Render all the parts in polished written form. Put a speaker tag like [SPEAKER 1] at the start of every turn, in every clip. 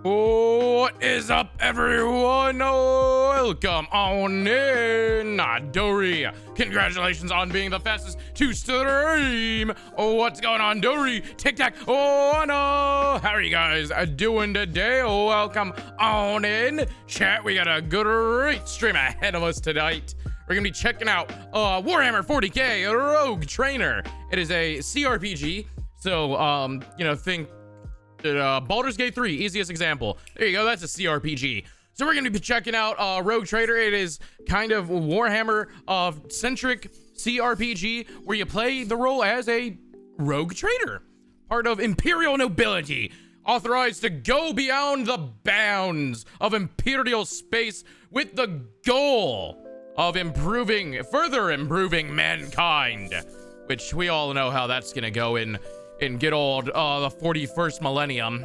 [SPEAKER 1] What is up, everyone? Welcome on in, Dory. Congratulations on being the fastest to stream. What's going on, Dory? Tic Tac. Oh no! How are you guys doing today? Welcome on in, chat. We got a great stream ahead of us tonight. We're gonna be checking out Warhammer 40k Rogue Trainer. It is a CRPG, so think Baldur's Gate 3, easiest example. There you go, that's a CRPG. So we're gonna be checking out Rogue Trader. It is kind of Warhammer centric CRPG where you play the role as a rogue trader, part of Imperial nobility, authorized to go beyond the bounds of Imperial space with the goal of further improving mankind, which we all know how that's gonna go in good old the 41st millennium.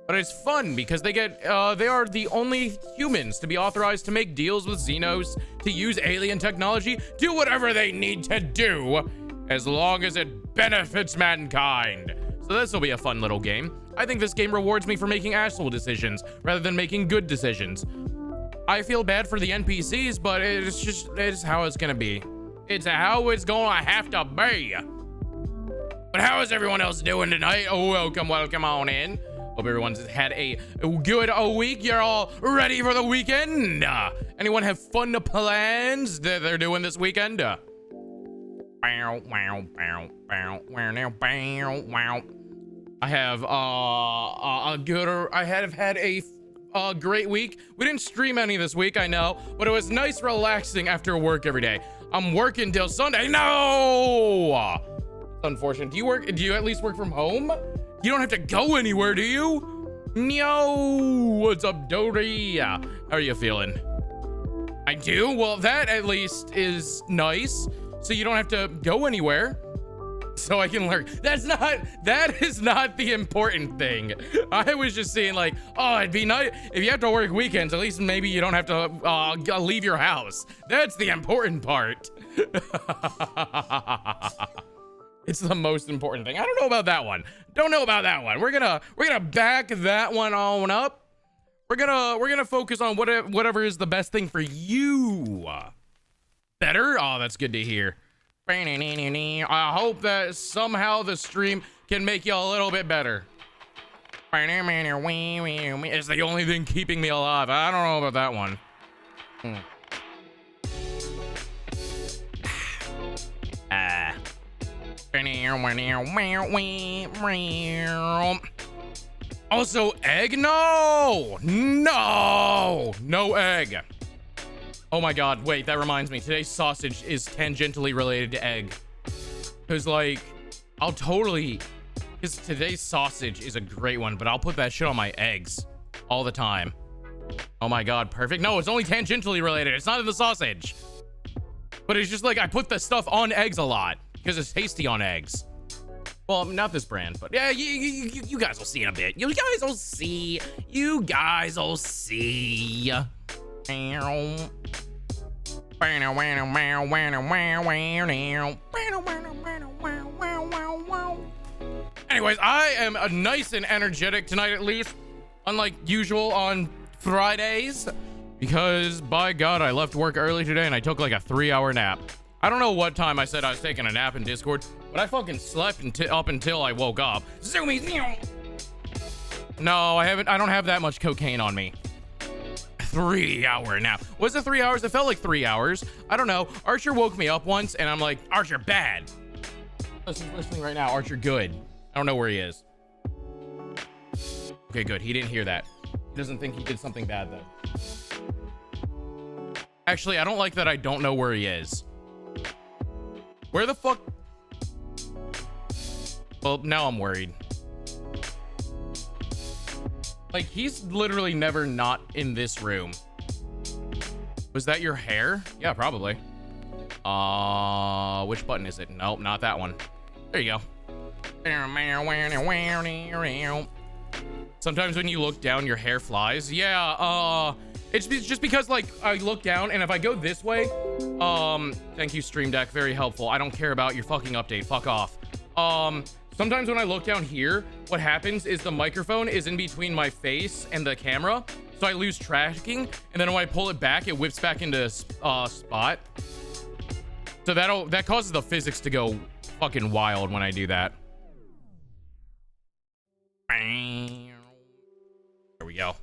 [SPEAKER 1] But it's fun because they are the only humans to be authorized to make deals with Xenos, to use alien technology, do whatever they need to do, as long as it benefits mankind. So this will be a fun little game. I think this game rewards me for making asshole decisions rather than making good decisions. I feel bad for the NPCs, but it's how it's gonna be. It's how it's gonna have to be. But how is everyone else doing tonight? Oh, welcome on in. Hope everyone's had a good week. You're all ready for the weekend. Anyone have fun plans that they're doing this weekend? I have had a great week. We didn't stream any this week, I know, but it was nice relaxing after work every day. I'm working till Sunday. No! It's unfortunate. Do you at least work from home? You don't have to go anywhere, do you? No. What's up, Dory? How are you feeling? I do? Well, that at least is nice. So you don't have to go anywhere. So I can learn. That is not the important thing. I was just saying, like, oh, it'd be nice if you have to work weekends, at least maybe you don't have to leave your house. That's the important part. It's the most important thing. I don't know about that one. Don't know about that one. We're gonna back that one on up. We're gonna focus on whatever is the best thing for you. Better? Oh, that's good to hear. I hope that somehow the stream can make you a little bit better. It's the only thing keeping me alive. I don't know about that one. Also, egg? No egg. Oh my god, wait, that reminds me. Today's sausage is tangentially related to egg. Because, like, because today's sausage is a great one, but I'll put that shit on my eggs all the time. Oh my god, perfect. No, it's only tangentially related. It's not in the sausage. But it's just like I put the stuff on eggs a lot because it's tasty on eggs. Well, not this brand, but yeah, you guys will see in a bit. You guys will see. Anyways, I am nice and energetic tonight, at least, unlike usual on Fridays, because by God, I left work early today and I took like a 3-hour nap. I don't know what time I said I was taking a nap in Discord, but I fucking slept up until I woke up. Zoomies. No, I don't have that much cocaine on me. 3-hour nap. Was it 3 hours? It felt like 3 hours. I don't know. Archer woke me up once and I'm like, Archer bad. He's listening right now. Archer good. I don't know where he is. Okay, good. He didn't hear that. He doesn't think he did something bad though. Actually, I don't like that I don't know where he is. Where the fuck? Well, now I'm worried. Like, he's literally never not in this room. Was that your hair? Yeah, probably. Which button is it? Nope, not that one. There you go. Sometimes when you look down, your hair flies. Yeah, it's just because, like, I look down, and if I go this way, thank you, Stream Deck, very helpful. I don't care about your fucking update. Fuck off. Sometimes when I look down here, what happens is the microphone is in between my face and the camera, so I lose tracking, and then when I pull it back, it whips back into spot. So that causes the physics to go fucking wild when I do that. There we go.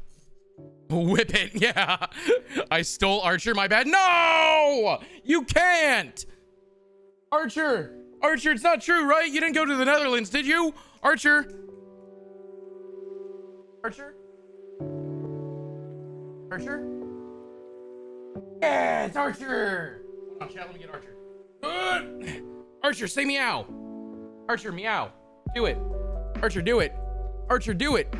[SPEAKER 1] Whip it, yeah. I stole Archer, my bad. No! You can't! Archer, it's not true, right? You didn't go to the Netherlands, did you? Archer? Yeah, it's Archer! Hold on, chat, let me get Archer. Archer, say meow. Archer, meow. Do it. Archer, do it. Archer, do it.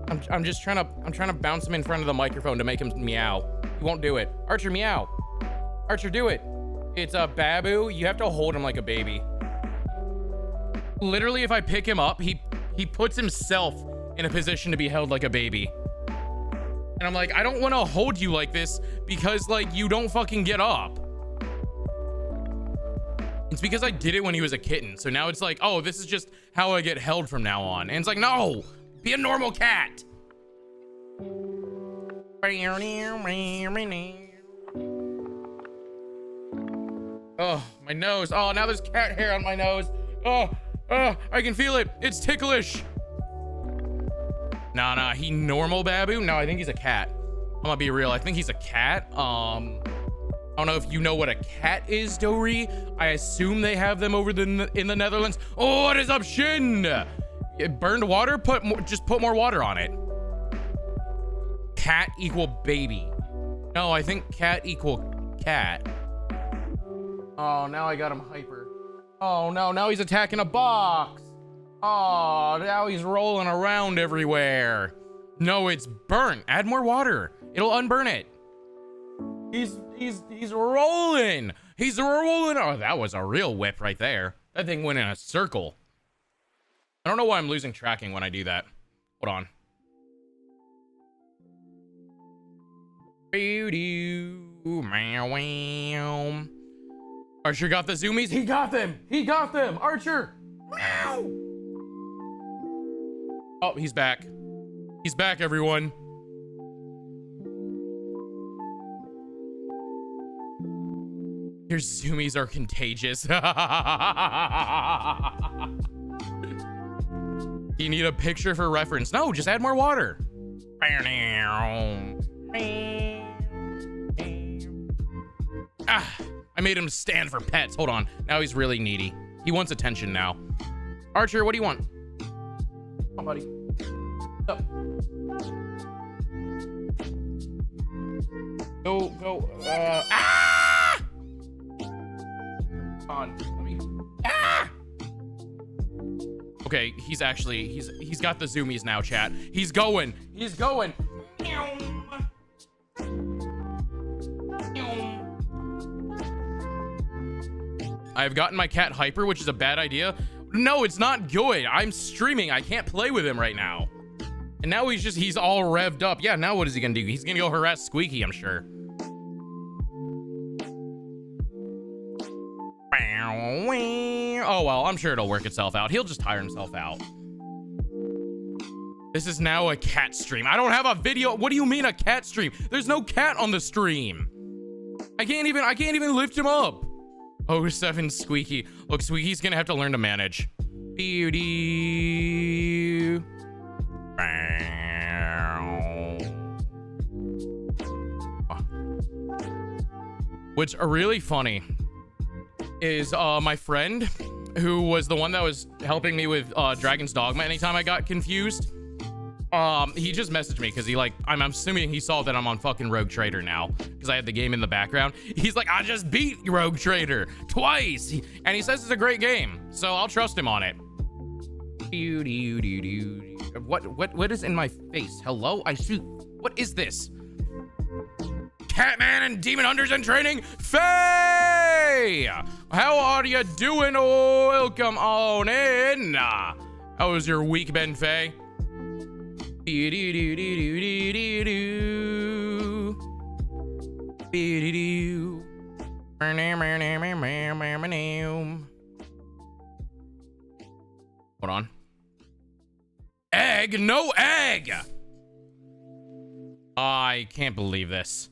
[SPEAKER 1] I'm trying to bounce him in front of the microphone to make him meow. He won't do it. Archer, meow. Archer, do it. It's a Babu. You have to hold him like a baby. Literally, if I pick him up, he puts himself in a position to be held like a baby. And I'm like, I don't want to hold you like this because, like, you don't fucking get up. It's because I did it when he was a kitten. So now it's like, oh, this is just how I get held from now on. And it's like, no, be a normal cat. Oh, my nose. Oh, now there's cat hair on my nose. Oh, I can feel it. It's ticklish. Nah, he normal Babu? No, I think he's a cat. I'm gonna be real. I think he's a cat. I don't know if you know what a cat is, Dory. I assume they have them over in the Netherlands. Oh, what is up, Shin? It burned water? Just put more water on it. Cat equal baby. No, I think cat equal cat. Oh, now I got him hyper. Oh, no, now he's attacking a box. Oh, now he's rolling around everywhere. No, it's burnt. Add more water. It'll unburn it. He's rolling. He's rolling. Oh, that was a real whip right there. That thing went in a circle. I don't know why I'm losing tracking when I do that. Hold on. Archer got the zoomies. He got them. He got them. Archer. Oh, he's back. He's back, everyone. Your zoomies are contagious. You need a picture for reference. No, just add more water. Ah, I made him stand for pets. Hold on. Now he's really needy. He wants attention now. Archer, what do you want? Come on, buddy. What's up? Go. Ah! Come on. Let me. Ah! Okay, he's got the zoomies now, chat. He's going. He's going. I've gotten my cat hyper, which is a bad idea. No, it's not good. I'm streaming. I can't play with him right now. And now he's all revved up. Yeah, now what is he gonna do? He's gonna go harass Squeaky, I'm sure. Oh, well, I'm sure it'll work itself out. He'll just tire himself out. This is now a cat stream. I don't have a video. What do you mean a cat stream? There's no cat on the stream. I can't even lift him up. Oh, 7 Squeaky. Look, Squeaky's gonna have to learn to manage. Beauty. What's really funny is my friend, who was the one that was helping me with Dragon's Dogma anytime I got confused. He just messaged me because I'm assuming he saw that I'm on fucking Rogue Trader now because I had the game in the background. He's like, I just beat Rogue Trader twice, and he says it's a great game, so I'll trust him on it. What is in my face? Hello? I shoot. What is this? Catman and Demon Hunters in training. Faye! How are you doing? Welcome on in. How was your week, Ben Faye? Hold on. Egg? No egg! I can't believe this.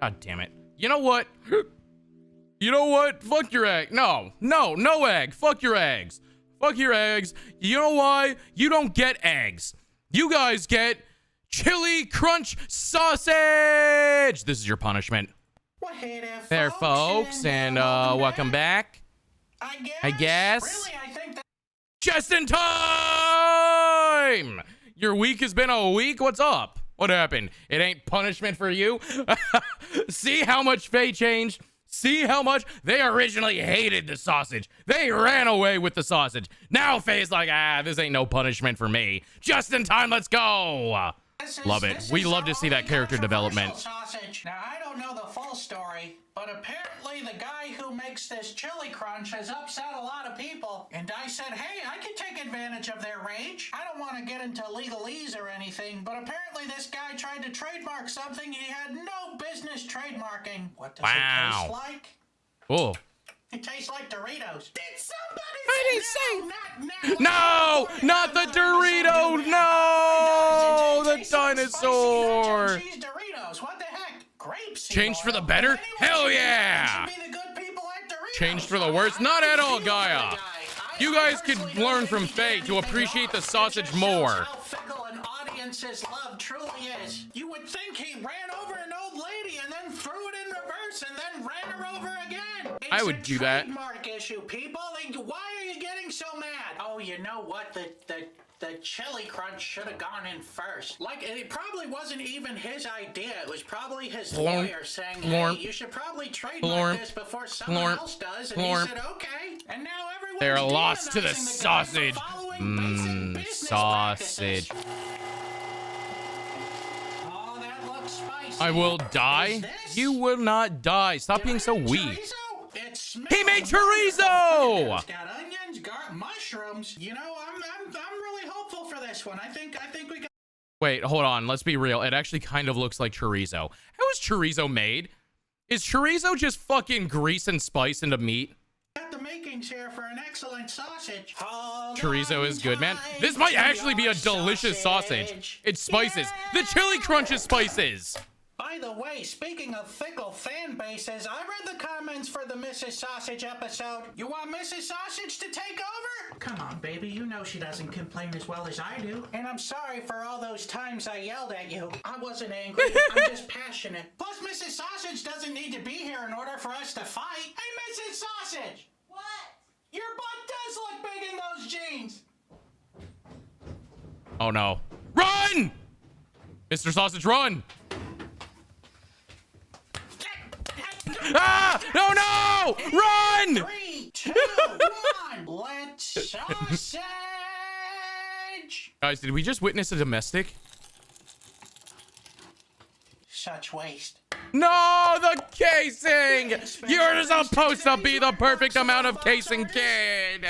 [SPEAKER 1] God damn it. You know what? You know what? Fuck your egg. No egg. Fuck your eggs. Fuck your eggs. You know why? You don't get eggs. You guys get chili crunch sausage. This is your punishment.
[SPEAKER 2] Well, hey
[SPEAKER 1] there, folks, and welcome back. I guess.
[SPEAKER 2] Really, I think that
[SPEAKER 1] just in time. Your week has been a week. What's up? What happened? It ain't punishment for you? See how much Faye changed? See how much they originally hated the sausage. They ran away with the sausage. Now Faye's like, this ain't no punishment for me. Just in time, let's go. Love it. We love to see that character development.
[SPEAKER 2] Sausage. Now, I don't know the full story, but apparently the guy who makes this chili crunch has upset a lot of people. And I said, hey, I can take advantage of their rage. I don't want to get into legalese or anything, but apparently this guy tried to trademark something he had no business trademarking. What does it taste like?
[SPEAKER 1] Oh,
[SPEAKER 2] It tastes like Doritos. Did somebody
[SPEAKER 1] I didn't
[SPEAKER 2] say
[SPEAKER 1] no, not the Dorito. No, the dinosaur.
[SPEAKER 2] Cheese Doritos. What the heck? Grapeseed
[SPEAKER 1] Changed for the
[SPEAKER 2] oil.
[SPEAKER 1] better?
[SPEAKER 2] Anyway,
[SPEAKER 1] Hell yeah.
[SPEAKER 2] should be the good people at Doritos.
[SPEAKER 1] Changed for the worse? Not at all, Gaia. You guys could learn from Faye to appreciate the sausage more.
[SPEAKER 2] How fickle an audience's love truly is. You would think he ran over an old lady and then threw it in reverse and then ran her over again.
[SPEAKER 1] I would do that.
[SPEAKER 2] It's a trademark issue, people. Why are you getting so mad? Oh, you know what? The chili crunch should have gone in first. Like, it probably wasn't even his idea. It was probably his lawyer saying, hey, you should probably trademark this before someone else does. And he said, okay. And now everyone's
[SPEAKER 1] They're lost to the
[SPEAKER 2] demonizing
[SPEAKER 1] sausage.
[SPEAKER 2] guy for following basic business
[SPEAKER 1] Sausage.
[SPEAKER 2] practices. Oh, that looks spicy.
[SPEAKER 1] I will die.
[SPEAKER 2] this?
[SPEAKER 1] You will not die. Stop being so weak.
[SPEAKER 2] Chorizo? It smells
[SPEAKER 1] He made
[SPEAKER 2] wonderful.
[SPEAKER 1] chorizo!
[SPEAKER 2] It's got onions, mushrooms. You know, I'm really hopeful for this one. I think we got
[SPEAKER 1] Wait, hold on. Let's be real. It actually kind of looks like chorizo. How is chorizo made? Is chorizo just fucking grease and spice into meat?
[SPEAKER 2] the makings here for an excellent sausage.
[SPEAKER 1] Chorizo is good, man. This might actually be a delicious sausage. It's spices. The chili crunch is spices.
[SPEAKER 2] By the way, speaking of fickle fan bases, I read the comments for the Mrs. Sausage episode. You want Mrs. Sausage to take over? Come on, baby. You know she doesn't complain as well as I do. And I'm sorry for all those times I yelled at you. I wasn't angry. I'm just passionate. Plus, Mrs. Sausage doesn't need to be here in order for us to fight. Hey, Mrs. Sausage!
[SPEAKER 3] What?
[SPEAKER 2] Your butt does look big in those jeans.
[SPEAKER 1] Oh no. Run! Mr. Sausage, run! Ah! No, no! Run!
[SPEAKER 2] 3, 2, 1. Let's sausage.
[SPEAKER 1] Guys, did we just witness a domestic?
[SPEAKER 2] Such waste.
[SPEAKER 1] No, the casing! You're supposed to be the perfect amount of casing, kid!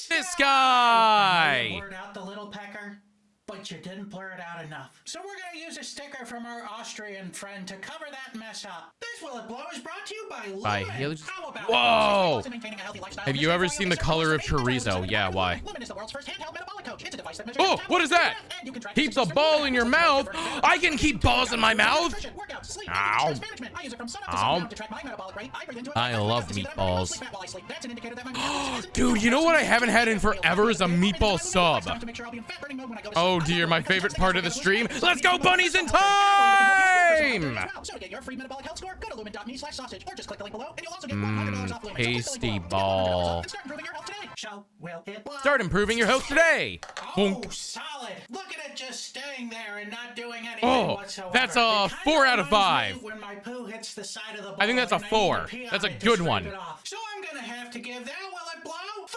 [SPEAKER 1] This guy!
[SPEAKER 2] You blurred out the little pecker, but you didn't blur it out enough. So we're gonna use a sticker from our Austrian friend to cover that mess up. This Will It Blow is brought to you by Lumen. How about
[SPEAKER 1] Whoa!
[SPEAKER 2] it? Maintaining a healthy lifestyle.
[SPEAKER 1] Have you ever seen the color of chorizo? Yeah, why?
[SPEAKER 2] Lumen is the world's first handheld metabolic coach. It's a device that measures
[SPEAKER 1] Oh, what is that?
[SPEAKER 2] and you can track
[SPEAKER 1] Keeps a ball in your mouth. I can keep balls in my mouth.
[SPEAKER 2] Workout, sleep,
[SPEAKER 1] Ow.
[SPEAKER 2] stress management. I use it from sun up to
[SPEAKER 1] Ow.
[SPEAKER 2] sundown to track my metabolic rate. I breathe into it.
[SPEAKER 1] I love
[SPEAKER 2] to see that I'm burning
[SPEAKER 1] meatballs.
[SPEAKER 2] enough sleep while I sleep. That's an indicator that my metabolism isn't
[SPEAKER 1] Dude, you know what I haven't had in forever is a meatball sub.
[SPEAKER 2] to make sure I'll be in fat burning mode when I go to
[SPEAKER 1] Oh
[SPEAKER 2] sleep.
[SPEAKER 1] dear, my favorite part of the stream. Let's go bunnies in time!
[SPEAKER 2] So to get your free metabolic health score, go to lumen.me/sausage or just click the link below and you'll also get $100 off Lumen. So click the link
[SPEAKER 1] tasty
[SPEAKER 2] below to get $100
[SPEAKER 1] ball.
[SPEAKER 2] off and start improving your health today. So will it blow?
[SPEAKER 1] Start improving your health today.
[SPEAKER 2] Oh,
[SPEAKER 1] Bonk.
[SPEAKER 2] solid. Look at it just staying there and not doing anything
[SPEAKER 1] Oh,
[SPEAKER 2] whatsoever.
[SPEAKER 1] that's a
[SPEAKER 2] It kinda
[SPEAKER 1] 4 out of
[SPEAKER 2] reminds me
[SPEAKER 1] 5.
[SPEAKER 2] When my poo hits the side of the bowl
[SPEAKER 1] I think that's a
[SPEAKER 2] and I need
[SPEAKER 1] 4.
[SPEAKER 2] to pee
[SPEAKER 1] That's
[SPEAKER 2] on
[SPEAKER 1] a
[SPEAKER 2] it to
[SPEAKER 1] good
[SPEAKER 2] scrape
[SPEAKER 1] one.
[SPEAKER 2] it off. So I'm gonna have to give that Will It Blow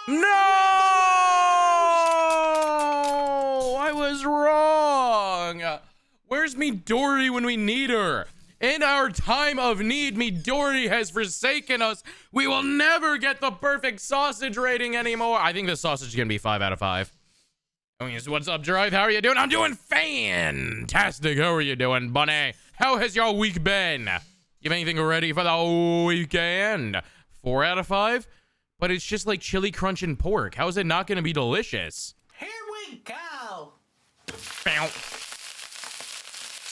[SPEAKER 2] 3
[SPEAKER 1] No! I was wrong. Where's Midori when we need her? In our time of need, Midori has forsaken us. We will never get the perfect sausage rating anymore. I think this sausage is going to be 5 out of 5. Oh, yes. What's up, Drive? How are you doing? I'm doing fantastic. How are you doing, Bunny? How has your week been? You have anything ready for the weekend? 4 out of 5? But it's just like chili crunch and pork. How is it not going to be delicious?
[SPEAKER 2] Here we go.
[SPEAKER 1] Bow.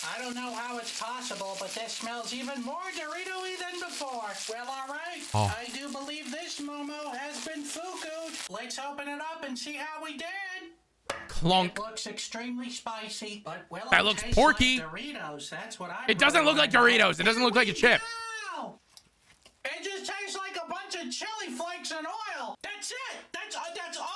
[SPEAKER 2] I don't know how it's possible, but this smells even more Dorito-y than before. Well, all right.
[SPEAKER 1] Oh.
[SPEAKER 2] I do believe this Momo has been fuku'd. Let's open it up and see how we did.
[SPEAKER 1] Clunk.
[SPEAKER 2] It looks extremely spicy, but well,
[SPEAKER 1] That
[SPEAKER 2] it
[SPEAKER 1] looks
[SPEAKER 2] tastes
[SPEAKER 1] porky.
[SPEAKER 2] like Doritos. That's what I.
[SPEAKER 1] It doesn't look like Doritos. It doesn't look like a chip.
[SPEAKER 2] Wow. It just tastes like a bunch of chili flakes and oil. That's it. That's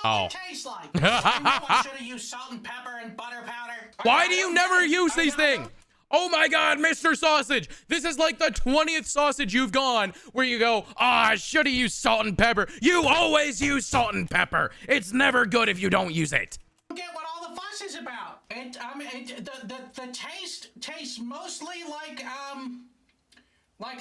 [SPEAKER 2] all it tastes like. I know I should have used salt and pepper and butter powder.
[SPEAKER 1] Why do you never use these things? Oh my God, Mr. Sausage. This is like the 20th sausage you've gone where you go, I should have used salt and pepper. You always use salt and pepper. It's never good if you don't use it.
[SPEAKER 2] Get what all the fuss is about. The taste tastes mostly like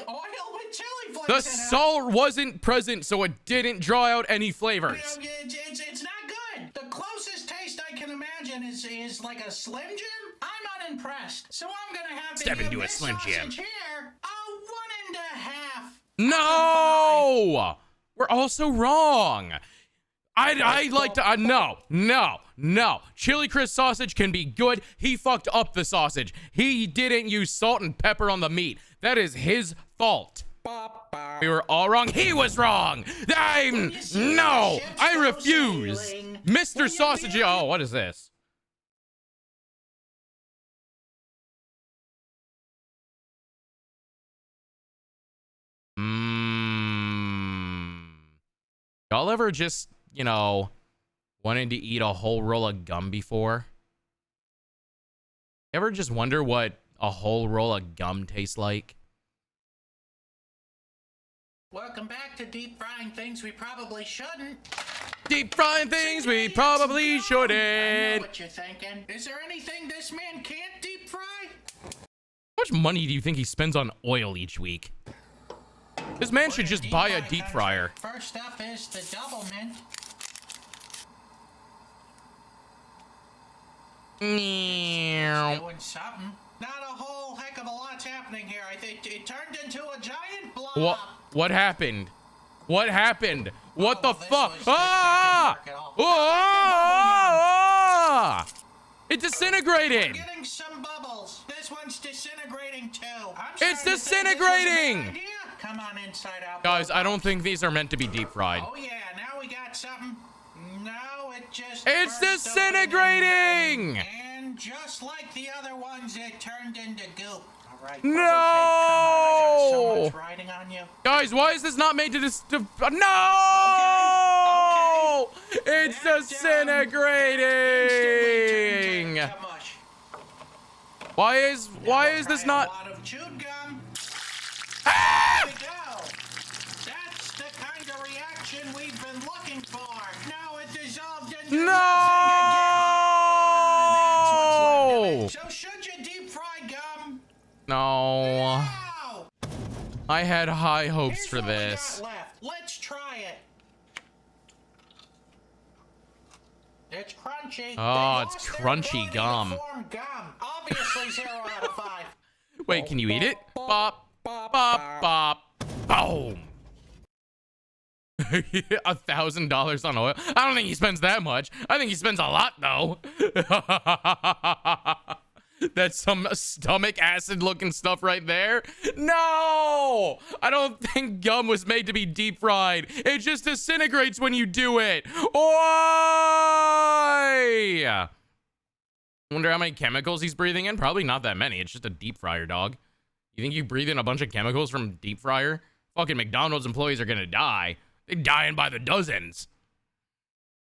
[SPEAKER 2] oil with chili flakes
[SPEAKER 1] The
[SPEAKER 2] in it.
[SPEAKER 1] salt wasn't present, so it didn't draw out any flavors.
[SPEAKER 2] It's not good. The closest taste I can imagine is like a Slim Jim. I'm unimpressed. So I'm gonna have to
[SPEAKER 1] Step
[SPEAKER 2] give
[SPEAKER 1] into a
[SPEAKER 2] this
[SPEAKER 1] Slim Jim.
[SPEAKER 2] sausage here a 1.5.
[SPEAKER 1] No! We're also wrong. I'd like to, no. Chili Chris sausage can be good. He fucked up the sausage. He didn't use salt and pepper on the meat. That is his fault. We were all wrong. He was wrong. No, I refuse. Mr. Sausage. Oh, what is this? Y'all ever just, you know, wanted to eat a whole roll of gum before? Ever just wonder what a whole roll of gum tastes like?
[SPEAKER 2] Welcome back to Deep Frying Things We Probably Shouldn't.
[SPEAKER 1] Deep frying things we probably
[SPEAKER 2] I
[SPEAKER 1] shouldn't.
[SPEAKER 2] know what you're thinking. Is there anything this man can't deep fry?
[SPEAKER 1] How much money do you think he spends on oil each week? This man should just buy a deep fryer.
[SPEAKER 2] First up is the double mint. Doing something. Not a whole heck of a lot's happening here. I think it turned into a giant blob.
[SPEAKER 1] What happened? What happened? What the fuck?
[SPEAKER 2] That didn't work at all.
[SPEAKER 1] Ah! It disintegrated.
[SPEAKER 2] Getting some bubbles. This one's disintegrating too.
[SPEAKER 1] It's disintegrating.
[SPEAKER 2] Come on, Inside Out.
[SPEAKER 1] Guys, I don't think these are meant to be deep fried.
[SPEAKER 2] Oh yeah, now we got something. No, it just.
[SPEAKER 1] It's
[SPEAKER 2] burst open
[SPEAKER 1] disintegrating.
[SPEAKER 2] And just like the other ones, it turned into goop. All right.
[SPEAKER 1] No!
[SPEAKER 2] Come on, I got so much riding on you.
[SPEAKER 1] Guys, why is this not made to no!
[SPEAKER 2] Okay.
[SPEAKER 1] It's disintegrating.
[SPEAKER 2] Instantly turned to mush.
[SPEAKER 1] Why is this
[SPEAKER 2] Try
[SPEAKER 1] not?
[SPEAKER 2] a lot of chewed gum.
[SPEAKER 1] Ah!
[SPEAKER 2] There we go. That's the kind of reaction we've been looking for. No, it dissolved into
[SPEAKER 1] No!
[SPEAKER 2] nothing again. That's what's left of it. So should you deep fry gum?
[SPEAKER 1] No.
[SPEAKER 2] No.
[SPEAKER 1] I had high hopes
[SPEAKER 2] Here's
[SPEAKER 1] for
[SPEAKER 2] what we
[SPEAKER 1] this.
[SPEAKER 2] got left. Let's try it. It's crunchy.
[SPEAKER 1] Oh,
[SPEAKER 2] They
[SPEAKER 1] it's
[SPEAKER 2] lost their
[SPEAKER 1] crunchy
[SPEAKER 2] ability to
[SPEAKER 1] gum.
[SPEAKER 2] form gum. Obviously 0 out of 5.
[SPEAKER 1] Wait, can you eat it? Bop, bop, bop, boom. $1,000 on oil. I don't think he spends that much. I think he spends a lot though. That's some stomach acid looking stuff right there. No, I don't think gum was made to be deep fried. It just disintegrates when you do it. Why? Wonder how many chemicals he's breathing in. Probably not that many. It's just a deep fryer, dog. You think you breathe in a bunch of chemicals from deep fryer? Fucking McDonald's employees are gonna die. They're dying by the dozens.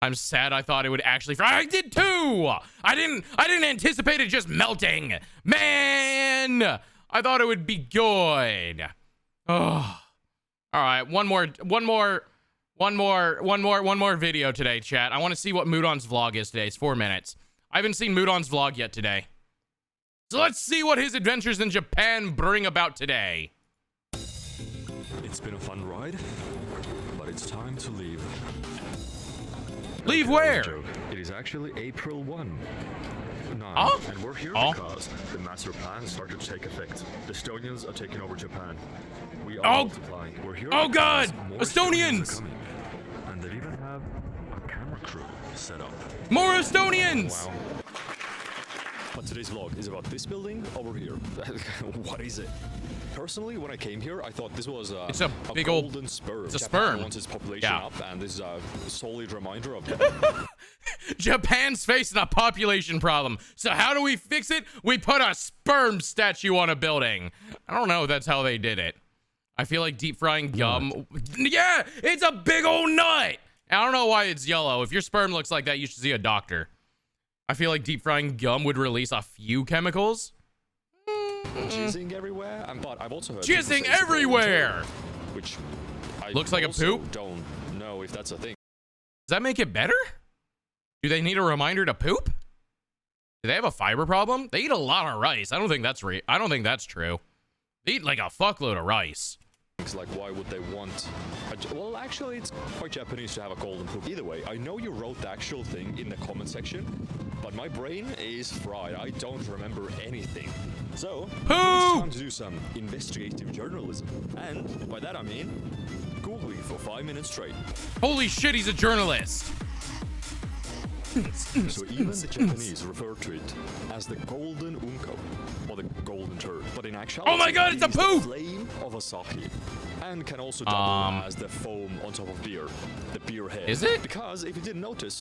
[SPEAKER 1] I'm sad I thought it would actually fry. I did too. I didn't anticipate it just melting. Man, I thought it would be good. Oh. All right, one more video today, chat. I want to see what Mudon's vlog is today. It's 4 minutes. I haven't seen Mudon's vlog yet today. So let's see what his adventures in Japan bring about today.
[SPEAKER 3] It's been a fun ride, but it's time to leave.
[SPEAKER 1] Leave where?
[SPEAKER 3] Joke. It is actually April 1.
[SPEAKER 1] Oh?
[SPEAKER 3] And we're here
[SPEAKER 1] Oh?
[SPEAKER 3] because the master plan started to take effect. The Estonians are taking over Japan. We are
[SPEAKER 1] Oh!
[SPEAKER 3] multiplying. We're here
[SPEAKER 1] Oh,
[SPEAKER 3] because
[SPEAKER 1] God!
[SPEAKER 3] more
[SPEAKER 1] Estonians!
[SPEAKER 3] are coming. And they even have a camera crew set up.
[SPEAKER 1] More Estonians!
[SPEAKER 3] Wow. But today's vlog is about this building over here. What is it? Personally, when I came here, I thought this was
[SPEAKER 1] It's a big old-
[SPEAKER 3] golden sperm.
[SPEAKER 1] it's a
[SPEAKER 3] Japan
[SPEAKER 1] sperm.
[SPEAKER 3] wants its population
[SPEAKER 1] Yeah.
[SPEAKER 3] up, and this is a solid reminder of
[SPEAKER 1] Japan's facing a population problem. So how do we fix it? We put a sperm statue on a building. I don't know if that's how they did it. I feel like deep frying gum. Yeah, it's a big old nut. I don't know why it's yellow. If your sperm looks like that, you should see a doctor. I feel like deep frying gum would release a few chemicals.
[SPEAKER 3] jizzing everywhere. But I've also heard
[SPEAKER 1] Jizzing
[SPEAKER 3] people say it's a golden
[SPEAKER 1] everywhere.
[SPEAKER 3] turd, which I
[SPEAKER 1] Looks like a
[SPEAKER 3] also
[SPEAKER 1] poop?
[SPEAKER 3] Don't know if that's a thing.
[SPEAKER 1] Does that make it better? Do they need a reminder to poop? Do they have a fiber problem? They eat a lot of rice. I don't think that's true. They eat like a fuckload of rice.
[SPEAKER 3] Like, why would they want well, actually, it's quite Japanese to have a golden poo. Either way, I know you wrote the actual thing in the comment section, but my brain is fried. I don't remember anything. So, it's time to do some investigative journalism. And by that I mean Googling for 5 minutes straight.
[SPEAKER 1] Holy shit, he's a journalist.
[SPEAKER 3] So even the Japanese refer to it as the golden unko, or the golden turd. But in actuality,
[SPEAKER 1] Oh my god, it's a
[SPEAKER 3] it is
[SPEAKER 1] poo!
[SPEAKER 3] the flame of Asahi. And can also double as the foam on top of beer, the beer head.
[SPEAKER 1] Is it?
[SPEAKER 3] Because if you didn't notice,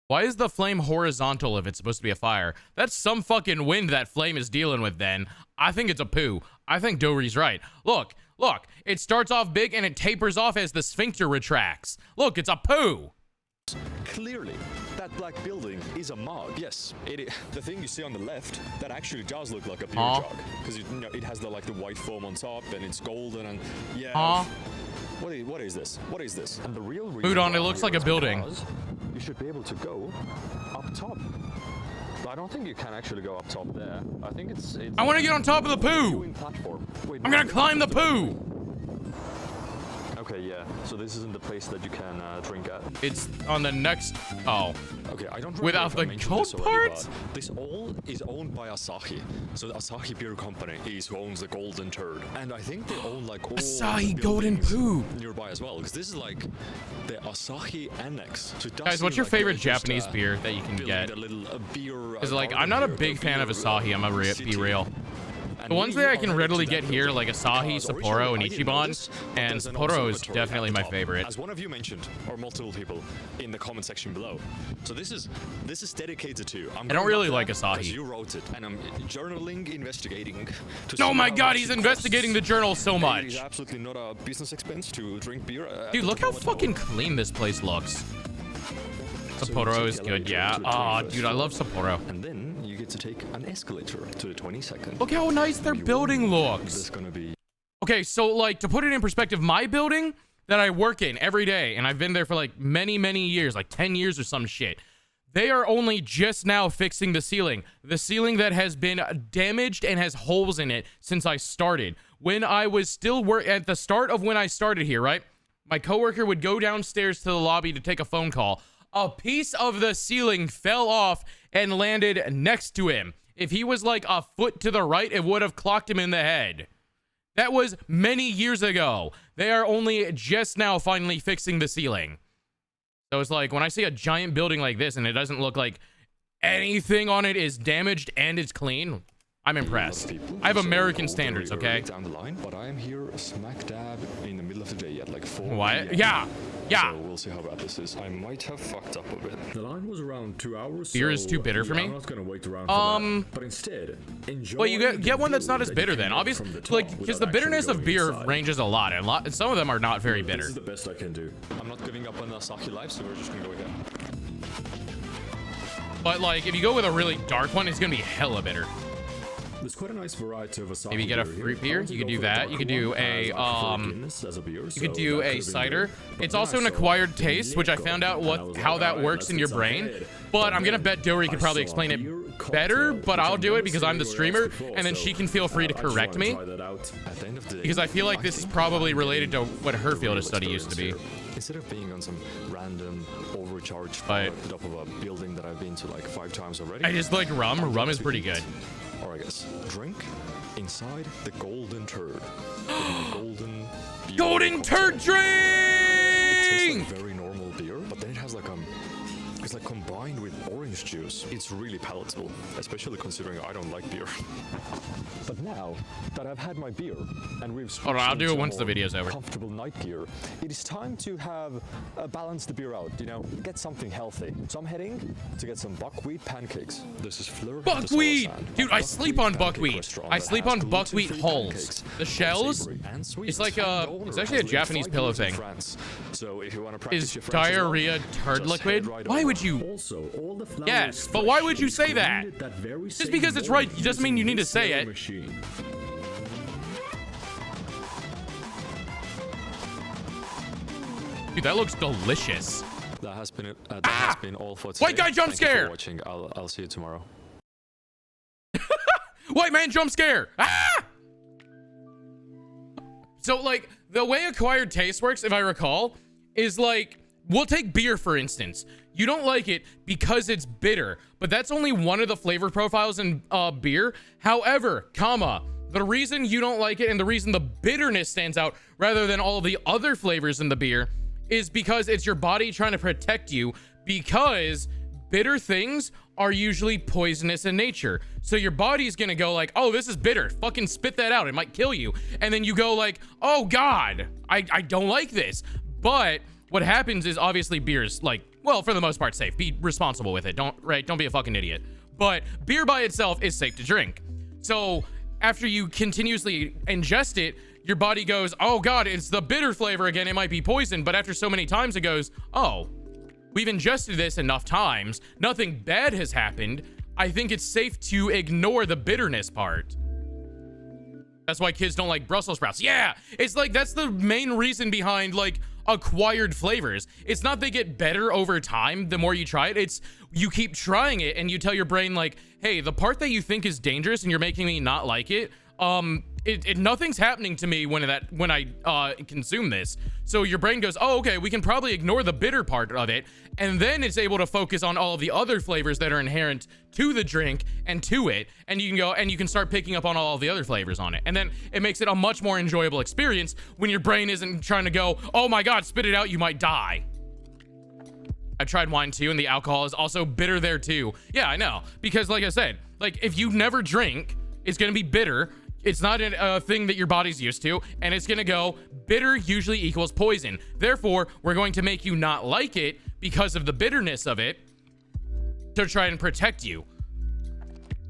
[SPEAKER 1] Why is the flame horizontal if it's supposed to be a fire? That's some fucking wind that flame is dealing with then. I think it's a poo. I think Dory's right. Look. It starts off big and it tapers off as the sphincter retracts. Look, it's a poo.
[SPEAKER 3] clearly, that black building is a mug. Yes, the thing you see on the left, that actually does look like a beer jug. Because you know, it has the white foam on top and it's golden and yeah. What is this? What is this? And the real reason
[SPEAKER 1] Food on it looks like a building.
[SPEAKER 3] You should be able to go up top. But I don't think you can actually go up top there. I think it's
[SPEAKER 1] I want to get on top of the poo.
[SPEAKER 3] Platform. Wait,
[SPEAKER 1] I'm gonna climb the poo.
[SPEAKER 3] Okay, yeah. So this isn't the place that you can drink at.
[SPEAKER 1] It's on the next. Oh.
[SPEAKER 3] Okay, I don't remember
[SPEAKER 1] Without
[SPEAKER 3] if I
[SPEAKER 1] the
[SPEAKER 3] mentioned
[SPEAKER 1] cold
[SPEAKER 3] this already,
[SPEAKER 1] parts?
[SPEAKER 3] but this all is owned by Asahi. So the Asahi Beer Company is who owns the Golden Turd, and I think they own like all
[SPEAKER 1] Asahi
[SPEAKER 3] the
[SPEAKER 1] Golden
[SPEAKER 3] buildings
[SPEAKER 1] Poo
[SPEAKER 3] nearby as well. Because this is like the Asahi annex. So it does
[SPEAKER 1] Guys, what's
[SPEAKER 3] seem
[SPEAKER 1] your
[SPEAKER 3] like
[SPEAKER 1] favorite
[SPEAKER 3] they're just,
[SPEAKER 1] Japanese beer that you can
[SPEAKER 3] building
[SPEAKER 1] get?
[SPEAKER 3] a little beer.
[SPEAKER 1] Is like I'm not a big fan of Asahi. I'm gonna be real. The ones that I can readily get here, like Asahi, Sapporo, and Ichiban, and Sapporo is definitely my favorite.
[SPEAKER 3] As one of you mentioned, or multiple people in the comment section below. So this is dedicated to you. I
[SPEAKER 1] don't really like Asahi.
[SPEAKER 3] You wrote it, and I'm journaling, investigating.
[SPEAKER 1] Oh my god, he's investigating the journal so
[SPEAKER 3] It
[SPEAKER 1] much.
[SPEAKER 3] is absolutely not a business expense to drink beer.
[SPEAKER 1] Dude, look how fucking clean this place looks. Sapporo is good, yeah. Ah, dude, I love Sapporo.
[SPEAKER 3] And then you get to take an escalator to the 22nd.
[SPEAKER 1] Look how nice their building looks.
[SPEAKER 3] This is gonna be.
[SPEAKER 1] Okay, so like to put it in perspective, my building that I work in every day, and I've been there for like many years, like 10 years or some shit. They are only just now fixing the ceiling. The ceiling that has been damaged and has holes in it since I started. When I was still at the start of when I started here, right? My coworker would go downstairs to the lobby to take a phone call. A piece of the ceiling fell off and landed next to him. If he was like a foot to the right, it would have clocked him in the head. That was many years ago. They are only just now finally fixing the ceiling. So it's like when I see a giant building like this and it doesn't look like anything on it is damaged and it's clean, I'm impressed. I have American standards, okay?
[SPEAKER 3] Down the line, but I am here smack dab in the middle of the day at like 4
[SPEAKER 1] What?
[SPEAKER 3] PM.
[SPEAKER 1] Yeah.
[SPEAKER 3] So we'll see how bad this is. I might have fucked up a bit.
[SPEAKER 4] The line was around 2 hours.
[SPEAKER 1] Beer is too bitter for me?
[SPEAKER 4] I'm not gonna wait around for that, but instead, enjoy.
[SPEAKER 1] Well, you get
[SPEAKER 4] the
[SPEAKER 1] one that's not as
[SPEAKER 4] view
[SPEAKER 1] bitter
[SPEAKER 4] that you
[SPEAKER 1] then.
[SPEAKER 4] can get
[SPEAKER 1] Obviously,
[SPEAKER 4] from the
[SPEAKER 1] like,
[SPEAKER 4] top
[SPEAKER 1] because the
[SPEAKER 4] without
[SPEAKER 1] bitterness
[SPEAKER 4] actually
[SPEAKER 1] of beer
[SPEAKER 4] going inside.
[SPEAKER 1] ranges a lot, and some of them are not very
[SPEAKER 4] This
[SPEAKER 1] bitter.
[SPEAKER 4] is the best I can do.
[SPEAKER 3] I'm not giving up on the Asahi life, so we're just gonna go with that.
[SPEAKER 1] But like, if you go with a really dark one, it's gonna be hella bitter.
[SPEAKER 4] There's quite a nice variety of Asahi
[SPEAKER 1] Maybe get a
[SPEAKER 4] beer
[SPEAKER 1] fruit
[SPEAKER 4] here.
[SPEAKER 1] beer.
[SPEAKER 4] I
[SPEAKER 1] You could do
[SPEAKER 4] go for the
[SPEAKER 1] that. You could
[SPEAKER 4] darker
[SPEAKER 1] do
[SPEAKER 4] one,
[SPEAKER 1] a
[SPEAKER 4] as I prefer Guinness as a beer,
[SPEAKER 1] You
[SPEAKER 4] so
[SPEAKER 1] could do
[SPEAKER 4] that
[SPEAKER 1] a
[SPEAKER 4] could've been
[SPEAKER 1] cider.
[SPEAKER 4] good. But
[SPEAKER 1] It's
[SPEAKER 4] then
[SPEAKER 1] also
[SPEAKER 4] I
[SPEAKER 1] an
[SPEAKER 4] saw
[SPEAKER 1] acquired
[SPEAKER 4] the
[SPEAKER 1] taste, which I
[SPEAKER 4] Neko,
[SPEAKER 1] found out
[SPEAKER 4] and I was
[SPEAKER 1] how
[SPEAKER 4] like,
[SPEAKER 1] that
[SPEAKER 4] alright,
[SPEAKER 1] works
[SPEAKER 4] let's
[SPEAKER 1] in
[SPEAKER 4] get
[SPEAKER 1] your
[SPEAKER 4] some
[SPEAKER 1] brain.
[SPEAKER 4] ahead.
[SPEAKER 1] But I'm gonna
[SPEAKER 4] then
[SPEAKER 1] bet Dory could
[SPEAKER 4] I
[SPEAKER 1] probably
[SPEAKER 4] saw
[SPEAKER 1] explain it
[SPEAKER 4] beer
[SPEAKER 1] better.
[SPEAKER 4] cocktail,
[SPEAKER 1] But
[SPEAKER 4] which
[SPEAKER 1] I'll
[SPEAKER 4] I've
[SPEAKER 1] do
[SPEAKER 4] never
[SPEAKER 1] it because
[SPEAKER 4] seen
[SPEAKER 1] I'm the
[SPEAKER 4] anywhere else
[SPEAKER 1] streamer,
[SPEAKER 4] before,
[SPEAKER 1] and then
[SPEAKER 4] so
[SPEAKER 1] she can feel free to
[SPEAKER 4] I just
[SPEAKER 1] correct
[SPEAKER 4] wanna
[SPEAKER 1] me.
[SPEAKER 4] try that out.
[SPEAKER 3] At the end of the day,
[SPEAKER 1] Because I feel like this is
[SPEAKER 3] think
[SPEAKER 1] probably
[SPEAKER 3] I'm
[SPEAKER 1] related to
[SPEAKER 3] getting
[SPEAKER 1] what her
[SPEAKER 3] the
[SPEAKER 1] field of
[SPEAKER 3] real
[SPEAKER 1] study used to be.
[SPEAKER 3] experience here. Instead of being on some random overcharged
[SPEAKER 1] But-
[SPEAKER 3] on top of a building that I've been to like 5 times already.
[SPEAKER 1] I just like rum. Rum is pretty good.
[SPEAKER 3] Or I guess drink inside the Golden Turd. The golden beer
[SPEAKER 1] Golden
[SPEAKER 3] cocktail.
[SPEAKER 1] turd
[SPEAKER 3] It tastes
[SPEAKER 1] drink.
[SPEAKER 3] like very normal beer, but then it has like it's like combined with orange juice. It's really palatable, especially considering I don't like beer. But now that I've had my beer and we've
[SPEAKER 1] Hold on, I'll
[SPEAKER 3] switched
[SPEAKER 1] do it
[SPEAKER 3] into
[SPEAKER 1] once the
[SPEAKER 3] more
[SPEAKER 1] video's over.
[SPEAKER 3] comfortable night gear, it is time to have balance the beer out. You know, get something healthy. So I'm heading to get some buckwheat pancakes. This is Fleur de
[SPEAKER 1] Buckwheat!
[SPEAKER 3] Saint,
[SPEAKER 1] Dude,
[SPEAKER 3] a
[SPEAKER 1] I sleep on
[SPEAKER 3] pancake
[SPEAKER 1] buckwheat.
[SPEAKER 3] restaurant
[SPEAKER 1] I
[SPEAKER 3] that
[SPEAKER 1] sleep
[SPEAKER 3] has
[SPEAKER 1] on buckwheat
[SPEAKER 3] gluten-free
[SPEAKER 1] hulls.
[SPEAKER 3] pancakes,
[SPEAKER 1] The
[SPEAKER 3] both
[SPEAKER 1] shells,
[SPEAKER 3] savory and sweet.
[SPEAKER 1] it's like
[SPEAKER 3] And
[SPEAKER 1] a-
[SPEAKER 3] the owner
[SPEAKER 1] it's actually
[SPEAKER 3] has
[SPEAKER 1] a
[SPEAKER 3] lived
[SPEAKER 1] Japanese
[SPEAKER 3] 5
[SPEAKER 1] pillow
[SPEAKER 3] years in
[SPEAKER 1] thing.
[SPEAKER 3] France. So if you want to practice
[SPEAKER 1] is
[SPEAKER 3] your French as well,
[SPEAKER 1] diarrhea turd
[SPEAKER 3] just
[SPEAKER 1] liquid?
[SPEAKER 3] head right
[SPEAKER 1] Why
[SPEAKER 3] over.
[SPEAKER 1] would you?
[SPEAKER 4] Also, all the flour
[SPEAKER 1] Yes,
[SPEAKER 4] is
[SPEAKER 1] but why
[SPEAKER 4] fresh
[SPEAKER 1] would you
[SPEAKER 4] and
[SPEAKER 1] say that?
[SPEAKER 4] grounded that very
[SPEAKER 1] Just
[SPEAKER 4] same
[SPEAKER 1] because it's
[SPEAKER 4] morning
[SPEAKER 1] right doesn't mean you
[SPEAKER 4] using
[SPEAKER 1] need to
[SPEAKER 4] this
[SPEAKER 1] say
[SPEAKER 4] very
[SPEAKER 1] it.
[SPEAKER 4] machine.
[SPEAKER 1] Dude, that looks delicious.
[SPEAKER 3] That has been all for today.
[SPEAKER 1] White guy jump
[SPEAKER 3] Thank you
[SPEAKER 1] scare!
[SPEAKER 3] for watching. I'll see you tomorrow.
[SPEAKER 1] White man jump scare. Ah! So like the way acquired taste works, if I recall, is like, we'll take beer for instance. You don't like it because it's bitter, but that's only one of the flavor profiles in beer. However, the reason you don't like it and the reason the bitterness stands out rather than all the other flavors in the beer is because it's your body trying to protect you, because bitter things are usually poisonous in nature. So your body's gonna go like, oh, this is bitter. Fucking spit that out. It might kill you. And then you go like, oh God, I don't like this. But what happens is obviously beer's like, well, for the most part safe. Be responsible with it. Don't be a fucking idiot. But beer by itself is safe to drink. So after you continuously ingest it, your body goes, oh God, it's the bitter flavor again. It might be poison. But after so many times, it goes, oh, we've ingested this enough times. Nothing bad has happened. I think it's safe to ignore the bitterness part. That's why kids don't like Brussels sprouts. Yeah, it's like, that's the main reason behind like acquired flavors. It's not they get better over time the more you try it. It's you keep trying it and you tell your brain like, hey, the part that you think is dangerous and you're making me not like it, nothing's happening to me when I consume this. So your brain goes, oh, okay, we can probably ignore the bitter part of it, and then it's able to focus on all of the other flavors that are inherent to the drink and to it, and you can go and you can start picking up on all of the other flavors on it, and then it makes it a much more enjoyable experience when your brain isn't trying to go, oh my God, spit it out, you might die. I tried wine too, and the alcohol is also bitter there too. Yeah, I know, because like I said, like if you never drink, it's gonna be bitter. It's not a thing that your body's used to, and it's gonna go, bitter usually equals poison. Therefore, we're going to make you not like it because of the bitterness of it to try and protect you.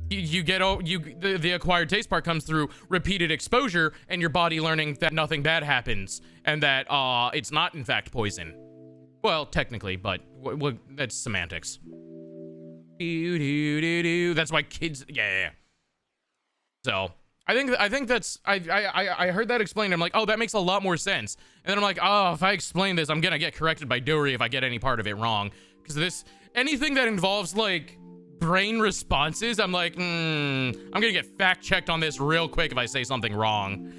[SPEAKER 1] The acquired taste part comes through repeated exposure and your body learning that nothing bad happens and that it's not in fact poison. Well, technically, but that's semantics. That's why kids, yeah. So I think that's I heard that explained. I'm like, oh, that makes a lot more sense. And then I'm like, oh, if I explain this, I'm gonna get corrected by Dory if I get any part of it wrong. Because anything that involves like brain responses, I'm like, I'm gonna get fact checked on this real quick if I say something wrong.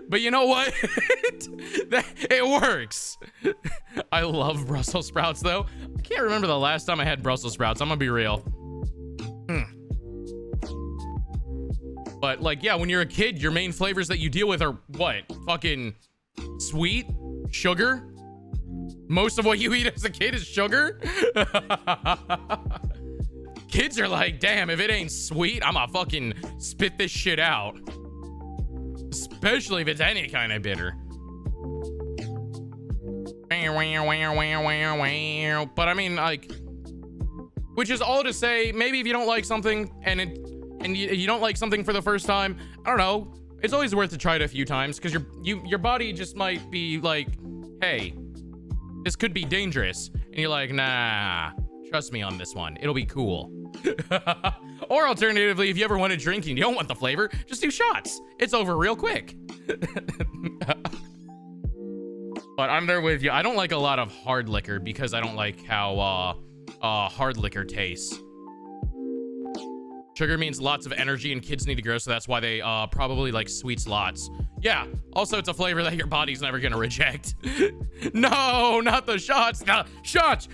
[SPEAKER 1] But you know what? It works. I love Brussels sprouts though. I can't remember the last time I had Brussels sprouts. I'm gonna be real. But like, yeah, when you're a kid, your main flavors that you deal with are what? Fucking sweet, sugar. Most of what you eat as a kid is sugar. Kids are like, damn, if it ain't sweet, I'ma fucking spit this shit out. Especially if it's any kind of bitter. But I mean, like, which is all to say, maybe if you don't like something and you don't like something for the first time, I don't know, it's always worth to try it a few times, because your body just might be like, hey, this could be dangerous, and you're like, nah, trust me on this one, it'll be cool. Or alternatively, if you ever want to drink and you don't want the flavor, just do shots. It's over real quick. But I'm there with you. I don't like a lot of hard liquor because I don't like how hard liquor tastes. Sugar means lots of energy and kids need to grow, so that's why they probably like sweets lots. Yeah, also it's a flavor that your body's never gonna reject. No, not the shots. No, shots.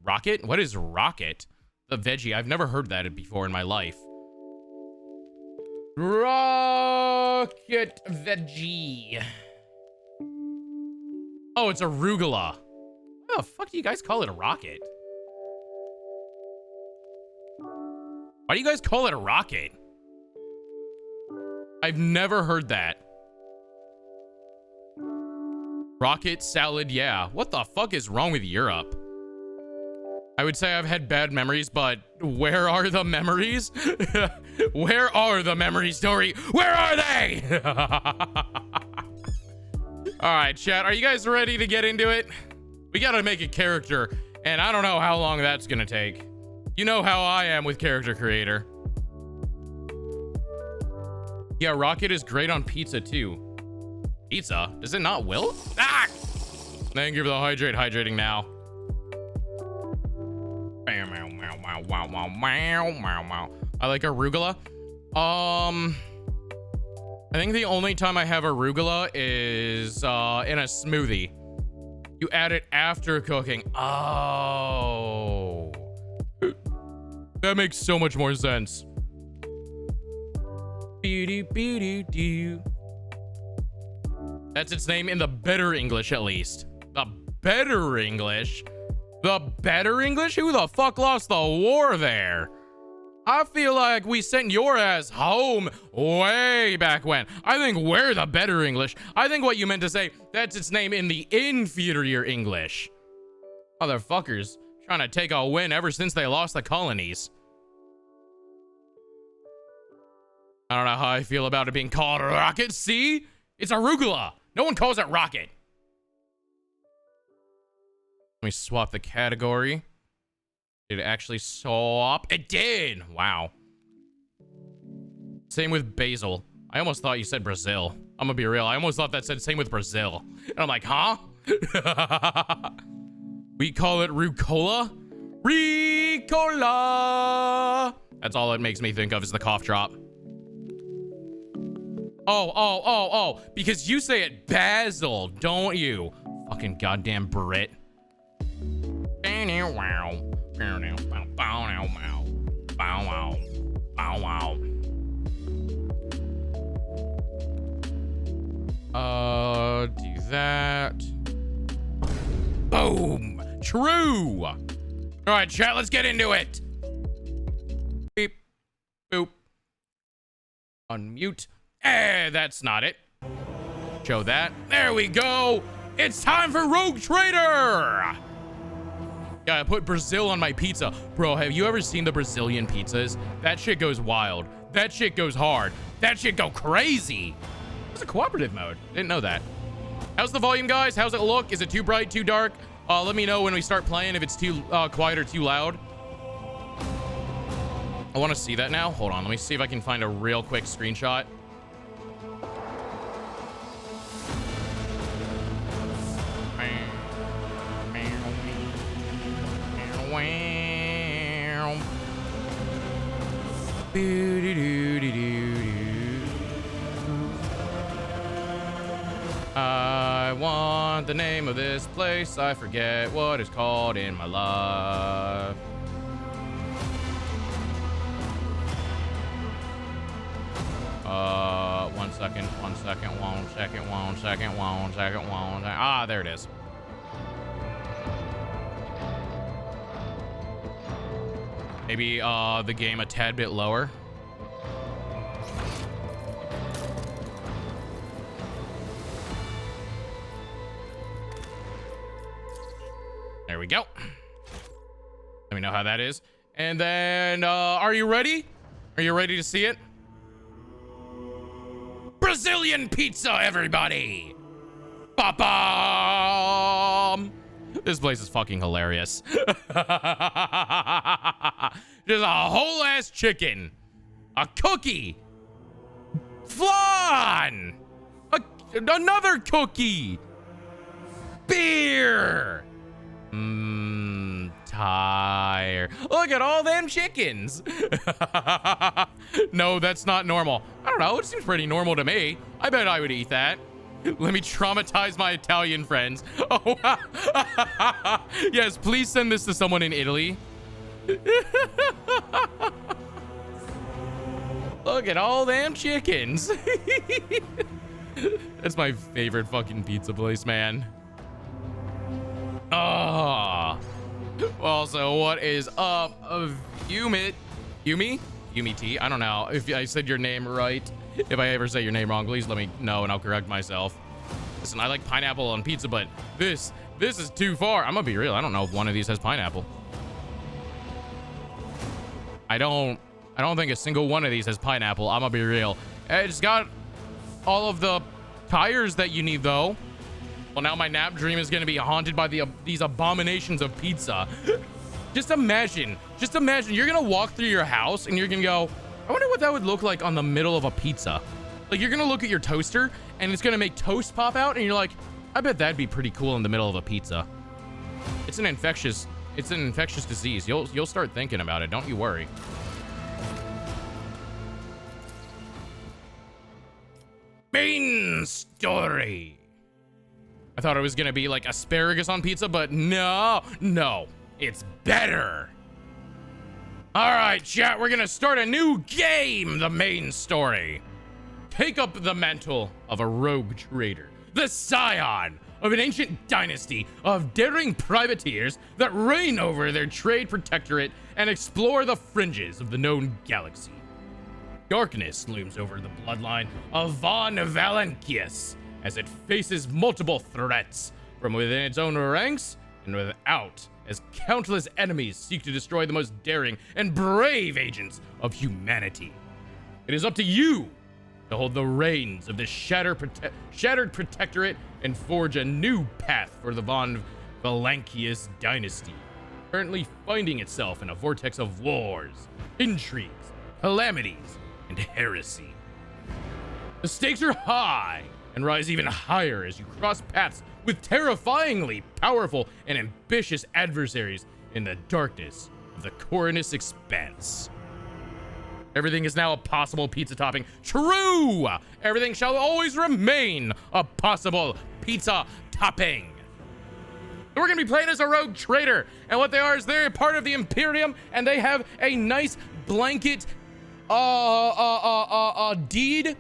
[SPEAKER 1] Rocket? What is rocket? The veggie. I've never heard that before in my life. Rocket veggie. Oh, it's arugula. Why the fuck do you guys call it a rocket? Why do you guys call it a rocket? I've never heard that. Rocket salad, yeah. What the fuck is wrong with Europe? I would say I've had bad memories, but where are the memories? Where are the memories, Dory? Where are they? All right, chat, are you guys ready to get into it? We gotta make a character, and I don't know how long that's gonna take. You know how I am with character creator. Yeah, Rocket is great on pizza too. Pizza? Does it not wilt? Ah! Thank you for the hydrating now. I like arugula. I think the only time I have arugula is in a smoothie. You add it after cooking. Oh. That makes so much more sense. That's its name in the better English, at least. The better English? The better English? Who the fuck lost the war there? I feel like we sent your ass home way back when. I think we're the better English. I think what you meant to say, that's its name in the inferior English. Motherfuckers trying to take a win ever since they lost the colonies. I don't know how I feel about it being called rocket. See? It's arugula. No one calls it rocket. Let me swap the category. Did it actually swap? It did. Wow. Same with basil. I almost thought you said Brazil. I'm gonna be real. I almost thought that said same with Brazil. And I'm like, huh? We call it rucola. Ricola. That's all it makes me think of is the cough drop. Oh. Because you say it basil, don't you? Fucking goddamn Brit. Do that. Boom. True. All right, chat, let's get into it. Beep. Boop. Unmute. That's not it. Show that. There we go. It's time for Rogue Trader. Yeah, I put Brazil on my pizza. Bro, have you ever seen the Brazilian pizzas? That shit goes wild. That shit goes hard. That shit go crazy. It's a cooperative mode. Didn't know that. How's the volume, guys? How's it look? Is it too bright, too dark? Let me know when we start playing if it's too quiet or too loud. I want to see that now. Hold on. Let me see if I can find a real quick screenshot. I want the name of this place. I forget what it's called in my life. One second. Ah, there it is. Maybe the game a tad bit lower. There we go. Let me know how that is. And then, are you ready? Are you ready to see it? Brazilian pizza, everybody! Ba-bam! This place is fucking hilarious. Just a whole ass chicken, a cookie, flan, another cookie, beer. Tired. Look at all them chickens. No, that's not normal. I don't know. It seems pretty normal to me. I bet I would eat that. Let me traumatize my Italian friends. Oh, yes, please send this to someone in Italy. Look at all them chickens. That's my favorite fucking pizza place, man. Ah. Also, what is up, Yumi T? I don't know if I said your name right. If I ever say your name wrong, please let me know and I'll correct myself. Listen, I like pineapple on pizza, but this is too far. I'm gonna be real. I don't know if one of these has pineapple. I don't think a single one of these has pineapple. I'm gonna be real. It's got all of the tires that you need, though. Well, now my nap dream is gonna be haunted by these abominations of pizza. Just imagine you're gonna walk through your house and you're gonna go, I wonder what that would look like on the middle of a pizza. Like, you're gonna look at your toaster and it's gonna make toast pop out and you're like, I bet that'd be pretty cool in the middle of a pizza. It's an infectious disease. You'll start thinking about it. Don't you worry. Main story. I thought it was gonna be like asparagus on pizza, but no, it's better. All right, chat, we're gonna start a new game, the main story. Take up the mantle of a rogue trader, the scion of an ancient dynasty of daring privateers that reign over their trade protectorate and explore the fringes of the known galaxy. Darkness looms over the bloodline of Von Valancius as it faces multiple threats from within its own ranks and without, as countless enemies seek to destroy the most daring and brave agents of humanity. It is up to you to hold the reins of this shattered protectorate and forge a new path for the Von Valancius dynasty, currently finding itself in a vortex of wars, intrigues, calamities, and heresy. The stakes are high and rise even higher as you cross paths with terrifyingly powerful and ambitious adversaries in the darkness of the Coronus Expanse. Everything is now a possible pizza topping. True! Everything shall always remain a possible pizza topping. We're gonna be playing as a rogue trader, and what they are is they're part of the Imperium, and they have a nice blanket deed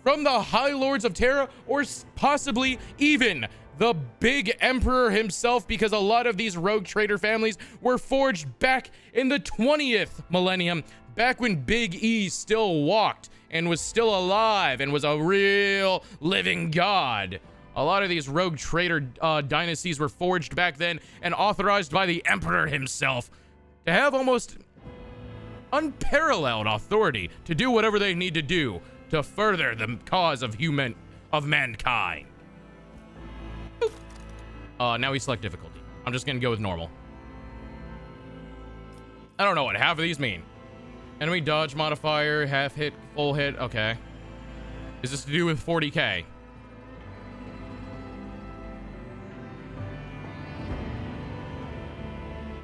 [SPEAKER 1] from the High Lords of Terra, or possibly even the big Emperor himself, because a lot of these rogue trader families were forged back in the 20th millennium, back when Big E still walked and was still alive and was a real living god. A lot of these rogue trader dynasties were forged back then and authorized by the Emperor himself to have almost unparalleled authority to do whatever they need to do to further the cause of mankind. Now we select difficulty. I'm just gonna go with normal. I don't know what half of these mean. Enemy dodge modifier, half hit, full hit, okay. Is this to do with 40k?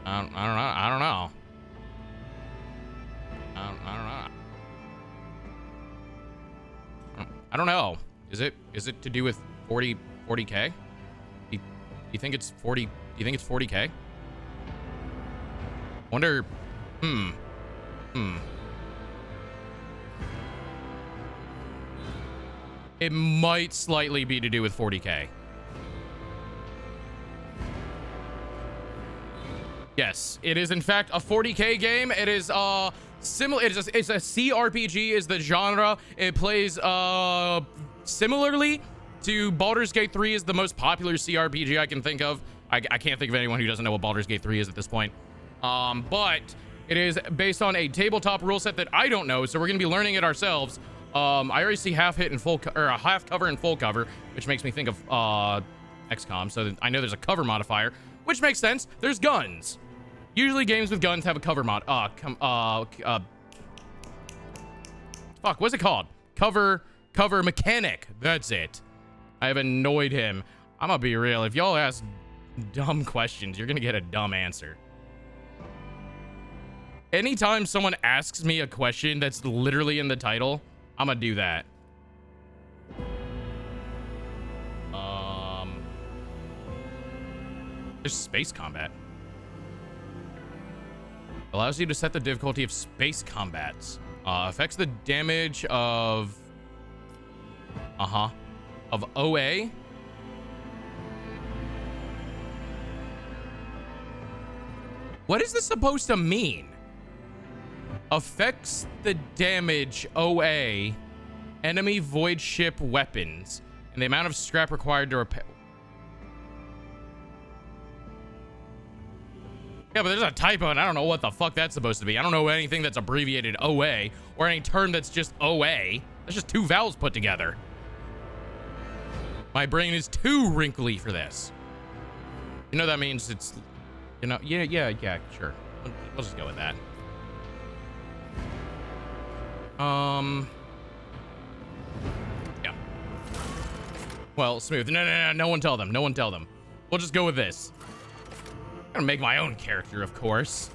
[SPEAKER 1] I don't know. I don't know. Is it to do with 40k? You think it's 40? Do you think it's 40k? Wonder. It might slightly be to do with 40k. Yes, it is in fact a 40k game. It is similar. It's a CRPG is the genre. It plays similarly to Baldur's Gate 3 is the most popular CRPG I can think of. I can't think of anyone who doesn't know what Baldur's Gate 3 is at this point. But it is based on a tabletop rule set that I don't know, so we're gonna be learning it ourselves. I already see half hit and full or a half cover and full cover, which makes me think of XCOM. So I know there's a cover modifier, which makes sense. There's guns. Usually games with guns have a cover mod. Fuck, what's it called? Cover mechanic. That's it. I have annoyed him. I'm gonna be real. If y'all ask dumb questions, you're gonna get a dumb answer. Anytime someone asks me a question that's literally in the title, I'm gonna do that. There's space combat. Allows you to set the difficulty of space combats. Affects the damage of OA. What is this supposed to mean? Affects the damage OA enemy void ship weapons and the amount of scrap required to repair. Yeah, but there's a typo and I don't know what the fuck that's supposed to be. I don't know anything that's abbreviated OA or any term that's just OA. That's just two vowels put together. My brain is too wrinkly for this. You know that means it's, you know, yeah, sure. We'll just go with that. Well, smooth. No one tell them. No one tell them. We'll just go with this. I'm gonna make my own character, of course.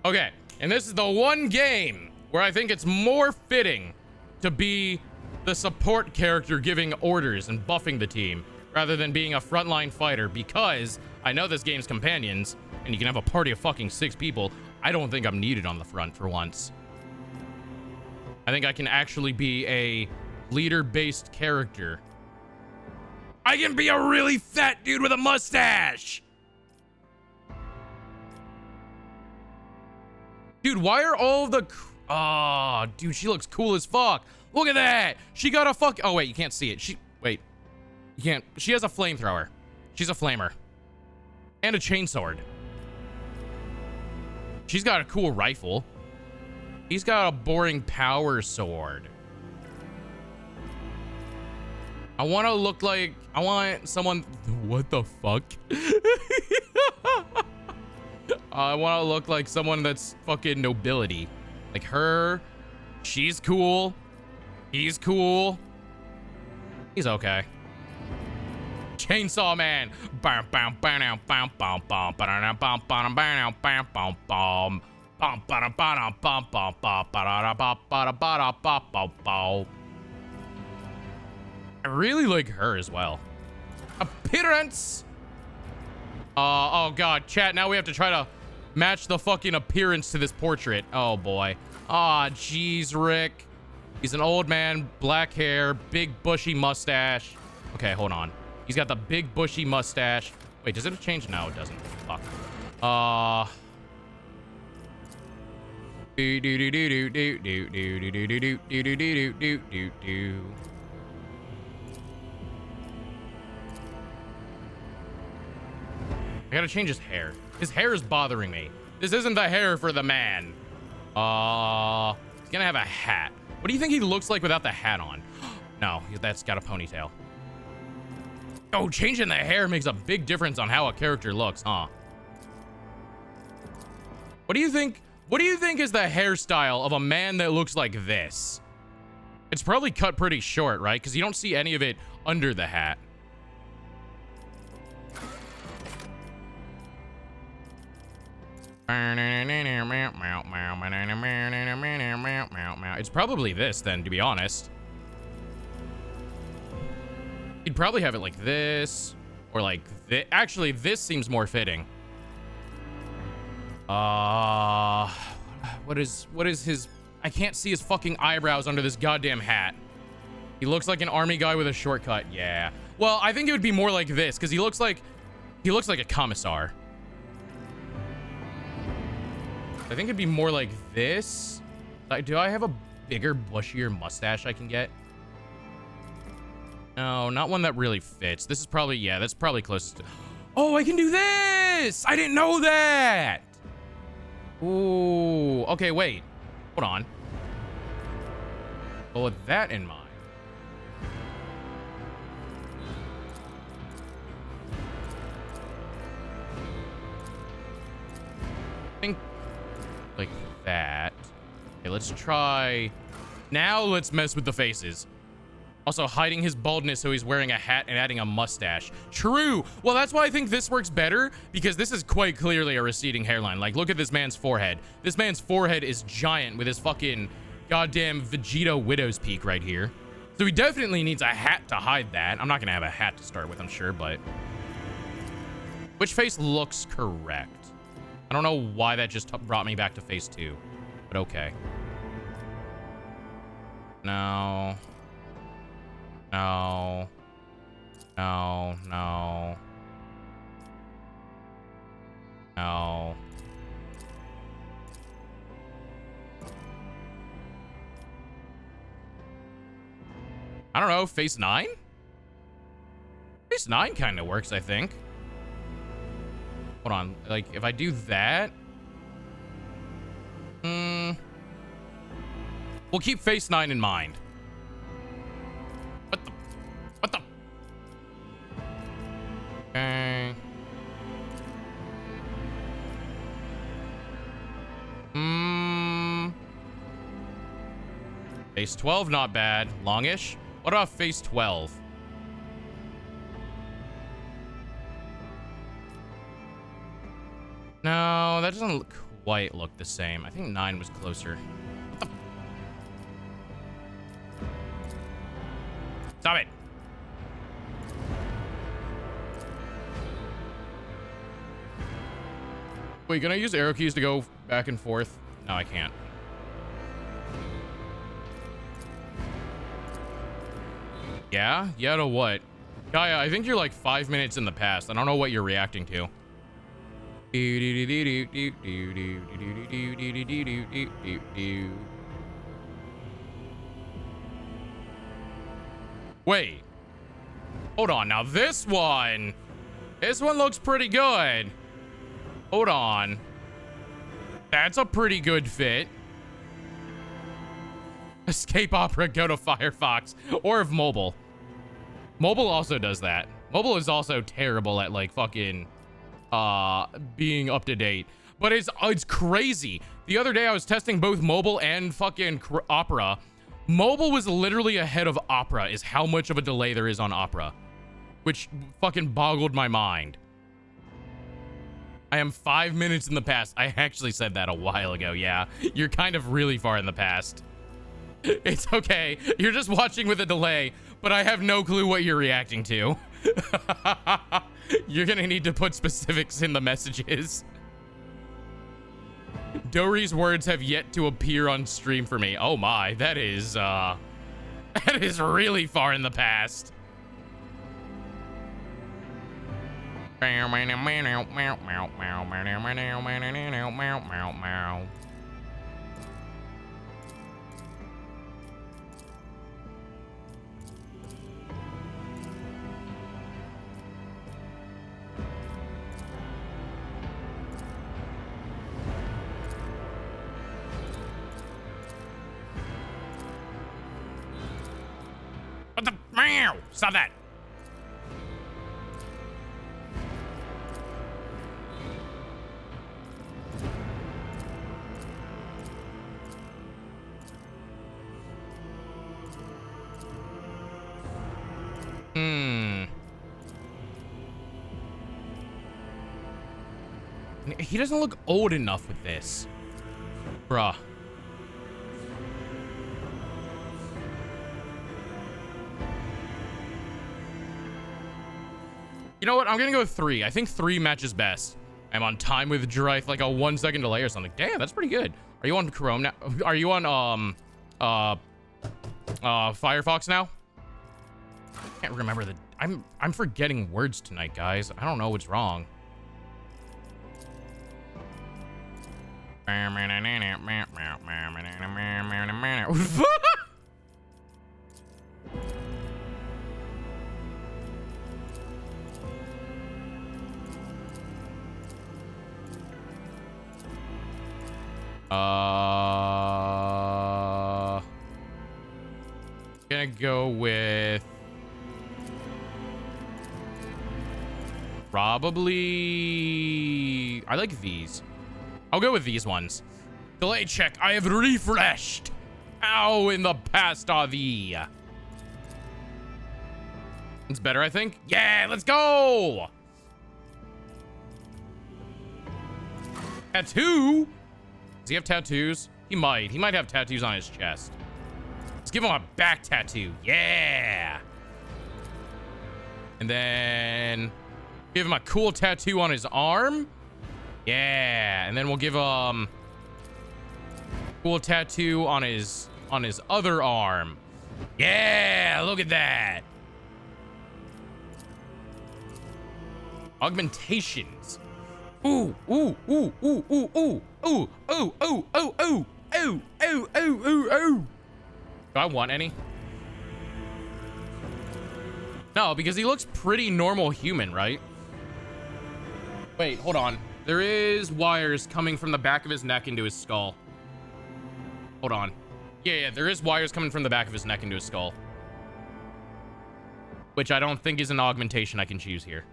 [SPEAKER 1] Okay, and this is the one game where I think it's more fitting to be the support character giving orders and buffing the team rather than being a frontline fighter, because I know this game's companions and you can have a party of fucking 6 people. I don't think I'm needed on the front for once. I think I can actually be a leader-based character. I can be a really fat dude with a mustache. Dude, why are all the... Oh, dude, she looks cool as fuck. Look at that. She got a fuck... Oh, wait, you can't see it. Wait. You can't... She has a flamethrower. She's a flamer. And a chainsword. She's got a cool rifle. He's got a boring power sword. I want to look like... I want someone... What the fuck? I want to look like someone that's fucking nobility. Like her. She's cool. He's cool. He's okay. Chainsaw Man. I really like her as well. Appearance. Oh god, chat, now we have to try to match the fucking appearance to this portrait. Oh boy. Aw, jeez, Rick. He's an old man, black hair, big bushy mustache. Okay, hold on. He's got the big bushy mustache. Wait, does it change? No, it doesn't. Fuck. Do do do do do do do do do do do do do do do do. I gotta change his hair. His hair is bothering me. This isn't the hair for the man. He's gonna have a hat. What do you think he looks like without the hat on? No, that's got a ponytail. Oh, changing the hair makes a big difference on how a character looks, huh? What do you think? What do you think is the hairstyle of a man that looks like this? It's probably cut pretty short, right? Because you don't see any of it under the hat. It's probably this then, to be honest. He'd probably have it like this, or like this. Actually, this seems more fitting. What is his... I can't see his fucking eyebrows under this goddamn hat. He looks like an army guy with a shortcut. Yeah. Well, I think it would be more like this, because he looks like a commissar. I think it'd be more like this. Do I have a bigger, bushier mustache I can get? No, not one that really fits. This is probably, yeah, that's probably closest to... Oh, I can do this! I didn't know that! Ooh, okay, wait. Hold on. Well, with that in mind... I think... like that. Okay, let's try... Now let's mess with the faces. Also, hiding his baldness so he's wearing a hat and adding a mustache. True. Well, that's why I think this works better, because this is quite clearly a receding hairline. Like, look at this man's forehead. This man's forehead is giant with his fucking goddamn Vegeta Widow's Peak right here. So he definitely needs a hat to hide that. I'm not gonna have a hat to start with, I'm sure, but... Which face looks correct? I don't know why that just brought me back to phase 2, but okay. No. No. No, no. No. I don't know, phase 9? Phase 9 kind of works, I think. Hold on, like, if I do that... We'll keep phase 9 in mind. What the? Okay. Phase 12, not bad. Longish. What about phase 12? No, that doesn't quite look the same. I think 9 was closer. Stop it. Wait, can I use arrow keys to go back and forth? No, I can't. Yeah? Yeah to what? Gaia, I think you're like 5 minutes in the past. I don't know what you're reacting to. Wait. Hold on. Now this one looks pretty good. Hold on. That's a pretty good fit. Escape Opera, go to Firefox, or if mobile. Mobile also does that. Mobile is also terrible at like fucking being up to date. But it's crazy. The other day I was testing both mobile and fucking Opera. Mobile was literally ahead of Opera is how much of a delay there is on Opera, which fucking boggled my mind. I am 5 minutes in the past. I actually said that a while ago. Yeah, you're kind of really far in the past. It's okay. You're just watching with a delay, but I have no clue what you're reacting to. You're gonna need to put specifics in the messages. Dory's words have yet to appear on stream for me. Oh my, that is really far in the past. What the meow? Stop that. He doesn't look old enough with this. Bruh. You know what? I'm gonna go 3. I think 3 matches best. I'm on time with Drythe, like a 1 second delay or something. Damn, that's pretty good. Are you on Chrome now? Are you on Firefox now? I can't remember the. I'm forgetting words tonight, guys. I don't know what's wrong. Gonna go with probably I like these. I'll go with these ones. Delay check. I have refreshed. Ow, in the past are thee. It's better, I think. Yeah, let's go. Tattoo? Does he have tattoos? He might. He might have tattoos on his chest. Let's give him a back tattoo. Yeah. And then give him a cool tattoo on his arm. Yeah. And then we'll give him cool tattoo on his other arm. Yeah, look at that. Augmentations. Ooh, ooh, ooh, ooh, ooh, ooh, ooh, ooh, ooh, ooh, ooh, ooh, ooh, ooh, ooh, ooh. Do I want any? No, because he looks pretty normal human, right? Wait, hold on. There is wires coming from the back of his neck into his skull. Hold on. Yeah, there is wires coming from the back of his neck into his skull. Which I don't think is an augmentation I can choose here.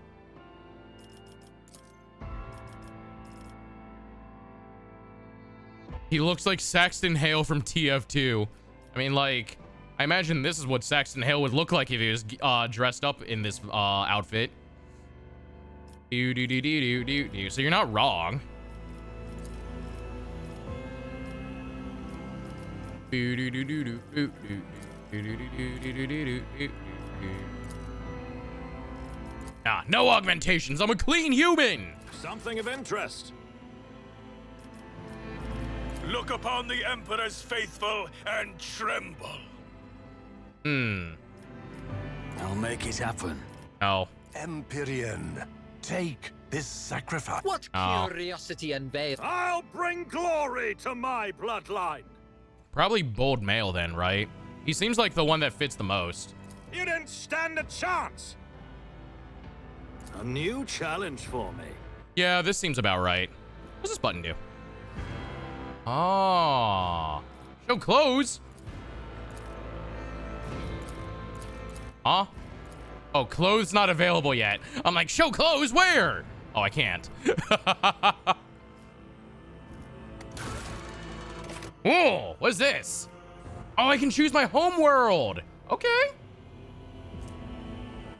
[SPEAKER 1] He looks like Saxton Hale from TF2. I mean, like, I imagine this is what Saxton Hale would look like if he was dressed up in this outfit. So you're not wrong. Nah, no augmentations. I'm a clean human.
[SPEAKER 5] Something of interest.
[SPEAKER 6] Look upon the Emperor's faithful and tremble.
[SPEAKER 5] I'll make it happen.
[SPEAKER 1] No.
[SPEAKER 6] Empyrean, take this sacrifice.
[SPEAKER 7] What
[SPEAKER 1] Oh.
[SPEAKER 7] curiosity invades?
[SPEAKER 5] I'll bring glory to my bloodline.
[SPEAKER 1] Probably bold male then, right? He seems like the one that fits the most.
[SPEAKER 5] You didn't stand a chance. A new challenge for me.
[SPEAKER 1] Yeah, this seems about right. What's this button do? Oh. Show clothes. Huh? Oh, clothes not available yet. I'm like, show clothes where? Oh, I can't. Oh, what's this? Oh, I can choose my home world. Okay.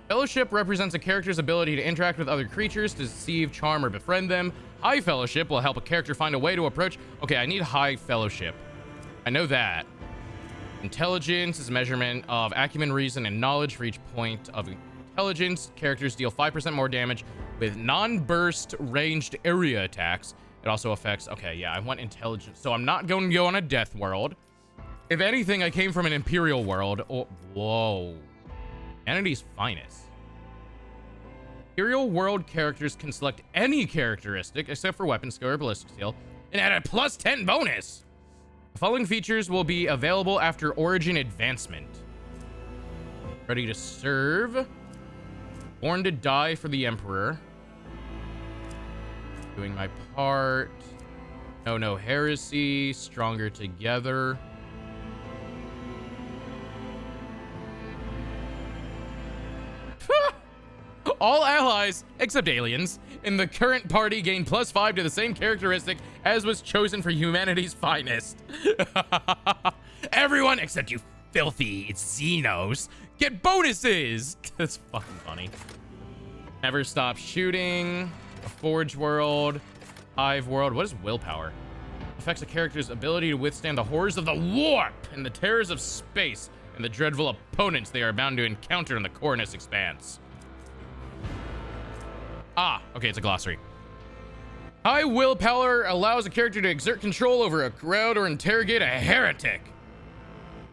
[SPEAKER 1] Fellowship represents a character's ability to interact with other creatures, deceive, charm, or befriend them. High Fellowship will help a character find a way to approach. Okay, I need High Fellowship. I know that. Intelligence is a measurement of acumen, reason, and knowledge. For each point of intelligence, characters deal 5% more damage with non-burst ranged area attacks. It also affects... Okay, yeah, I want intelligence. So I'm not going to go on a death world. If anything, I came from an Imperial world. Oh, whoa. Humanity's finest. Imperial world characters can select any characteristic except for weapon skill or ballistic skill and add a plus 10 bonus. The following features will be available after Origin Advancement. Ready to serve. Born to die for the Emperor. Doing my part. No heresy. Stronger together. All allies, except aliens, in the current party gain +5 to the same characteristic as was chosen for humanity's finest. Everyone except you filthy Xenos get bonuses. That's fucking funny. Never stop shooting. A Forge world. Hive world. What is willpower? Affects a character's ability to withstand the horrors of the warp and the terrors of space and the dreadful opponents they are bound to encounter in the Cornus Expanse. Ah, okay, it's a glossary. High willpower allows a character to exert control over a crowd or interrogate a heretic.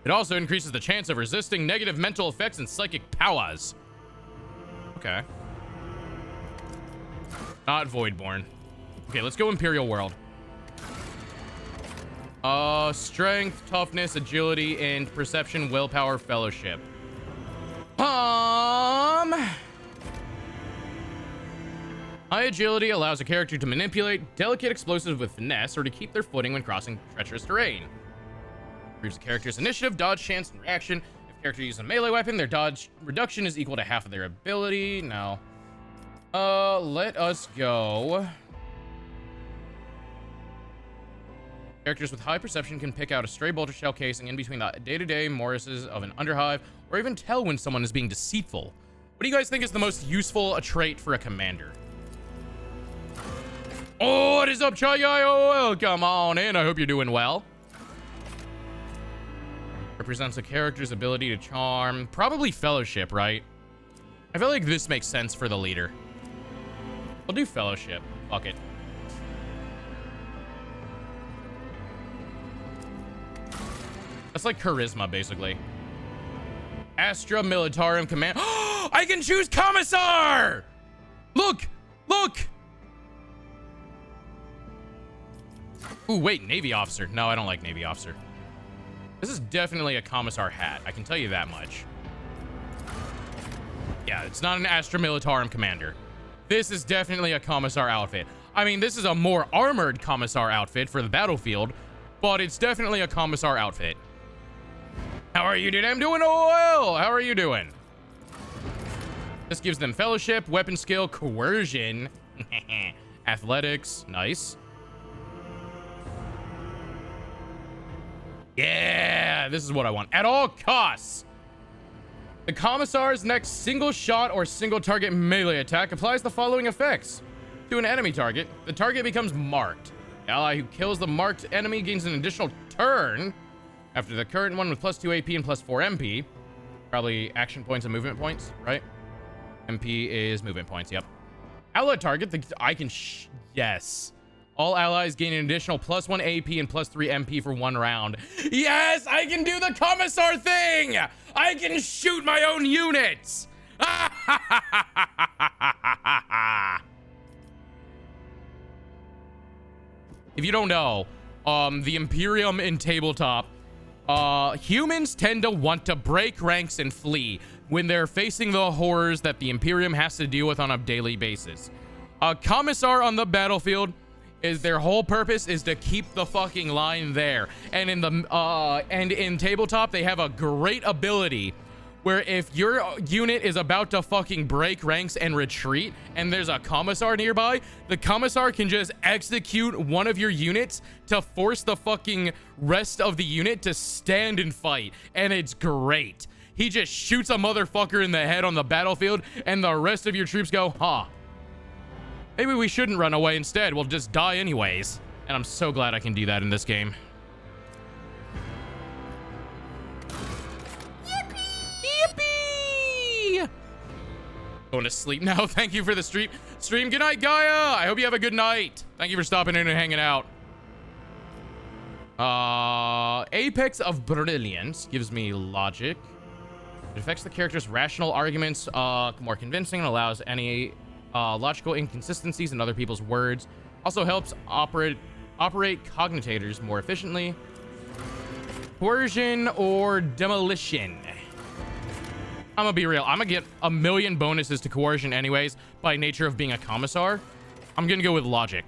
[SPEAKER 1] It also increases the chance of resisting negative mental effects and psychic powers. Okay. Not Voidborn. Okay, let's go Imperial World. Strength, toughness, agility, and perception, willpower, fellowship. High agility allows a character to manipulate delicate explosives with finesse or to keep their footing when crossing treacherous terrain. Improves the character's initiative, dodge, chance, and reaction. If a character uses a melee weapon, their dodge reduction is equal to half of their ability. No. Let us go. Characters with high perception can pick out a stray bolter shell casing in between the day-to-day Morrises of an underhive, or even tell when someone is being deceitful. What do you guys think is the most useful trait for a commander? Oh, what is up, Chai Guy? Oh, welcome on in. I hope you're doing well. Represents a character's ability to charm. Probably Fellowship, right? I feel like this makes sense for the leader. We'll do Fellowship. Fuck it. That's like Charisma, basically. Astra Militarum Command. I can choose Commissar! Look! Look! Ooh, wait, Navy Officer. No, I don't like Navy Officer. This is definitely a Commissar hat. I can tell you that much. Yeah, it's not an Astra Militarum Commander. This is definitely a Commissar outfit. I mean, this is a more armored Commissar outfit for the battlefield, but it's definitely a Commissar outfit. How are you, dude? I'm doing well. How are you doing? This gives them Fellowship, Weapon Skill, Coercion, Athletics. Nice. Yeah, this is what I want. At all costs. The Commissar's next single shot or single target melee attack applies the following effects. To an enemy target, the target becomes marked. The ally who kills the marked enemy gains an additional turn. After the current one with +2 AP and +4 MP. Probably action points and movement points, right? MP is movement points, yep. Ally target, yes. All allies gain an additional +1 AP and +3 MP for 1 round. Yes, I can do the Commissar thing! I can shoot my own units! If you don't know, the Imperium in tabletop, humans tend to want to break ranks and flee when they're facing the horrors that the Imperium has to deal with on a daily basis. A Commissar on the battlefield is their whole purpose is to keep the fucking line there. And in the in tabletop, they have a great ability where if your unit is about to fucking break ranks and retreat and there's a Commissar nearby, the Commissar can just execute one of your units to force the fucking rest of the unit to stand and fight. And it's great. He just shoots a motherfucker in the head on the battlefield and the rest of your troops go, huh, maybe we shouldn't run away instead. We'll just die anyways. And I'm so glad I can do that in this game. Going to sleep now. Thank you for the stream. Good night, Gaia. I hope you have a good night. Thank you for stopping in and hanging out. Apex of Brilliance gives me logic. It affects the character's rational arguments more convincing and allows any logical inconsistencies in other people's words. Also helps operate cognitators more efficiently. Coercion or demolition. I'm gonna be real. I'm gonna get a million bonuses to coercion anyways by nature of being a Commissar. I'm gonna go with logic.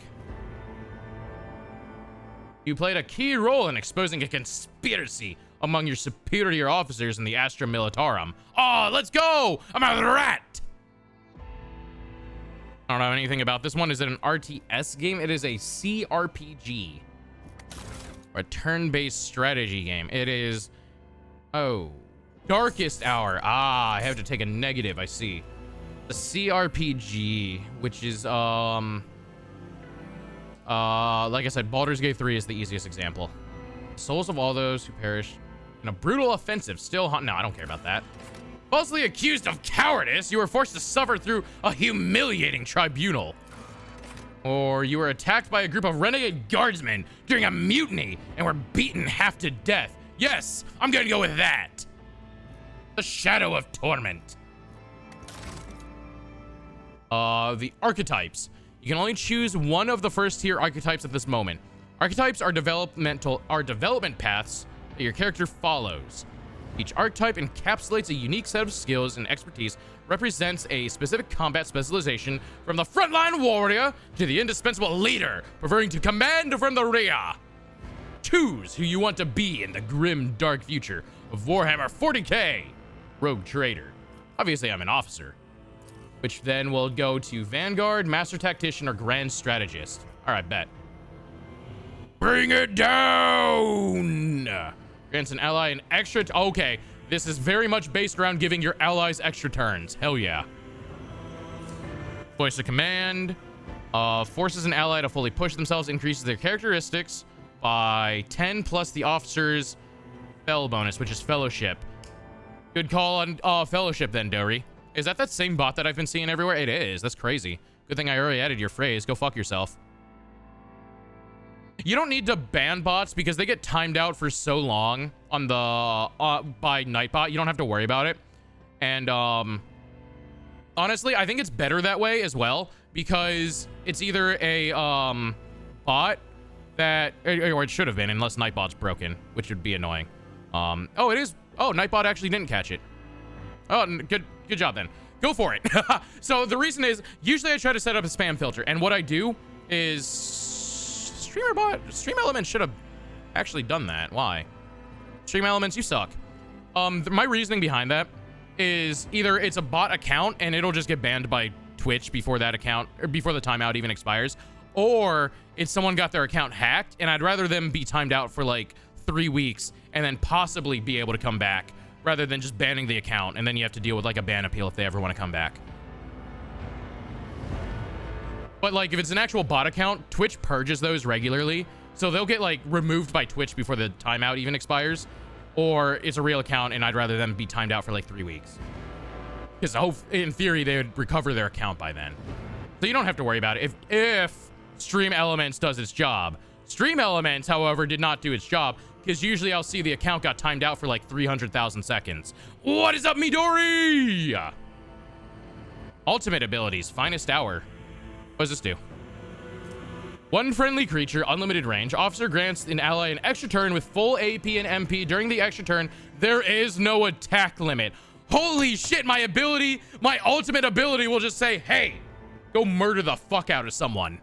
[SPEAKER 1] You played a key role in exposing a conspiracy among your superior officers in the Astra Militarum. Oh, let's go! I'm a rat! I don't know anything about this one. Is it an RTS game? It is a CRPG. Or a turn-based strategy game. It is... Oh... Darkest Hour. Ah, I have to take a negative, I see. The CRPG, which is, like I said, Baldur's Gate 3 is the easiest example. Souls of all those who perished in a brutal offensive still haunt. No, I don't care about that. Falsely accused of cowardice, you were forced to suffer through a humiliating tribunal. Or you were attacked by a group of renegade guardsmen during a mutiny and were beaten half to death. Yes, I'm gonna go with that. The Shadow of Torment. The archetypes. You can only choose one of the first tier archetypes at this moment. Archetypes are development paths that your character follows. Each archetype encapsulates a unique set of skills and expertise, represents a specific combat specialization from the frontline warrior to the indispensable leader, preferring to command from the rear. Choose who you want to be in the grim, dark future of Warhammer 40k. Rogue Trader. Obviously, I'm an officer. Which then will go to Vanguard, Master Tactician, or Grand Strategist. All right, bet. Bring it down! Grants an ally an extra... Okay, this is very much based around giving your allies extra turns. Hell yeah. Voice of command. Forces an ally to fully push themselves, increases their characteristics by 10 plus the officer's fell bonus, which is fellowship. Good call on fellowship then, Dory. Is that same bot that I've been seeing everywhere? It is. That's crazy. Good thing I already added your phrase. Go fuck yourself. You don't need to ban bots because they get timed out for so long on the by Nightbot. You don't have to worry about it. And honestly, I think it's better that way as well because it's either a bot that, or it should have been, unless Nightbot's broken, which would be annoying. Oh, it is. Oh, Nightbot actually didn't catch it. Oh, good job then. Go for it. So the reason is, usually I try to set up a spam filter, and what I do is Stream Elements should have actually done that. Why? Stream Elements, you suck. My reasoning behind that is either it's a bot account and it'll just get banned by Twitch before that account, or before the timeout even expires, or it's someone got their account hacked, and I'd rather them be timed out for like 3 weeks and then possibly be able to come back rather than just banning the account and then you have to deal with like a ban appeal if they ever want to come back. But like if it's an actual bot account, Twitch purges those regularly. So they'll get like removed by Twitch before the timeout even expires, or it's a real account and I'd rather them be timed out for like 3 weeks. Because in theory, they would recover their account by then. So you don't have to worry about it if Stream Elements does its job. Stream Elements, however, did not do its job, because usually I'll see the account got timed out for like 300,000 seconds. What is up, Midori? Ultimate abilities, finest hour. What does this do? One friendly creature, unlimited range. Officer grants an ally an extra turn with full AP and MP. During the extra turn, there is no attack limit. Holy shit, my ultimate ability will just say, hey, go murder the fuck out of someone.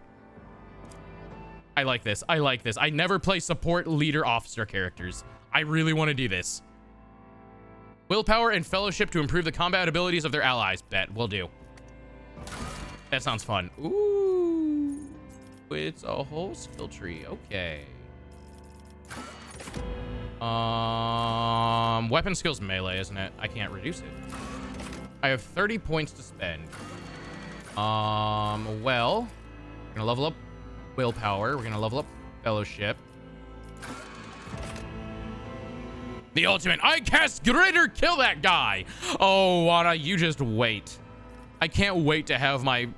[SPEAKER 1] I like this. I like this. I never play support leader officer characters. I really want to do this. Willpower and fellowship to improve the combat abilities of their allies. Bet, will do. That sounds fun. Ooh, it's a whole skill tree. Okay. Weapon skills melee, isn't it? I can't reduce it. I have 30 points to spend. Well, we're gonna level up willpower. We're gonna level up fellowship. The ultimate. I cast greater. Kill that guy. Oh, Wana, you just wait. I can't wait to have my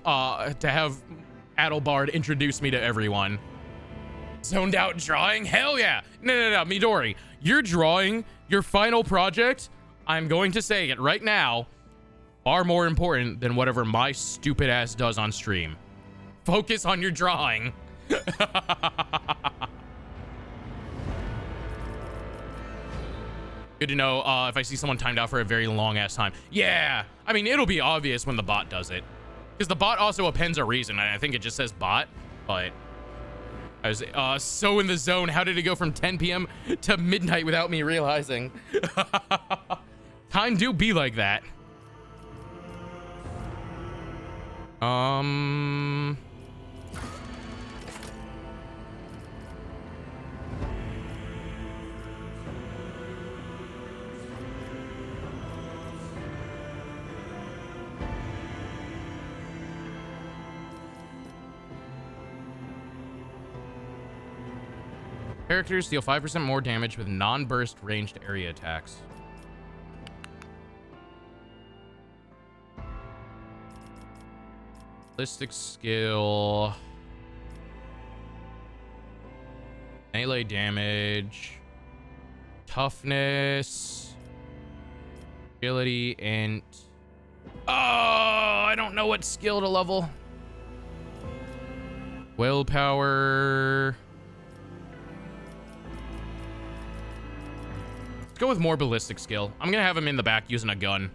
[SPEAKER 1] Adelbard introduce me to everyone. Zoned out drawing? Hell yeah. No, Midori. You're drawing your final project. I'm going to say it right now. Far more important than whatever my stupid ass does on stream. Focus on your drawing. Good to know if I see someone timed out for a very long ass time. Yeah. I mean, it'll be obvious when the bot does it. Because the bot also appends a reason. And I think it just says bot. But I was so in the zone. How did it go from 10 p.m. to midnight without me realizing? Time do be like that. Characters deal 5% more damage with non-burst ranged area attacks. Ballistic skill. Melee damage. Toughness. Agility, int. Oh, I don't know what skill to level. Willpower. Let's go with more ballistic skill. I'm gonna have him in the back using a gun.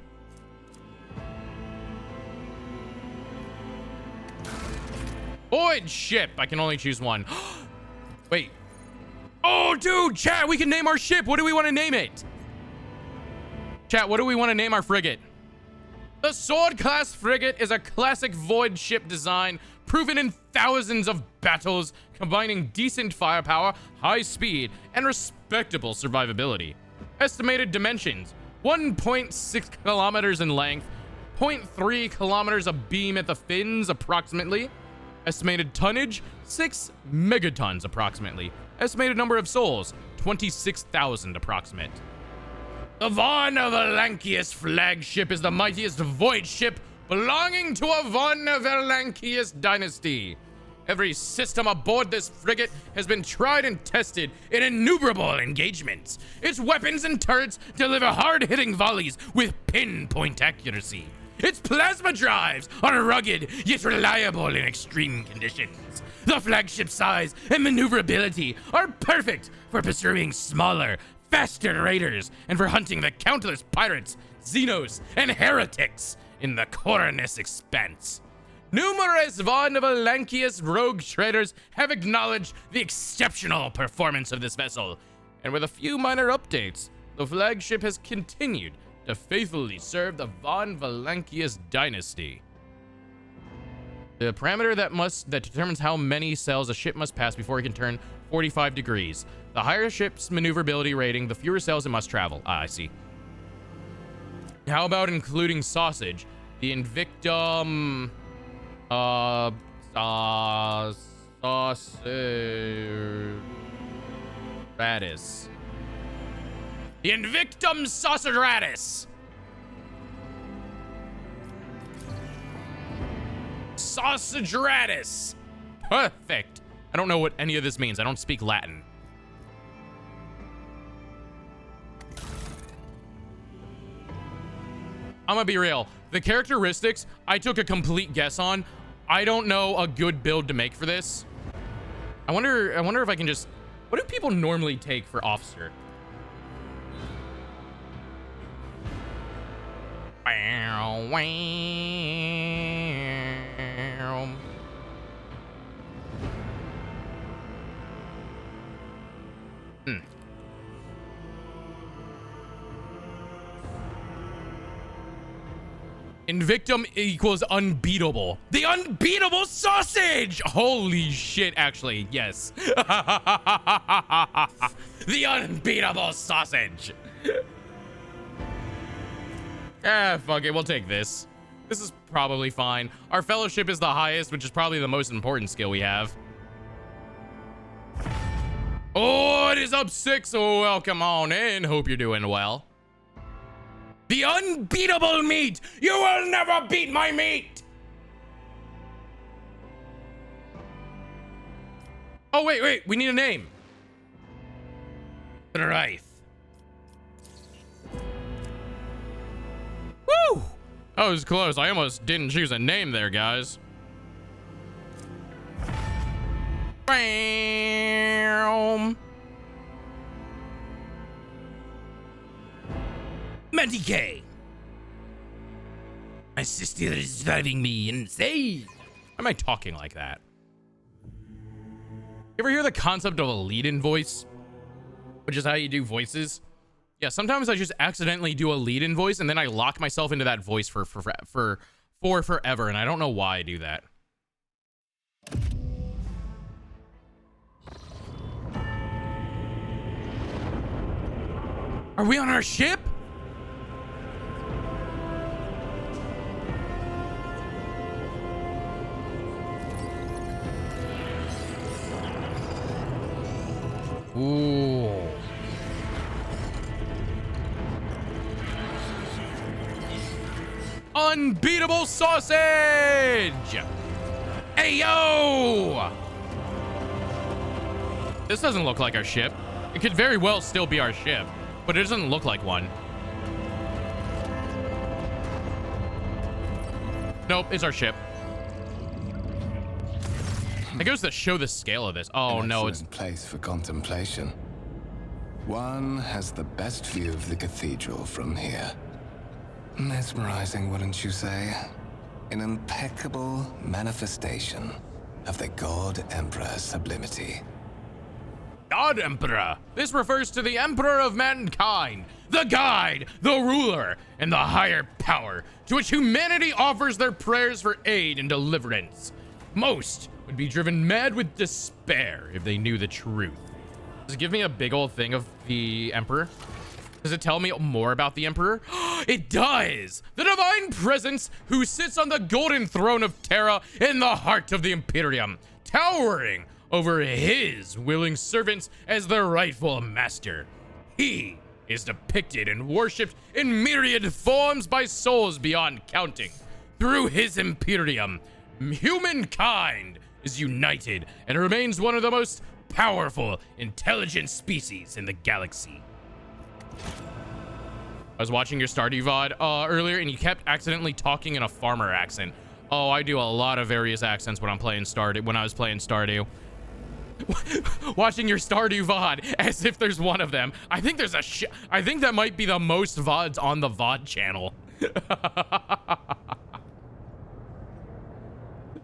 [SPEAKER 1] Void ship. I can only choose one. Wait. Oh, dude, chat, we can name our ship. What do we want to name it? Chat, what do we want to name our frigate? The Sword Class Frigate is a classic void ship design proven in thousands of battles, combining decent firepower, high speed, and respectable survivability. Estimated dimensions: 1.6 kilometers in length, 0.3 kilometers of beam at the fins approximately. Estimated tonnage: 6 megatons approximately. Estimated number of souls: 26,000 approximate. The Von Valancius flagship is the mightiest void ship belonging to a Von Valancius dynasty. Every system aboard this frigate has been tried and tested in innumerable engagements. Its weapons and turrets deliver hard-hitting volleys with pinpoint accuracy. Its plasma drives are rugged yet reliable in extreme conditions. The flagship size and maneuverability are perfect for pursuing smaller, faster raiders and for hunting the countless pirates, Xenos, and heretics in the Coronus expanse. Numerous Von Valancius rogue traders have acknowledged the exceptional performance of this vessel, and with a few minor updates, the flagship has continued to faithfully serve the Von Valancius dynasty. The parameter that determines how many cells a ship must pass before it can turn 45 degrees. The higher a ship's maneuverability rating, the fewer cells it must travel. Ah, I see. How about including sausage? The Invictum... sausage... Radis. The Invictum Sausage Radis. Sausage Radis. Perfect. I don't know what any of this means. I don't speak Latin. I'm gonna be real. The characteristics I took a complete guess on. I don't know a good build to make for this. I wonder if I can just... What do people normally take for officer? Invictum equals unbeatable. The unbeatable sausage! Holy shit, actually, yes. The unbeatable sausage. Fuck it, we'll take this. This is probably fine. Our fellowship is the highest, which is probably the most important skill we have. Oh, it is up 6. Oh, welcome on in. Hope you're doing well. The unbeatable meat! You will never beat my meat! Oh, wait. We need a name. Thrife. Woo! That was close. I almost didn't choose a name there, guys. Bam! Mandy K. My sister is driving me insane. Why am I talking like that? You ever hear the concept of a lead-in voice? Which is how you do voices? Yeah, sometimes I just accidentally do a lead-in voice and then I lock myself into that voice for forever, and I don't know why I do that. Are we on our ship? Ooh. Unbeatable sausage! Hey, yo! This doesn't look like our ship. It could very well still be our ship, but it doesn't look like one. Nope, it's our ship. It goes to show the scale of this. Oh no, it's...
[SPEAKER 7] An excellent place for contemplation. One has the best view of the cathedral from here. Mesmerizing, wouldn't you say? An impeccable manifestation of the God Emperor's sublimity.
[SPEAKER 1] God Emperor. This refers to the Emperor of mankind, the guide, the ruler, and the higher power to which humanity offers their prayers for aid and deliverance. Most would be driven mad with despair if they knew the truth. Does it give me a big old thing of the Emperor? Does it tell me more about the Emperor? It does! The divine presence who sits on the golden throne of Terra in the heart of the Imperium, towering over his willing servants as their rightful master. He is depicted and worshipped in myriad forms by souls beyond counting. Through his Imperium, humankind is united and remains one of the most powerful, intelligent species in the galaxy. I was watching your Stardew VOD earlier, and you kept accidentally talking in a farmer accent. Oh, I do a lot of various accents when I'm playing Stardew. When I was playing Stardew, watching your Stardew VOD as if there's one of them. I think there's I think that might be the most VODs on the VOD channel.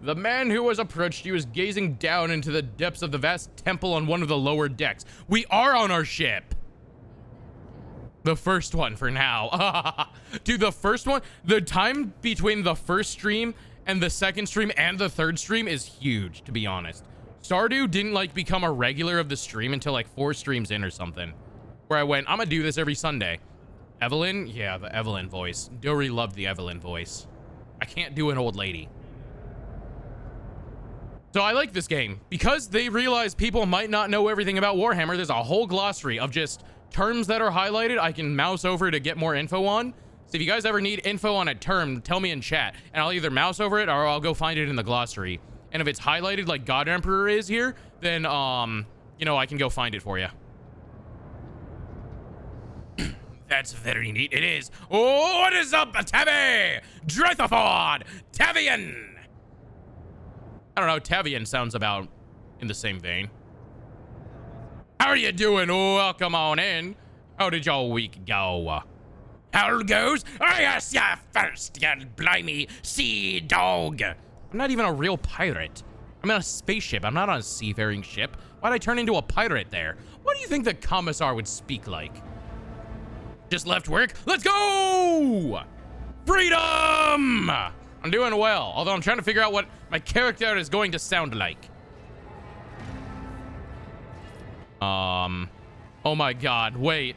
[SPEAKER 1] The man who has approached you is gazing down into the depths of the vast temple on one of the lower decks. We are on our ship. The first one for now. Dude, the first one, the time between the first stream and the second stream and the third stream is huge, to be honest. Stardew didn't like become a regular of the stream until like 4 streams in or something, where I went, I'm gonna do this every Sunday. Evelyn, yeah, the Evelyn voice. Dory loved the Evelyn voice. I can't do an old lady. So I like this game because they realize people might not know everything about Warhammer. There's a whole glossary of just terms that are highlighted. I can mouse over to get more info on. So if you guys ever need info on a term, tell me in chat and I'll either mouse over it or I'll go find it in the glossary. And if it's highlighted like God Emperor is here, then, you know, I can go find it for you. That's very neat. It is. Oh, what is up, Tavi? Drethaford! Tavian! I don't know. Tavian sounds about in the same vein. How are you doing? Welcome on in. How did your week go? How it goes? Oh, yes, yeah, first, yeah, blimey, sea dog. I'm not even a real pirate. I'm in a spaceship. I'm not on a seafaring ship. Why'd I turn into a pirate there? What do you think the commissar would speak like? Just left work? Let's go! Freedom! I'm doing well, although I'm trying to figure out what my character is going to sound like. Oh my God, wait.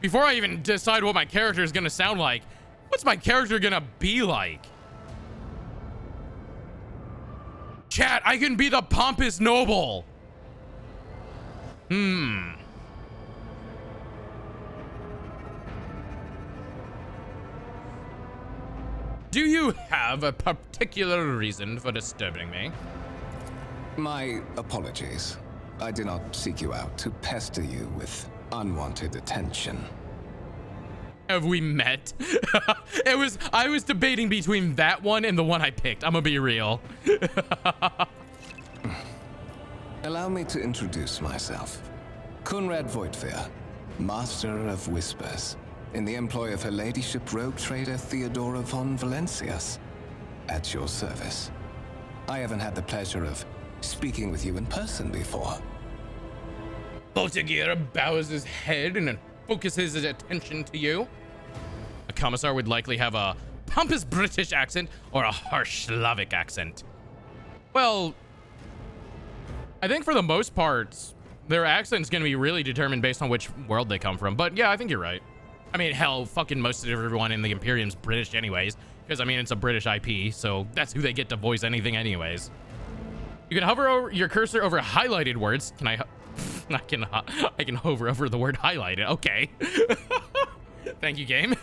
[SPEAKER 1] Before I even decide what my character is gonna sound like, what's my character gonna be like? Chat, I can be the pompous noble. Do you have a particular reason for disturbing me?
[SPEAKER 7] My apologies. I did not seek you out to pester you with unwanted attention.
[SPEAKER 1] Have we met? I was debating between that one and the one I picked. I'm gonna be real.
[SPEAKER 7] Allow me to introduce myself. Conrad Voigtveer, Master of Whispers, in the employ of Her Ladyship rogue trader Theodora von Valencius. At your service. I haven't had the pleasure of speaking with you in person before.
[SPEAKER 1] Voltigir bows his head and focuses his attention to you. A commissar would likely have a pompous British accent or a harsh Slavic accent. Well, I think for the most part, their accent's gonna be really determined based on which world they come from. But yeah, I think you're right. I mean, hell, fucking most of everyone in the Imperium's British anyways. Because, I mean, it's a British IP, so that's who they get to voice anything anyways. You can hover over your cursor over highlighted words. Can I... I can hover over the word highlighted. Okay. Thank you, game.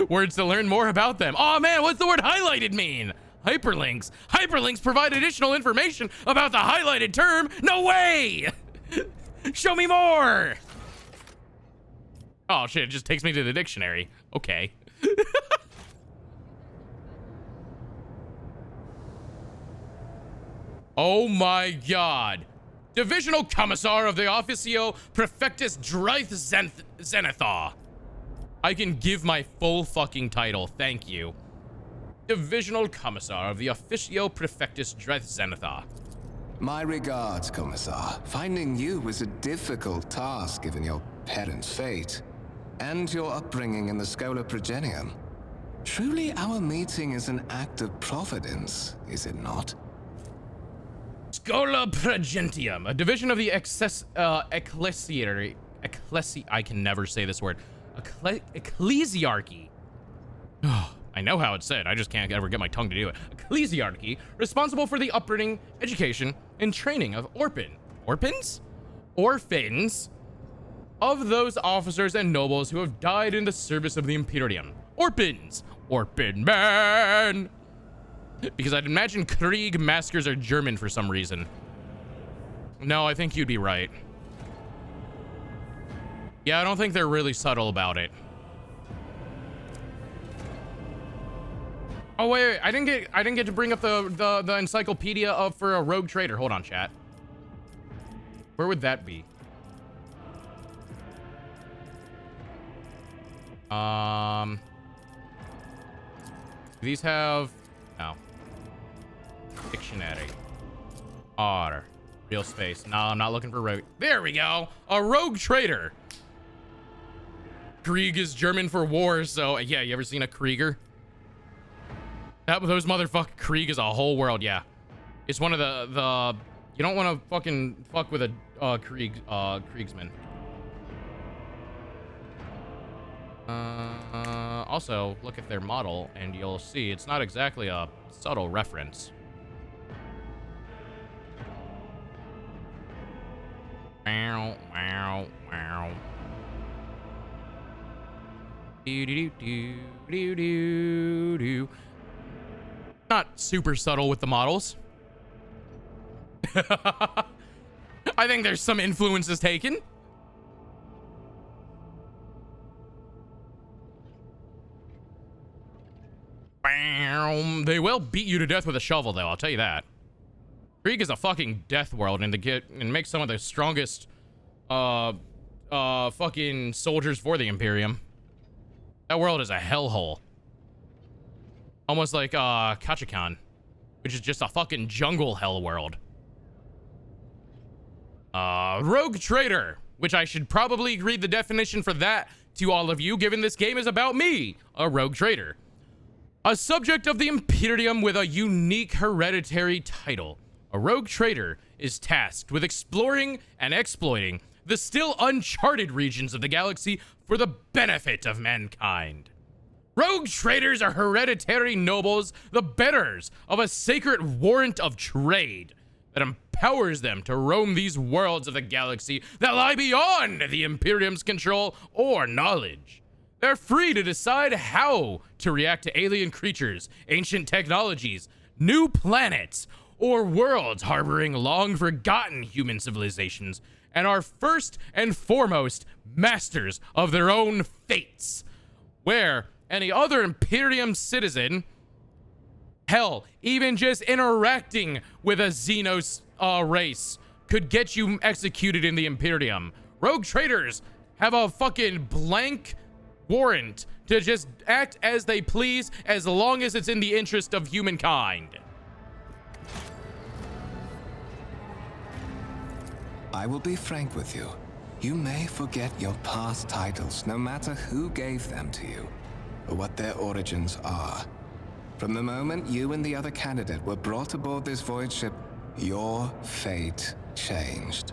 [SPEAKER 1] Words to learn more about them. Oh, man, what's the word highlighted mean? Hyperlinks. Hyperlinks provide additional information about the highlighted term. No way! Show me more! Oh, shit, it just takes me to the dictionary. Okay. Oh my God. Divisional Commissar of the Officio Prefectus Dryth Zenithar. I can give my full fucking title, thank you. Divisional Commissar of the Officio Prefectus Dryth Zenithar.
[SPEAKER 7] My regards, Commissar. Finding you was a difficult task given your parents' fate and your upbringing in the Schola Progenium. Truly, our meeting is an act of providence, is it not?
[SPEAKER 1] Schola Progentium, a division of the I can never say this word. Ecclesiarchy. I know how it's said, I just can't ever get my tongue to do it. Ecclesiarchy, responsible for the upbringing, education, and training of orphans of those officers and nobles who have died in the service of the Imperium. Orphans! Orphan man! Because I'd imagine Krieg maskers are German for some reason. No, I think you'd be right. Yeah, I don't think they're really subtle about it. Oh wait, I didn't get to bring up the encyclopedia for a rogue trader. Hold on, chat. Where would that be? Do these have... No. Dictionary. R. Real space. No, I'm not looking for rogue. There we go. A rogue trader. Krieg is German for war, so yeah, you ever seen a Krieger? Those motherfucking Krieg is a whole world, yeah. It's one of the you don't want to fucking fuck with a Kriegsman. Also, look at their model, and you'll see it's not exactly a subtle reference. Wow, wow, wow. Do do do do do do. Not super subtle with the models. I think there's some influences taken. Bam. They will beat you to death with a shovel, though. I'll tell you that. Krieg is a fucking death world, and makes some of the strongest, fucking soldiers for the Imperium. That world is a hellhole. Almost like, Kachikan, which is just a fucking jungle hell world. Rogue Trader, which I should probably read the definition for that to all of you, given this game is about me, a Rogue Trader. A subject of the Imperium with a unique hereditary title. A Rogue Trader is tasked with exploring and exploiting the still uncharted regions of the galaxy for the benefit of mankind. Rogue Traders are hereditary nobles, the bearers of a sacred warrant of trade that empowers them to roam these worlds of the galaxy that lie beyond the Imperium's control or knowledge. They're free to decide how to react to alien creatures, ancient technologies, new planets, or worlds harboring long-forgotten human civilizations, and are first and foremost masters of their own fates. Where any other Imperium citizen, hell, even just interacting with a Xenos race could get you executed in the Imperium. Rogue Traders have a fucking blank warrant to just act as they please as long as it's in the interest of humankind.
[SPEAKER 7] I will be frank with you. You may forget your past titles, no matter who gave them to you, or what their origins are. From the moment you and the other candidate were brought aboard this void ship, your fate changed.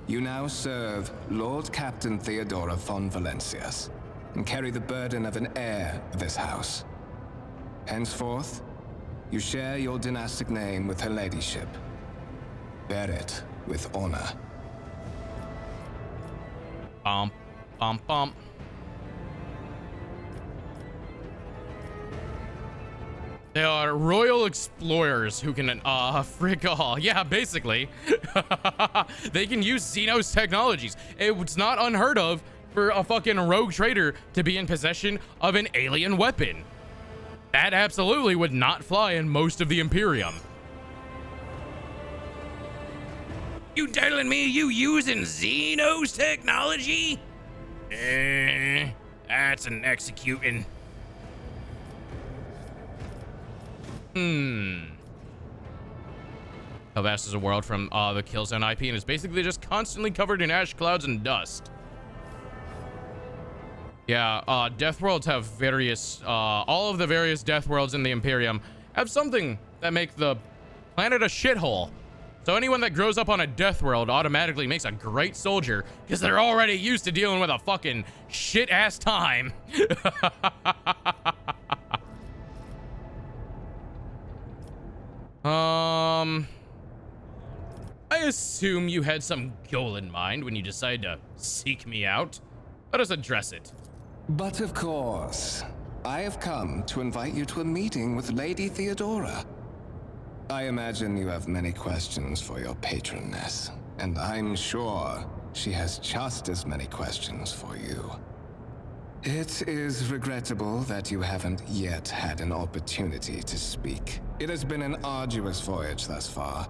[SPEAKER 7] You now serve Lord Captain Theodora von Valencius, and carry the burden of an heir of this house. Henceforth, you share your dynastic name with her ladyship. Bear it with honor.
[SPEAKER 1] Bump, bump, bump. They are royal explorers who can, frick all. Yeah, basically. They can use Xenos technologies. It's not unheard of for a fucking rogue trader to be in possession of an alien weapon. That absolutely would not fly in most of the Imperium. You telling me you using Xenos technology? That's an executing. How vast is a world from the Killzone IP, and is basically just constantly covered in ash clouds and dust. Yeah, death worlds have various, all of the various death worlds in the Imperium have something that make the planet a shithole. So anyone that grows up on a death world automatically makes a great soldier because they're already used to dealing with a fucking shit-ass time. I assume you had some goal in mind when you decided to seek me out. Let us address it.
[SPEAKER 7] But of course, I have come to invite you to a meeting with Lady Theodora. I imagine you have many questions for your patroness, and I'm sure she has just as many questions for you. It is regrettable that you haven't yet had an opportunity to speak. It has been an arduous voyage thus far.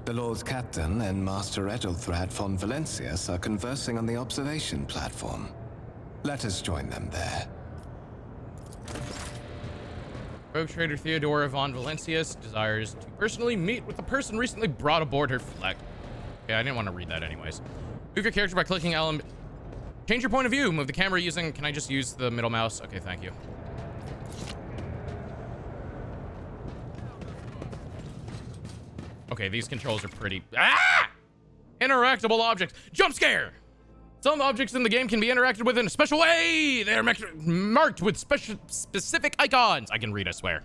[SPEAKER 7] The Lord Captain and Master Edelthrad von Valencius are conversing on the observation platform. Let us join them there.
[SPEAKER 1] Rogue Trader Theodora von Valencius desires to personally meet with the person recently brought aboard her fleet. Okay, I didn't want to read that anyways. Move your character by clicking L and change your point of view. Move the camera using... Can I just use the middle mouse? Okay, thank you. Okay, these controls are pretty... Ah! Interactable objects. Jump scare! Some objects in the game can be interacted with in a special way. They are marked with specific icons. I can read, I swear.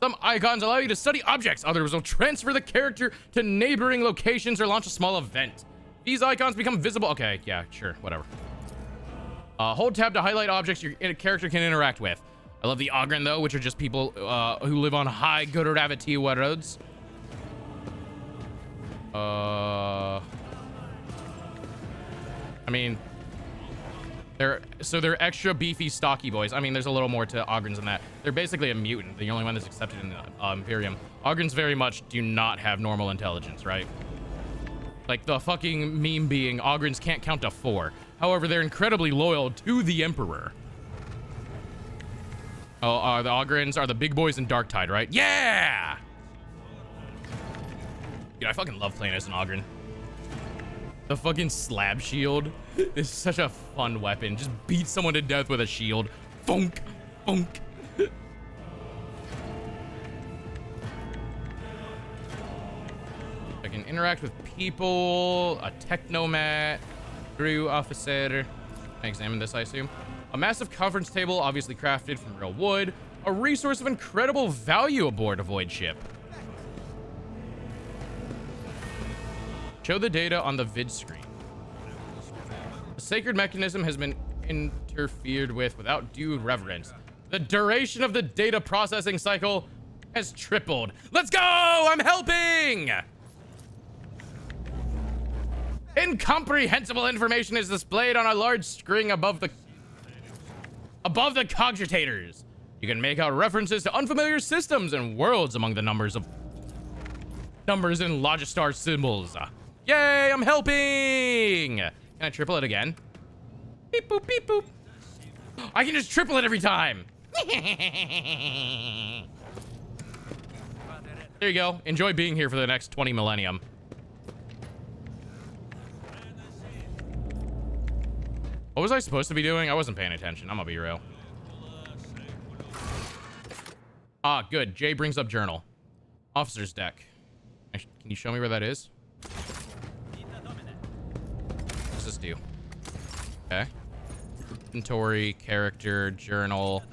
[SPEAKER 1] Some icons allow you to study objects. Others will transfer the character to neighboring locations or launch a small event. These icons become visible. Okay, yeah, sure, whatever. Hold tab to highlight objects your character can interact with. I love the Ogryn, though, which are just people who live on high gravity roads. I mean, they're extra beefy, stocky boys. I mean, there's a little more to Ogryns than that. They're basically a mutant, the only one that's accepted in the Imperium. Ogryns very much do not have normal intelligence, right? Like the fucking meme being, Ogryns can't count to 4. However, they're incredibly loyal to the Emperor. Oh, the Ogryns are the big boys in Darktide, right? Yeah! Dude, I fucking love playing as an Ogryn. The fucking slab shield is such a fun weapon. Just beat someone to death with a shield. Funk, funk. I can interact with people, a technomat, crew officer. I examine this, I assume. A massive conference table, obviously crafted from real wood. A resource of incredible value aboard a void ship. Show the data on the vid screen. The sacred mechanism has been interfered with without due reverence. The duration of the data processing cycle has tripled. Let's go! I'm helping! Incomprehensible information is displayed on a large screen above the cogitators. You can make out references to unfamiliar systems and worlds among the numbers in Logistar symbols. Yay, I'm helping! Can I triple it again? Beep boop, beep boop. I can just triple it every time. There you go. Enjoy being here for the next 20 millennium. What was I supposed to be doing? I wasn't paying attention. I'm gonna be real. Ah, good. Jay brings up journal. Officer's deck. Can you show me where that is? What's this do? Okay. Inventory, character, journal,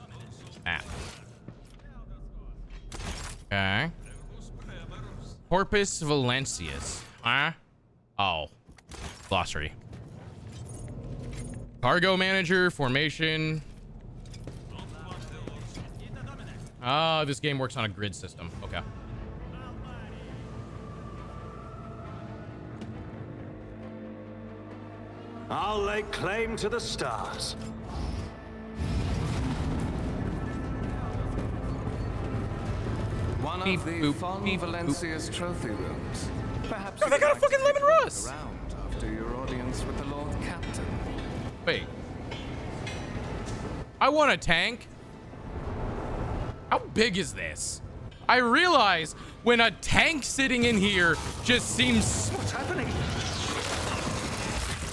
[SPEAKER 1] map. Okay. Corpus Valencius. Huh? Oh. Glossary. Cargo manager, formation. Ah, this game works on a grid system. Okay.
[SPEAKER 5] I'll lay claim to the stars.
[SPEAKER 7] One
[SPEAKER 1] Beep,
[SPEAKER 7] of the
[SPEAKER 1] boop,
[SPEAKER 7] Fon
[SPEAKER 1] beep,
[SPEAKER 7] Valencia's trophy rooms. Perhaps
[SPEAKER 1] Oh, they
[SPEAKER 7] you'd
[SPEAKER 1] got a
[SPEAKER 7] like
[SPEAKER 1] fucking
[SPEAKER 7] to
[SPEAKER 1] lemon
[SPEAKER 7] take a look
[SPEAKER 1] Russ!
[SPEAKER 7] around after your audience with the Lord Captain.
[SPEAKER 1] Wait. I want a tank. How big is this? I realize when a tank sitting in here just seems...
[SPEAKER 5] What's happening?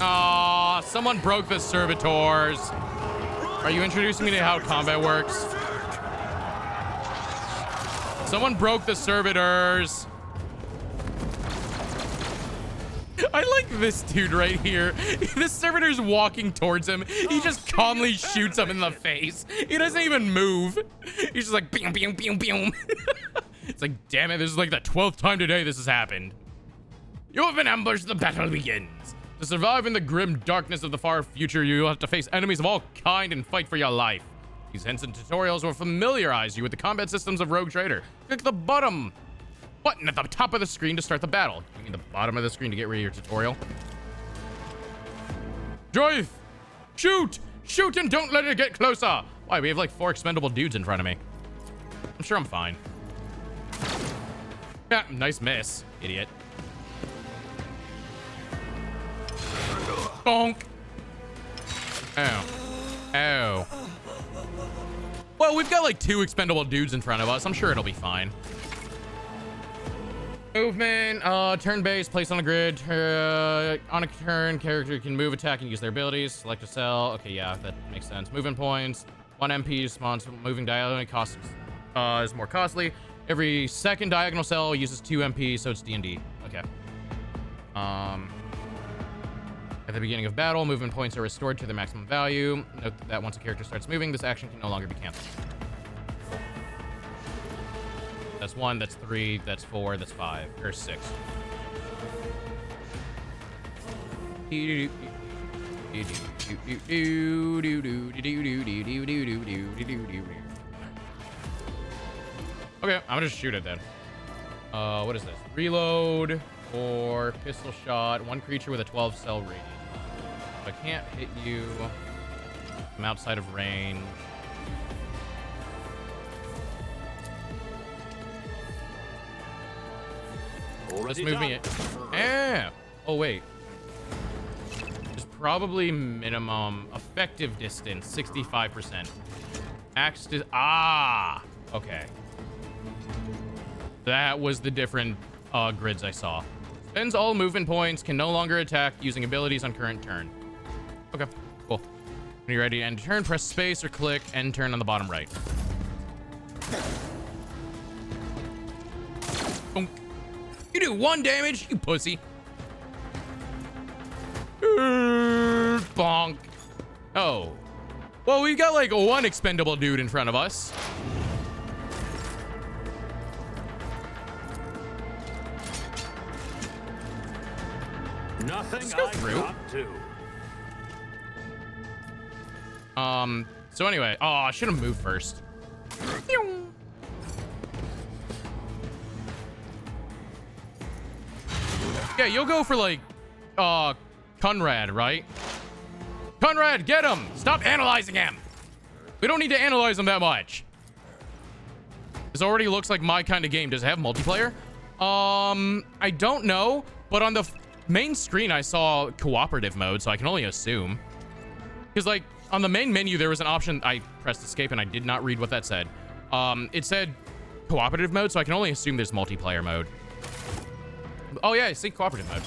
[SPEAKER 1] Aw, someone broke the servitors. Are you introducing me to how combat works? Someone broke the servitors. I like this dude right here. This servitor's walking towards him. He just calmly shoots him in the face. He doesn't even move. He's just like, boom, boom, boom, boom. It's like, damn it, this is like the 12th time today this has happened. You have been ambushed, the battle begins. To survive in the grim darkness of the far future, you will have to face enemies of all kind and fight for your life. These hints and tutorials will familiarize you with the combat systems of Rogue Trader. Click the bottom button at the top of the screen to start the battle. You mean the bottom of the screen to get rid of your tutorial? Droith! Shoot! Shoot and don't let it get closer! Why, we have like 4 expendable dudes in front of me. I'm sure I'm fine. Yeah, nice miss, idiot. Bonk! Oh. Oh. Well, we've got like 2 expendable dudes in front of us. I'm sure it'll be fine. Movement, turn-based, place on a grid. On a turn, character can move, attack, and use their abilities. Select a cell. Okay, yeah, that makes sense. Movement points. 1 MP spawns moving diagonally. Cost is more costly. Every second diagonal cell uses 2 MP, so it's D&D. Okay. At the beginning of battle, movement points are restored to their maximum value. Note that once a character starts moving, this action can no longer be canceled. That's 1, that's 3, that's 4, that's 5, or 6. Okay, I'm gonna just shoot it then. What is this? Reload or pistol shot. 1 creature with a 12 cell radius. If I can't hit you, I'm outside of range. Let's move me in. Yeah. Oh, wait. There's probably minimum effective distance, 65%. Max okay. That was the different grids I saw. Spends all movement points, can no longer attack using abilities on current turn. Okay, cool. When you're ready to end turn, press space or click end turn on the bottom right. Bonk. You do 1 damage, you pussy. Bonk. Oh. Well, we've got like 1 expendable dude in front of us.
[SPEAKER 5] Nothing
[SPEAKER 1] go
[SPEAKER 5] I
[SPEAKER 1] through.
[SPEAKER 5] can't do.
[SPEAKER 1] So anyway, I should have moved first. Yeah, you'll go for like, Conrad, right? Conrad, get him! Stop analyzing him! We don't need to analyze him that much. This already looks like my kind of game. Does it have multiplayer? I don't know, but on the main screen I saw cooperative mode, so I can only assume. Because like, on the main menu, there was an option. I pressed escape and I did not read what that said. It said cooperative mode, so I can only assume there's multiplayer mode. Oh yeah, I see cooperative mode.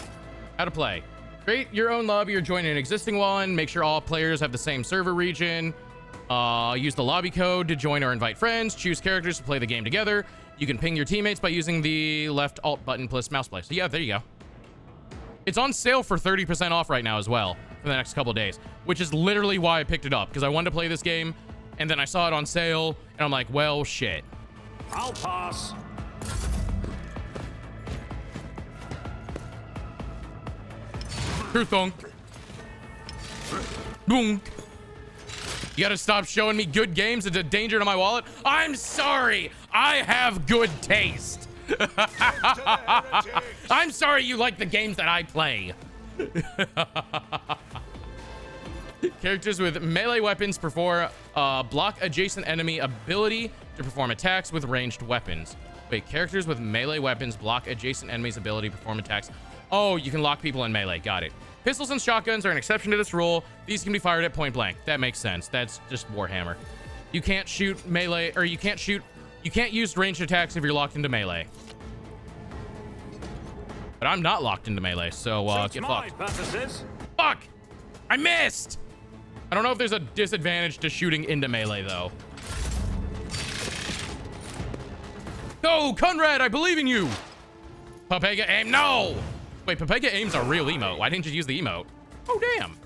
[SPEAKER 1] How to play. Create your own lobby or join an existing one. Make sure all players have the same server region. Use the lobby code to join or invite friends. Choose characters to play the game together. You can ping your teammates by using the left alt button plus mouse play. So yeah, there you go. It's on sale for 30% off right now as well for the next couple of days, which is literally why I picked it up, because I wanted to play this game and then I saw it on sale and I'm like, well, shit.
[SPEAKER 5] I'll pass.
[SPEAKER 1] Truthunk. Boom. You gotta stop showing me good games. It's a danger to my wallet. I'm sorry. I have good taste. I'm sorry you like the games that I play. Characters with melee weapons perform block adjacent enemy ability to perform attacks with ranged weapons. Wait, characters with melee weapons block adjacent enemies' ability to perform attacks. Oh, you can lock people in melee. Got it. Pistols and shotguns are an exception to this rule. These can be fired at point blank. That makes sense. That's just Warhammer. You can't shoot melee, or you can't use ranged attacks if you're locked into melee. But I'm not locked into melee, so get fucked. Fuck! I missed! I don't know if there's a disadvantage to shooting into melee, though. Go, Conrad! I believe in you! Papega aim, no! Wait, Papega aim's a real emote. Why didn't you use the emote? Oh, damn.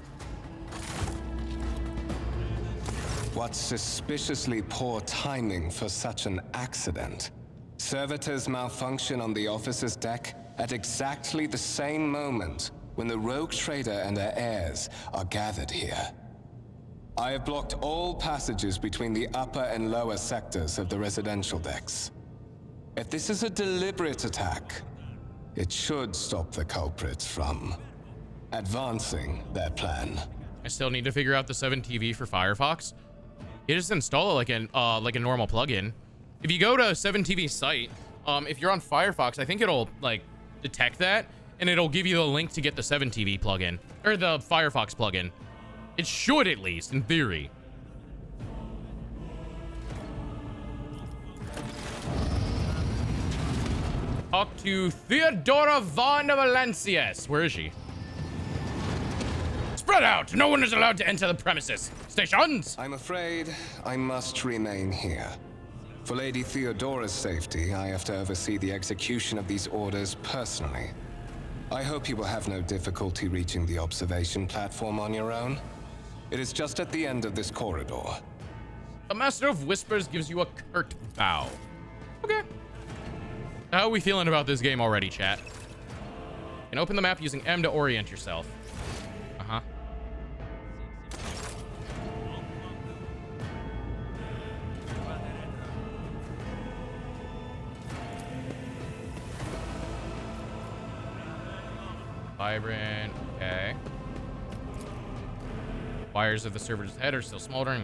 [SPEAKER 7] What suspiciously poor timing for such an accident. Servitors malfunction on the officer's deck at exactly the same moment when the rogue trader and her heirs are gathered here. I have blocked all passages between the upper and lower sectors of the residential decks. If this is a deliberate attack, it should stop the culprits from advancing their plan.
[SPEAKER 1] I still need to figure out the 7TV for Firefox. You just install it like a normal plugin. If you go to 7TV's site, if you're on Firefox, I think it'll like detect that and it'll give you the link to get the 7TV plugin or the Firefox plugin. It should, at least in theory. Talk to Theodora von Valencias. Where is she? Spread out. No one is allowed to enter the premises. Stations.
[SPEAKER 7] I'm afraid I must remain here. For Lady Theodora's safety, I have to oversee the execution of these orders personally. I hope you will have no difficulty reaching the observation platform on your own. It is just at the end of this corridor.
[SPEAKER 1] The Master of Whispers gives you a curt bow. Okay. How are we feeling about this game already, chat? You can open the map using M to orient yourself. Uh-huh. Vibrant, okay. Wires of the server's head are still smoldering.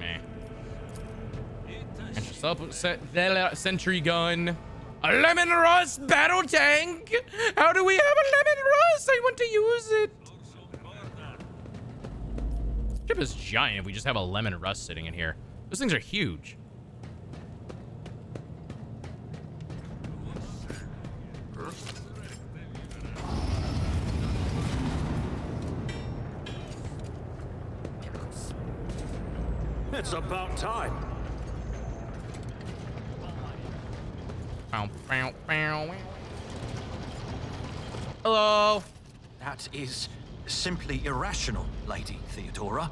[SPEAKER 1] Sentry gun. A lemon rust battle tank. How do we have a lemon rust? I want to use it. Ship is giant if we just have a lemon rust sitting in here. Those things are huge.
[SPEAKER 5] It's about time.
[SPEAKER 1] Hello.
[SPEAKER 8] That is simply irrational, Lady Theodora.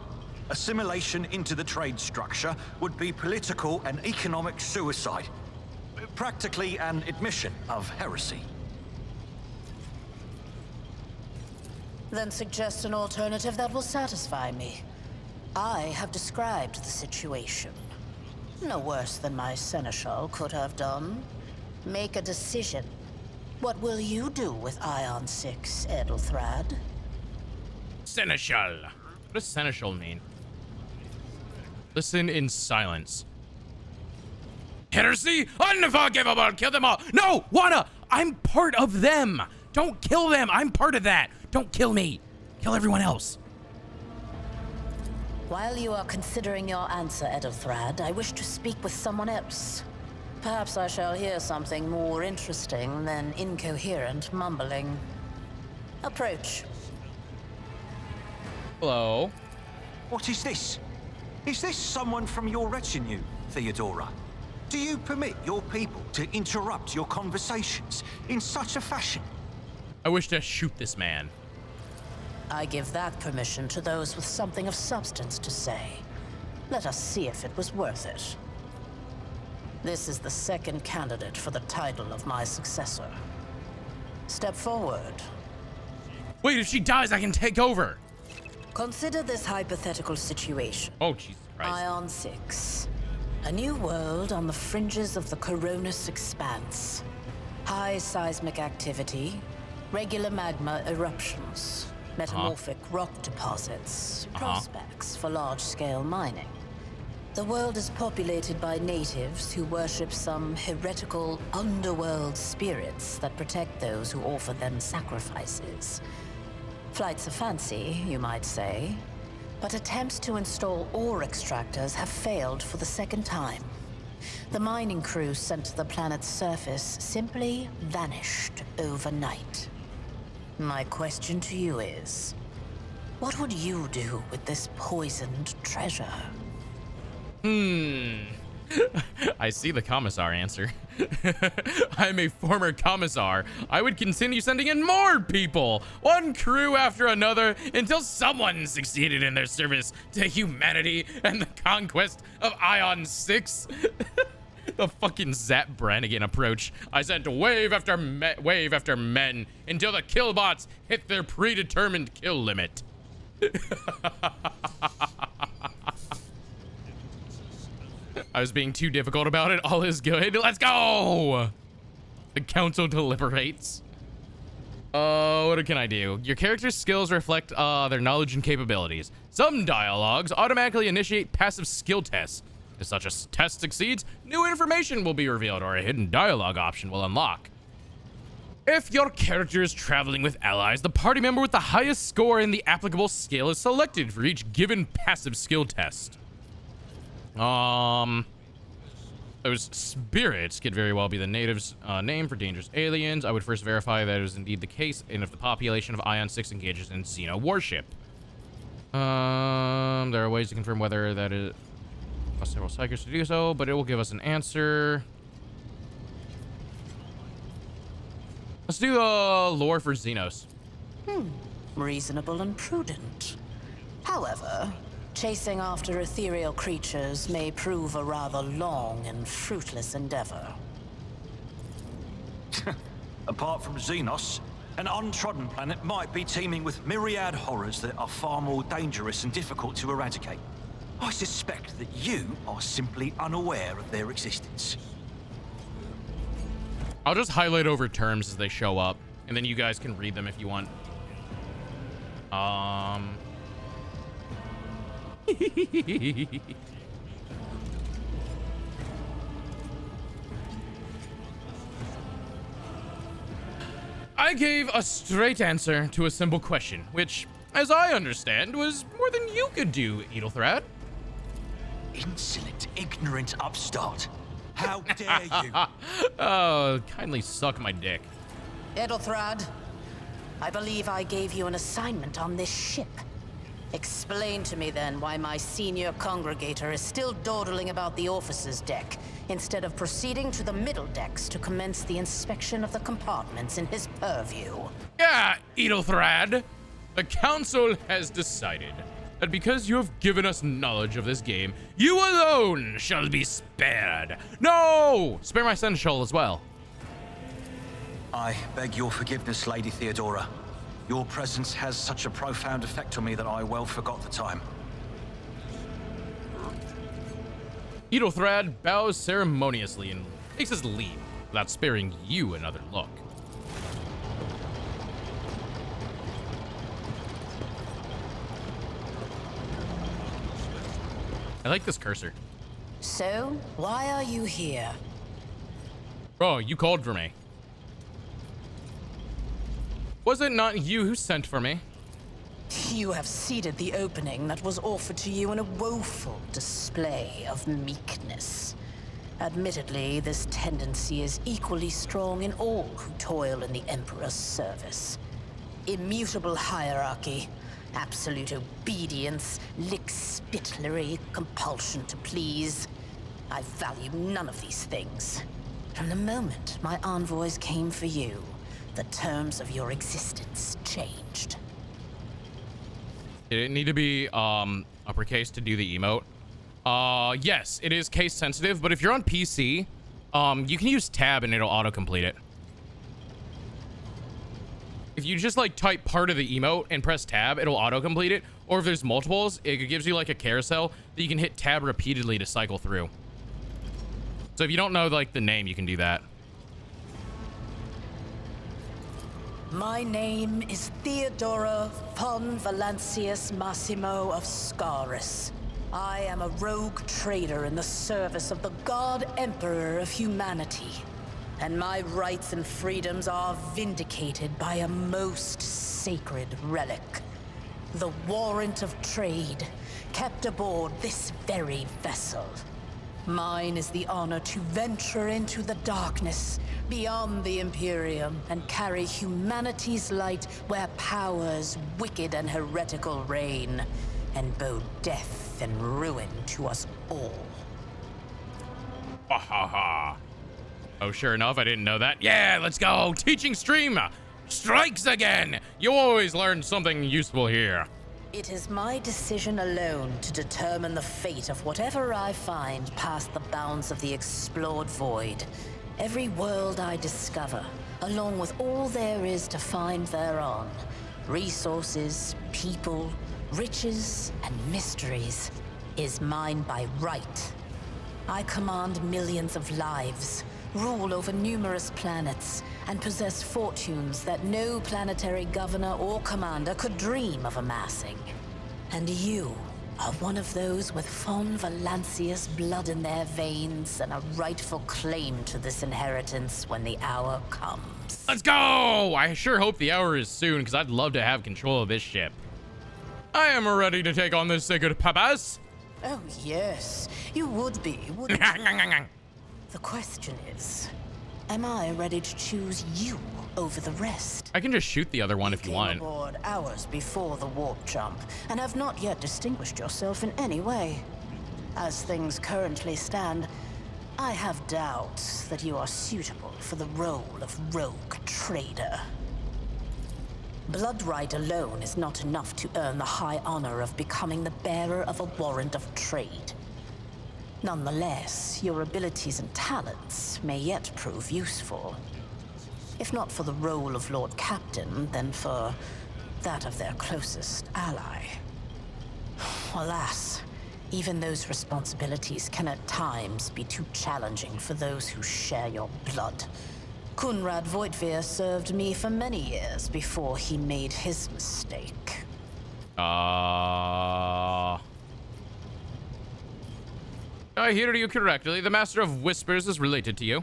[SPEAKER 8] Assimilation into the trade structure would be political and economic suicide. Practically an admission of heresy.
[SPEAKER 9] Then suggest an alternative that will satisfy me. I have described the situation. No worse than my seneschal could have done. Make a decision. What will you do with Ion 6, Edelthrad?
[SPEAKER 1] Seneschal. What does seneschal mean? Listen in silence. Heresy? Unforgivable! Kill them all! No! Wanna! I'm part of them! Don't kill them! I'm part of that! Don't kill me! Kill everyone else!
[SPEAKER 9] While you are considering your answer, Edelthrad, I wish to speak with someone else. Perhaps I shall hear something more interesting than incoherent mumbling. Approach.
[SPEAKER 1] Hello?
[SPEAKER 8] What is this? Is this someone from your retinue, Theodora? Do you permit your people to interrupt your conversations in such a fashion?
[SPEAKER 1] I wish to shoot this man.
[SPEAKER 9] I give that permission to those with something of substance to say. Let us see if it was worth it. This is the second candidate for the title of my successor. Step forward.
[SPEAKER 1] Wait, if she dies, I can take over.
[SPEAKER 9] Consider this hypothetical situation.
[SPEAKER 1] Oh, Jesus Christ.
[SPEAKER 9] Ion 6. A new world on the fringes of the Coronis expanse. High seismic activity, regular magma eruptions, metamorphic rock deposits, prospects for large-scale mining. The world is populated by natives who worship some heretical underworld spirits that protect those who offer them sacrifices. Flights of fancy, you might say, but attempts to install ore extractors have failed for the second time. The mining crew sent to the planet's surface simply vanished overnight. My question to you is, what would you do with this poisoned treasure?
[SPEAKER 1] I see the commissar answer. I'm a former commissar. I would continue sending in more people, one crew after another, until someone succeeded in their service to humanity and the conquest of Ion 6. The fucking Zap Brannigan approach. I sent wave after men until the killbots hit their predetermined kill limit. I was being too difficult about it. All is good. Let's go! The council deliberates. What can I do? Your character's skills reflect their knowledge and capabilities. Some dialogues automatically initiate passive skill tests. If such a test succeeds, new information will be revealed or a hidden dialogue option will unlock. If your character is traveling with allies, the party member with the highest score in the applicable scale is selected for each given passive skill test. Those spirits could very well be the natives' name for dangerous aliens. I would first verify that it is indeed the case, and if the population of Ion 6 engages in Xeno worship. There are ways to confirm whether that is... several cycles to do so, but it will give us an answer. Let's do the lore for Xenos.
[SPEAKER 9] Reasonable and prudent. However, chasing after ethereal creatures may prove a rather long and fruitless endeavor.
[SPEAKER 8] Apart from Xenos, an untrodden planet might be teeming with myriad horrors that are far more dangerous and difficult to eradicate. I suspect that you are simply unaware of their existence.
[SPEAKER 1] I'll just highlight over terms as they show up, and then you guys can read them if you want. I gave a straight answer to a simple question, which, as I understand, was more than you could do, Edelthrad.
[SPEAKER 8] Insolent, ignorant upstart. How dare you?
[SPEAKER 1] Oh, kindly suck my dick.
[SPEAKER 9] Edelthrad, I believe I gave you an assignment on this ship. Explain to me then why my senior congregator is still dawdling about the officer's deck, instead of proceeding to the middle decks to commence the inspection of the compartments in his purview.
[SPEAKER 1] Yeah, Edelthrad. The council has decided that because you have given us knowledge of this game, you alone shall be spared. No! Spare my seneschal as well.
[SPEAKER 8] I beg your forgiveness, Lady Theodora. Your presence has such a profound effect on me that I well forgot the time.
[SPEAKER 1] Edelthrad bows ceremoniously and takes his leave without sparing you another look. I like this cursor.
[SPEAKER 9] So, why are you here?
[SPEAKER 1] Oh, you called for me. Was it not you who sent for me?
[SPEAKER 9] You have seeded the opening that was offered to you in a woeful display of meekness. Admittedly, this tendency is equally strong in all who toil in the Emperor's service. Immutable hierarchy, absolute obedience, lickspittlery, compulsion to please. I value none of these things. From the moment my envoys came for you, the terms of your existence changed.
[SPEAKER 1] Did it need to be uppercase to do the emote? Yes, it is case sensitive, but if you're on PC, you can use tab and it'll autocomplete it. If you just like type part of the emote and press tab, it'll autocomplete it. Or if there's multiples, it gives you like a carousel that you can hit tab repeatedly to cycle through. So if you don't know like the name, you can do that.
[SPEAKER 9] My name is Theodora von Valancius Massimo of Scaris. I am a rogue trader in the service of the God Emperor of humanity. And my rights and freedoms are vindicated by a most sacred relic. The warrant of trade, kept aboard this very vessel. Mine is the honor to venture into the darkness, beyond the Imperium, and carry humanity's light where powers wicked and heretical reign, and bow death and ruin to us all.
[SPEAKER 1] Ha ha ha. Oh, sure enough, I didn't know that. Yeah, let's go. Teaching stream strikes again. You always learn something useful here.
[SPEAKER 9] It is my decision alone to determine the fate of whatever I find past the bounds of the explored void. Every world I discover, along with all there is to find thereon, resources, people, riches, and mysteries, is mine by right. I command millions of lives, rule over numerous planets, and possess fortunes that no planetary governor or commander could dream of amassing. And you are one of those with von Valancius blood in their veins and a rightful claim to this inheritance when the hour comes.
[SPEAKER 1] Let's go! I sure hope the hour is soon, because I'd love to have control of this ship. I am ready to take on this sacred papas.
[SPEAKER 9] Oh yes, you would be, wouldn't you? The question is, am I ready to choose you over the rest?
[SPEAKER 1] I can just shoot the other one if you want.
[SPEAKER 9] You came aboard hours before the warp jump, and have not yet distinguished yourself in any way. As things currently stand, I have doubts that you are suitable for the role of rogue trader. Bloodright alone is not enough to earn the high honor of becoming the bearer of a warrant of trade. Nonetheless, your abilities and talents may yet prove useful. if not for the role of Lord Captain, then for that of their closest ally. Alas, even those responsibilities can at times be too challenging for those who share your blood. Kunrad Voitvir served me for many years before he made his mistake.
[SPEAKER 1] I hear you correctly. The Master of Whispers is related to you.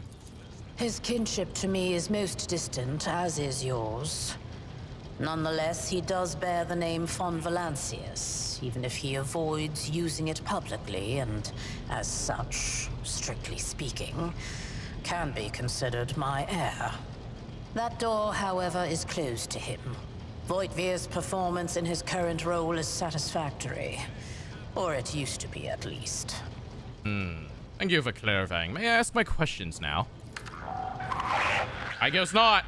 [SPEAKER 9] His kinship to me is most distant, as is yours. Nonetheless, he does bear the name von Valancius, even if he avoids using it publicly, and as such, strictly speaking, can be considered my heir. That door, however, is closed to him. Voitvir's performance in his current role is satisfactory. Or it used to be, at least.
[SPEAKER 1] Thank you for clarifying. May I ask my questions now? I guess not.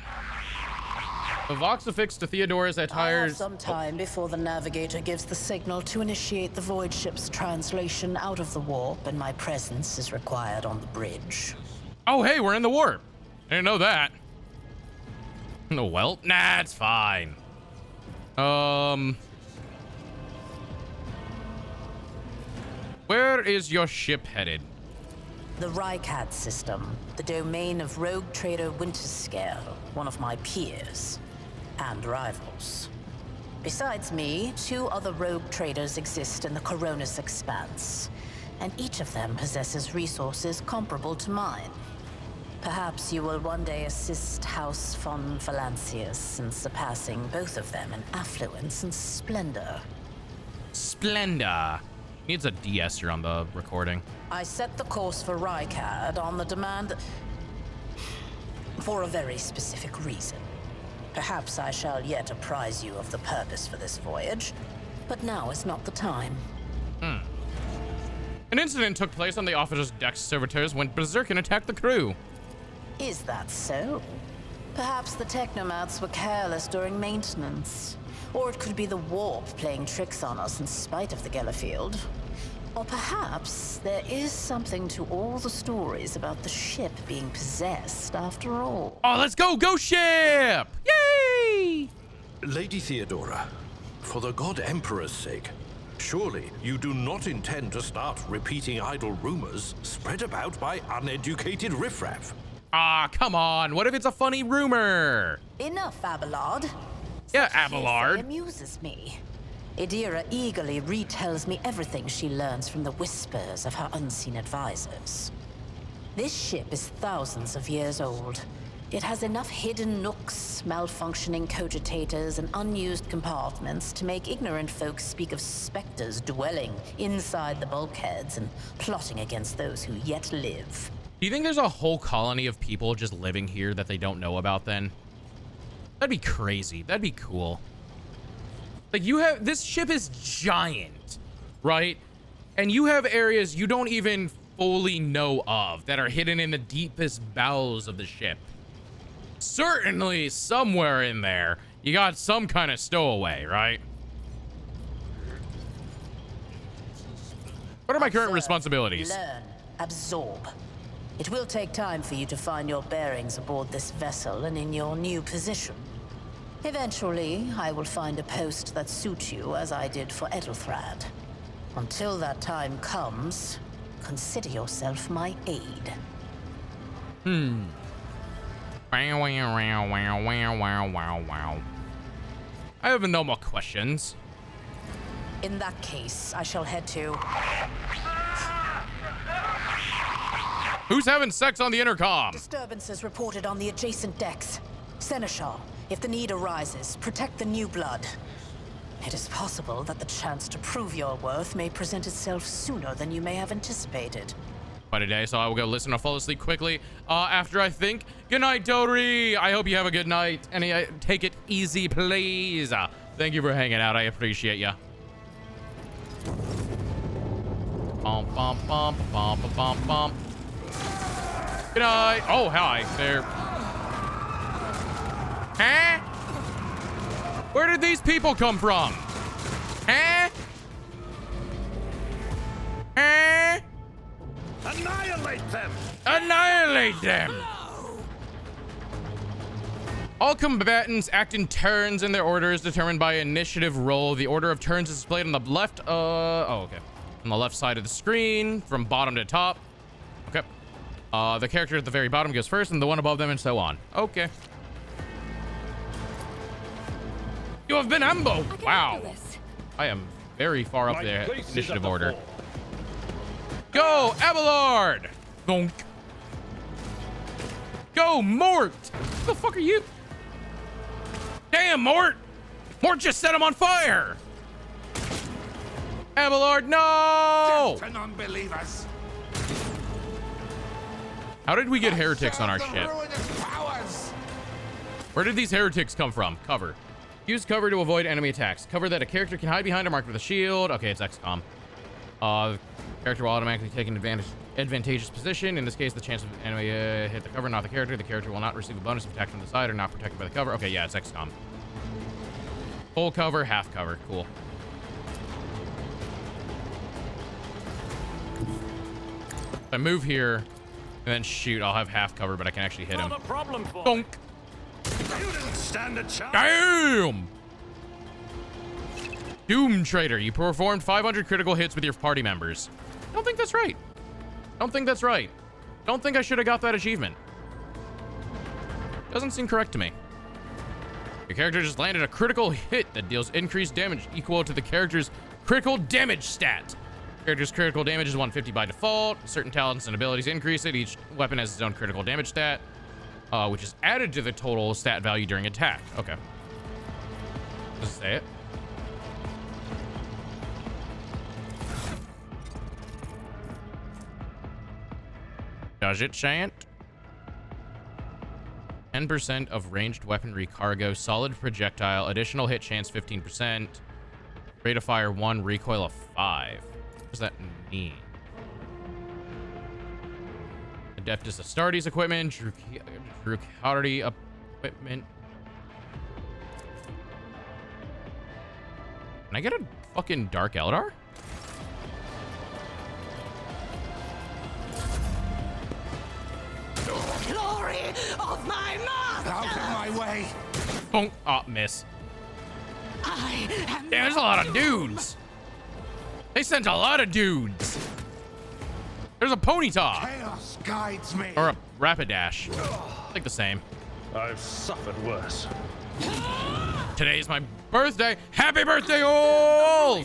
[SPEAKER 1] The Vox affixed to Theodora's attires.
[SPEAKER 9] Some time before the navigator gives the signal to initiate the void ship's translation out of the warp, and my presence is required on the bridge.
[SPEAKER 1] Oh, hey, we're in the warp. I didn't know that. No, well, nah, it's fine. Where is your ship headed?
[SPEAKER 9] The Rykad system, the domain of rogue trader Winterscale, one of my peers and rivals. Besides me, 2 other rogue traders exist in the Coronis Expanse, and each of them possesses resources comparable to mine. Perhaps you will one day assist House von Valancius in surpassing both of them in affluence and splendor.
[SPEAKER 1] Splendor. Needs a de-esser on the recording.
[SPEAKER 9] I set the course for Rykad on the demand for a very specific reason. Perhaps I shall yet apprise you of the purpose for this voyage, but now is not the time.
[SPEAKER 1] An incident took place on the officer's deck. Servitors went berserk and attacked the crew.
[SPEAKER 9] Is that so? Perhaps the technomats were careless during maintenance. Or it could be the warp playing tricks on us in spite of the Gellerfield. Or perhaps there is something to all the stories about the ship being possessed after all.
[SPEAKER 1] Oh, let's go, ghost ship! Yay!
[SPEAKER 5] Lady Theodora, for the God Emperor's sake, surely you do not intend to start repeating idle rumors spread about by uneducated riffraff.
[SPEAKER 1] Ah, come on. What if it's a funny rumor?
[SPEAKER 9] Enough, Abelard.
[SPEAKER 1] Yeah,
[SPEAKER 9] Such
[SPEAKER 1] Abelard.
[SPEAKER 9] hearsay amuses me. Idira eagerly retells me everything she learns from the whispers of her unseen advisors. This ship is thousands of years old. It has enough hidden nooks, malfunctioning cogitators, and unused compartments to make ignorant folks speak of specters dwelling inside the bulkheads and plotting against those who yet live.
[SPEAKER 1] Do you think there's a whole colony of people just living here that they don't know about then? That'd be crazy. That'd be cool. Like, you have, this ship is giant, right? And you have areas you don't even fully know of that are hidden in the deepest bowels of the ship. Certainly somewhere in there, you got some kind of stowaway, right? What are my current responsibilities?
[SPEAKER 9] Learn. Absorb. It will take time for you to find your bearings aboard this vessel and in your new position. Eventually, I will find a post that suits you as I did for Edelthrad. Until that time comes, consider yourself my aide.
[SPEAKER 1] Wow, wow, wow, wow, wow, wow, wow, wow. I have no more questions.
[SPEAKER 9] In that case, I shall head to...
[SPEAKER 1] Who's having sex on the intercom?
[SPEAKER 9] Disturbances reported on the adjacent decks. Seneschal, if the need arises, protect the new blood. It is possible that the chance to prove your worth may present itself sooner than you may have anticipated.
[SPEAKER 1] By today, so I will go listen or fall asleep quickly after I think. Good night, Dodri. I hope you have a good night. And take it easy, please. Thank you for hanging out. I appreciate ya. Bum, bum, bum, bum, bum, bum, bum. Good night. Oh, hi there. Huh? Where did these people come from? Huh? Huh?
[SPEAKER 5] Annihilate them!
[SPEAKER 1] Annihilate them! All combatants act in turns, and their order is determined by initiative roll. The order of turns is displayed on the left. On the left side of the screen, from bottom to top. Okay. The character at the very bottom goes first, and the one above them, and so on. Okay. You have been ambushed. Wow. I am very far up the initiative order. Go, Abelard! Bonk. Go, Mort! What the fuck are you? Damn, Mort! Mort just set him on fire! Abelard, no!
[SPEAKER 6] Death to non-believers.
[SPEAKER 1] How did we get heretics on our ship? Where did these heretics come from? Cover. Use cover to avoid enemy attacks. Cover that a character can hide behind or marked with a shield. Okay, it's XCOM. The character will automatically take an advantageous position. In this case, the chance of enemy hit the cover, not the character. The character will not receive a bonus if attacked from the side or not protected by the cover. Okay, yeah, it's XCOM. Full cover, half cover. Cool. If I move here and then shoot, I'll have half cover, but I can actually hit him.
[SPEAKER 6] Not a problem for
[SPEAKER 1] Donk.
[SPEAKER 6] You didn't stand a chance.
[SPEAKER 1] Damn! Doom Trader, you performed 500 critical hits with your party members. I don't think that's right. Don't think that's right. Don't think I should have got that achievement. Doesn't seem correct to me. Your character just landed a critical hit that deals increased damage equal to the character's critical damage stat. Character's critical damage is 150 by default. Certain talents and abilities increase it. Each weapon has its own critical damage stat, which is added to the total stat value during attack. Okay. Does it say it? Does it, Shant? 10% of ranged weaponry cargo, solid projectile, additional hit chance 15%, rate of fire 1, recoil of 5. What does that mean? Adeptus Astartes equipment, Drukhari equipment. Can I get a fucking Dark Eldar?
[SPEAKER 10] Glory of my master!
[SPEAKER 6] Out of my way.
[SPEAKER 1] Bonk. Oh, miss.
[SPEAKER 10] I am.
[SPEAKER 1] Damn, there's a lot of dudes. They sent a lot of dudes. There's a Ponyta.
[SPEAKER 6] Chaos guides me.
[SPEAKER 1] Or a Rapidash. Like the same.
[SPEAKER 6] I've suffered worse.
[SPEAKER 1] Today's my birthday. Happy birthday, all!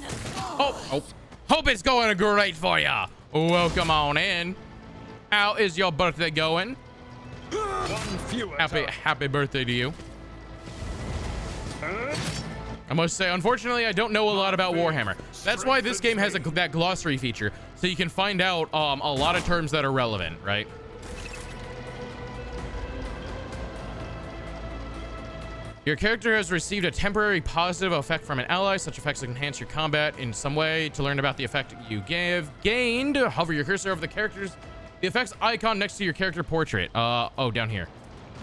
[SPEAKER 1] Oh, hope it's going great for ya. Welcome on in. How is your birthday going? Happy birthday to you. I must say, unfortunately, I don't know a lot about Warhammer. That's why this game has that glossary feature, so you can find out a lot of terms that are relevant, right? Your character has received a temporary positive effect from an ally. Such effects enhance your combat in some way. To learn about the effect you gained, hover your cursor over the character's the effects icon next to your character portrait. Oh, down here.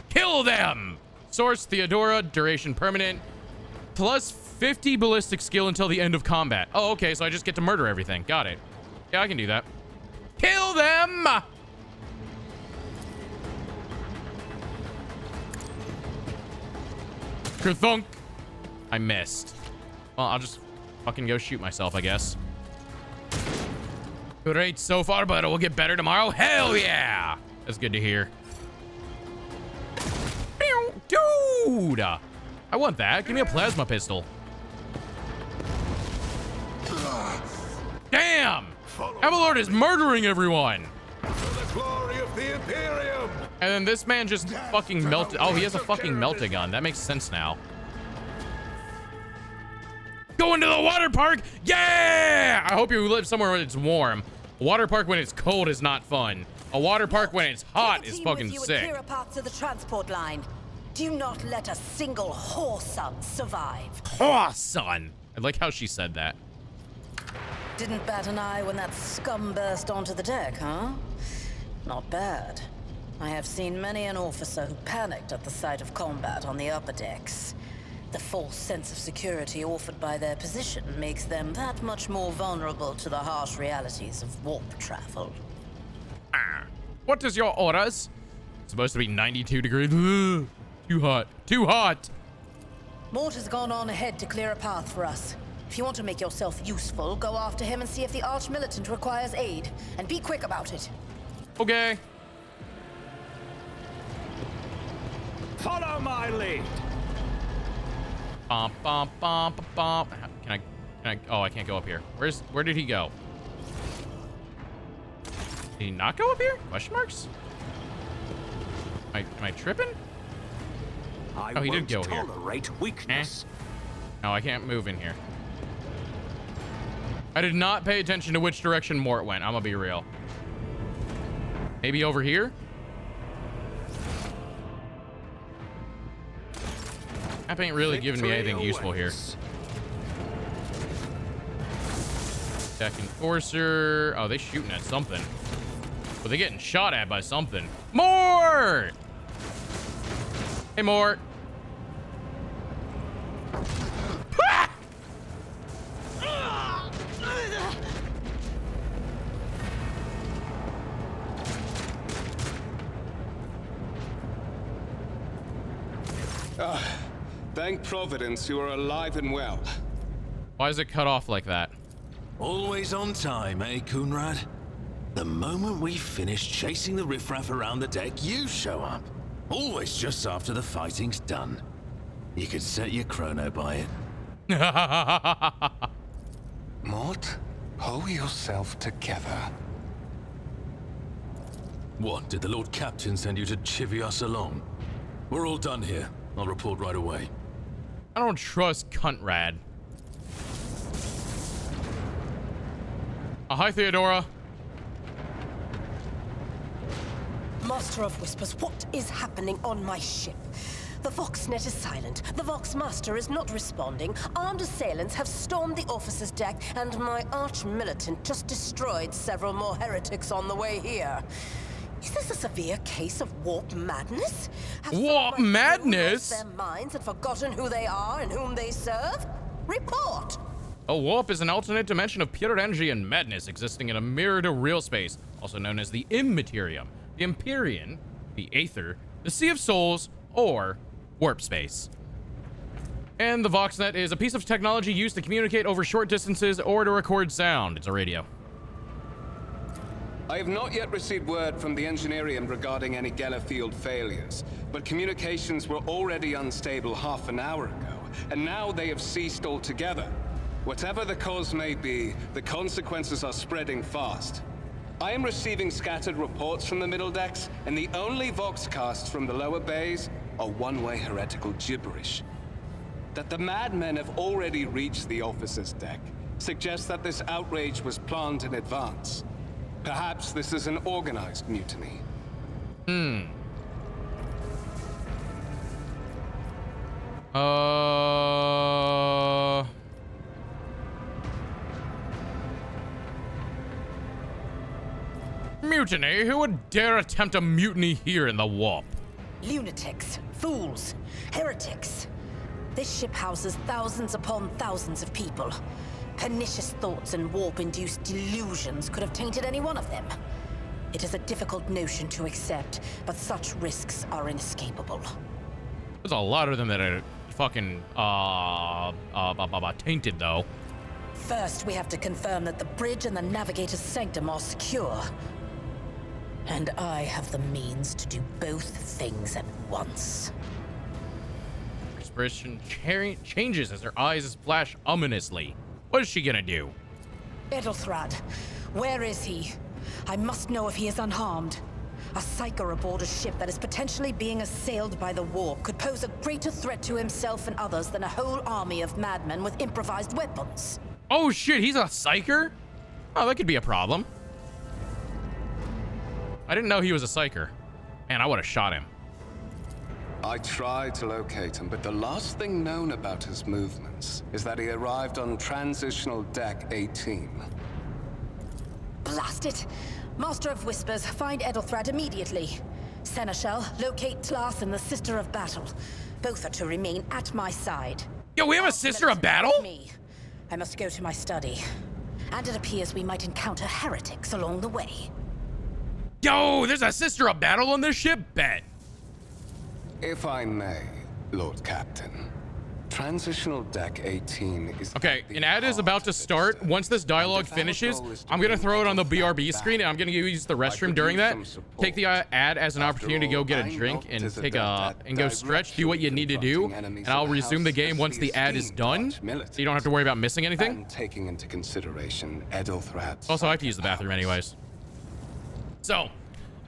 [SPEAKER 1] Kill them! Source, Theodora, duration permanent. Plus 50 ballistic skill until the end of combat. Oh, okay, so I just get to murder everything. Got it. Yeah, I can do that. Kill them! Kerthunk. I missed. Well, I'll just fucking go shoot myself, I guess. Great so far, but it will get better tomorrow. Hell yeah! That's good to hear. Dude! I want that. Give me a plasma pistol. Damn! Abelard is murdering everyone!
[SPEAKER 6] For the glory of the Imperium!
[SPEAKER 1] And then this man just fucking melted. Oh, he has a fucking melta gun. That makes sense now. Going to the water park! Yeah! I hope you live somewhere where it's warm. A water park when it's cold is not fun. A water park when it's hot is fucking sick.
[SPEAKER 9] Clear a path to the transport line. Do not let a single whoreson survive.
[SPEAKER 1] Whoreson! I like how she said that.
[SPEAKER 9] Didn't bat an eye when that scum burst onto the deck, huh? Not bad. I have seen many an officer who panicked at the sight of combat on the upper decks. The false sense of security offered by their position makes them that much more vulnerable to the harsh realities of warp travel.
[SPEAKER 1] What is your orders? It's supposed to be 92 degrees. Too hot. Too hot.
[SPEAKER 9] Mort has gone on ahead to clear a path for us. If you want to make yourself useful, go after him and see if the Arch-Militant requires aid. And be quick about it.
[SPEAKER 1] Okay.
[SPEAKER 8] Follow my lead.
[SPEAKER 1] Bum, bum, bum, bum, bum. Can I, oh, I can't go up here. Where did he go? Did he not go up here? Question marks? Am I tripping? Oh, he did go here.
[SPEAKER 8] Tolerate weakness.
[SPEAKER 1] No, I can't move in here. I did not pay attention to which direction Mort went. I'm gonna be real. Maybe over here? Map ain't really giving me anything useful here. Tech Enforcer. Oh, they shooting at something. Well, they getting shot at by something. Mort! Hey, Mort.
[SPEAKER 7] Thank Providence you are alive and well.
[SPEAKER 1] Why is it cut off like that?
[SPEAKER 11] Always on time, eh, Coonrad? The moment we finish chasing the riffraff around the deck, you show up. Always just after the fighting's done. You could set your chrono by it.
[SPEAKER 7] Mort, pull yourself together.
[SPEAKER 11] What, did the Lord Captain send you to chivvy us along? We're all done here. I'll report right away.
[SPEAKER 1] I don't trust Cuntrad. Hi, Theodora.
[SPEAKER 12] Master of Whispers, what is happening on my ship? The Voxnet is silent. The Voxmaster is not responding. Armed assailants have stormed the officer's deck, and my arch-militant just destroyed several more heretics on the way here. Is this a severe case of warp madness?
[SPEAKER 1] Warp madness?
[SPEAKER 12] Have their minds and forgotten who they are and whom they serve? Report!
[SPEAKER 1] A warp is an alternate dimension of pure energy and madness existing in a mirror to real space, also known as the Immaterium, the Empyrean, the Aether, the Sea of Souls, or warp space. And the Voxnet is a piece of technology used to communicate over short distances or to record sound. It's a radio.
[SPEAKER 7] I have not yet received word from the Engineerium regarding any Geller field failures, but communications were already unstable half an hour ago, and now they have ceased altogether. Whatever the cause may be, the consequences are spreading fast. I am receiving scattered reports from the middle decks, and the only Voxcasts from the lower bays are one-way heretical gibberish. That the madmen have already reached the officer's deck suggests that this outrage was planned in advance. Perhaps this is an organized mutiny.
[SPEAKER 1] Mutiny? Who would dare attempt a mutiny here in the warp?
[SPEAKER 12] Lunatics, fools, heretics. This ship houses thousands upon thousands of people. Pernicious thoughts and warp-induced delusions could have tainted any one of them. It is a difficult notion to accept, but such risks are inescapable.
[SPEAKER 1] There's a lot of them that are fucking, tainted, though.
[SPEAKER 12] First, we have to confirm that the bridge and the navigator's sanctum are secure. And I have the means to do both things at once.
[SPEAKER 1] Expression changes as her eyes flash ominously. What is she gonna do?
[SPEAKER 12] Edelthrad, where is he? I must know if he is unharmed. A psyker aboard a ship that is potentially being assailed by the warp could pose a greater threat to himself and others than a whole army of madmen with improvised weapons.
[SPEAKER 1] Oh shit, he's a psyker? Oh, that could be a problem. I didn't know he was a psyker. Man, I would have shot him.
[SPEAKER 7] I tried to locate him, but the last thing known about his movements is that he arrived on Transitional Deck 18.
[SPEAKER 12] Blast it! Master of Whispers, find Edelthrad immediately. Seneschal, locate Tlas and the Sister of Battle. Both are to remain at my side.
[SPEAKER 1] Yo, we have a Sister of Battle?
[SPEAKER 12] Me. I must go to my study. And it appears we might encounter heretics along the way.
[SPEAKER 1] Yo, there's a Sister of Battle on this ship? Bet.
[SPEAKER 7] If I may, Lord Captain. Transitional Deck 18 is...
[SPEAKER 1] Okay, an ad is about to start. Once this dialogue finishes, I'm going to throw it on the BRB screen, and I'm going to use the restroom during that. Take the ad as an opportunity to go get a drink and go stretch, do what you need to do, and I'll resume the game once the ad is done, so you don't have to worry about missing anything.
[SPEAKER 7] Taking into consideration Edelthrad's...
[SPEAKER 1] Also, I have to use the bathroom anyways. So,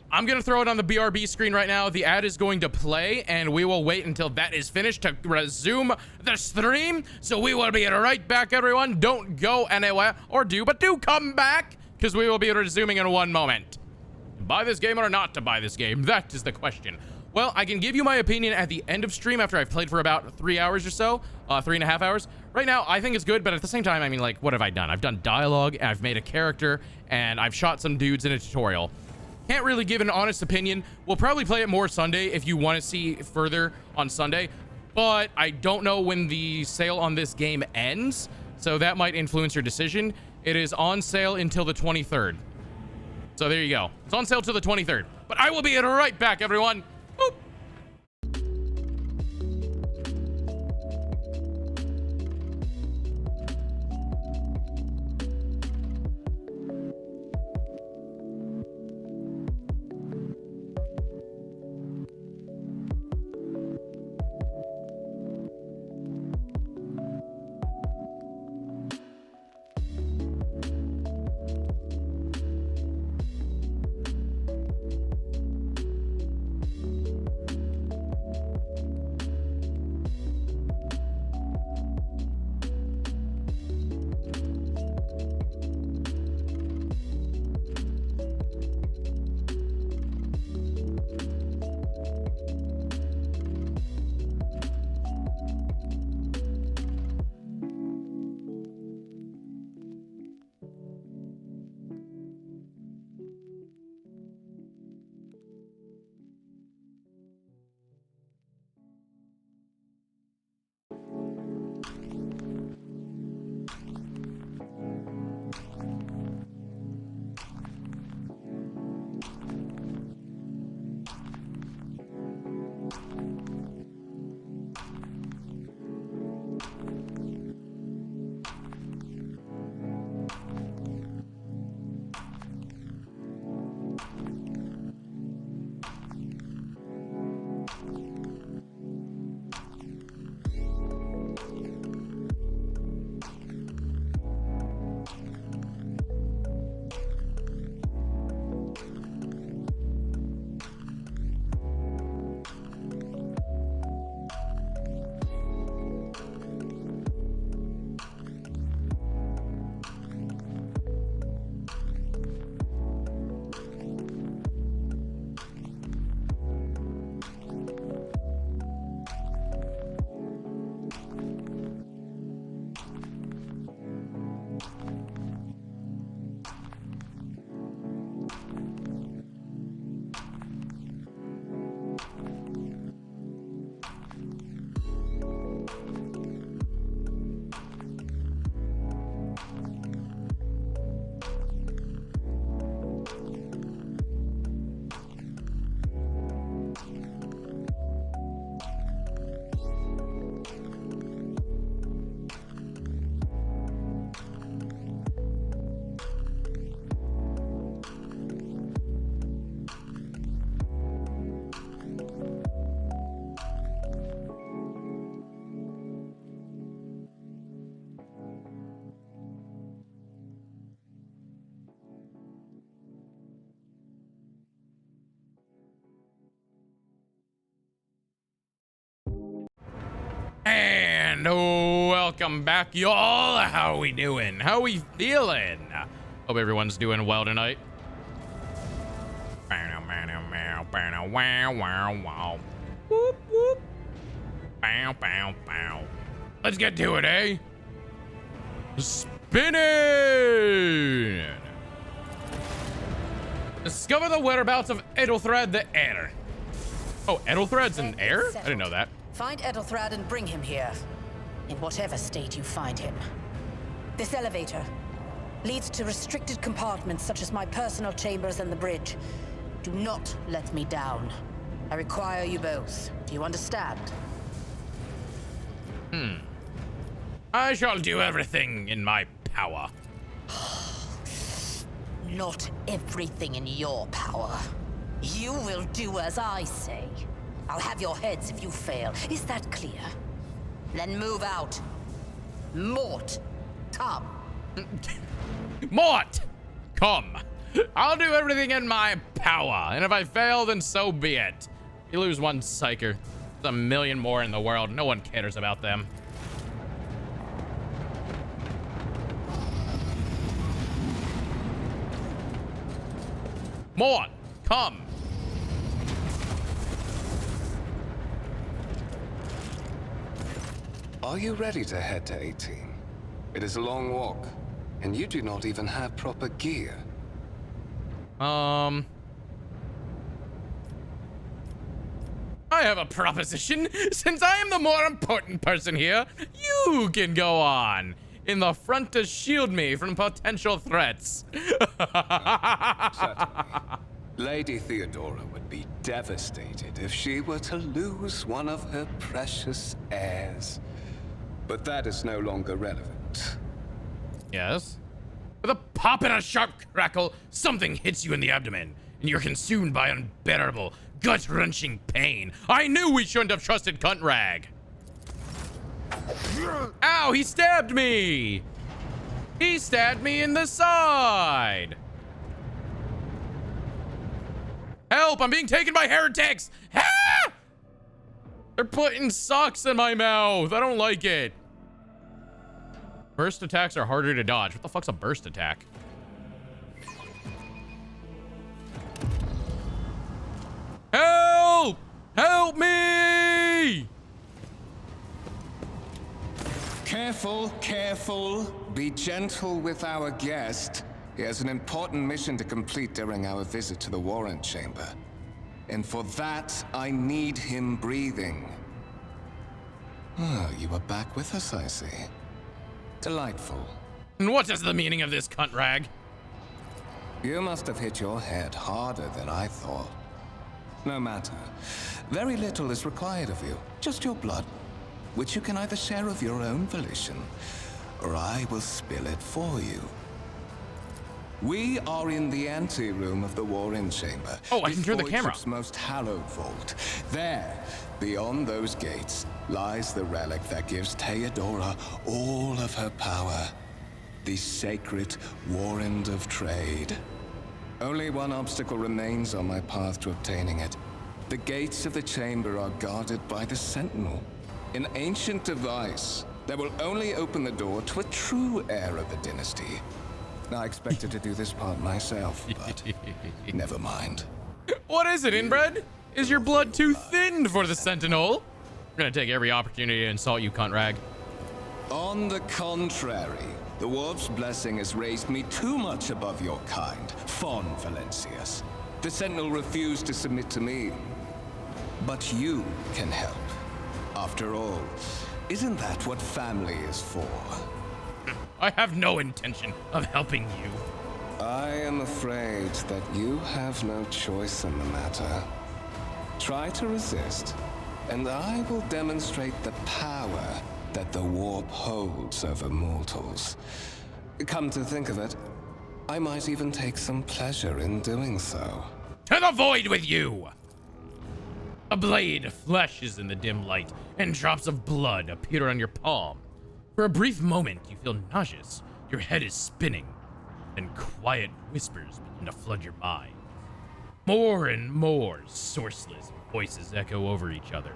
[SPEAKER 1] I'm going to throw it on the BRB screen right now. The ad is going to play, and we will wait until that is finished to resume the stream. So we will be right back, everyone. Don't go anywhere, or do, but do come back, because we will be resuming in one moment. To buy this game or not to buy this game? That is the question. Well, I can give you my opinion at the end of stream after I've played for about 3 hours or so, 3.5 hours. Right now, I think it's good, but at the same time, I mean, like, what have I done? I've done dialogue, and I've made a character, and I've shot some dudes in a tutorial. Can't really give an honest opinion. We'll probably play it more Sunday if you want to see further on Sunday, but I don't know when the sale on this game ends, so that might influence your decision. It is on sale until the 23rd. So there you go. It's on sale till the 23rd, but I will be right back, everyone. Boop. And welcome back, y'all. How we doing? How we feeling? Hope everyone's doing well tonight. Whoop, whoop. Bow, bow, bow. Let's get to it, eh? Spinning! Discover the whereabouts of Edelthrad the Heir. Oh, Edelthrad's an heir? I didn't know that.
[SPEAKER 9] Find Edelthrad and bring him here. In whatever state you find him. This elevator leads to restricted compartments such as my personal chambers and the bridge. Do not let me down. I require you both. Do you understand?
[SPEAKER 1] I shall do everything in my power.
[SPEAKER 9] Not everything in your power. You will do as I say. I'll have your heads if you fail. Is that clear? Then move out. Mort, come.
[SPEAKER 1] Mort, come. I'll do everything in my power, and if I fail, then so be it. You lose one psyker. There's a million more in the world. No one cares about them. Mort, come.
[SPEAKER 7] Are you ready to head to 18? It is a long walk, and you do not even have proper gear.
[SPEAKER 1] I have a proposition. Since I am the more important person here, you can go on in the front to shield me from potential threats.
[SPEAKER 7] Certainly. Lady Theodora would be devastated if she were to lose one of her precious heirs. But that is no longer relevant.
[SPEAKER 1] Yes? With a pop and a sharp crackle, something hits you in the abdomen, and you're consumed by unbearable, gut-wrenching pain. I knew we shouldn't have trusted Cunt Rag. Ow, he stabbed me! He stabbed me in the side! Help, I'm being taken by heretics! Ah! They're putting socks in my mouth. I don't like it. Burst attacks are harder to dodge. What the fuck's a burst attack? Help! Help me!
[SPEAKER 7] Careful, careful. Be gentle with our guest. He has an important mission to complete during our visit to the Warrant Chamber. And for that, I need him breathing. Oh, you are back with us, I see. Delightful.
[SPEAKER 1] And what is the meaning of this, Cunt Rag?
[SPEAKER 7] You must have hit your head harder than I thought. No matter. Very little is required of you. Just your blood, which you can either share of your own volition, or I will spill it for you. We are in the anteroom of the Warren Chamber.
[SPEAKER 1] Oh, I can turn the camera.
[SPEAKER 7] Bishop's most hallowed vault. There, beyond those gates, lies the relic that gives Theodora all of her power. The sacred Warrant of Trade. Only one obstacle remains on my path to obtaining it. The gates of the chamber are guarded by the Sentinel. An ancient device that will only open the door to a true heir of the dynasty. I expected to do this part myself, but never mind.
[SPEAKER 1] What is it, inbred? Is your blood too thin for the Sentinel? We're gonna take every opportunity to insult you, Cunt Rag.
[SPEAKER 7] On the contrary, the Wolf's blessing has raised me too much above your kind, Fon Valencius. The Sentinel refused to submit to me. But you can help. After all, isn't that what family is for?
[SPEAKER 1] I have no intention of helping you.
[SPEAKER 7] I am afraid that you have no choice in the matter. Try to resist, and I will demonstrate the power that the warp holds over mortals. Come to think of it, I might even take some pleasure in doing so.
[SPEAKER 1] To the void with you! A blade flashes in the dim light, and drops of blood appear on your palm. For a brief moment, you feel nauseous. Your head is spinning, and quiet whispers begin to flood your mind. More and more sourceless voices echo over each other,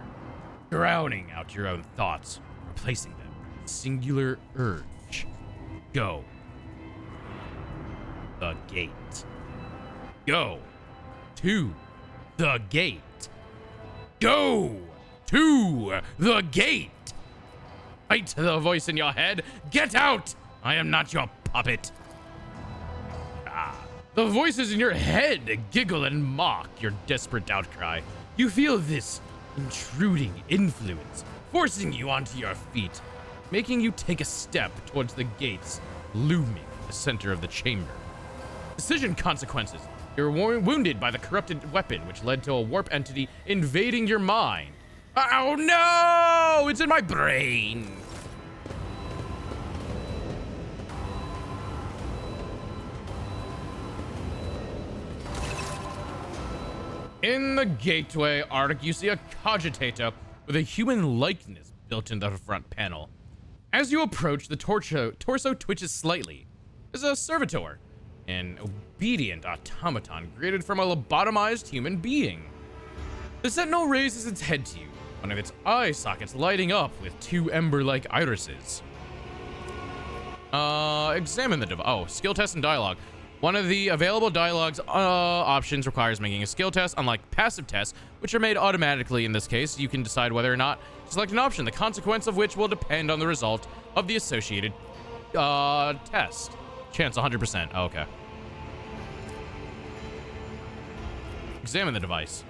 [SPEAKER 1] drowning out your own thoughts, replacing them with a singular urge. Go. The gate. Go to the gate. Go to the gate. Fight the voice in your head. Get out! I am not your puppet. The voices in your head giggle and mock your desperate outcry. You feel this intruding influence, forcing you onto your feet, making you take a step towards the gates looming in the center of the chamber. Decision consequences You're wounded by the corrupted weapon, which led to a warp entity invading your mind. Oh no! It's in my brain! In the gateway arc, you see a cogitator with a human likeness built into the front panel. As you approach, the torso twitches slightly. There's a servitor, an obedient automaton created from a lobotomized human being. The sentinel raises its head to you, one of its eye sockets lighting up with two ember-like irises. Examine the device. Oh, skill test and dialogue. One of the available dialogue's options requires making a skill test, unlike passive tests, which are made automatically. In this case, you can decide whether or not to select an option, the consequence of which will depend on the result of the associated test. Chance 100%. Oh, okay. Examine the device.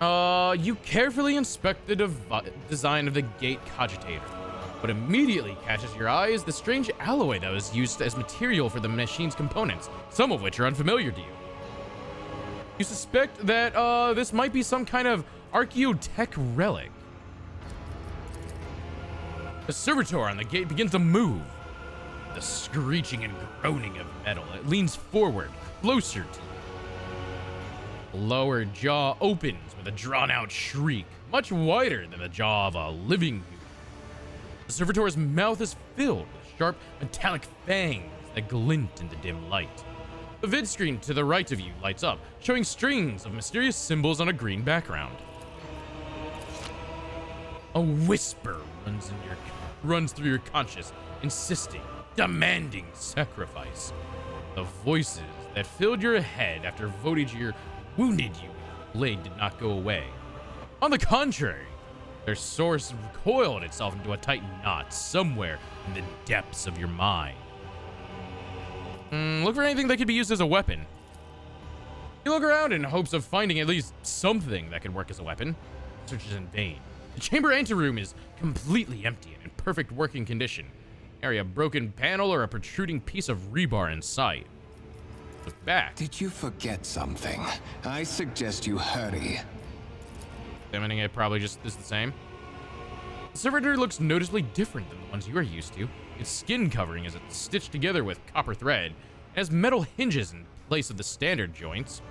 [SPEAKER 1] You carefully inspect the design of the gate cogitator. What immediately catches your eye is the strange alloy that was used as material for the machine's components, some of which are unfamiliar to you. You suspect that this might be some kind of archaeotech relic. The servitor on the gate begins to move. The screeching and groaning of metal. It leans forward, closer to you. The lower jaw opens with a drawn-out shriek, much wider than the jaw of a living human. The servitor's mouth is filled with sharp, metallic fangs that glint in the dim light. The vid screen to the right of you lights up, showing strings of mysterious symbols on a green background. A whisper runs through your conscious, insisting, demanding sacrifice. The voices that filled your head after Voyager wounded you with the blade did not go away. On the contrary, their source coiled itself into a tight knot somewhere in the depths of your mind. Look for anything that could be used as a weapon. You look around in hopes of finding at least something that could work as a weapon. Searches in vain. The chamber anteroom is completely empty and in perfect working condition. Area broken panel or a protruding piece of rebar in sight. Look back.
[SPEAKER 7] Did you forget something? I suggest you hurry.
[SPEAKER 1] Examining it probably just is the same. The servitor looks noticeably different than the ones you are used to. Its skin covering is stitched together with copper thread and has metal hinges in place of the standard joints.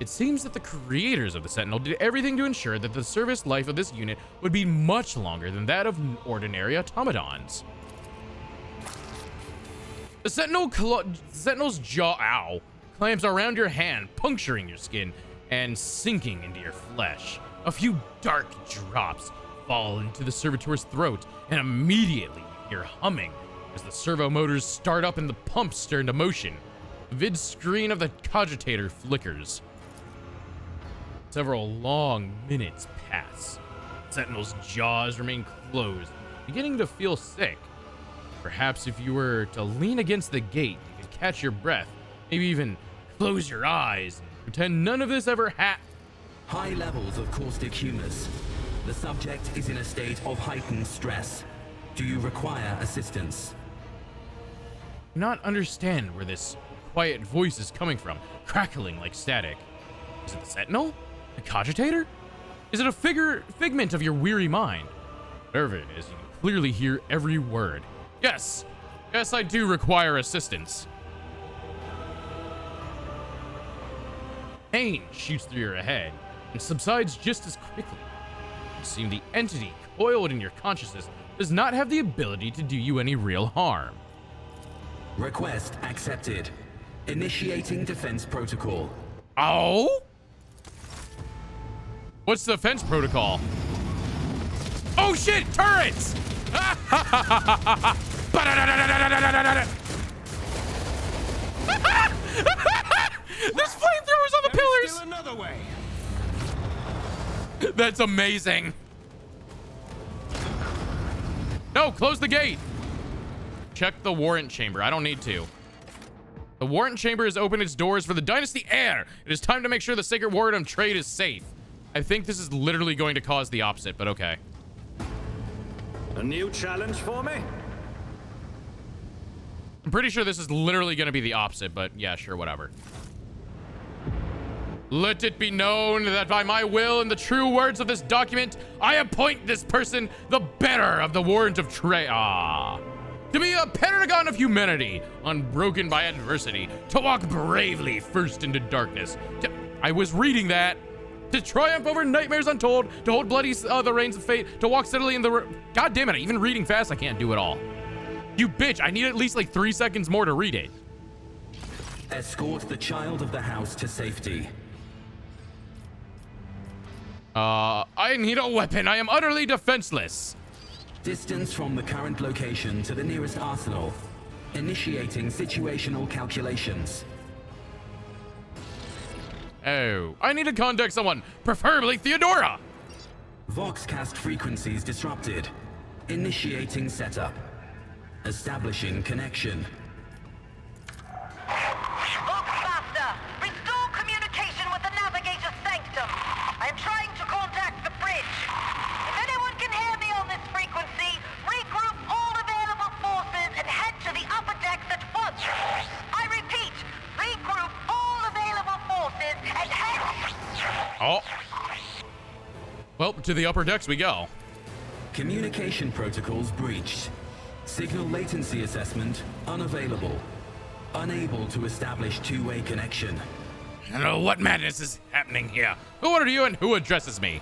[SPEAKER 1] It seems that the creators of the Sentinel did everything to ensure that the service life of this unit would be much longer than that of ordinary automatons. The Sentinel's jaw clamps around your hand, puncturing your skin and sinking into your flesh. A few dark drops fall into the servitor's throat, and immediately you hear humming as the servo motors start up and the pumps stir into motion. The vid screen of the cogitator flickers. Several long minutes pass. Sentinel's jaws remain closed, beginning to feel sick. Perhaps if you were to lean against the gate, you could catch your breath, maybe even close your eyes and pretend none of this ever happened.
[SPEAKER 13] High levels of caustic humus. The subject is in a state of heightened stress. Do you require assistance?
[SPEAKER 1] Do not understand where this quiet voice is coming from, crackling like static. Is it the Sentinel? The cogitator? Is it a figment of your weary mind? Whatever it is, you can clearly hear every word. Yes, I do require assistance. Pain shoots through your head and subsides just as quickly. It seems the entity coiled in your consciousness does not have the ability to do you any real harm.
[SPEAKER 13] Request accepted. Initiating defense protocol.
[SPEAKER 1] Oh? What's the defense protocol? Oh shit, turrets! There's flamethrowers on the pillars!
[SPEAKER 6] Do another way.
[SPEAKER 1] That's amazing. No, close the gate. Check the warrant chamber. I don't need to. The warrant chamber has opened its doors for the Dynasty Heir. It is time to make sure the Sacred Warrant of Trade is safe. I think this is literally going to cause the opposite, but okay.
[SPEAKER 6] A new challenge for me?
[SPEAKER 1] I'm pretty sure this is literally going to be the opposite, but yeah, sure, whatever. Let it be known that by my will and the true words of this document, I appoint this person the bearer of the warrant of to be a paragon of humanity, unbroken by adversity, to walk bravely first into darkness. I was reading that. To triumph over nightmares untold, to hold bloody the reins of fate, to walk steadily in the... God damn it, even reading fast, I can't do it all. You bitch, I need at least like 3 seconds more to read it.
[SPEAKER 13] Escort the child of the house to safety.
[SPEAKER 1] I need a weapon. I am utterly defenseless.
[SPEAKER 13] Distance from the current location to the nearest arsenal. Initiating situational calculations.
[SPEAKER 1] Oh, I need to contact someone, preferably Theodora.
[SPEAKER 13] Voxcast frequencies disrupted. Initiating setup. Establishing connection.
[SPEAKER 14] Voxmaster, restore communication with the Navigator's Sanctum. I am trying to contact the bridge. If anyone can hear me on this frequency, regroup all available forces and head to the upper decks at once. I repeat, regroup all available forces and head...
[SPEAKER 1] Oh. Well, to the upper decks we go.
[SPEAKER 13] Communication protocols breached. Signal latency assessment unavailable. Unable to establish two-way connection.
[SPEAKER 1] I don't know what madness is happening here. Who are you and who addresses me?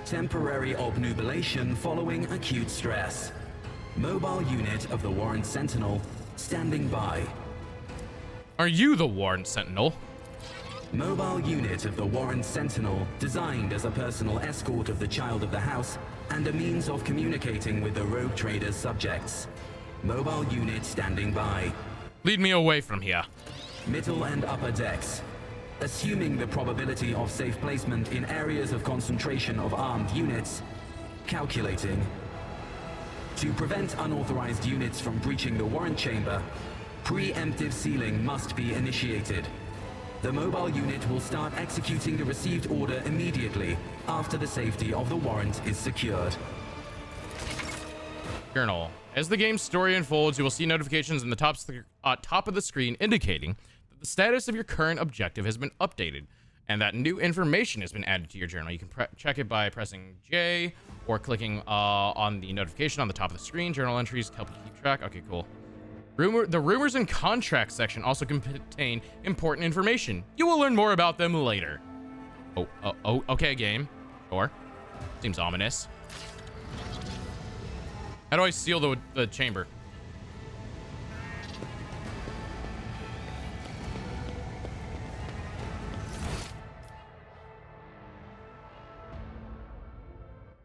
[SPEAKER 13] Temporary obnubilation following acute stress. Mobile unit of the Warrant Sentinel standing by.
[SPEAKER 1] Are you the Warrant Sentinel?
[SPEAKER 13] Mobile unit of the Warrant Sentinel designed as a personal escort of the child of the house and a means of communicating with the rogue trader's subjects. Mobile unit standing by.
[SPEAKER 1] Lead me away from here.
[SPEAKER 13] Middle and upper decks. Assuming the probability of safe placement in areas of concentration of armed units. Calculating. To prevent unauthorized units from breaching the warrant chamber, preemptive sealing must be initiated. The mobile unit will start executing the received order immediately after the safety of the warrant is secured.
[SPEAKER 1] Journal. As the game's story unfolds, you will see notifications in the top of the screen indicating that the status of your current objective has been updated and that new information has been added to your journal. You can check it by pressing J or clicking on the notification on the top of the screen. Journal entries help you keep track. Okay, cool. The rumors and contracts section also contain important information. You will learn more about them later. Oh, okay, game. Or seems ominous. How do I seal the chamber?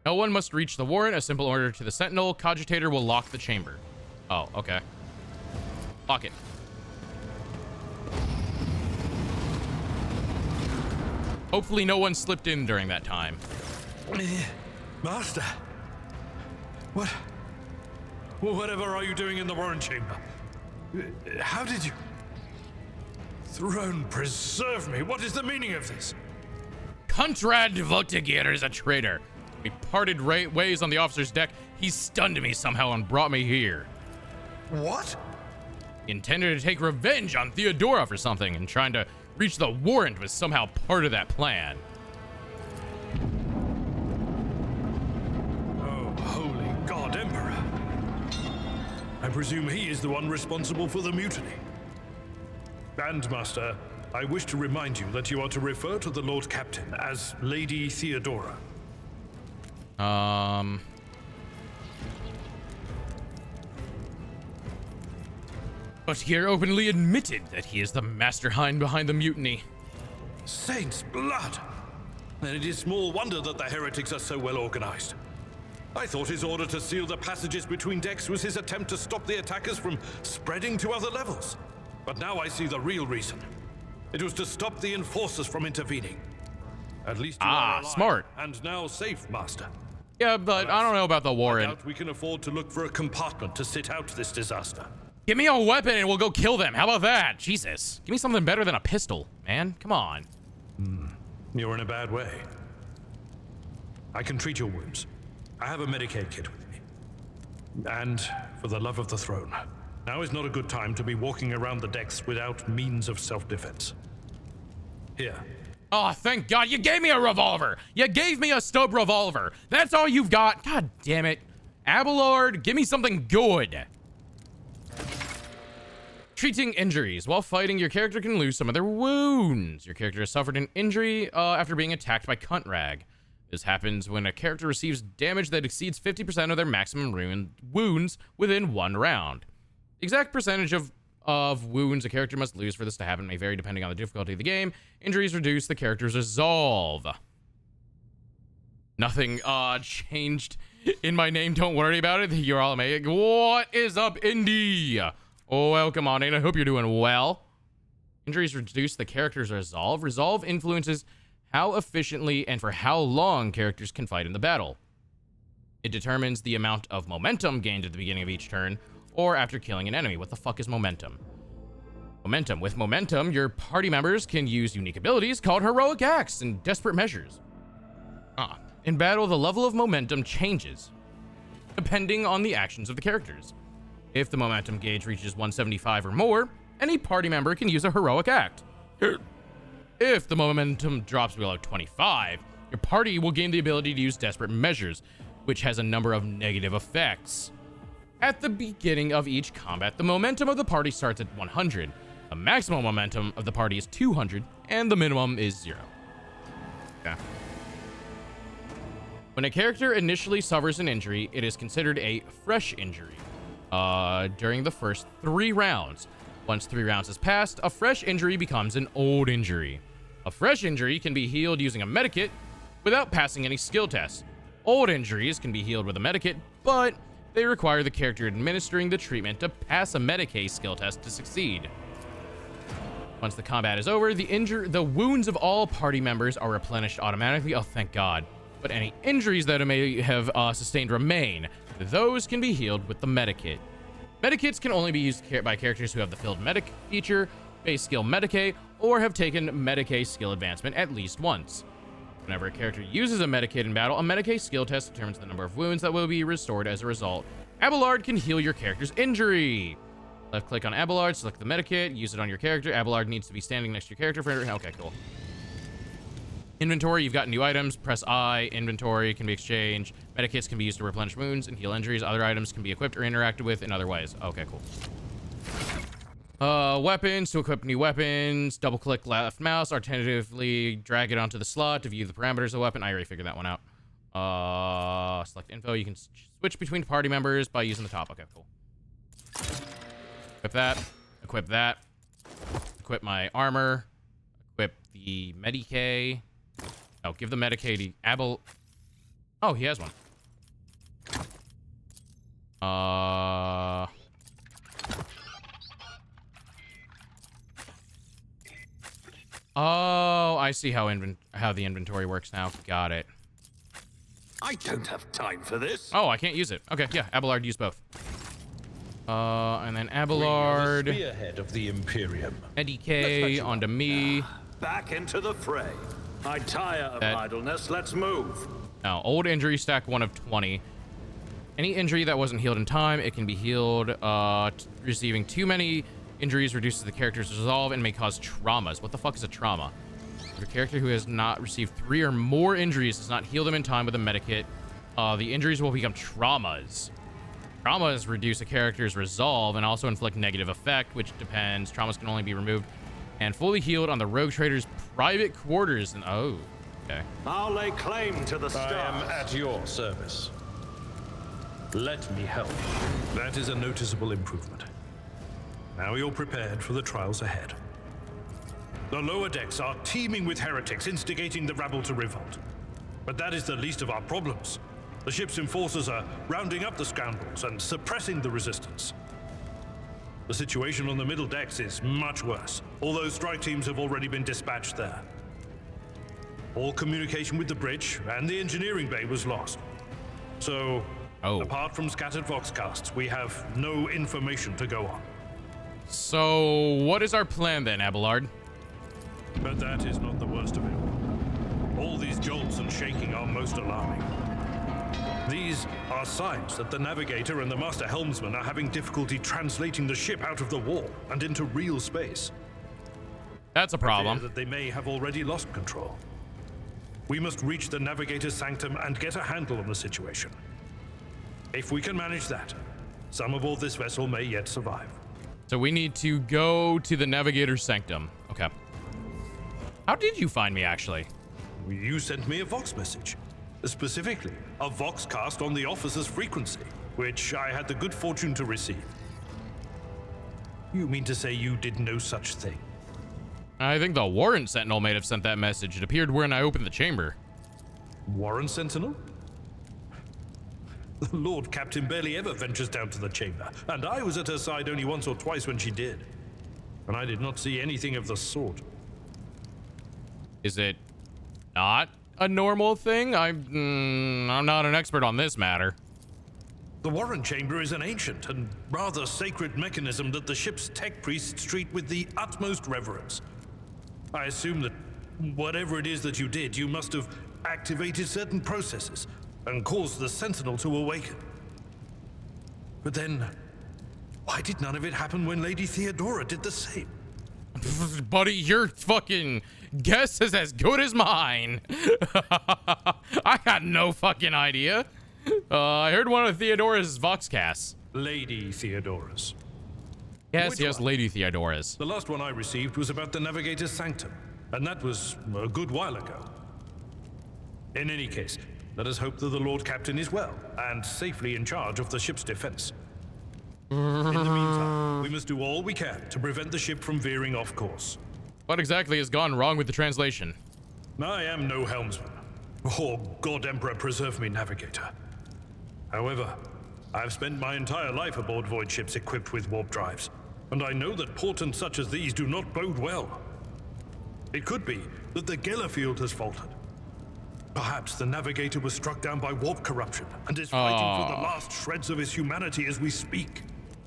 [SPEAKER 1] No one must reach the warrant. A simple order to the Sentinel. Cogitator will lock the chamber. Oh, okay. Lock it. Hopefully no one slipped in during that time.
[SPEAKER 5] Master. Whatever are you doing in the warrant chamber? How did you... Throne preserve me. What is the meaning of this?
[SPEAKER 1] Conrad Votigier is a traitor. We parted ways on the officer's deck. He stunned me somehow and brought me here.
[SPEAKER 5] What?
[SPEAKER 1] He intended to take revenge on Theodora for something, and trying to reach the warrant was somehow part of that plan.
[SPEAKER 5] Oh, holy God, Emperor. I presume he is the one responsible for the mutiny. And, Master, I wish to remind you that you are to refer to the Lord Captain as Lady Theodora.
[SPEAKER 1] Votigier openly admitted that he is the mastermind behind the mutiny.
[SPEAKER 5] Saint's blood! Then it is small wonder that the heretics are so well organized. I thought his order to seal the passages between decks was his attempt to stop the attackers from spreading to other levels. But now I see the real reason. It was to stop the enforcers from intervening. At least you are alive
[SPEAKER 1] smart.
[SPEAKER 5] And now safe, Master.
[SPEAKER 1] Yeah, but I don't know about the warrant.
[SPEAKER 5] I doubt we can afford to look for a compartment to sit out this disaster.
[SPEAKER 1] Give me a weapon and we'll go kill them. How about that? Jesus. Give me something better than a pistol, man. Come on.
[SPEAKER 5] You're in a bad way. I can treat your wounds. I have a Medicaid kit with me. And for the love of the throne, now is not a good time to be walking around the decks without means of self-defense. Here,
[SPEAKER 1] Oh, thank God. You gave me a revolver. You gave me a Stobe revolver. That's all you've got. God damn it. Abelard, give me something good. Treating injuries. While fighting, your character can lose some of their wounds. Your character has suffered an injury after being attacked by Cuntrag. This happens when a character receives damage that exceeds 50% of their maximum wounds within 1 round. The exact percentage of wounds a character must lose for this to happen may vary depending on the difficulty of the game. Injuries reduce the character's resolve. Nothing changed in my name. Don't worry about it. You're all amazing. What is up, Indy? Oh, welcome on in. I hope you're doing well. Injuries reduce the character's resolve. Resolve influences how efficiently and for how long characters can fight in the battle. It determines the amount of momentum gained at the beginning of each turn or after killing an enemy. What the fuck is momentum? Momentum. With momentum, your party members can use unique abilities called heroic acts and desperate measures. In battle, the level of momentum changes depending on the actions of the characters. If the momentum gauge reaches 175 or more, any party member can use a heroic act. If the momentum drops below 25, your party will gain the ability to use desperate measures, which has a number of negative effects. At the beginning of each combat, the momentum of the party starts at 100. The maximum momentum of the party is 200, and the minimum is 0. Okay. When a character initially suffers an injury, it is considered a fresh injury during the first 3 rounds. Once 3 rounds has passed, a fresh injury becomes an old injury. A fresh injury can be healed using a medikit without passing any skill tests. Old injuries can be healed with a medikit, but they require the character administering the treatment to pass a Medicae skill test to succeed. Once the combat is over, the wounds of all party members are replenished automatically. Oh, thank God. But any injuries that may have sustained remain. Those can be healed with the medikit. Medikits can only be used by characters who have the filled medic feature, base skill Medicae, or have taken Medicae skill advancement at least once. Whenever a character uses a medikit in battle, a Medicae skill test determines the number of wounds that will be restored as a result. Abelard can heal your character's injury. Left click on Abelard, select the medikit, use it on your character. Abelard needs to be standing next to your character for... Okay, cool. Inventory, you've got new items. Press I. Inventory can be exchanged. Medikits can be used to replenish wounds and heal injuries. Other items can be equipped or interacted with in other ways. Okay, cool. Weapons, to equip new weapons. Double click left mouse. Alternatively, drag it onto the slot to view the parameters of the weapon. I already figured that one out. Select info. You can switch between party members by using the top. Okay, cool. Equip that. Equip that. Equip my armor. Equip the Medicae. Oh, give the Medicae to Abel. Oh, he has one. Oh, I see how the inventory works now. Got it.
[SPEAKER 5] I don't have time for this.
[SPEAKER 1] Oh, I can't use it. Okay, yeah, Abelard use both. And then Abelard.
[SPEAKER 5] We are the spearhead of the Imperium.
[SPEAKER 1] Medicae onto me.
[SPEAKER 5] Back into the fray. I tire of idleness. Let's move.
[SPEAKER 1] Now, old injury stack 1 of 20. Any injury that wasn't healed in time, it can be healed. Receiving too many injuries reduces the character's resolve and may cause traumas. What the fuck is a trauma? If a character who has not received 3 or more injuries does not heal them in time with a medikit, the injuries will become traumas. Traumas reduce a character's resolve and also inflict negative effect, which depends. Traumas can only be removed and fully healed on the rogue trader's private quarters. And oh, okay.
[SPEAKER 5] I'll lay claim to the stars. I am at your service. Let me help. That is a noticeable improvement. Now you're prepared for the trials ahead. The lower decks are teeming with heretics instigating the rabble to revolt. But that is the least of our problems. The ship's enforcers are rounding up the scoundrels and suppressing the resistance. The situation on the middle decks is much worse, although strike teams have already been dispatched there. All communication with the bridge and the engineering bay was lost. So, apart from scattered voxcasts, we have no information to go on.
[SPEAKER 1] So, what is our plan then, Abelard?
[SPEAKER 5] But that is not the worst of it. All these jolts and shaking are most alarming. These are signs that the navigator and the master helmsman are having difficulty translating the ship out of the wall and into real space.
[SPEAKER 1] That's a problem.
[SPEAKER 5] I fear that they may have already lost control. We must reach the Navigator's Sanctum and get a handle on the situation. If we can manage that, some aboard this vessel may yet survive.
[SPEAKER 1] So we need to go to the Navigator's Sanctum. Okay. How did you find me, actually?
[SPEAKER 5] You sent me a Vox message. Specifically, a Vox cast on the officer's frequency, which I had the good fortune to receive. You mean to say you did no such thing?
[SPEAKER 1] I think the Warren Sentinel may have sent that message. It appeared when I opened the chamber.
[SPEAKER 5] Warren Sentinel? The Lord Captain barely ever ventures down to the chamber, and I was at her side only once or twice when she did. And I did not see anything of the sort.
[SPEAKER 1] Is it not a normal thing? I'm not an expert on this matter.
[SPEAKER 5] The Warren Chamber is an ancient and rather sacred mechanism that the ship's tech priests treat with the utmost reverence. I assume that whatever it is that you did, you must have activated certain processes and caused the Sentinel to awaken. But then, why did none of it happen when Lady Theodora did the same?
[SPEAKER 1] Buddy, your fucking guess is as good as mine. I got no fucking idea. I heard one of Theodora's Voxcasts.
[SPEAKER 5] Lady Theodora's.
[SPEAKER 1] Yes, Lady Theodora's.
[SPEAKER 5] The last one I received was about the Navigator's Sanctum, and that was a good while ago. In any case, let us hope that the Lord Captain is well and safely in charge of the ship's defense. In the meantime, we must do all we can to prevent the ship from veering off course.
[SPEAKER 1] What exactly has gone wrong with the translation?
[SPEAKER 5] I am no helmsman. Oh, God Emperor preserve me, Navigator. However, I have spent my entire life aboard void ships equipped with warp drives, and I know that portents such as these do not bode well. It could be that the Gellerfield has faltered. Perhaps the Navigator was struck down by warp corruption and is fighting for the last shreds of his humanity as we speak.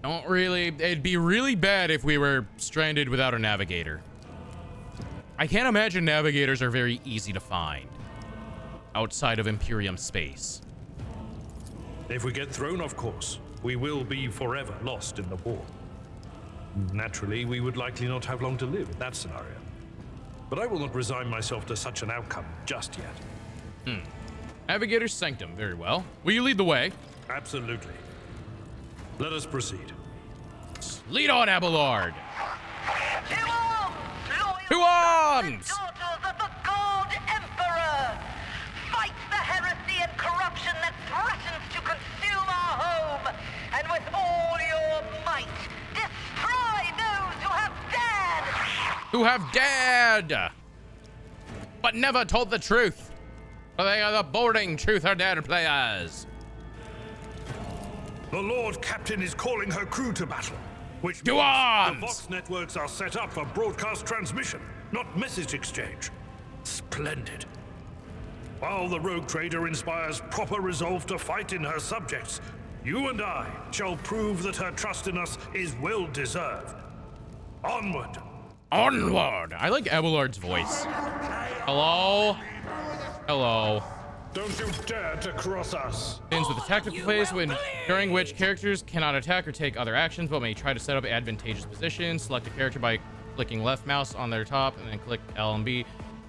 [SPEAKER 1] It'd be really bad if we were stranded without a navigator. I can't imagine navigators are very easy to find outside of Imperium space.
[SPEAKER 5] If we get thrown off course, we will be forever lost in the war. Naturally, we would likely not have long to live in that scenario. But I will not resign myself to such an outcome just yet.
[SPEAKER 1] Navigator's Sanctum, very well. Will you lead the way?
[SPEAKER 5] Absolutely. Let us proceed.
[SPEAKER 1] Lead on, Abelard!
[SPEAKER 14] To
[SPEAKER 1] arms! To arms!
[SPEAKER 14] Daughters of the God Emperor! Fight the heresy and corruption that threatens to consume our home, and with all your might, destroy those who have dared!
[SPEAKER 1] Who have dared! But never told the truth. For they are the boring truth or dare players.
[SPEAKER 5] The Lord Captain is calling her crew to battle, which
[SPEAKER 1] to
[SPEAKER 5] means
[SPEAKER 1] arms!
[SPEAKER 5] The Vox networks are set up for broadcast transmission, not message exchange. Splendid. While the rogue trader inspires proper resolve to fight in her subjects, you and I shall prove that her trust in us is well deserved. Onward.
[SPEAKER 1] Onward! I like Abelard's voice. Hello? Hello.
[SPEAKER 5] Don't you dare to cross us.
[SPEAKER 1] Begins with a tactical phase during which characters cannot attack or take other actions, but may try to set up advantageous positions. Select a character by clicking left mouse on their top and then click L and B.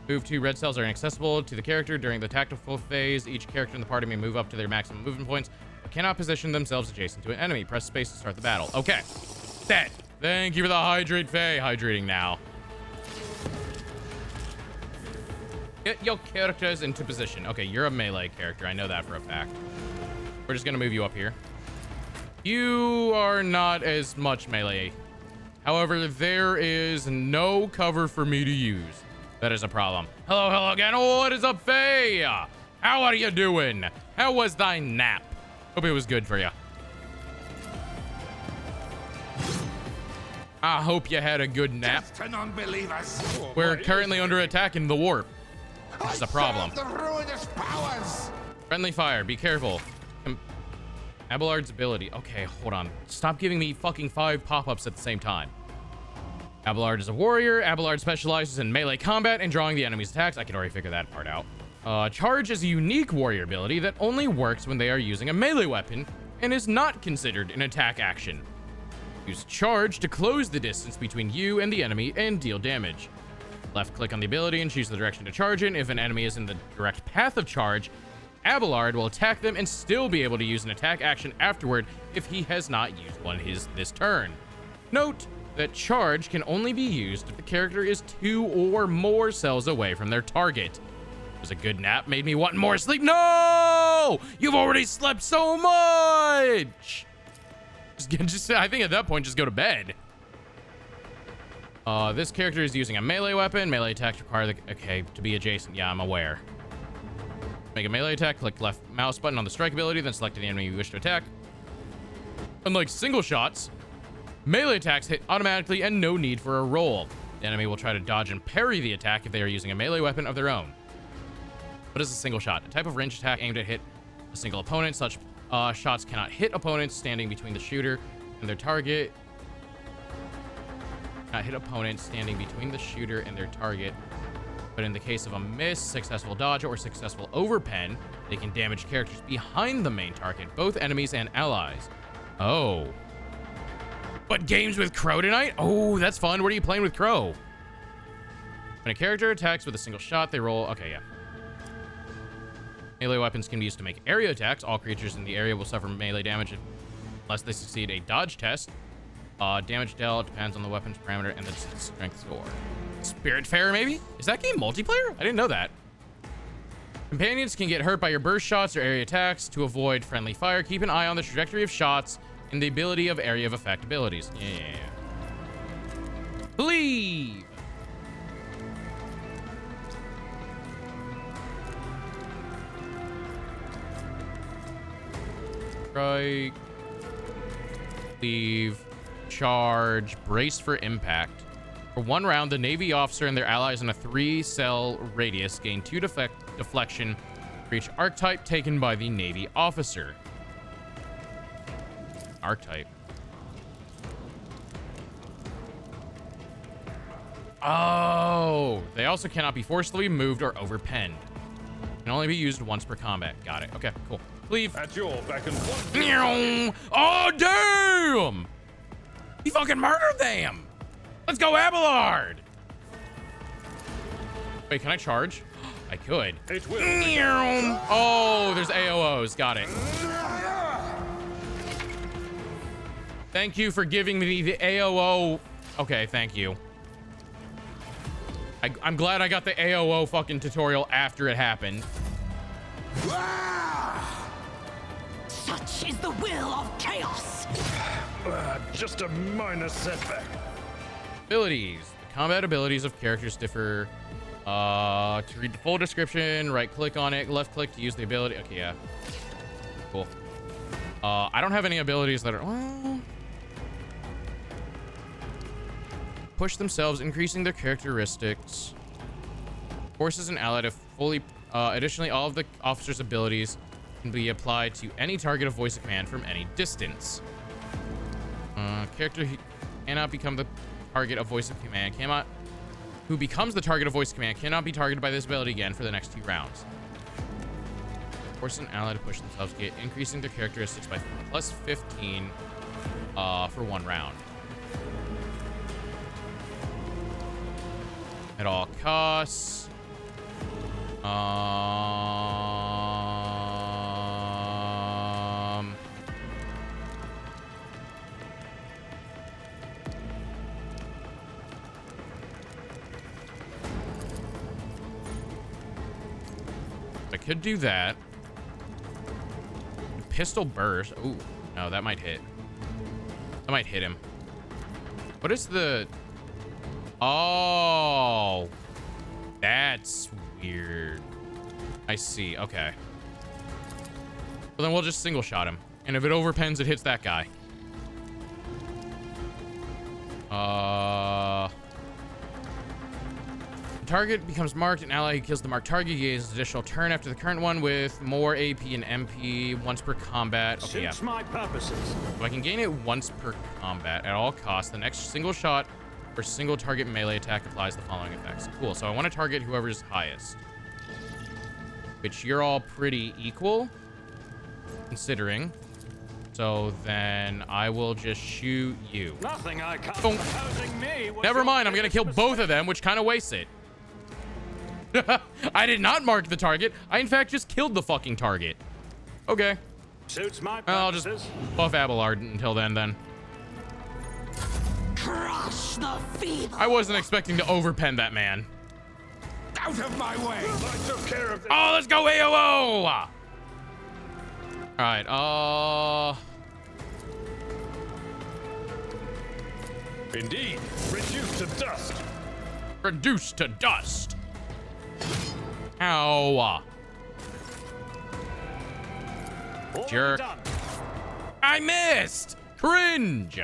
[SPEAKER 1] Move 2 red cells are inaccessible to the character during the tactical phase. Each character in the party may move up to their maximum movement points, but cannot position themselves adjacent to an enemy. Press space to start the battle. Okay. Set. Thank you for the hydrate, Faye. Hydrating now. Get your characters into position. Okay, you're a melee character. I know that for a fact. We're just gonna move you up here. You are not as much melee. However, there is no cover for me to use. That is a problem. Hello again. Oh, what is up, Faye? How are you doing? How was thy nap? Hope it was good for you. I hope you had a good nap.
[SPEAKER 6] Death to non-believers.
[SPEAKER 1] We're currently under attack in the warp. That's the problem.
[SPEAKER 6] The ruinous powers.
[SPEAKER 1] Friendly fire. Be careful. Abelard's ability. Okay, hold on. Stop giving me fucking 5 pop-ups at the same time. Abelard is a warrior. Abelard specializes in melee combat and drawing the enemy's attacks. I can already figure that part out. Charge is a unique warrior ability that only works when they are using a melee weapon and is not considered an attack action. Use charge to close the distance between you and the enemy and deal damage. Left click on the ability and choose the direction to charge in. If an enemy is in the direct path of charge, Abelard will attack them and still be able to use an attack action afterward if he has not used one this turn. Note that charge can only be used if the character is 2 or more cells away from their target. It was a good nap, made me want more sleep. No! You've already slept so much! Just I think at that point, just go to bed. This character is using a melee weapon. Melee attacks require the... Okay, to be adjacent. Yeah, I'm aware. Make a melee attack. Click left mouse button on the strike ability, then select the enemy you wish to attack. Unlike single shots, melee attacks hit automatically and no need for a roll. The enemy will try to dodge and parry the attack if they are using a melee weapon of their own. What is a single shot? A type of ranged attack aimed at hit a single opponent. Such shots cannot hit opponents standing between the shooter and their target. Cannot hit opponents standing between the shooter and their target. But in the case of a miss, successful dodge, or successful overpen, they can damage characters behind the main target, both enemies and allies. Oh. But games with Crow tonight? Oh, that's fun. What are you playing with Crow? When a character attacks with a single shot, they roll... Okay, yeah. Melee weapons can be used to make area attacks. All creatures in the area will suffer melee damage unless they succeed a dodge test. Damage dealt depends on the weapon's parameter and the strength score. Spiritfarer, maybe? Is that game multiplayer? I didn't know that. Companions can get hurt by your burst shots or area attacks. To avoid friendly fire, keep an eye on the trajectory of shots and the ability of area of effect abilities. Yeah. Believe! Strike. Leave. Charge. Brace for impact. For 1 round, the Navy officer and their allies in a 3-cell radius gain 2 deflection for each archetype taken by the Navy officer. Archetype. Oh, they also cannot be forcibly moved or overpenned. Can only be used once per combat. Got it. Okay, cool. Leave.
[SPEAKER 5] At your back and forth.
[SPEAKER 1] Oh, damn! He fucking murdered them! Let's go, Abelard! Wait, can I charge? I could.
[SPEAKER 5] It will.
[SPEAKER 1] Oh, there's AOOs. Got it. Thank you for giving me the AOO. Okay, thank you. I'm glad I got the AOO fucking tutorial after it happened.
[SPEAKER 10] Such is the will of chaos.
[SPEAKER 5] Just a minor setback.
[SPEAKER 1] Abilities. The combat abilities of characters differ. To read the full description, right click on it, left click to use the ability. Okay, yeah. Cool. I don't have any abilities that are... push themselves, increasing their characteristics. Forces an ally to fully... additionally, all of the officer's abilities can be applied to any target of voice of command from any distance. Character who cannot become the target of voice of command who becomes the target of voice of command cannot be targeted by this ability again for the next 2 rounds. Force an ally to push themselves, increasing their characteristics by plus 15 for 1 round. At all costs. I could do that. Pistol burst. Ooh, no, that might hit. That might hit him. What is the... Oh, that's weird. I see. Okay. Well, then we'll just single shot him. And if it overpens, it hits that guy. The target becomes marked. An ally who kills the marked target gains an additional turn after the current one with more AP and MP once per combat. Okay,
[SPEAKER 8] Suits my purposes.
[SPEAKER 1] So I can gain it once per combat at all costs. The next single shot for single target melee attack applies the following effects. Cool. So I want to target whoever's highest, which you're all pretty equal, considering. So then I will just shoot you.
[SPEAKER 8] Nothing I can't
[SPEAKER 1] Boom.
[SPEAKER 8] opposing me.
[SPEAKER 1] Never mind. I'm gonna kill both of them, which kind of wastes it. I did not mark the target. I, in fact, just killed the fucking target. Okay.
[SPEAKER 6] Suits my
[SPEAKER 1] I'll just buff Abelard until then.
[SPEAKER 10] Crush the feeble.
[SPEAKER 1] I wasn't expecting to overpen that man.
[SPEAKER 6] Out of my way! I took care of this.
[SPEAKER 1] Oh, let's go AOO! Alright,
[SPEAKER 6] Indeed, reduced to dust.
[SPEAKER 1] Reduced to dust. Ow. Jerk.
[SPEAKER 6] Done.
[SPEAKER 1] I missed! Cringe!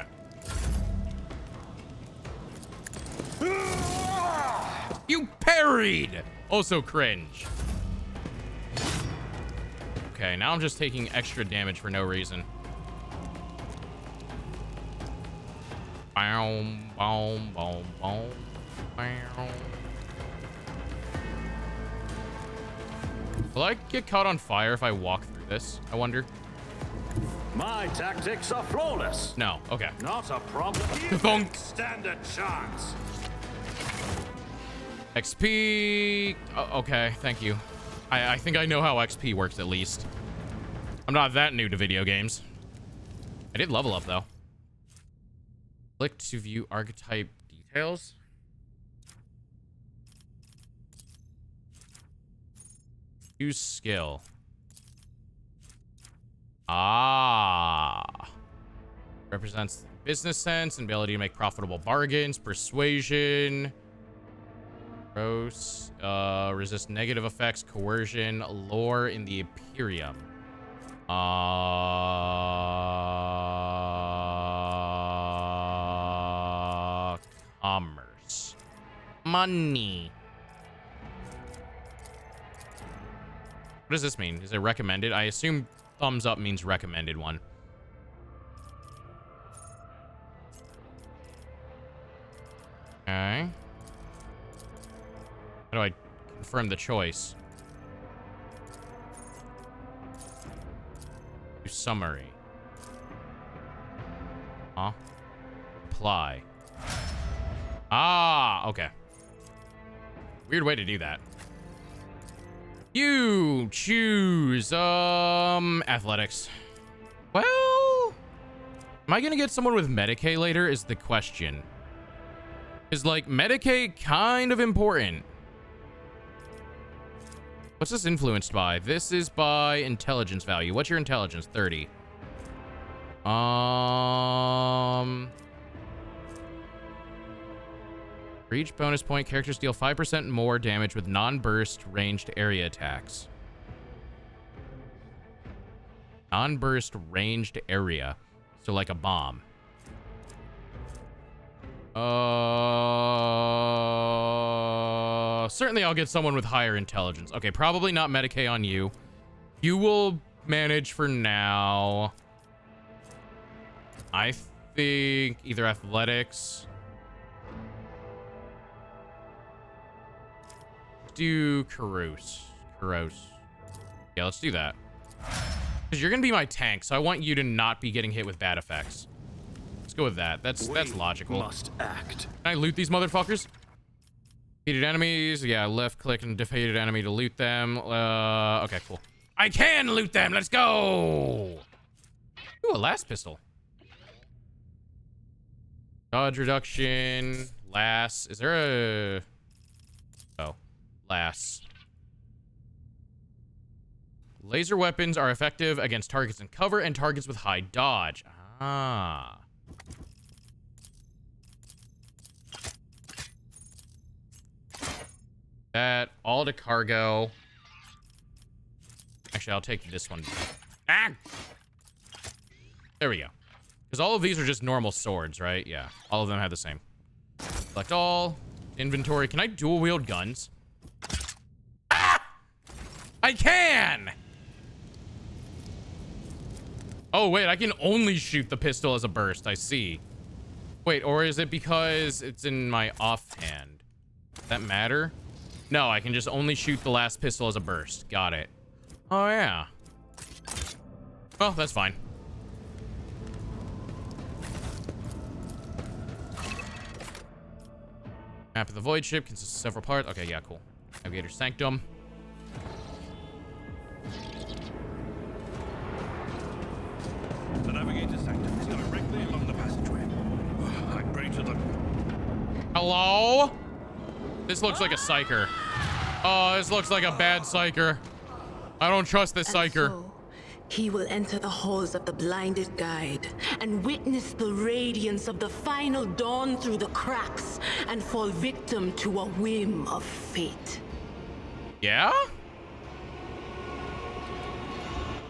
[SPEAKER 1] You parried! Also cringe. Okay, now I'm just taking extra damage for no reason. Boom, boom, boom, boom, boom. Will I get caught on fire if I walk through this? I wonder.
[SPEAKER 6] My tactics are flawless.
[SPEAKER 1] No, okay.
[SPEAKER 6] Not a problem.
[SPEAKER 1] Thunk.
[SPEAKER 6] Stand a chance.
[SPEAKER 1] XP. Okay, thank you. I think I know how XP works at least. I'm not that new to video games. I did level up though. Click to view archetype details. Use skill. Ah. Represents business sense and ability to make profitable bargains. Persuasion. Gross. Resist negative effects. Coercion. Lore in the Imperium. Commerce. Money. What does this mean? Is it recommended? I assume thumbs up means recommended one. Okay. How do I confirm the choice? Do summary. Huh? Apply. Ah, okay. Weird way to do that. You choose, athletics. Well, am I gonna get someone with Medicaid later is the question. Is like Medicaid kind of important? What's this influenced by? This is by intelligence value. What's your intelligence? 30. For each bonus point, characters deal 5% more damage with non-burst ranged area attacks. Non-burst ranged area. So like a bomb. Certainly I'll get someone with higher intelligence. Okay, probably not Medicaid on you. You will manage for now. I think either athletics. Do Carouse. Yeah, let's do that. Because you're gonna be my tank, so I want you to not be getting hit with bad effects. Let's go with that. That's logical.
[SPEAKER 6] Must act.
[SPEAKER 1] Can I loot these motherfuckers? Defeated enemies. Yeah, left click and defeated enemy to loot them. Okay, cool. I can loot them. Let's go. Ooh, a last pistol. Dodge reduction. Lass. Is there a... Oh. Lass. Laser weapons are effective against targets in cover and targets with high dodge. Ah. That all to cargo. Actually, I'll take this one. Ah! There we go. Because all of these are just normal swords, right? Yeah. All of them have the same. Select all. Inventory. Can I dual wield guns? Ah! I can! Oh, wait. I can only shoot the pistol as a burst. I see. Wait, or is it because it's in my offhand? Does that matter? No, I can just only shoot the last pistol as a burst. Got it. Oh, yeah. Well, that's fine. Map of the void ship consists of several parts. Okay, yeah, cool. Navigator Sanctum.
[SPEAKER 5] The Navigator Sanctum is directly along the passageway. I pray to the...
[SPEAKER 1] Hello? This looks like a psyker. Oh, this looks like a bad psyker. I don't trust this psyker.
[SPEAKER 10] So, he will enter the halls of the blinded guide and witness the radiance of the final dawn through the cracks and fall victim to a whim of fate.
[SPEAKER 1] Yeah?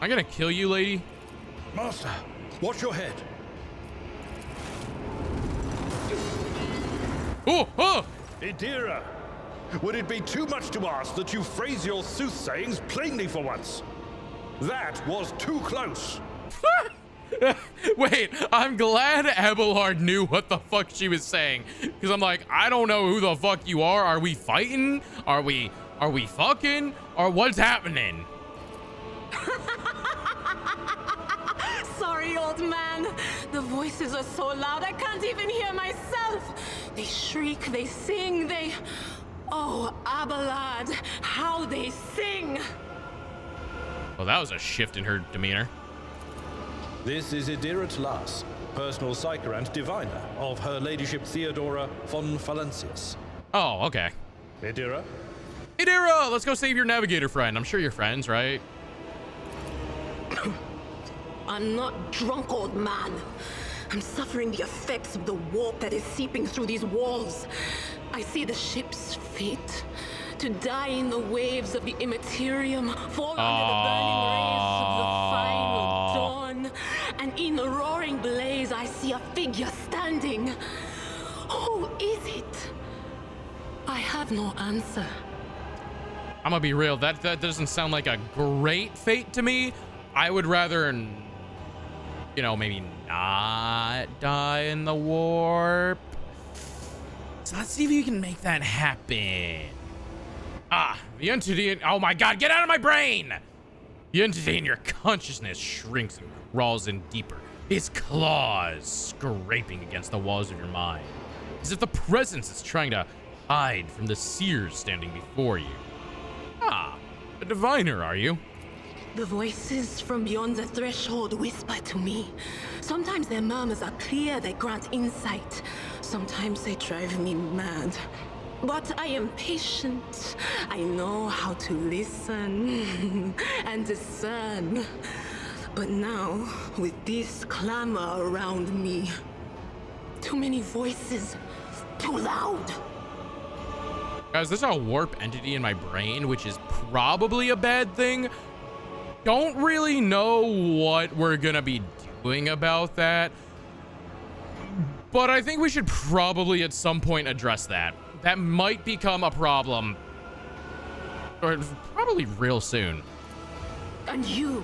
[SPEAKER 1] I'm gonna kill you, lady.
[SPEAKER 5] Master, watch your head.
[SPEAKER 1] Oh, oh!
[SPEAKER 5] Idira, would it be too much to ask that you phrase your soothsayings plainly for once? That was too close.
[SPEAKER 1] Wait, I'm glad Abelard knew what the fuck she was saying. Because I'm like, I don't know who the fuck you are. Are we fighting? Are we fucking? Or what's happening?
[SPEAKER 10] Sorry, old man. The voices are so loud I can't even hear myself. They shriek, they sing, they... Oh, Abelard, how they sing!
[SPEAKER 1] Well, that was a shift in her demeanor.
[SPEAKER 5] This is Idira Tlas, personal psyker and diviner of Her Ladyship Theodora von Valencius.
[SPEAKER 1] Oh, okay.
[SPEAKER 5] Idira?
[SPEAKER 1] Idira, let's go save your navigator friend. I'm sure you're friends, right?
[SPEAKER 10] I'm not drunk, old man. I'm suffering the effects of the warp that is seeping through these walls. I see the ship's fate. To die in the waves of the immaterium, fall under the burning rays of the final dawn. And in the roaring blaze, I see a figure standing. Who is it? I have no answer.
[SPEAKER 1] I'm gonna be real, that doesn't sound like a great fate to me. I would rather, you know, maybe not die in the warp. So let's see if you can make that happen. Ah, the entity in, oh my god, get out of my brain! The entity in your consciousness shrinks and crawls in deeper, its claws scraping against the walls of your mind, as if the presence is trying to hide from the seers standing before you. Ah, a diviner, are you?
[SPEAKER 10] The voices from beyond the threshold whisper to me. Sometimes their murmurs are clear, they grant insight. Sometimes they drive me mad. But I am patient. I know how to listen and discern. But now, with this clamor around me, too many voices, too loud.
[SPEAKER 1] Guys, there's a warp entity in my brain, which is probably a bad thing. Don't really know what we're gonna be doing about that. But I think we should probably at some point address that. That might become a problem. Or probably real soon.
[SPEAKER 10] And you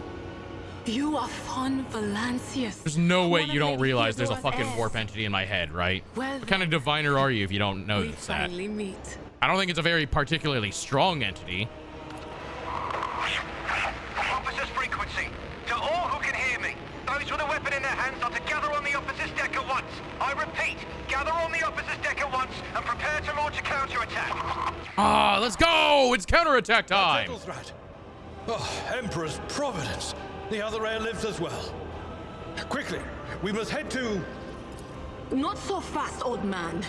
[SPEAKER 10] are von Valencius.
[SPEAKER 1] There's no way you don't realize there's a fucking warp entity in my head, right?
[SPEAKER 10] Well,
[SPEAKER 1] what kind of diviner are you if you don't know that?
[SPEAKER 10] finally meet.
[SPEAKER 1] I don't think it's a very particularly strong entity.
[SPEAKER 15] Officer's frequency. To all who can hear me, those with a weapon in their hands are to gather on the officer's deck at once. I repeat, gather on the officer's deck at once and prepare to launch a counterattack.
[SPEAKER 1] Ah, let's go! It's counterattack time!
[SPEAKER 5] Oh, Emperor's Providence. The other heir lives as well. Quickly, we must head to...
[SPEAKER 10] Not so fast, old man.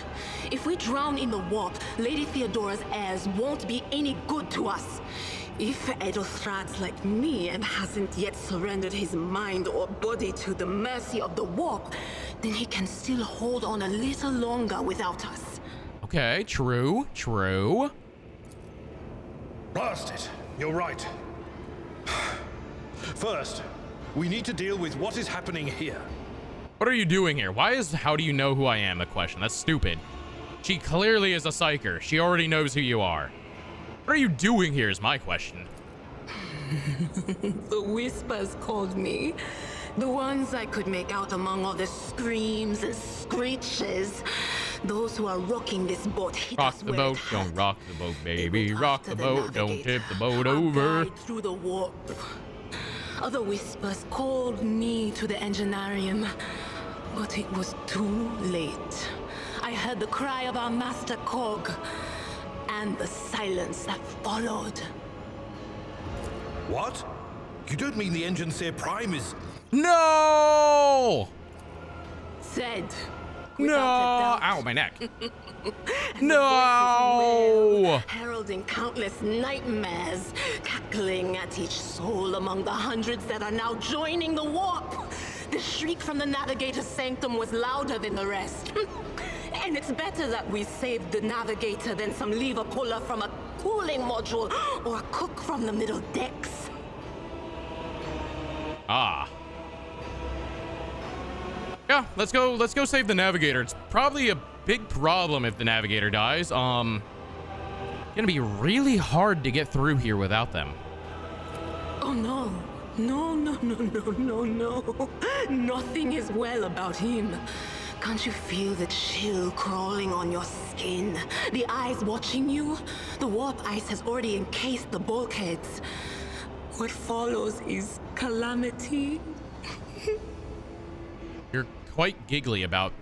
[SPEAKER 10] If we drown in the warp, Lady Theodora's heirs won't be any good to us. If Edelstrad's like me and hasn't yet surrendered his mind or body to the mercy of the warp, then he can still hold on a little longer without us.
[SPEAKER 1] Okay, true, true.
[SPEAKER 5] Blast it. You're right. First, we need to deal with what is happening here.
[SPEAKER 1] What are you doing here? Why is how do you know who I am the question? That's stupid. She clearly is a psyker. She already knows who you are. What are you doing here is my question.
[SPEAKER 10] The whispers called me. The ones I could make out among all the screams and screeches. Those who are rocking this boat hit
[SPEAKER 1] Rock
[SPEAKER 10] us
[SPEAKER 1] the
[SPEAKER 10] where
[SPEAKER 1] boat,
[SPEAKER 10] it
[SPEAKER 1] don't
[SPEAKER 10] hurt.
[SPEAKER 1] rock the boat, baby. Rock the
[SPEAKER 10] the
[SPEAKER 1] boat, don't
[SPEAKER 10] navigator,
[SPEAKER 1] tip the boat
[SPEAKER 10] our
[SPEAKER 1] over.
[SPEAKER 10] guide through the warp. Other whispers called me to the enginarium, but it was too late. I heard the cry of our master Cog. and the silence that followed.
[SPEAKER 5] What? You don't mean the Enginseer Prime is...
[SPEAKER 1] No!
[SPEAKER 10] Said.
[SPEAKER 1] No! Ow, my neck. No!
[SPEAKER 10] Heralding countless nightmares, cackling at each soul among the hundreds that are now joining the warp. The shriek from the Navigator's sanctum was louder than the rest. And it's better that we saved the Navigator than some lever puller from a cooling module or a cook from the middle decks.
[SPEAKER 1] Ah. Yeah, let's go save the Navigator. It's probably a big problem if the Navigator dies. Gonna be really hard to get through here without them.
[SPEAKER 10] Oh no. No. Nothing is well about him. Can't you feel the chill crawling on your skin? The eyes watching you? The warp ice has already encased the bulkheads. What follows is calamity.
[SPEAKER 1] You're quite giggly about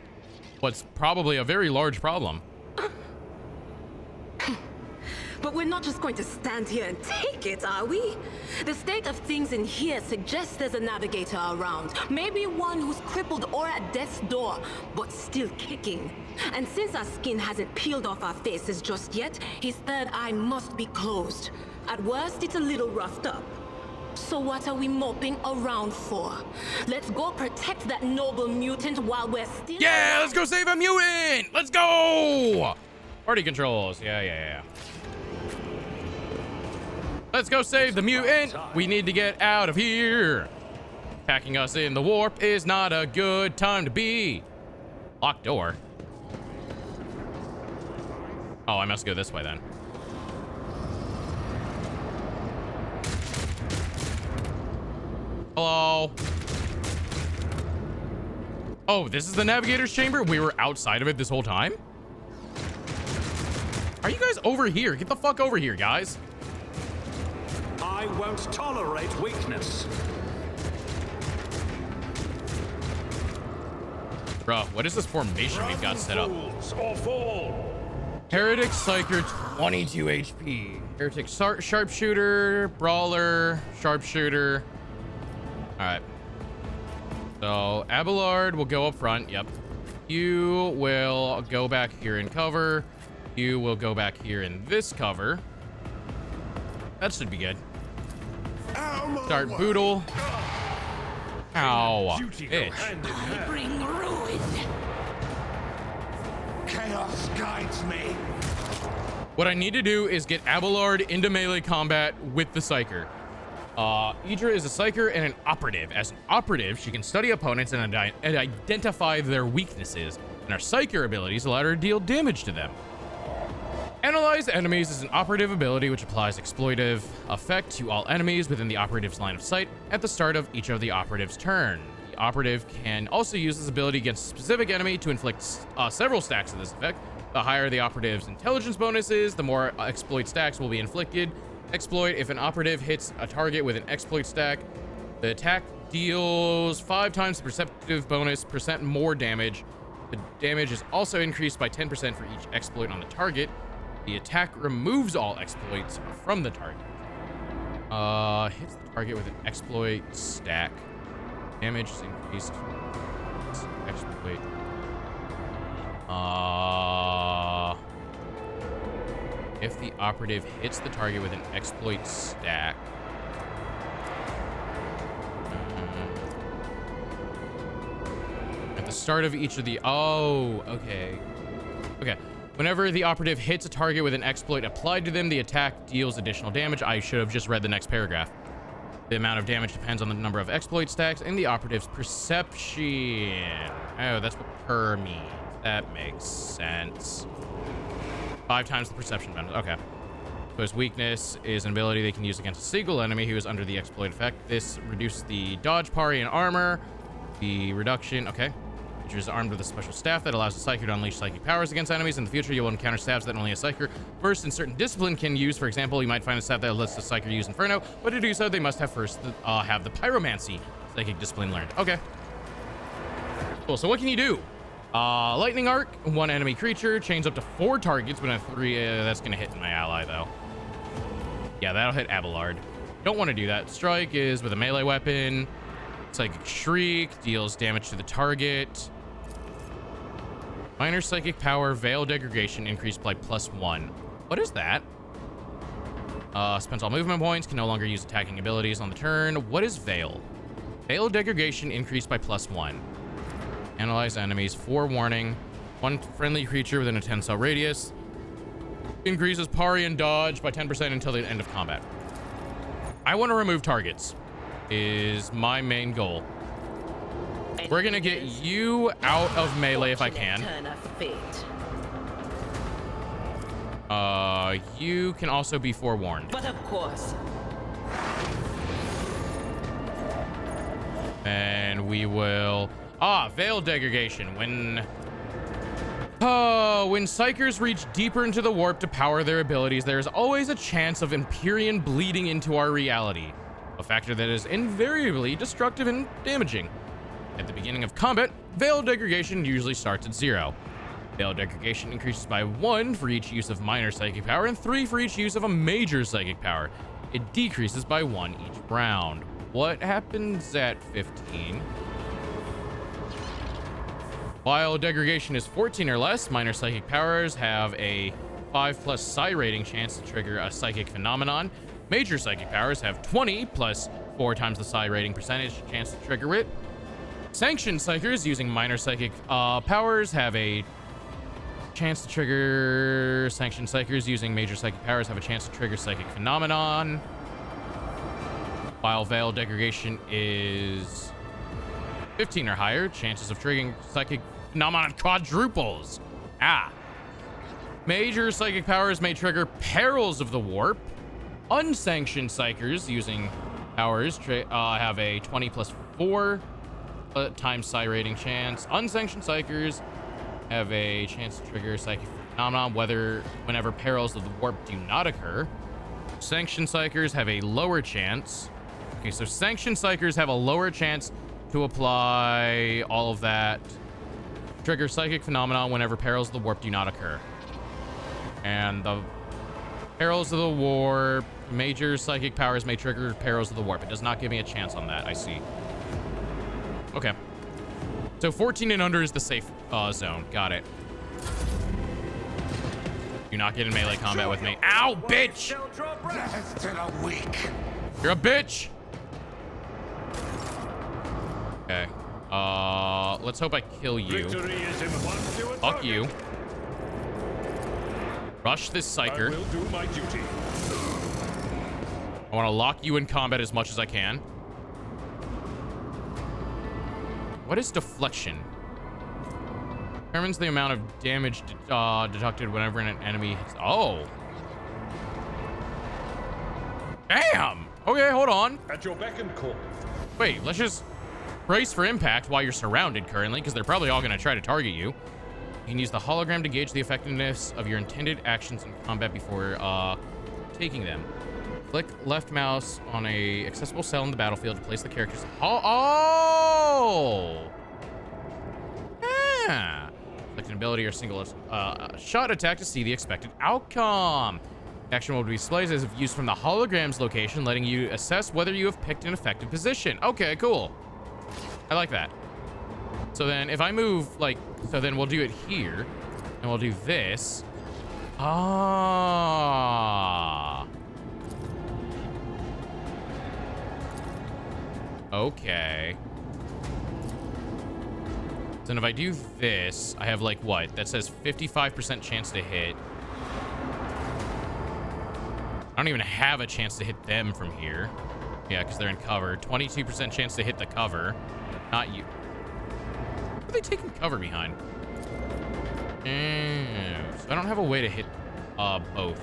[SPEAKER 1] what's probably a very large problem.
[SPEAKER 10] But we're not just going to stand here and take it, are we? The state of things in here suggests there's a Navigator around. Maybe one who's crippled or at death's door, but still kicking. And since our skin hasn't peeled off our faces just yet, his third eye must be closed. At worst, it's a little roughed up. So what are we moping around for? Let's go protect that noble mutant while we're still...
[SPEAKER 1] Yeah, let's go save a mutant! Let's go! Party controls. Yeah. Let's go save the mutant. We need to get out of here. Packing us in the warp is not a good time to be. Locked door. Oh, I must go this way then. Hello. Oh, this is the Navigator's chamber? We were outside of it this whole time? Are you guys over here? Get the fuck over here, guys.
[SPEAKER 11] I won't tolerate weakness.
[SPEAKER 1] Bruh, what is this formation we've got set up?
[SPEAKER 5] Or fall.
[SPEAKER 1] Heretic Psyker, 22 HP. Heretic Sharpshooter, Brawler, Sharpshooter. Alright. So, Abelard will go up front. Yep. You will go back here in cover. You will go back here in this cover. That should be good. Start Boodle. Ow. Bitch.
[SPEAKER 10] Bring ruin.
[SPEAKER 11] Chaos guides me.
[SPEAKER 1] What I need to do is get Abelard into melee combat with the Psyker. Idra is a Psyker and an Operative. As an Operative, she can study opponents and identify their weaknesses, and her Psyker abilities allow her to deal damage to them. Analyze enemies is an Operative ability which applies exploitive effect to all enemies within the Operative's line of sight at the start of each of the Operative's turn. The Operative can also use this ability against a specific enemy to inflict several stacks of this effect. The higher the Operative's intelligence bonus is, the more exploit stacks will be inflicted. Exploit: if an Operative hits a target with an exploit stack, the attack deals 5 times the perceptive bonus % more damage. The damage is also increased by 10% for each exploit on the target. The attack removes all exploits from the target. Hits the target with an exploit stack. Damage is increased. Exploit. If the Operative hits the target with an exploit stack. At the start of each of the... Oh, okay. Okay. Whenever the Operative hits a target with an exploit applied to them, the attack deals additional damage. I should have just read the next paragraph. The amount of damage depends on the number of exploit stacks and the Operative's perception. Oh, that's what per means. That makes sense. 5 times the perception bonus. Okay. So his weakness is an ability they can use against a single enemy who is under the exploit effect. This reduces the dodge, parry, and armor. The reduction, okay. Which is armed with a special staff that allows the Psyker to unleash psychic powers against enemies. In the future, you will encounter staffs that only a Psyker versed in certain discipline can use. For example, you might find a staff that lets the Psyker use Inferno, but to do so, they must have first have the Pyromancy psychic discipline learned. Okay. Cool, so what can you do? Lightning Arc, 1 enemy creature, chains up to 4 targets, but at 3, that's gonna hit my ally though. Yeah, that'll hit Abelard. Don't want to do that. Strike is with a melee weapon. Psychic Shriek deals damage to the target. Minor psychic power, Veil Degradation increased by +1. What is that? Spends all movement points, can no longer use attacking abilities on the turn. What is Veil? Veil Degradation increased by +1. Analyze enemies, forewarning. 1 friendly creature within a 10-cell radius. Increases parry and dodge by 10% until the end of combat. I want to remove targets, is my main goal. We're gonna get you out of melee if I can. You can also be forewarned.
[SPEAKER 10] But of course.
[SPEAKER 1] And we will... Veil Degradation. When Psykers reach deeper into the warp to power their abilities, there is always a chance of Empyrean bleeding into our reality. A factor that is invariably destructive and damaging. At the beginning of combat, Veil Degradation usually starts at 0. Veil Degradation increases by 1 for each use of minor psychic power and 3 for each use of a major psychic power. It decreases by 1 each round. What happens at 15? While Degradation is 14 or less, minor psychic powers have a 5+ psi rating chance to trigger a psychic phenomenon. Major psychic powers have 20 plus 4 times the psi rating percentage chance to trigger it. Sanctioned Psykers using minor psychic powers have a chance to trigger. Sanctioned Psykers using major psychic powers have a chance to trigger psychic phenomenon. While Veil Degradation is 15 or higher, chances of triggering psychic phenomenon quadruples. Major psychic powers may trigger Perils of the Warp. Unsanctioned Psykers using powers have a 20 plus 4 times psi rating chance. Unsanctioned Psykers have a chance to trigger psychic phenomenon whenever Perils of the Warp do not occur. Sanctioned Psykers have a lower chance. Okay, so Sanctioned Psykers have a lower chance to apply all of that. Trigger psychic phenomenon whenever Perils of the Warp do not occur. And the Perils of the Warp, major psychic powers may trigger Perils of the Warp. It does not give me a chance on that, I see. Okay. So 14 and under is the safe zone. Got it. Do not get in melee combat with me. Ow, bitch!
[SPEAKER 6] Death to the weak.
[SPEAKER 1] You're a bitch! Okay. Let's hope I kill you. Fuck you. Rush this Psyker.
[SPEAKER 6] I will do my duty.
[SPEAKER 1] I want to lock you in combat as much as I can. What is deflection? Determines the amount of damage deducted whenever an enemy hits. Oh. Damn. Okay, hold on.
[SPEAKER 6] At your beck and call.
[SPEAKER 1] Wait, let's just brace for impact while you're surrounded currently, because they're probably all going to try to target you. You can use the hologram to gauge the effectiveness of your intended actions in combat before taking them. Click left mouse on a accessible cell in the battlefield to place the character's Select an ability or single shot attack to see the expected outcome. Action will be displayed as if used from the hologram's location, letting you assess whether you have picked an effective position. Okay, cool. I like that. So then if I move, so then we'll do it here, and we'll do this. Okay. Then if I do this, I have what? That says 55% chance to hit. I don't even have a chance to hit them from here. Yeah, because they're in cover. 22% chance to hit the cover. Not you. What are they taking cover behind? So I don't have a way to hit both.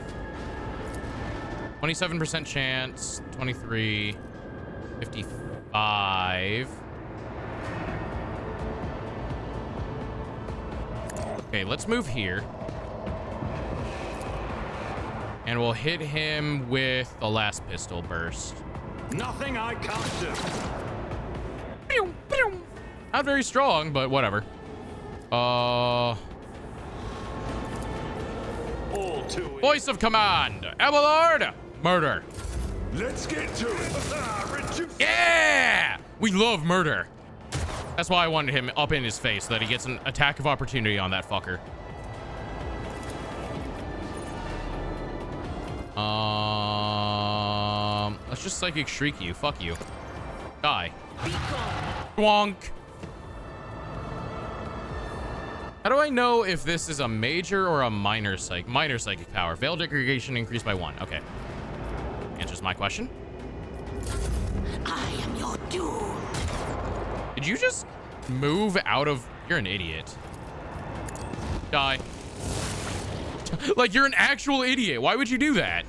[SPEAKER 1] 27% chance. 23. 55. Okay, let's move here. And we'll hit him with the last pistol burst.
[SPEAKER 6] Nothing I can't do.
[SPEAKER 1] Not very strong, but whatever. Voice of command, Abelard, murder.
[SPEAKER 6] Let's get to it.
[SPEAKER 1] Yeah, we love murder. That's why I wanted him up in his face, so that he gets an attack of opportunity on that fucker. Let's just psychic shriek you. Fuck you. Die. Wonk. How do I know if this is a major or a minor psychic power? Veil degradation increased by 1. Okay. Answers my question.
[SPEAKER 10] I am your doom.
[SPEAKER 1] Did you just move out of... You're an idiot. Die. Like, you're an actual idiot. Why would you do that?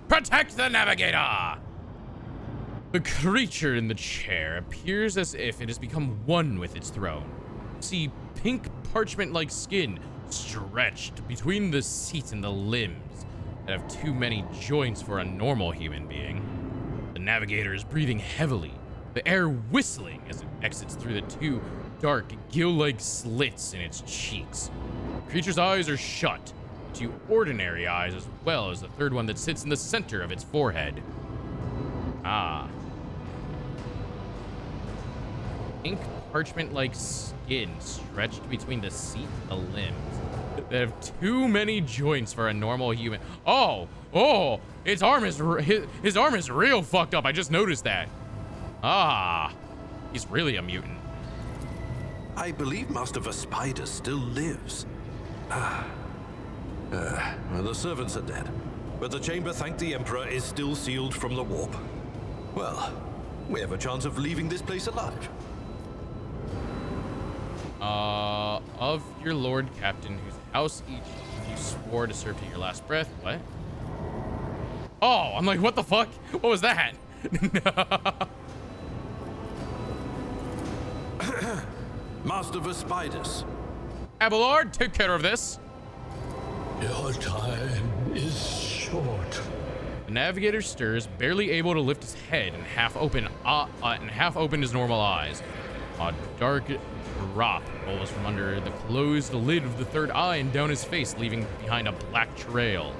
[SPEAKER 1] Protect the navigator! The creature in the chair appears as if it has become one with its throne. See pink parchment-like skin stretched between the seat and the limbs that have too many joints for a normal human being. The navigator is breathing heavily, the air whistling as it exits through the 2 dark, gill-like slits in its cheeks. The creature's eyes are shut, 2 ordinary eyes as well as the 3rd one that sits in the center of its forehead. Ah. Pink parchment-like skin stretched between the seat and the limbs that have too many joints for a normal human. Oh, his arm is real fucked up. I just noticed that. Ah, he's really a mutant.
[SPEAKER 5] I believe Master Vespider still lives. Well, the servants are dead, but the chamber, thank the Emperor, is still sealed from the warp. Well, we have a chance of leaving this place alive.
[SPEAKER 1] Of your Lord Captain, whose house each of you swore to serve to your last breath. What? Oh, I'm like, what the fuck? What was that?
[SPEAKER 5] Master Vespidas.
[SPEAKER 1] Abelard, take care of this.
[SPEAKER 6] Your time is short.
[SPEAKER 1] The navigator stirs, barely able to lift his head and half open his normal eyes. A dark drop rolls from under the closed lid of the 3rd eye and down his face, leaving behind a black trail.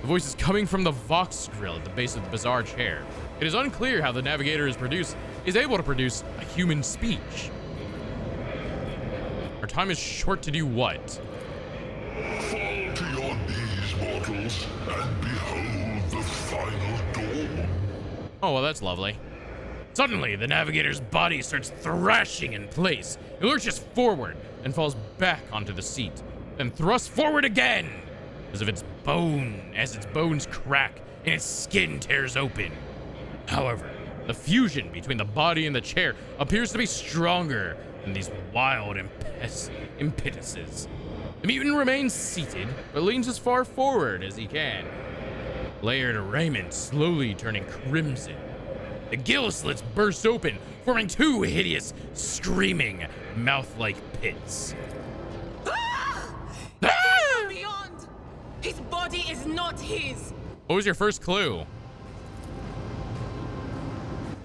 [SPEAKER 1] The voice is coming from the Vox grill at the base of the bizarre chair. It is unclear how the navigator is able to produce a human speech. Our time is short to do what?
[SPEAKER 6] Fall to your knees, mortals, and behold the final dawn.
[SPEAKER 1] Oh, well, that's lovely. Suddenly, the navigator's body starts thrashing in place. It lurches forward and falls back onto the seat, then thrusts forward again, as its bones crack and its skin tears open. However, the fusion between the body and the chair appears to be stronger than these wild impetuses. The mutant remains seated, but leans as far forward as he can. Layered raiment slowly turning crimson. The gill slits burst open, forming 2 hideous, screaming, mouth-like pits.
[SPEAKER 10] Beyond! His body is not his!
[SPEAKER 1] What was your first clue?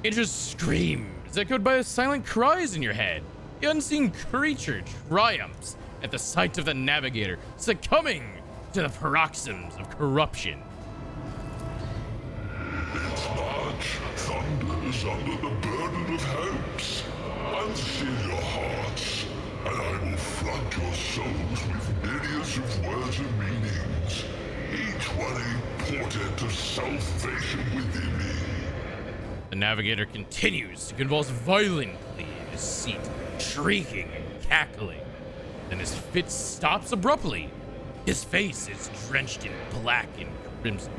[SPEAKER 1] It just screams, echoed by silent cries in your head. The unseen creature triumphs at the sight of the navigator, succumbing to the paroxysms of corruption.
[SPEAKER 6] Its march thunders under the burden of hopes. Unseal your hearts, and I will flood your souls with myriads of words and meanings, each one a portent of salvation within me.
[SPEAKER 1] The navigator continues to convulse violently in his seat, shrieking and cackling. Then his fit stops abruptly. His face is drenched in black and crimson.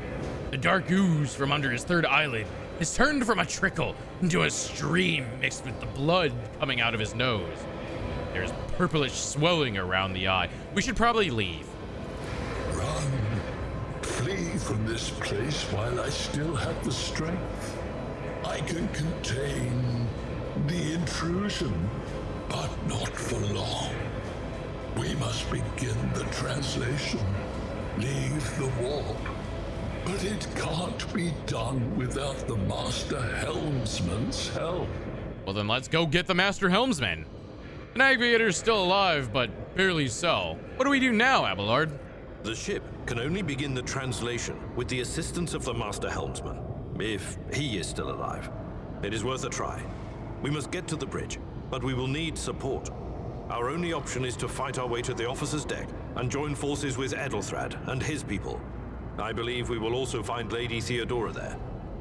[SPEAKER 1] The dark ooze from under his 3rd eyelid is turned from a trickle into a stream mixed with the blood coming out of his nose. There is purplish swelling around the eye. We should probably leave.
[SPEAKER 6] Run. Flee from this place while I still have the strength. I can contain the intrusion, but not for long. We must begin the translation. Leave the warp. But it can't be done without the Master Helmsman's help.
[SPEAKER 1] Well, then let's go get the Master Helmsman. The navigator's still alive, but barely so. What do we do now, Abelard?
[SPEAKER 5] The ship can only begin the translation with the assistance of the Master Helmsman, if he is still alive. It is worth a try. We must get to the bridge, but we will need support. Our only option is to fight our way to the officer's deck and join forces with Edelthrad and his people. I believe we will also find Lady Theodora there.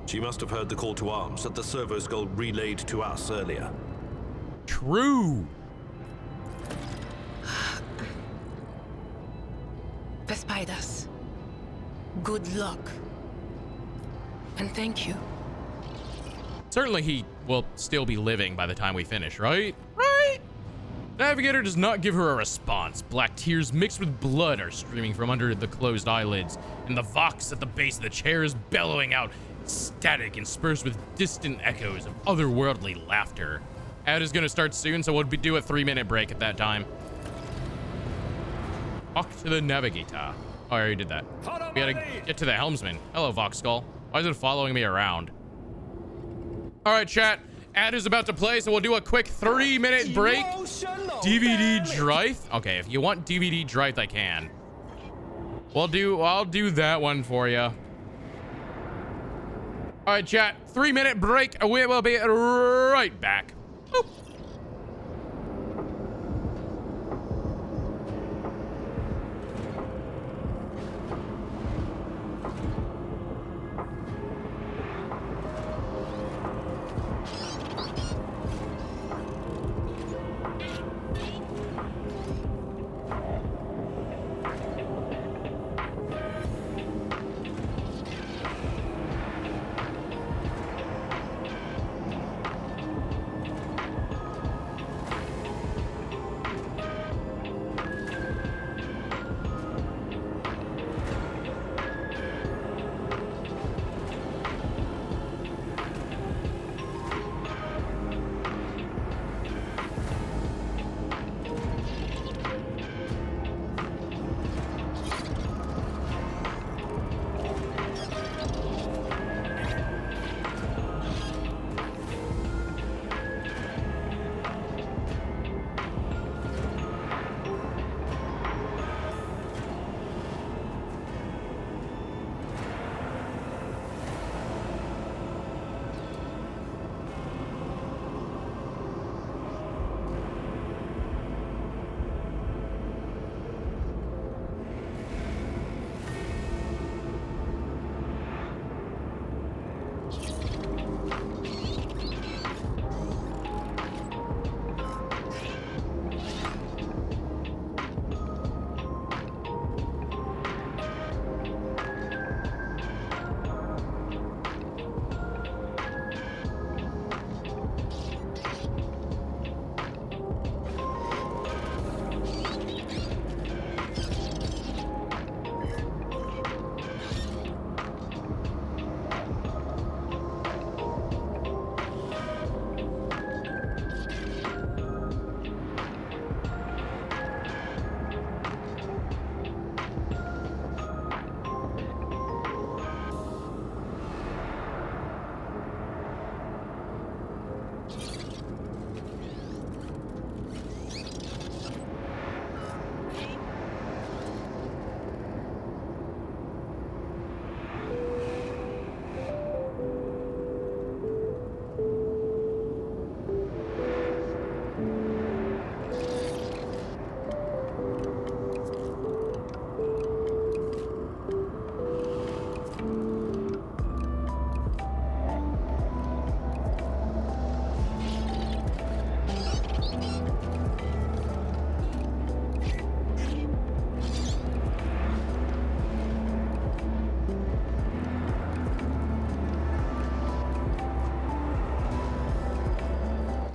[SPEAKER 5] She must have heard the call to arms that the servo skull relayed to us earlier.
[SPEAKER 1] True.
[SPEAKER 10] Vespaidas, good luck. And thank you.
[SPEAKER 1] Certainly he will still be living by the time we finish, right? Right? Navigator does not give her a response. Black tears mixed with blood are streaming from under the closed eyelids, and the vox at the base of the chair is bellowing out static interspersed with distant echoes of otherworldly laughter. Ad is going to start soon, so we'll do a 3-minute break at that time. Talk to the navigator. Oh, I already did that. We gotta get to the helmsman. Hello, Vox Skull. Why is it following me around? All right, chat. Ad is about to play, so we'll do a quick 3-minute break. DVD Drythe. Okay, if you want DVD Drythe, I can. I'll do that one for you. All right, chat. 3-minute break. We will be right back. Boop.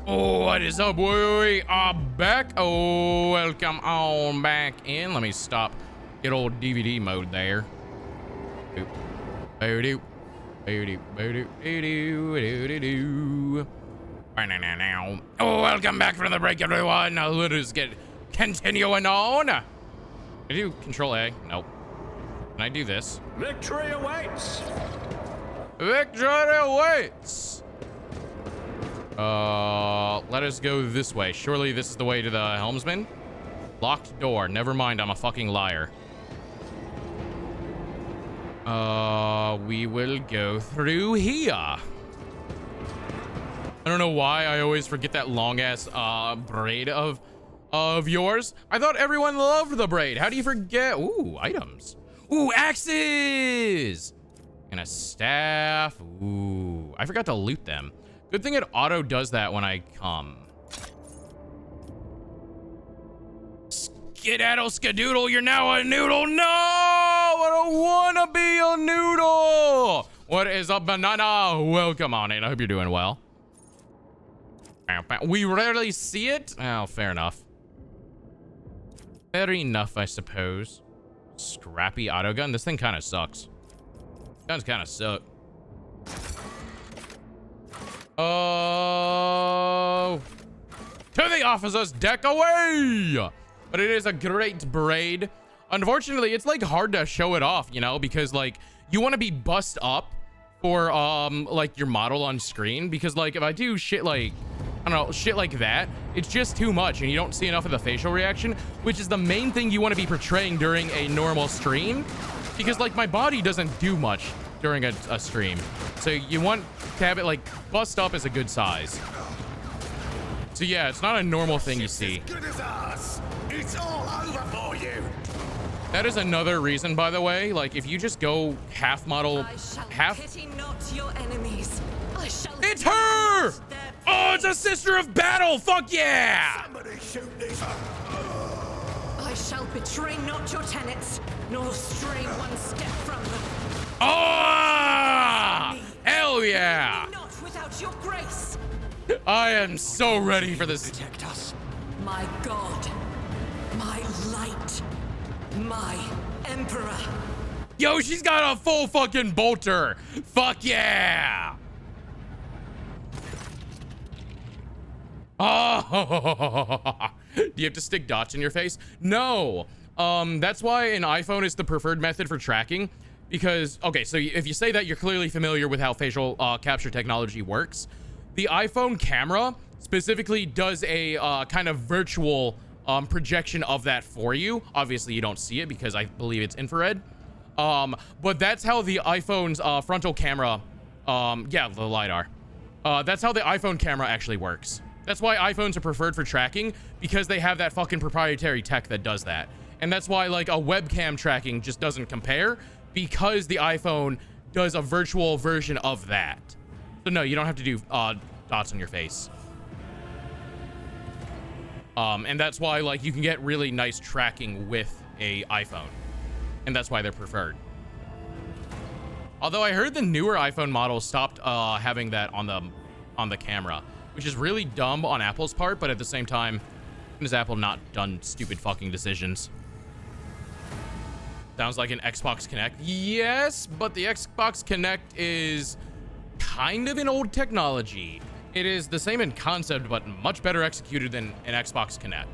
[SPEAKER 1] What is up? We are back. Oh, welcome on back in. Let me stop. Get old DVD mode there. Oh, welcome back from the break, everyone. Now let us get continuing on. Can I do Control A? Nope. Can I do this?
[SPEAKER 5] Victory awaits.
[SPEAKER 1] Victory awaits. Let us go this way. Surely this is the way to the helmsman. Locked door. Never mind, I'm a fucking liar. We will go through here. I don't know why I always forget that long ass braid of yours. I thought everyone loved the braid. How do you forget? Ooh, items. Ooh, axes and a staff. Ooh, I forgot to loot them. Good thing it auto does that when I come. Skedaddle skadoodle, you're now a noodle. No, I don't want to be a noodle. What is up, banana? Welcome on in. I hope you're doing well. We rarely see it. Oh, fair enough. Fair enough, I suppose. Scrappy auto gun. This thing kind of sucks. Guns kind of suck. Oh, to the officer's deck away. But it is a great braid. Unfortunately, it's like hard to show it off, you know, because like you want to be bussed up for like your model on screen, because like if I do shit like, I don't know, shit like that, it's just too much and you don't see enough of the facial reaction, which is the main thing you want to be portraying during a normal stream, because like my body doesn't do much during a stream. So you want to have it like bust up as a good size. So yeah, it's not a normal thing you see.
[SPEAKER 11] As good as ours. It's all over for you.
[SPEAKER 1] That is another reason, by the way, like if you just go half model, half.
[SPEAKER 10] Pity not your enemies. I shall.
[SPEAKER 1] It's her! Oh, it's a sister of battle. Fuck yeah!
[SPEAKER 11] Somebody shoot these.
[SPEAKER 10] I shall betray not your tenets, nor stray one step from them.
[SPEAKER 1] Oh! Hell yeah!
[SPEAKER 10] Not without your grace.
[SPEAKER 1] I am so ready for this.
[SPEAKER 10] Protect us, my God, my light, my emperor.
[SPEAKER 1] Yo, she's got a full fucking bolter. Fuck yeah! Oh, do you have to stick dots in your face? No. That's why an iPhone is the preferred method for tracking. Because, okay, so if you say that, you're clearly familiar with how facial capture technology works. The iPhone camera specifically does a kind of virtual projection of that for you. Obviously, you don't see it because I believe it's infrared. But that's how the iPhone's frontal camera, yeah, the LiDAR. That's how the iPhone camera actually works. That's why iPhones are preferred for tracking, because they have that fucking proprietary tech that does that. And that's why like a webcam tracking just doesn't compare, because the iPhone does a virtual version of that. So no, you don't have to do dots on your face. And that's why like you can get really nice tracking with a iPhone. And that's why they're preferred. Although I heard the newer iPhone models stopped having that on the camera, which is really dumb on Apple's part, but at the same time, has Apple not done stupid fucking decisions? Sounds like an Xbox Kinect. Yes, but the Xbox Kinect is kind of an old technology. It is the same in concept, but much better executed than an Xbox Kinect.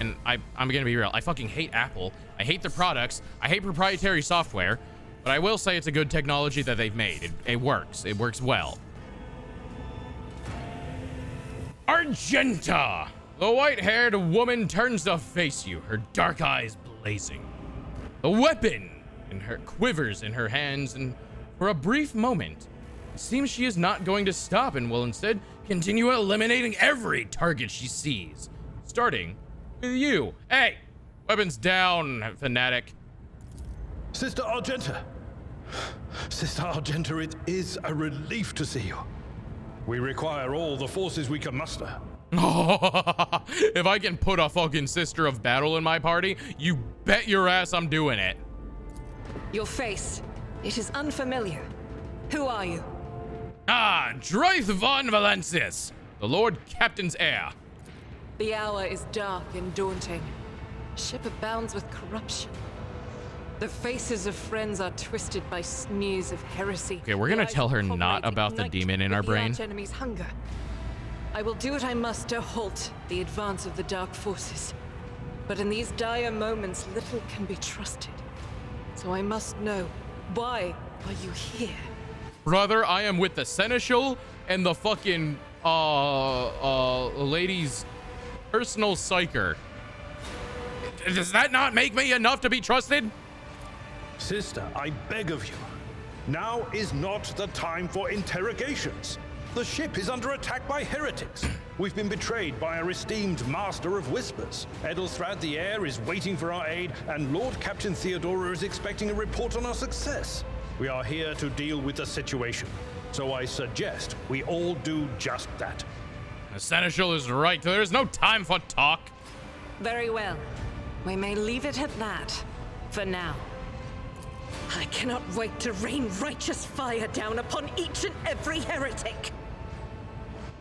[SPEAKER 1] And I'm gonna be real, I fucking hate Apple. I hate their products. I hate proprietary software, but I will say it's a good technology that they've made. It works. It works well. Argenta! The white-haired woman turns to face you, her dark eyes blazing. The weapon in her quivers in her hands, and for a brief moment, it seems she is not going to stop and will instead continue eliminating every target she sees. Starting with you. Hey! Weapons down, fanatic.
[SPEAKER 5] Sister Argenta. Sister Argenta, it is a relief to see you. We require all the forces we can muster.
[SPEAKER 1] If I can put a fucking sister of battle in my party, you bet your ass I'm doing it.
[SPEAKER 10] Your face, it is unfamiliar. Who are you?
[SPEAKER 1] Ah, Draith von Valencius, the Lord Captain's heir.
[SPEAKER 10] The hour is dark and daunting. Ship abounds with corruption. The faces of friends are twisted by sneers of heresy.
[SPEAKER 1] Okay, we're gonna tell her not about the demon in our brain.
[SPEAKER 10] The enemy's hunger. I will do what I must to halt the advance of the dark forces. But in these dire moments, little can be trusted. So I must know, why are you here?
[SPEAKER 1] Brother, I am with the Seneschal and the fucking a lady's personal psyker. Does that not make me enough to be trusted?
[SPEAKER 5] Sister, I beg of you. Now is not the time for interrogations. The ship is under attack by heretics. We've been betrayed by our esteemed Master of Whispers. Edelthrad the Heir is waiting for our aid, and Lord Captain Theodora is expecting a report on our success. We are here to deal with the situation, so I suggest we all do just that.
[SPEAKER 1] The Seneschal is right. There's no time for talk.
[SPEAKER 16] Very well. We may leave it at that, for now. I cannot wait to rain righteous fire down upon each and every heretic.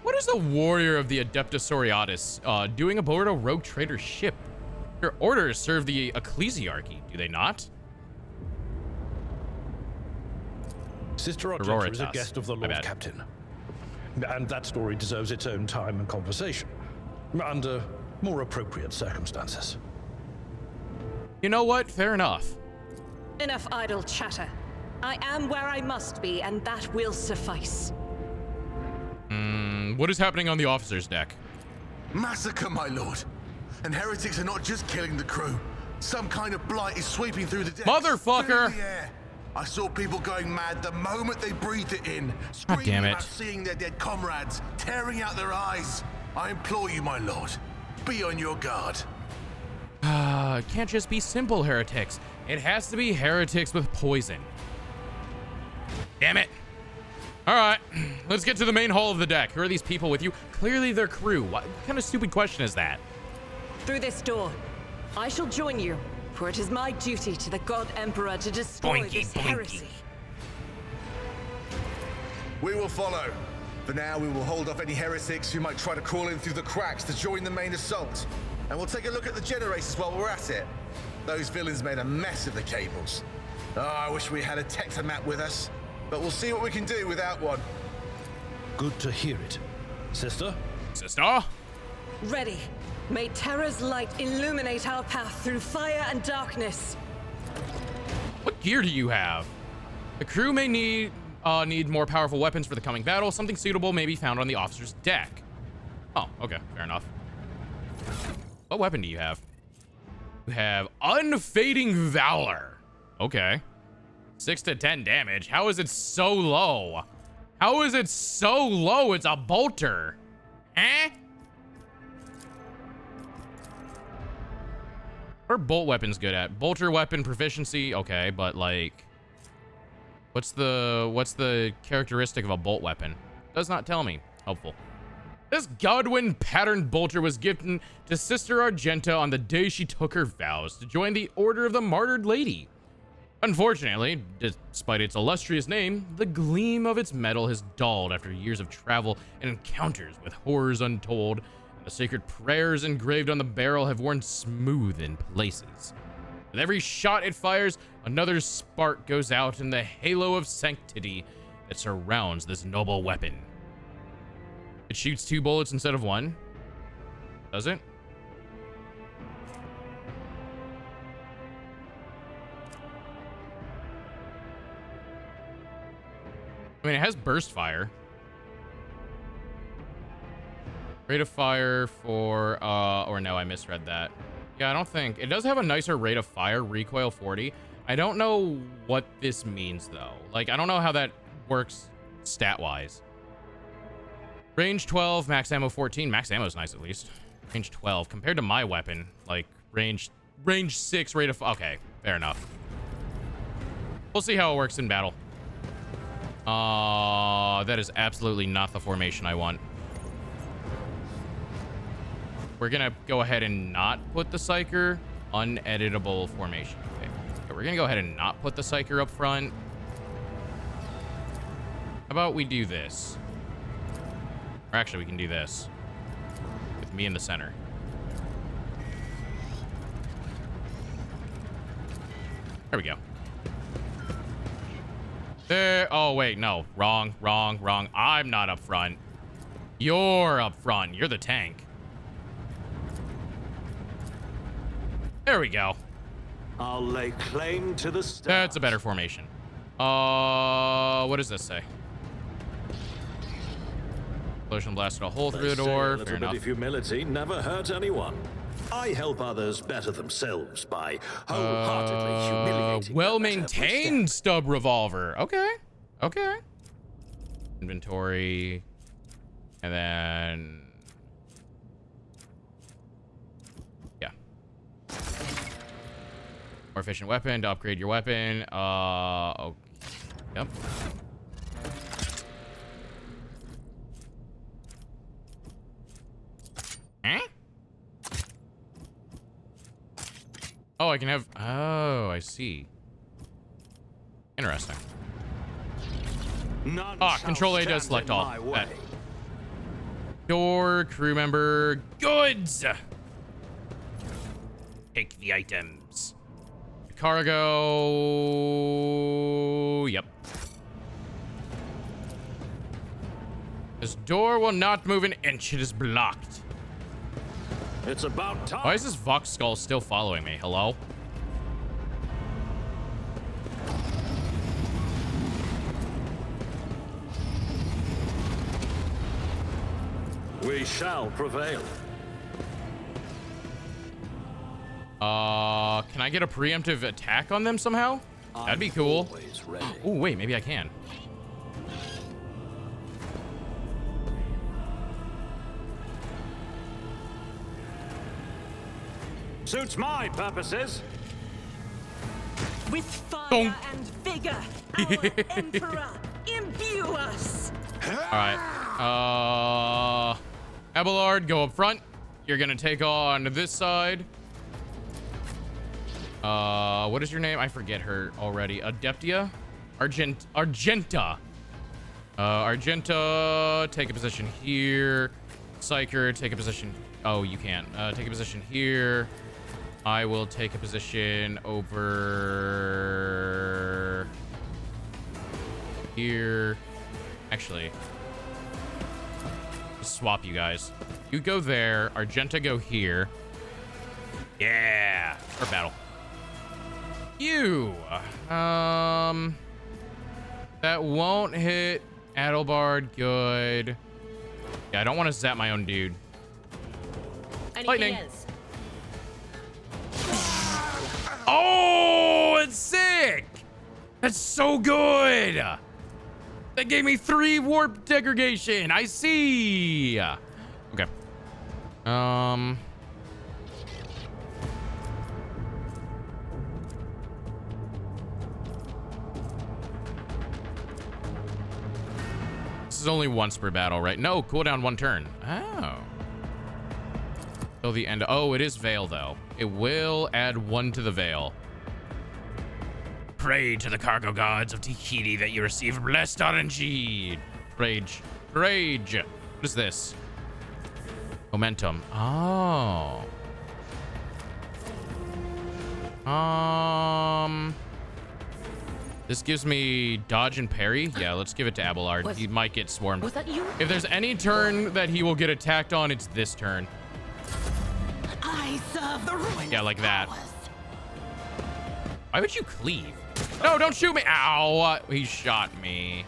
[SPEAKER 1] What is a warrior of the Adeptus Oriatus doing aboard a rogue trader ship? Their orders serve the ecclesiarchy, do they not?
[SPEAKER 5] Sister Argenta is a guest of the Lord Captain. And that story deserves its own time and conversation, under more appropriate circumstances.
[SPEAKER 1] You know what? Fair enough.
[SPEAKER 16] Enough idle chatter. I am where I must be, and that will suffice.
[SPEAKER 1] What is happening on the officer's deck?
[SPEAKER 17] Massacre, my lord. And heretics are not just killing the crew. Some kind of blight is sweeping through the decks.
[SPEAKER 1] Motherfucker!
[SPEAKER 17] Through the air. I saw people going mad the moment they breathed it in,
[SPEAKER 1] God
[SPEAKER 17] screaming
[SPEAKER 1] damn it.
[SPEAKER 17] about seeing their dead comrades, tearing out their eyes. I implore you, my lord, be on your guard.
[SPEAKER 1] It can't just be simple heretics. It has to be heretics with poison. Damn it. All right, let's get to the main hull of the deck. Who are these people with you? Clearly they're crew. What kind of stupid question is that?
[SPEAKER 16] Through this door, I shall join you, for it is my duty to the God Emperor to destroy this heresy.
[SPEAKER 17] We will follow. For now, we will hold off any heretics who might try to crawl in through the cracks to join the main assault. And we'll take a look at the generators while we're at it. Those villains made a mess of the cables. Oh, I wish we had a Tectomap with us. But we'll see what we can do without one.
[SPEAKER 5] Good to hear it. Sister?
[SPEAKER 1] Sister?
[SPEAKER 16] Ready. May Terra's light illuminate our path through fire and darkness.
[SPEAKER 1] What gear do you have? The crew may need more powerful weapons for the coming battle. Something suitable may be found on the officer's deck. Oh, okay, fair enough. What weapon do you have? You have Unfading Valor. Okay. 6 to 10 damage. How is it so low? How is it so low? It's a bolter. Eh? What are bolt weapons good at? Bolter weapon proficiency. Okay, but like, what's the characteristic of a bolt weapon? Does not tell me. Helpful. This Godwin patterned bolter was given to Sister Argenta on the day she took her vows to join the Order of the Martyred Lady. Unfortunately, despite its illustrious name, the gleam of its metal has dulled after years of travel and encounters with horrors untold, and the sacred prayers engraved on the barrel have worn smooth in places. With every shot it fires, another spark goes out in the halo of sanctity that surrounds this noble weapon. It shoots 2 bullets instead of 1. Does it? I mean, it has burst fire. Rate of fire for, or no, I misread that. Yeah, I don't think. It does have a nicer rate of fire, recoil 40. I don't know what this means, though. Like, I don't know how that works stat-wise. Range 12, max ammo 14. Max ammo is nice, at least. Range 12. Compared to my weapon, like, range 6, rate of... Okay, fair enough. We'll see how it works in battle. That is absolutely not the formation I want. We're gonna go ahead and not put the Psyker. Uneditable formation. Okay. So we're gonna go ahead and not put the Psyker up front. How about we do this? Or actually, we can do this. With me in the center. There we go. There. Oh, wait, no. Wrong. I'm not up front. You're up front. You're the tank. There we go.
[SPEAKER 8] I'll lay claim to the stars.
[SPEAKER 1] That's a better formation. What does this say? explosion blasted a hole through the door.
[SPEAKER 18] A little bit of humility never hurt anyone. I help others better themselves by wholeheartedly humiliating.
[SPEAKER 1] Well-maintained stub revolver. Okay. Okay. Inventory. And then... yeah. More efficient weapon to upgrade your weapon. Okay. Yep. Eh? Oh, I can have... oh, I see. Interesting. Control A does select all. Door, crew member, goods! Take the items. Cargo... yep. This door will not move an inch. It is blocked.
[SPEAKER 18] It's about time.
[SPEAKER 1] Why is this Vox skull still following me? Hello?
[SPEAKER 18] We shall prevail.
[SPEAKER 1] Can I get a preemptive attack on them somehow? That'd be cool. Oh, wait, maybe I can.
[SPEAKER 18] Suits my purposes.
[SPEAKER 16] With fire and vigor, our Emperor, imbue us.
[SPEAKER 1] All right. Abelard, go up front. You're gonna take on this side. What is your name? I forget her already. Adeptia? Argenta. Argenta, take a position here. Psyker, take a position. Oh, you can't. Take a position here. I will take a position over here. Actually, just swap you guys. You go there. Argenta, go here. Yeah. Or battle. You. That won't hit Adelbard. Good. Yeah, I don't want to zap my own dude. Lightning.
[SPEAKER 16] Else?
[SPEAKER 1] Oh, it's sick. That's so good. That gave me 3 warp degradation. I see. Okay. This is only once per battle, right? No, cooldown 1 turn. Oh. Till the end. Oh, it is Veil, though. It will add 1 to the Veil. Pray to the cargo gods of Tahiti that you receive blessed RNG. Rage. Rage. What is this? Momentum. Oh. This gives me dodge and parry. Yeah, let's give it to Abelard. He might get swarmed.
[SPEAKER 16] Was that you?
[SPEAKER 1] If there's any turn that he will get attacked on, it's this turn.
[SPEAKER 10] I serve the ruin.
[SPEAKER 1] Yeah, like that. Why would you cleave? No, don't shoot me. Ow, he shot me.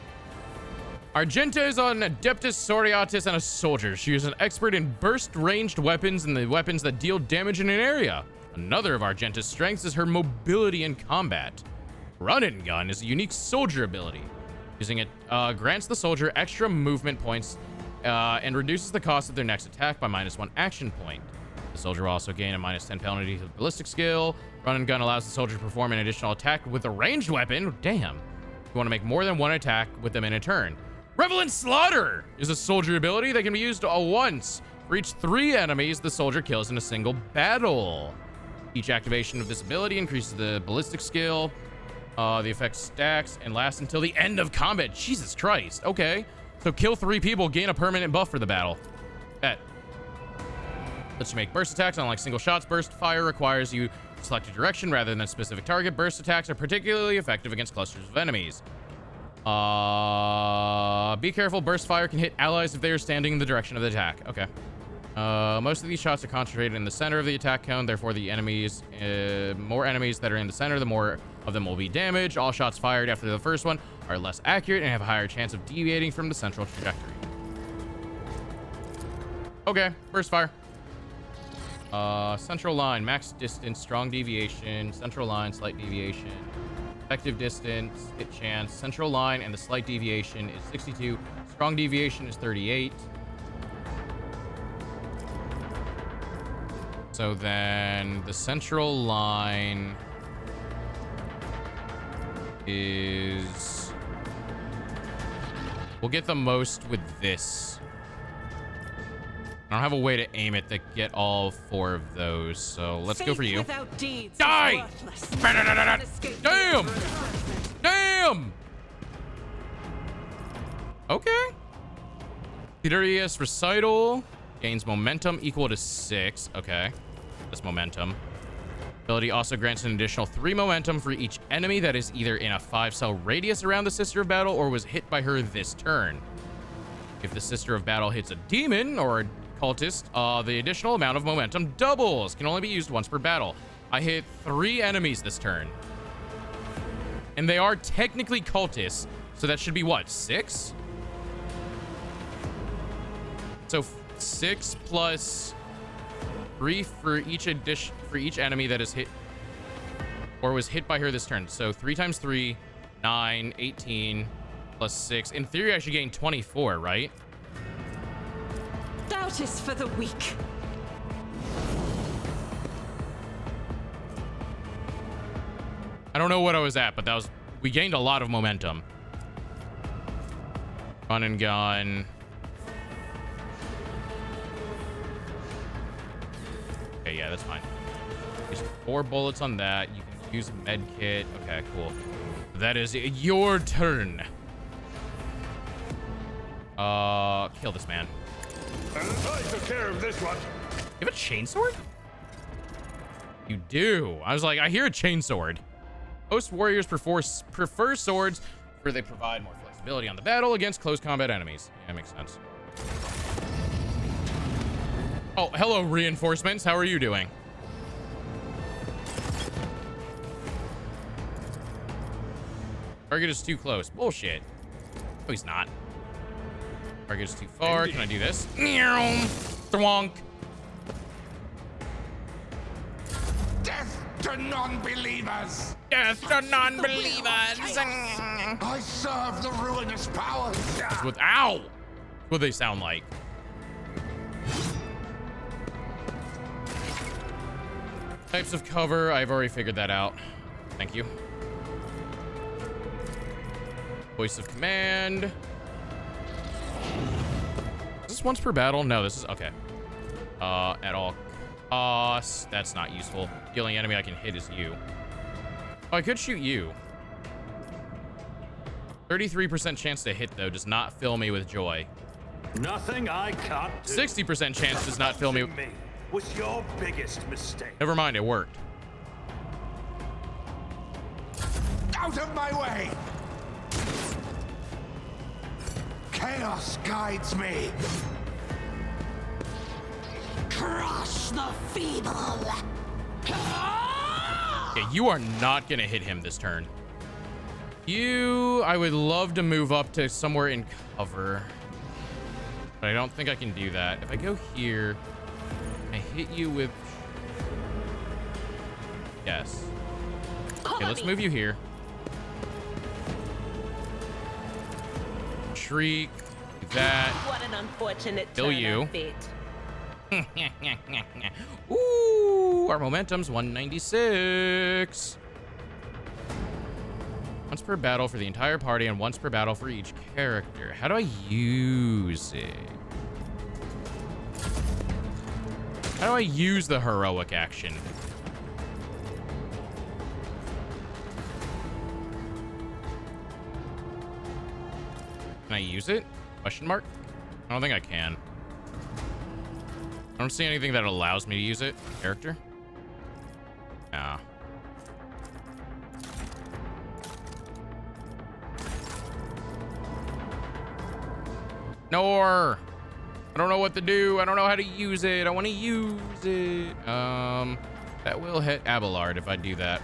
[SPEAKER 1] Argenta is an Adeptus Sororitas and a soldier. She is an expert in burst ranged weapons and the weapons that deal damage in an area. Another of Argenta's strengths is her mobility in combat. Run and Gun is a unique soldier ability. Using it grants the soldier extra movement points and reduces the cost of their next attack by -1 action point. The soldier will also gain a -10 penalty to the ballistic skill. Run and Gun allows the soldier to perform an additional attack with a ranged weapon. Damn. You want to make more than 1 attack with them in a turn. Revelant Slaughter is a soldier ability that can be used once for each 3 enemies the soldier kills in a single battle. Each activation of this ability increases the ballistic skill. The effect stacks and lasts until the end of combat. Jesus Christ. Okay. So kill 3 people, gain a permanent buff for the battle. Bet. Lets you make burst attacks, unlike single shots. Burst fire requires you to select a direction rather than a specific target. Burst attacks are particularly effective against clusters of enemies. Be careful. Burst fire can hit allies if they are standing in the direction of the attack. Okay. Most of these shots are concentrated in the center of the attack cone. Therefore, the enemies, more enemies that are in the center, the more of them will be damaged. All shots fired after the first one are less accurate and have a higher chance of deviating from the central trajectory. Okay, burst fire. Central line, max distance, strong deviation. Central line, slight deviation. Effective distance, hit chance. Central line and the slight deviation is 62. Strong deviation is 38. So then the central line is... We'll get the most with this. I don't have a way to aim it to get all 4 of those, so let's go for you. Die! Damn! Damn! Okay. Furious Recital gains momentum equal to 6. Okay. That's momentum. Ability also grants an additional 3 momentum for each enemy that is either in a 5-cell radius around the Sister of Battle or was hit by her this turn. If the Sister of Battle hits a demon or a cultist, the additional amount of momentum doubles. Can only be used once per battle. I hit 3 enemies this turn. And they are technically cultists, so that should be what, 6? So 6 plus 3 for each enemy that is hit or was hit by her this turn. So 3 times 3, 9, 18 plus 6. In theory, I should gain 24, right?
[SPEAKER 16] Doubt is for the weak.
[SPEAKER 1] I don't know what I was at, but we gained a lot of momentum. Run and gun. Okay, yeah, that's fine. Use 4 bullets on that. You can use a med kit. Okay, cool. That is your turn. Kill this man.
[SPEAKER 6] I took care of this one.
[SPEAKER 1] You have a chainsword? You do. I was like, I hear a chainsword. Most warriors prefer swords, for they provide more flexibility on the battle against close combat enemies. Yeah, makes sense. Oh, hello, reinforcements. How are you doing? Target is too close. Bullshit. No, he's not. Target is too far. Can I do this? Thwonk.
[SPEAKER 6] Death to non-believers!
[SPEAKER 1] Death to non-believers!
[SPEAKER 6] I serve the ruinous powers!
[SPEAKER 1] That's what, ow! What they sound like. Types of cover, I've already figured that out. Thank you. Voice of command. Is this once per battle? No, this is, okay. At all costs. That's not useful. The only enemy I can hit is you. Oh, I could shoot you. 33% chance to hit, though, does not fill me with joy.
[SPEAKER 18] Nothing I can't do.
[SPEAKER 1] 60% chance does not fill me.
[SPEAKER 18] Was your biggest mistake.
[SPEAKER 1] Never mind, it worked.
[SPEAKER 6] Out of my way! Chaos guides me.
[SPEAKER 10] Crush the feeble.
[SPEAKER 1] Okay, you are not gonna hit him this turn. You, I would love to move up to somewhere in cover, but I don't think I can do that. If I go here, I hit you with... Yes. Okay, let's move you here. Shriek. Do that.
[SPEAKER 10] What an unfortunate
[SPEAKER 1] Kill
[SPEAKER 10] turn
[SPEAKER 1] you.
[SPEAKER 10] of fate.
[SPEAKER 1] Ooh, our momentum's 196. Once per battle for the entire party and once per battle for each character. How do I use it? How do I use the heroic action? Can I use it? Question mark? I don't think I can. I don't see anything that allows me to use it. Character? Nah. Nor. I don't know what to do. I don't know how to use it. I want to use it. That will hit Abelard if I do that.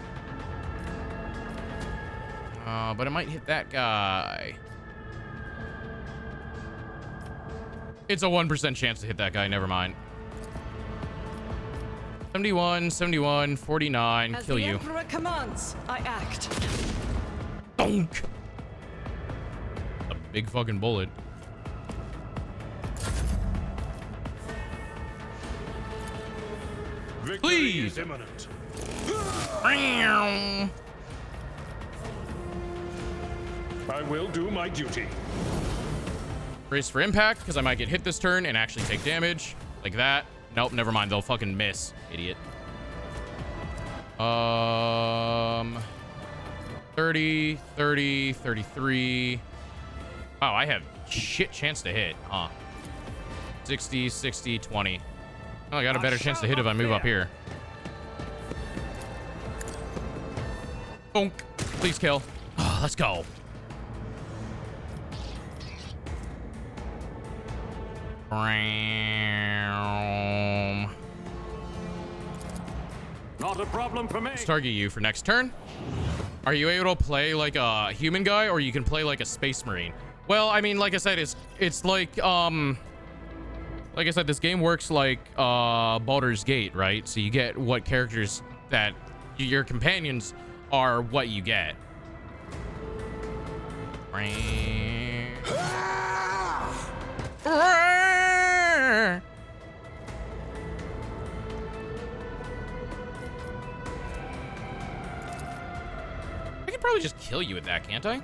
[SPEAKER 1] But it might hit that guy. It's a 1% chance to hit that guy. Never mind. 71, 71, 49.
[SPEAKER 16] As
[SPEAKER 1] Kill
[SPEAKER 16] the
[SPEAKER 1] you.
[SPEAKER 16] Emperor commands, I act.
[SPEAKER 1] Donk. A big fucking bullet.
[SPEAKER 5] Victory
[SPEAKER 1] Please.
[SPEAKER 5] is imminent. I will do my duty.
[SPEAKER 1] Brace for impact, because I might get hit this turn and actually take damage. Like that. Nope, never mind. They'll fucking miss. Idiot. 30, 30, 33. Wow, I have shit chance to hit, huh? 60, 60, 20. Oh, I got a better chance to hit if I move up here. Bonk. Please kill. Oh, let's go.
[SPEAKER 18] Not a problem for me.
[SPEAKER 1] Let's target you for next turn. Are you able to play like a human guy, or you can play like a space marine? Well, I mean, like I said, it's like I said, this game works like Baldur's Gate, right? So you get what characters that your companions are, what you get. I could probably just kill you with that, can't I?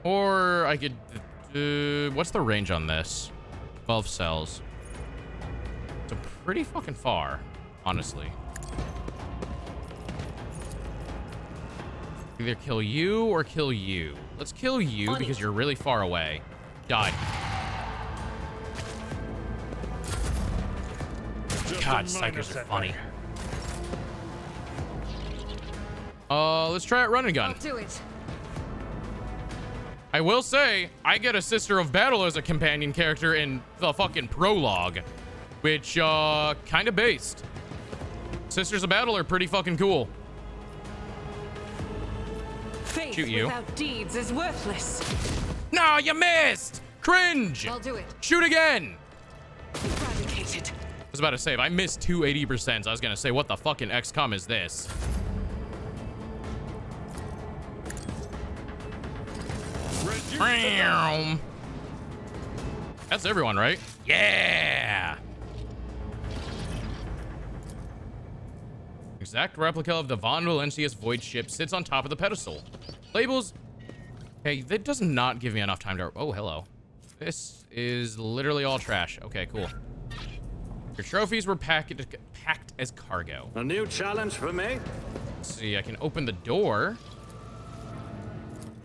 [SPEAKER 1] Or I could... what's the range on this? 12 cells. It's pretty fucking far, honestly. Either kill you or kill you. Let's kill you because you're really far away. Die. God, psychers are funny. Let's try it run and gun.
[SPEAKER 16] I'll do it.
[SPEAKER 1] I will say, I get a Sister of Battle as a companion character in the fucking prologue, which, kind of based. Sisters of Battle are pretty fucking cool.
[SPEAKER 16] Faith
[SPEAKER 1] Shoot you.
[SPEAKER 16] without deeds is worthless.
[SPEAKER 1] No, you missed! Cringe!
[SPEAKER 16] I'll do it.
[SPEAKER 1] Shoot again!
[SPEAKER 16] Eradicated.
[SPEAKER 1] I was about to say, if I missed 280%, I was gonna say, what the fucking XCOM is this? That's everyone, right? Yeah! Exact replica of the Von Valentius Void ship sits on top of the pedestal. Labels... Okay, that does not give me enough time to... Oh, hello. This is literally all trash. Okay, cool. Your trophies were packed as cargo.
[SPEAKER 18] A new challenge for me?
[SPEAKER 1] Let's see, I can open the door.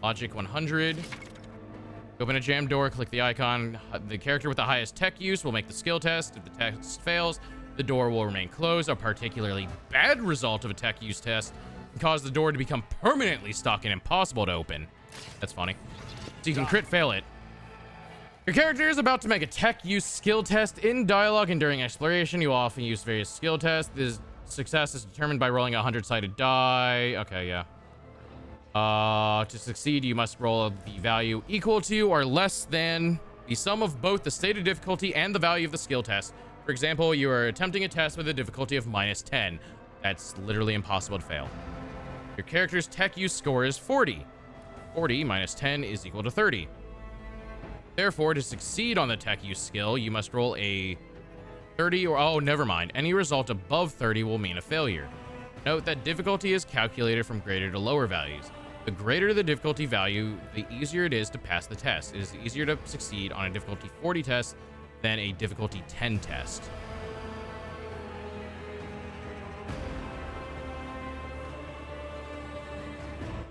[SPEAKER 1] Logic 100. Open a jammed door, click the icon. The character with the highest tech use will make the skill test. If the test fails, the door will remain closed. A particularly bad result of a tech use test can cause the door to become permanently stuck and impossible to open. That's funny. So you can crit fail it. Your character is about to make a tech use skill test. In dialogue and during exploration, you will often use various skill tests. This success is determined by rolling a 100-sided die. Okay, yeah. To succeed, you must roll the value equal to or less than the sum of both the stated difficulty and the value of the skill test. For example, you are attempting a test with a difficulty of -10. That's literally impossible to fail. Your character's tech use score is 40. 40 minus 10 is equal to 30. Therefore, to succeed on the tech use skill, you must roll a 30 or... Oh, never mind. Any result above 30 will mean a failure. Note that difficulty is calculated from greater to lower values. The greater the difficulty value, the easier it is to pass the test. It is easier to succeed on a difficulty 40 test than a difficulty 10 test.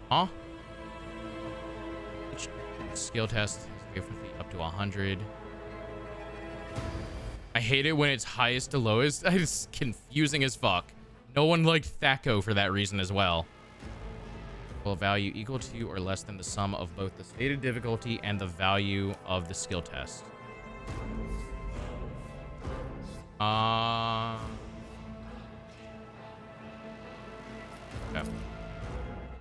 [SPEAKER 1] Huh? Each skill test is difficulty up to 100. I hate it when it's highest to lowest. It's confusing as fuck. No one liked Thaco for that reason as well. Will value equal to or less than the sum of both the stated difficulty and the value of the skill test. Okay.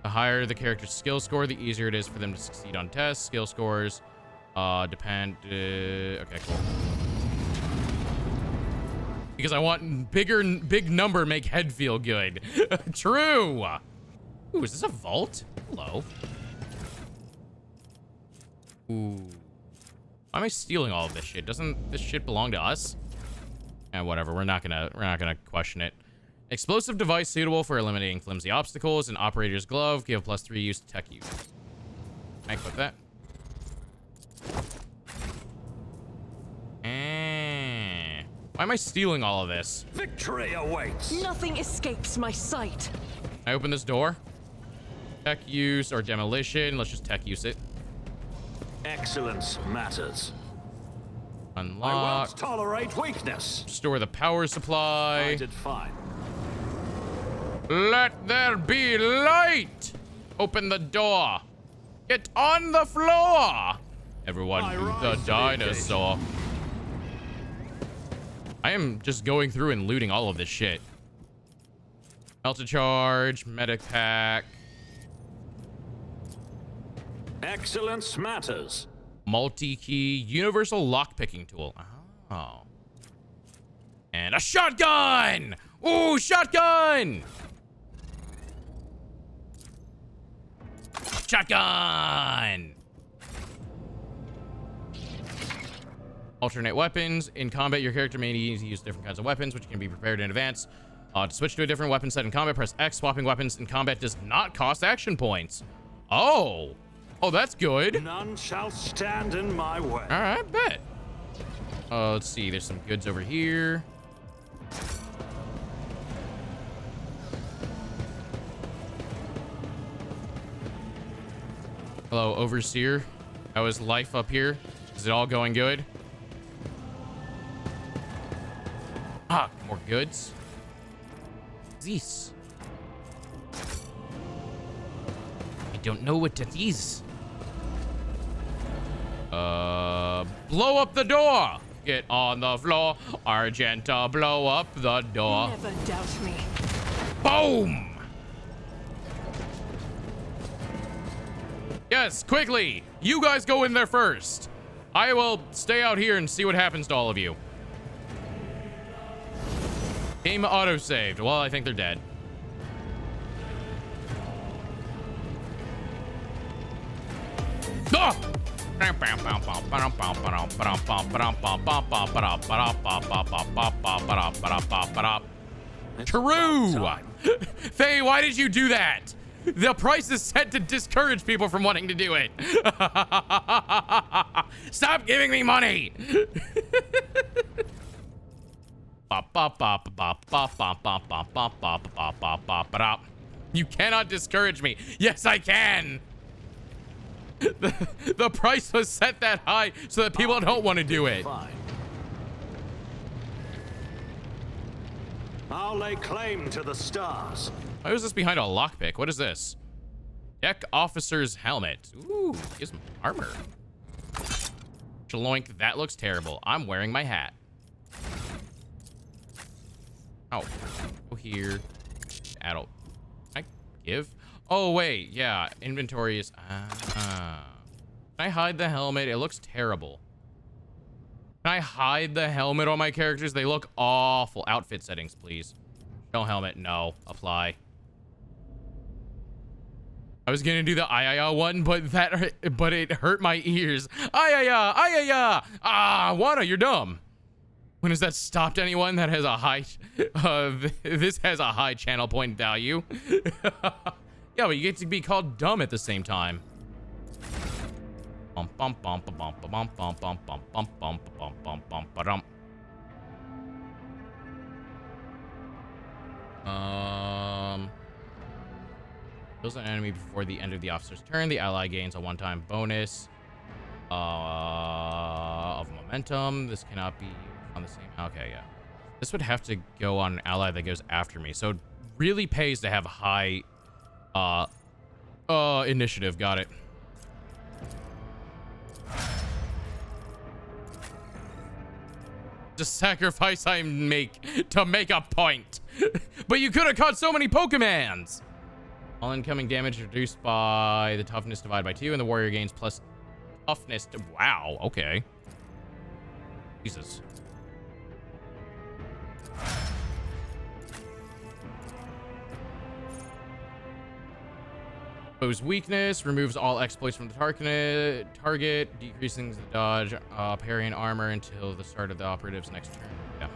[SPEAKER 1] The higher the character's skill score, the easier it is for them to succeed on tests. Skill scores depend. Okay, cool. Because I want big number make head feel good. True. Ooh, is this a vault? Hello. Ooh. Why am I stealing all of this shit? Doesn't this shit belong to us? Yeah, whatever. We're not gonna question it. Explosive device suitable for eliminating flimsy obstacles. An operator's glove. Give +3 use to tech use. Can I equip that? Why am I stealing all of this?
[SPEAKER 8] Victory awaits.
[SPEAKER 16] Nothing escapes my sight.
[SPEAKER 1] Can I open this door? Tech use or demolition. Let's just tech use it.
[SPEAKER 18] Excellence matters.
[SPEAKER 1] Unlock.
[SPEAKER 18] I won't tolerate weakness.
[SPEAKER 1] Store the power supply.
[SPEAKER 18] I did fine.
[SPEAKER 1] Let there be light. Open the door. Get on the floor. Everyone do the dinosaur. I am just going through and looting all of this shit. Melted charge, medic pack.
[SPEAKER 18] Excellence matters.
[SPEAKER 1] Multi-key, universal lock-picking tool. Oh. And a shotgun! Ooh, shotgun! Shotgun! Alternate weapons. In combat, your character may need to use different kinds of weapons, which can be prepared in advance. To switch to a different weapon set in combat, press X. Swapping weapons in combat does not cost action points. Oh. Oh, that's good.
[SPEAKER 18] None shall stand in my way.
[SPEAKER 1] All right, bet. Let's see. There's some goods over here. Hello, Overseer. How is life up here? Is it all going good? Ah, more goods. This. I don't know what that is. Blow up the door. Get on the floor. Argenta, blow up the door.
[SPEAKER 16] Never doubt me.
[SPEAKER 1] Boom! Yes, quickly. You guys go in there first. I will stay out here and see what happens to all of you. Game auto-saved. Well, I think they're dead. Ah! True! Faye, why did you do that? The price is set to discourage people from wanting to do it. Stop giving me money! You cannot discourage me. Yes, I can. The price was set that high so that people don't want to do it.
[SPEAKER 18] Fine. I'll lay claim to the stars.
[SPEAKER 1] Why was this behind a lockpick? What is this? Deck officer's helmet. Ooh, gives some armor. Chaloink, that looks terrible. I'm wearing my hat. Oh, go here. Adult. Can I give? Oh, wait. Yeah, inventory is... Can I hide the helmet? It looks terrible. Can I hide the helmet on my characters? They look awful. Outfit settings, please. No helmet. No. Apply. I was gonna do the ayaya one, but it hurt my ears. Ayaya, ayaya. Ah, Wano, you're dumb. When has that stopped anyone that has a high... this has a high channel point value. Yeah, but you get to be called dumb at the same time. Kills an enemy before the end of the officer's turn. The ally gains a one-time bonus of momentum. This cannot be on the same... Okay, yeah. This would have to go on an ally that goes after me. So it really pays to have high initiative. Got it. The sacrifice I make to make a point. But you could have caught so many Pokemons. All incoming damage reduced by the toughness divided by 2, and the warrior gains plus toughness. Wow, okay. Jesus. Foe's weakness removes all exploits from the target, decreasing the dodge, parry, and armor until the start of the operative's next turn. Yeah.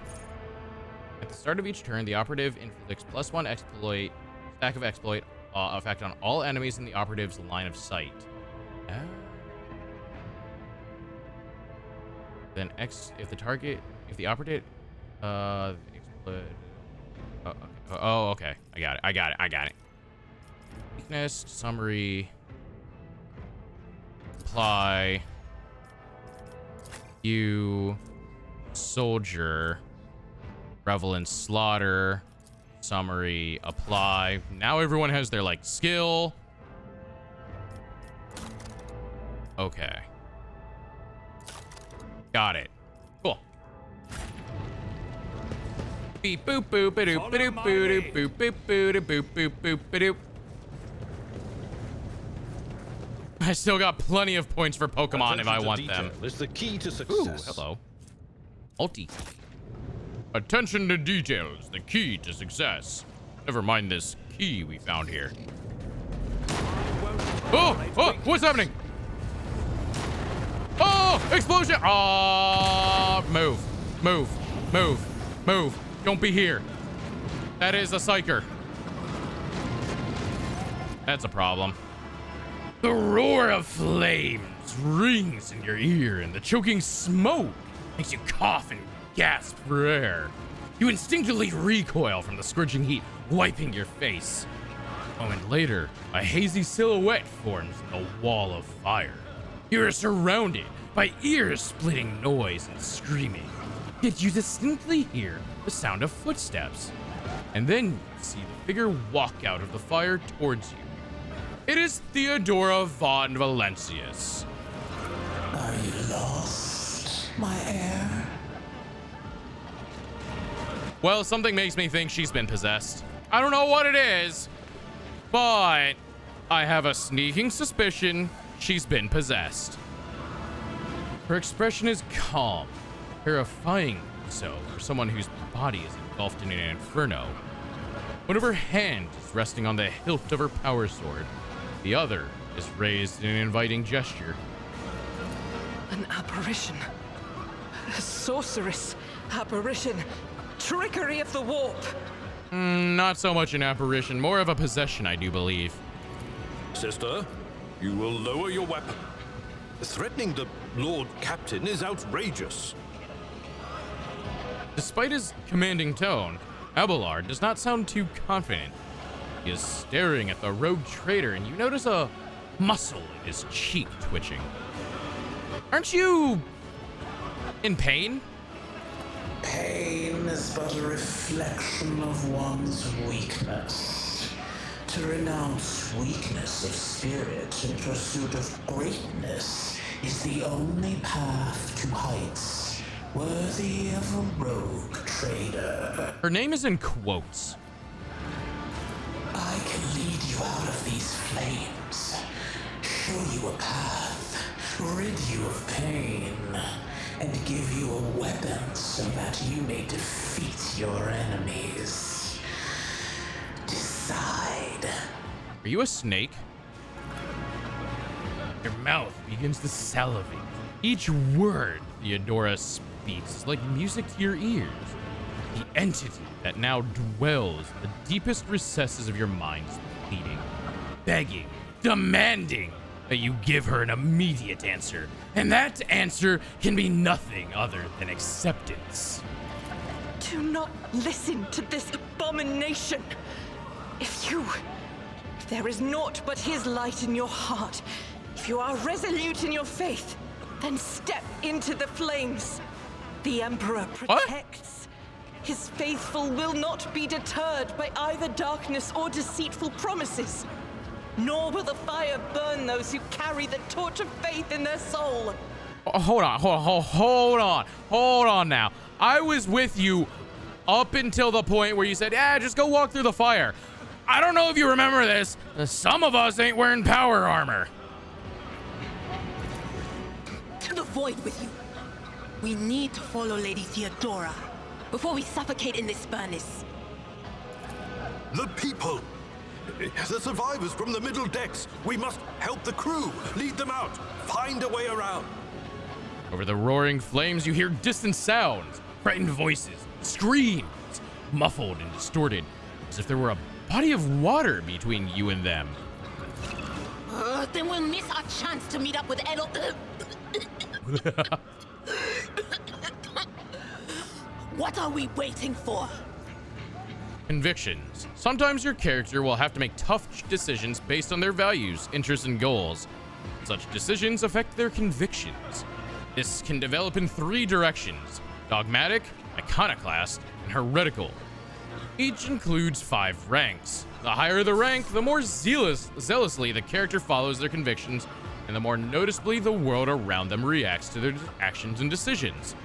[SPEAKER 1] At the start of each turn, the operative inflicts +1 exploit, stack of exploit, effect on all enemies in the operative's line of sight. Then if the operative, okay. I got it. Weakness, summary, apply, you, soldier, revel in slaughter, summary, apply. Now everyone has their like skill. Okay. Got it. Cool. Beep boop boop boop boop boop boop boop boop boop boop boop boop. I still got plenty of points for Pokemon if I want them.
[SPEAKER 5] It's the key to success.
[SPEAKER 1] Ooh, hello. Multi. Attention to details, the key to success. Never mind this key we found here. Oh, what's happening? Oh, explosion! Ah, move. Don't be here. That is a psyker. That's a problem. The roar of flames rings in your ear, and the choking smoke makes you cough and gasp for air. You instinctively recoil from the scorching heat, wiping your face. A moment later, a hazy silhouette forms in the wall of fire. You are surrounded by ear-splitting noise and screaming, yet you distinctly hear the sound of footsteps. And then you see the figure walk out of the fire towards you. It is Theodora von Valencius.
[SPEAKER 2] Are you lost, my heir?
[SPEAKER 1] Well, something makes me think she's been possessed. I don't know what it is, but I have a sneaking suspicion she's been possessed. Her expression is calm, terrifying so for someone whose body is engulfed in an inferno. One of her hands is resting on the hilt of her power sword. The other is raised in an inviting gesture.
[SPEAKER 16] An apparition. A sorceress apparition. Trickery of the warp.
[SPEAKER 1] Not so much an apparition, more of a possession, I do believe.
[SPEAKER 5] Sister, you will lower your weapon. Threatening the Lord Captain is outrageous.
[SPEAKER 1] Despite his commanding tone, Abelard does not sound too confident. He is staring at the rogue trader, and you notice a muscle in his cheek twitching. Aren't you in pain?
[SPEAKER 2] Pain is but a reflection of one's weakness. To renounce weakness of spirit in pursuit of greatness is the only path to heights worthy of a rogue trader.
[SPEAKER 1] Her name is in quotes.
[SPEAKER 2] I can lead you out of these flames, show you a path, rid you of pain, and give you a weapon so that you may defeat your enemies. Decide.
[SPEAKER 1] Are you a snake? Your mouth begins to salivate. Each word Theodora speaks is like music to your ears. The entity that now dwells in the deepest recesses of your mind is pleading, begging, demanding that you give her an immediate answer. And that answer can be nothing other than acceptance.
[SPEAKER 16] Do not listen to this abomination. If there is naught but his light in your heart, if you are resolute in your faith, then step into the flames. The Emperor protects. His faithful will not be deterred by either darkness or deceitful promises. Nor will the fire burn those who carry the torch of faith in their soul.
[SPEAKER 1] Hold on now. I was with you up until the point where you said, yeah, just go walk through the fire. I don't know if you remember this. Some of us ain't wearing power armor.
[SPEAKER 10] To the void with you. We need to follow Lady Theodora before we suffocate in this furnace.
[SPEAKER 5] The people! The survivors from the middle decks! We must help the crew! Lead them out! Find a way around!
[SPEAKER 1] Over the roaring flames, you hear distant sounds, frightened voices, screams, muffled and distorted, as if there were a body of water between you and them.
[SPEAKER 10] Then we'll miss our chance to meet up with Edel. What are we waiting for?
[SPEAKER 1] Convictions. Sometimes your character will have to make tough decisions based on their values, interests, and goals. Such decisions affect their convictions. This can develop in 3 directions: dogmatic, iconoclast, and heretical. Each includes 5 ranks. The higher the rank, the more zealously the character follows their convictions, and the more noticeably the world around them reacts to their actions and decisions.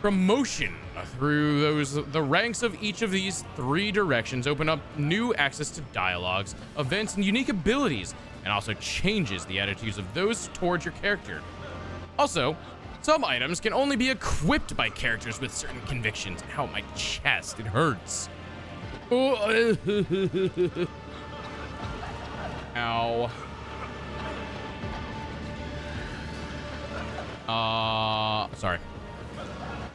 [SPEAKER 1] Promotion through the ranks of each of these 3 directions open up new access to dialogues, events, and unique abilities, and also changes the attitudes of those towards your character. Also, some items can only be equipped by characters with certain convictions. Ow, my chest, it hurts. Oh. Ow. Sorry.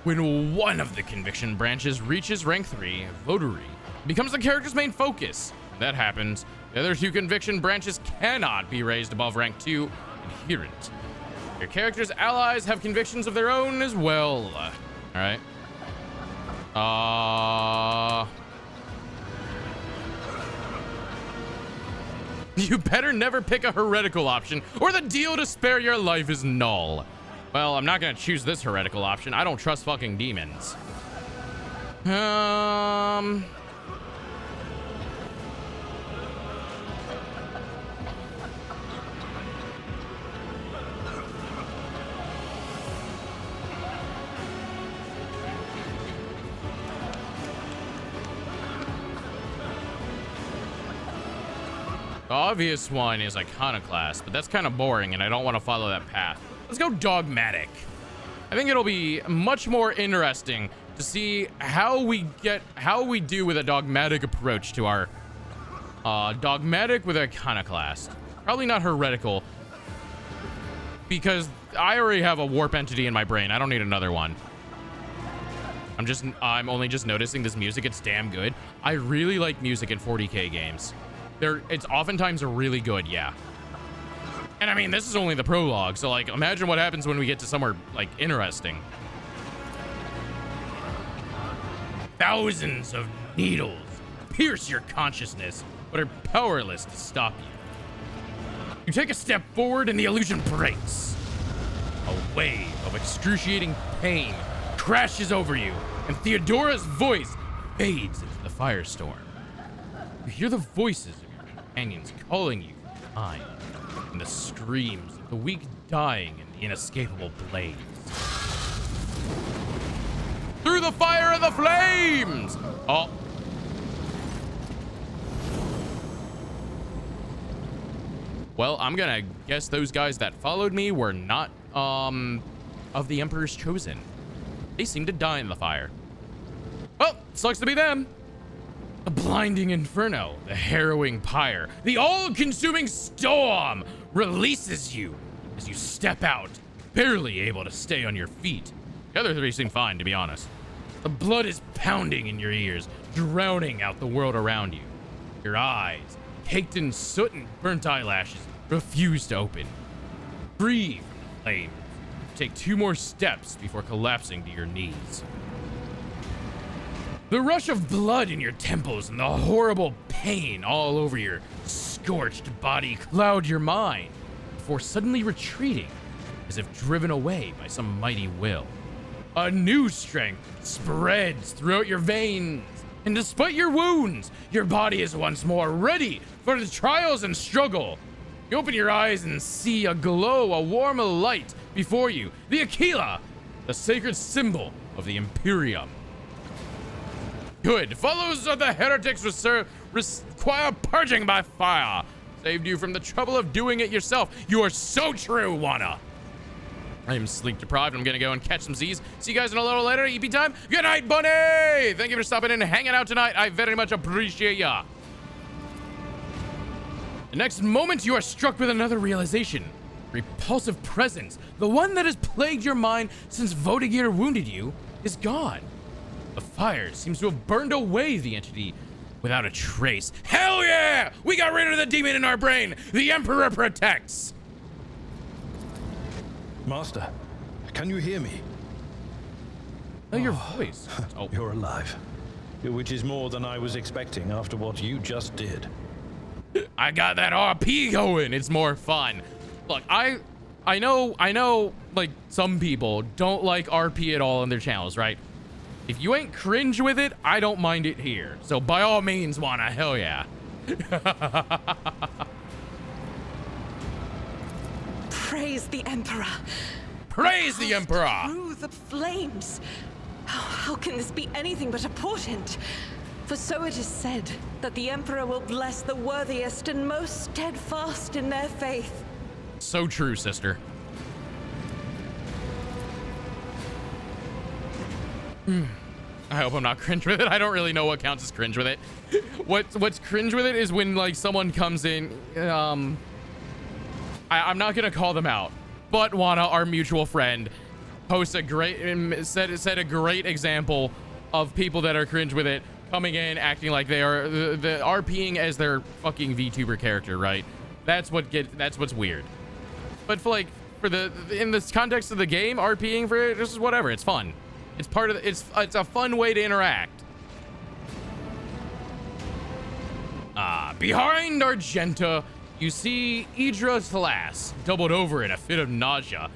[SPEAKER 1] When one of the conviction branches reaches rank 3, Votary becomes the character's main focus. When that happens, the other 2 conviction branches cannot be raised above rank 2, Adherent. Your character's allies have convictions of their own as well. Alright. You better never pick a heretical option, or the deal to spare your life is null. Well, I'm not gonna choose this heretical option. I don't trust fucking demons. The obvious one is Iconoclast, but that's kind of boring and I don't want to follow that path. Let's go Dogmatic. I think it'll be much more interesting to see how we do with a dogmatic approach to our dogmatic with Iconoclast. Probably not heretical, because I already have a warp entity in my brain. I don't need another one. I'm only just noticing this music. It's damn good. I really like music in 40K games. It's oftentimes really good, yeah. And I mean, this is only the prologue, so like, imagine what happens when we get to somewhere like interesting. Thousands of needles pierce your consciousness, but are powerless to stop you. You take a step forward and the illusion breaks. A wave of excruciating pain crashes over you, and Theodora's voice fades into the firestorm. You hear the voices of your companions calling you from behind, and the screams of the weak dying in the inescapable blaze. Through the fire of the flames! Oh. Well, I'm gonna guess those guys that followed me were not, of the Emperor's Chosen. They seem to die in the fire. Well, sucks to be them. The blinding inferno, the harrowing pyre, the all-consuming storm releases you as you step out, barely able to stay on your feet. The other 3 seem fine, to be honest. The blood is pounding in your ears, drowning out the world around you. Your eyes, caked in soot and burnt eyelashes, refuse to open. Free from the flames, take 2 more steps before collapsing to your knees. The rush of blood in your temples and the horrible pain all over your scorched body cloud your mind before suddenly retreating as if driven away by some mighty will. A new strength spreads throughout your veins, and despite your wounds, your body is once more ready for the trials and struggle. You open your eyes and see a glow, a warm light before you, the Aquila, the sacred symbol of the Imperium. Good. Followers of the heretics require purging by fire. Saved you from the trouble of doing it yourself. You are so true, Wana. I am sleep deprived. I'm gonna go and catch some Z's. See you guys in a little later. EP time. Good night, Bunny. Thank you for stopping in and hanging out tonight. I very much appreciate ya. The next moment, you are struck with another realization. Repulsive presence, the one that has plagued your mind since Vodagir wounded you, is gone. The fire seems to have burned away the entity without a trace. Hell yeah! We got rid of the demon in our brain. The Emperor protects.
[SPEAKER 5] Master, can you hear me?
[SPEAKER 1] Oh, your voice. Oh.
[SPEAKER 5] You're alive. Which is more than I was expecting after what you just did.
[SPEAKER 1] I got that RP going. It's more fun. Look, I know, like, some people don't like RP at all on their channels, right? If you ain't cringe with it, I don't mind it here. So by all means, Wana, hell yeah.
[SPEAKER 16] Praise the Emperor.
[SPEAKER 1] Praise the Emperor.
[SPEAKER 16] Through the flames. How can this be anything but a portent? For so it is said that the Emperor will bless the worthiest and most steadfast in their faith.
[SPEAKER 1] So true, sister. I hope I'm not cringe with it. I don't really know what counts as cringe with it. What's cringe with it is when, like, someone comes in. I'm not gonna call them out, but Wana, our mutual friend, posts a great said a great example of people that are cringe with it coming in acting like they are the RPing as their fucking VTuber character, right? That's what's weird. But for in this context of the game, RPing for it, this is whatever. It's fun. It's part of it's a fun way to interact. Behind Argenta, you see Idra Thalas, doubled over in a fit of nausea.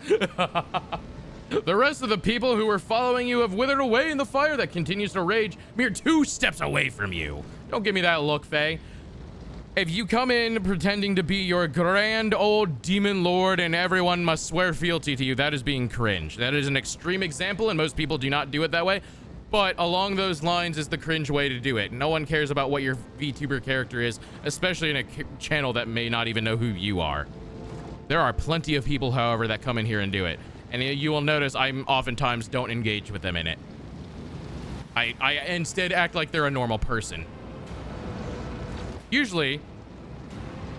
[SPEAKER 1] The rest of the people who were following you have withered away in the fire that continues to rage mere 2 steps away from you. Don't give me that look, Faye. If you come in pretending to be your grand old demon lord and everyone must swear fealty to you, that is being cringe. That is an extreme example, and most people do not do it that way. But along those lines is the cringe way to do it. No one cares about what your VTuber character is, especially in a channel that may not even know who you are. There are plenty of people, however, that come in here and do it. And you will notice I oftentimes don't engage with them in it. I instead act like they're a normal person. Usually, if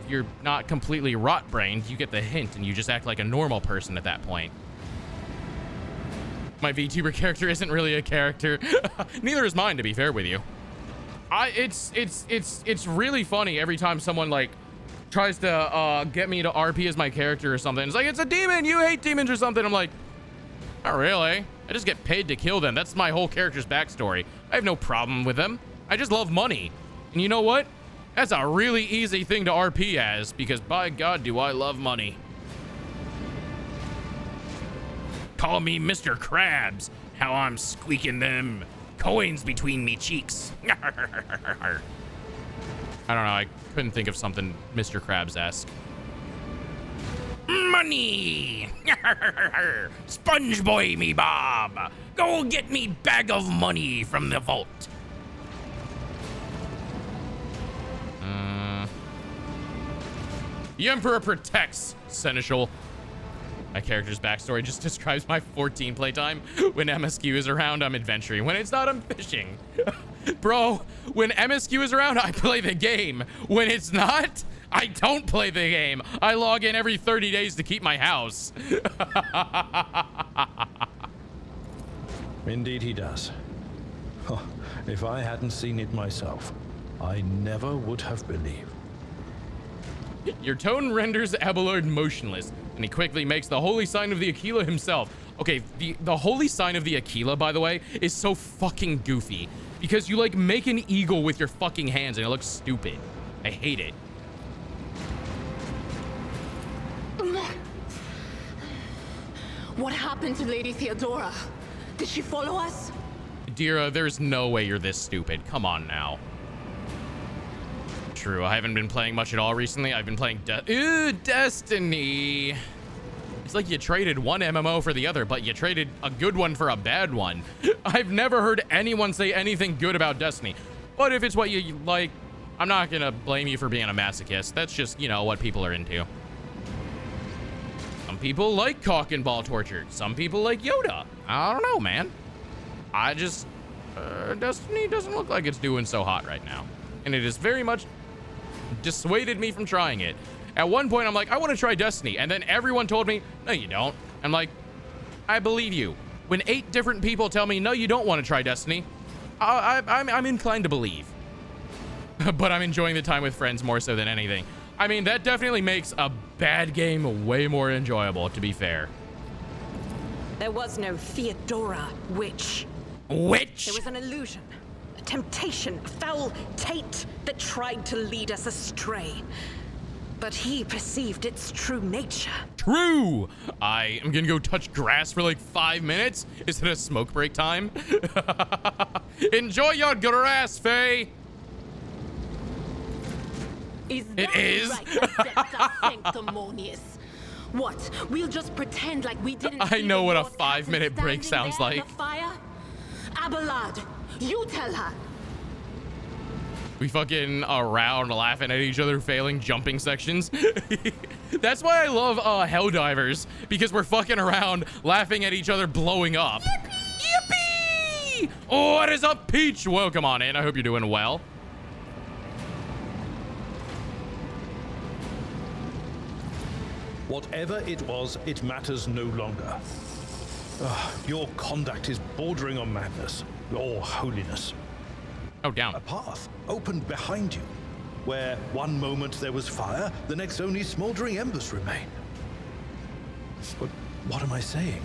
[SPEAKER 1] you're not completely rot-brained, you get the hint and you just act like a normal person at that point. My VTuber character isn't really a character. Neither is mine, to be fair with you. It's really funny every time someone, like, tries to get me to RP as my character or something. It's like, it's a demon, you hate demons or something. I'm like, not really. I just get paid to kill them. That's my whole character's backstory. I have no problem with them. I just love money. And you know what? That's a really easy thing to RP as, because by God, do I love money. Call me Mr. Krabs. How I'm squeaking them coins between me cheeks. I don't know. I couldn't think of something Mr. Krabs-esque. Money! Sponge boy me Bob. Go get me bag of money from the vault. The Emperor protects, Seneschal. My character's backstory just describes my 14 playtime. When MSQ is around, I'm adventuring. When it's not, I'm fishing. Bro, when MSQ is around, I play the game. When it's not, I don't play the game. I log in every 30 days to keep my house.
[SPEAKER 5] Indeed he does. If I hadn't seen it myself, I never would have believed.
[SPEAKER 1] Your tone renders Abelard motionless, and he quickly makes the holy sign of the Aquila himself. Okay, the holy sign of the Aquila, by the way, is so fucking goofy. Because you, like, make an eagle with your fucking hands, and it looks stupid. I hate it.
[SPEAKER 10] What happened to Lady Theodora? Did she follow us?
[SPEAKER 1] Dira, there's no way you're this stupid. Come on now. True, I haven't been playing much at all recently. I've been playing Destiny. It's like you traded one MMO for the other, but you traded a good one for a bad one. I've never heard anyone say anything good about Destiny. But if it's what you like, I'm not gonna blame you for being a masochist. That's just, you know, what people are into. Some people like cock and ball torture. Some people like Yoda. I don't know, man. I just, Destiny doesn't look like it's doing so hot right now. And it has very much dissuaded me from trying it. At one point, I'm like, I want to try Destiny. And then everyone told me, no, you don't. I'm like, I believe you. When 8 different people tell me, no, you don't want to try Destiny, I'm inclined to believe. But I'm enjoying the time with friends more so than anything. I mean, that definitely makes a bad game way more enjoyable, to be fair.
[SPEAKER 16] There was no Theodora witch.
[SPEAKER 1] Witch?
[SPEAKER 16] There was an illusion, a temptation, a foul taint that tried to lead us astray. But he perceived its true nature.
[SPEAKER 1] True! I am gonna go touch grass for like 5 minutes. Is it a smoke break time? Enjoy your grass, Faye!
[SPEAKER 10] It
[SPEAKER 1] is.
[SPEAKER 10] Sanctimonious. What? We'll just pretend like we didn't.
[SPEAKER 1] I know what a 5-minute break sounds like.
[SPEAKER 10] Fire? Abelard, you tell her.
[SPEAKER 1] We fucking around laughing at each other, failing jumping sections. That's why I love Helldivers, because we're fucking around laughing at each other blowing up. Yippee! Yippee! Oh, what is up, Peach? Welcome on in. I hope you're doing well.
[SPEAKER 5] Whatever it was, it matters no longer. Your conduct is bordering on madness. Your holiness.
[SPEAKER 1] Oh, down.
[SPEAKER 5] A path opened behind you, where one moment there was fire, the next only smoldering embers remain. But what am I saying?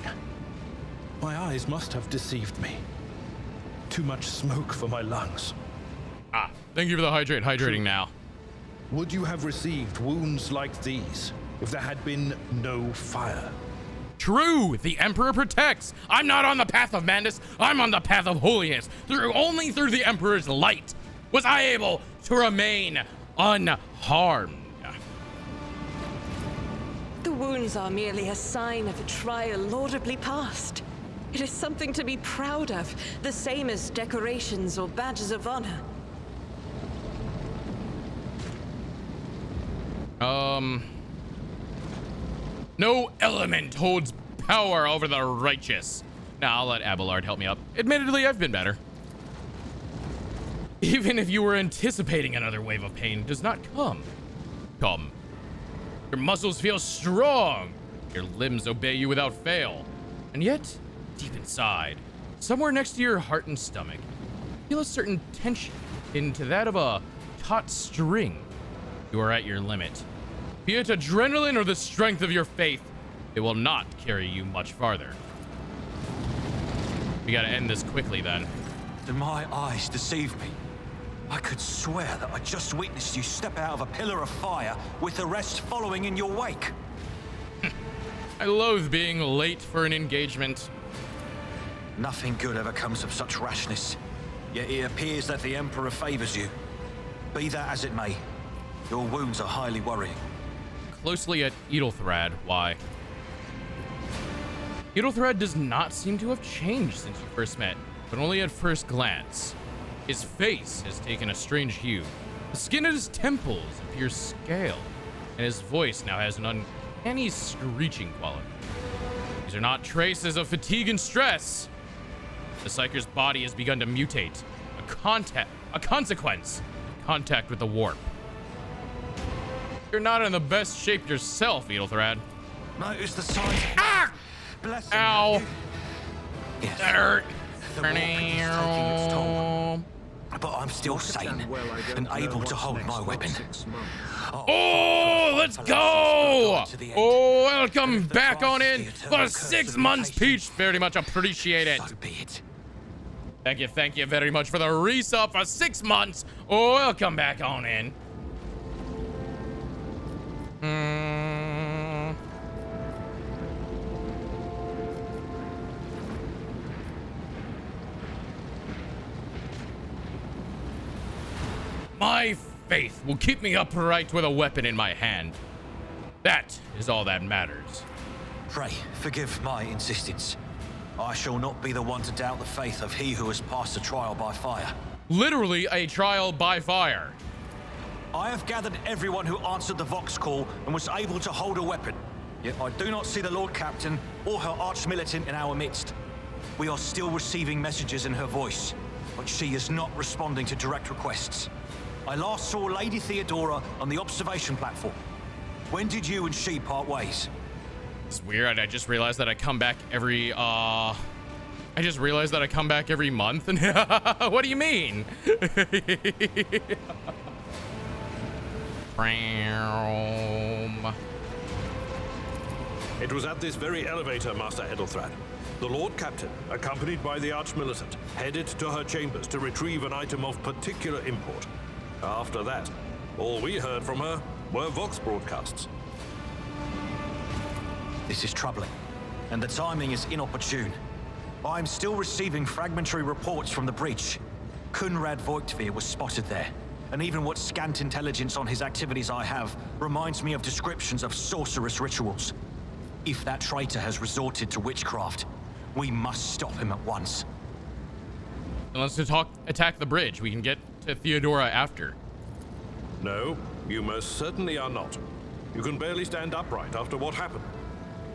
[SPEAKER 5] My eyes must have deceived me. Too much smoke for my lungs.
[SPEAKER 1] Ah, thank you for the hydrating now.
[SPEAKER 5] Would you have received wounds like these if there had been no fire?
[SPEAKER 1] True, the Emperor protects. I'm not on the path of madness. I'm on the path of holiness. Only through the Emperor's light was I able to remain unharmed.
[SPEAKER 16] The wounds are merely a sign of a trial laudably passed. It is something to be proud of, the same as decorations or badges of honor.
[SPEAKER 1] No element holds power over the righteous. Now, I'll let Abelard help me up. Admittedly, I've been better. Even if you were anticipating another wave of pain, it does not come. Come. Your muscles feel strong. Your limbs obey you without fail. And yet, deep inside, somewhere next to your heart and stomach, feel a certain tension into that of a taut string. You are at your limit. Be it adrenaline or the strength of your faith, it will not carry you much farther. We gotta end this quickly then.
[SPEAKER 8] Did my eyes deceive me? I could swear that I just witnessed you step out of a pillar of fire with the rest following in your wake.
[SPEAKER 1] I loathe being late for an engagement.
[SPEAKER 8] Nothing good ever comes of such rashness. Yet it appears that the Emperor favors you. Be that as it may, your wounds are highly worrying.
[SPEAKER 1] Closely at Edelthrad, why? Edelthrad does not seem to have changed since you first met, but only at first glance. His face has taken a strange hue. The skin at his temples appears scale, and his voice now has an uncanny screeching quality. These are not traces of fatigue and stress. The Psyker's body has begun to mutate, a consequence of contact with the warp. You're not in the best shape yourself, Edelthrad.
[SPEAKER 8] Notice the signs.
[SPEAKER 1] Ah!
[SPEAKER 8] Bless
[SPEAKER 1] Ow!
[SPEAKER 8] Yes.
[SPEAKER 1] That hurt.
[SPEAKER 8] The warp is taking its toll. But I'm still sane and able to hold my weapon.
[SPEAKER 1] Oh, let's go! Oh, welcome back on in for 6 months, Peach. Very much appreciate it.
[SPEAKER 8] So be it.
[SPEAKER 1] Thank you very much for the resub for 6 months. Oh, welcome back on in. My faith will keep me upright with a weapon in my hand. That is all that matters.
[SPEAKER 8] Pray, forgive my insistence. I shall not be the one to doubt the faith of he who has passed a trial by fire.
[SPEAKER 1] Literally a trial by fire.
[SPEAKER 8] I have gathered everyone who answered the Vox call and was able to hold a weapon. Yet I do not see the Lord Captain or her arch-militant in our midst. We are still receiving messages in her voice, but she is not responding to direct requests. I last saw Lady Theodora on the observation platform. When did you and she part ways?
[SPEAKER 1] It's weird. I just realized that I come back every month. What do you mean?
[SPEAKER 5] It was at this very elevator, Master Edelthrad. The Lord Captain, accompanied by the Arch-Militant, headed to her chambers to retrieve an item of particular import. After that, all we heard from her were Vox broadcasts.
[SPEAKER 8] This is troubling, and the timing is inopportune. I'm still receiving fragmentary reports from the breach. Kunrad Voigtveer was spotted there, and even what scant intelligence on his activities I have reminds me of descriptions of sorcerous rituals. If that traitor has resorted to witchcraft, we must stop him at once.
[SPEAKER 1] Unless attack the bridge, we can get to Theodora after.
[SPEAKER 5] No, you most certainly are not. You can barely stand upright after what happened.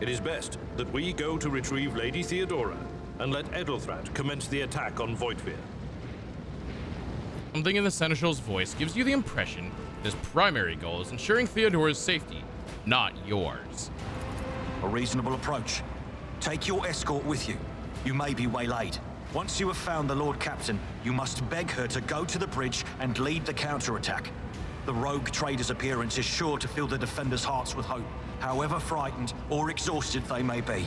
[SPEAKER 5] It is best that we go to retrieve Lady Theodora and let Edelthrad commence the attack on Voigtveer.
[SPEAKER 1] Something in the Seneschal's voice gives you the impression that his primary goal is ensuring Theodora's safety, not yours.
[SPEAKER 8] A reasonable approach. Take your escort with you. You may be waylaid. Once you have found the Lord Captain, you must beg her to go to the bridge and lead the counterattack. The rogue trader's appearance is sure to fill the defenders' hearts with hope, however frightened or exhausted they may be.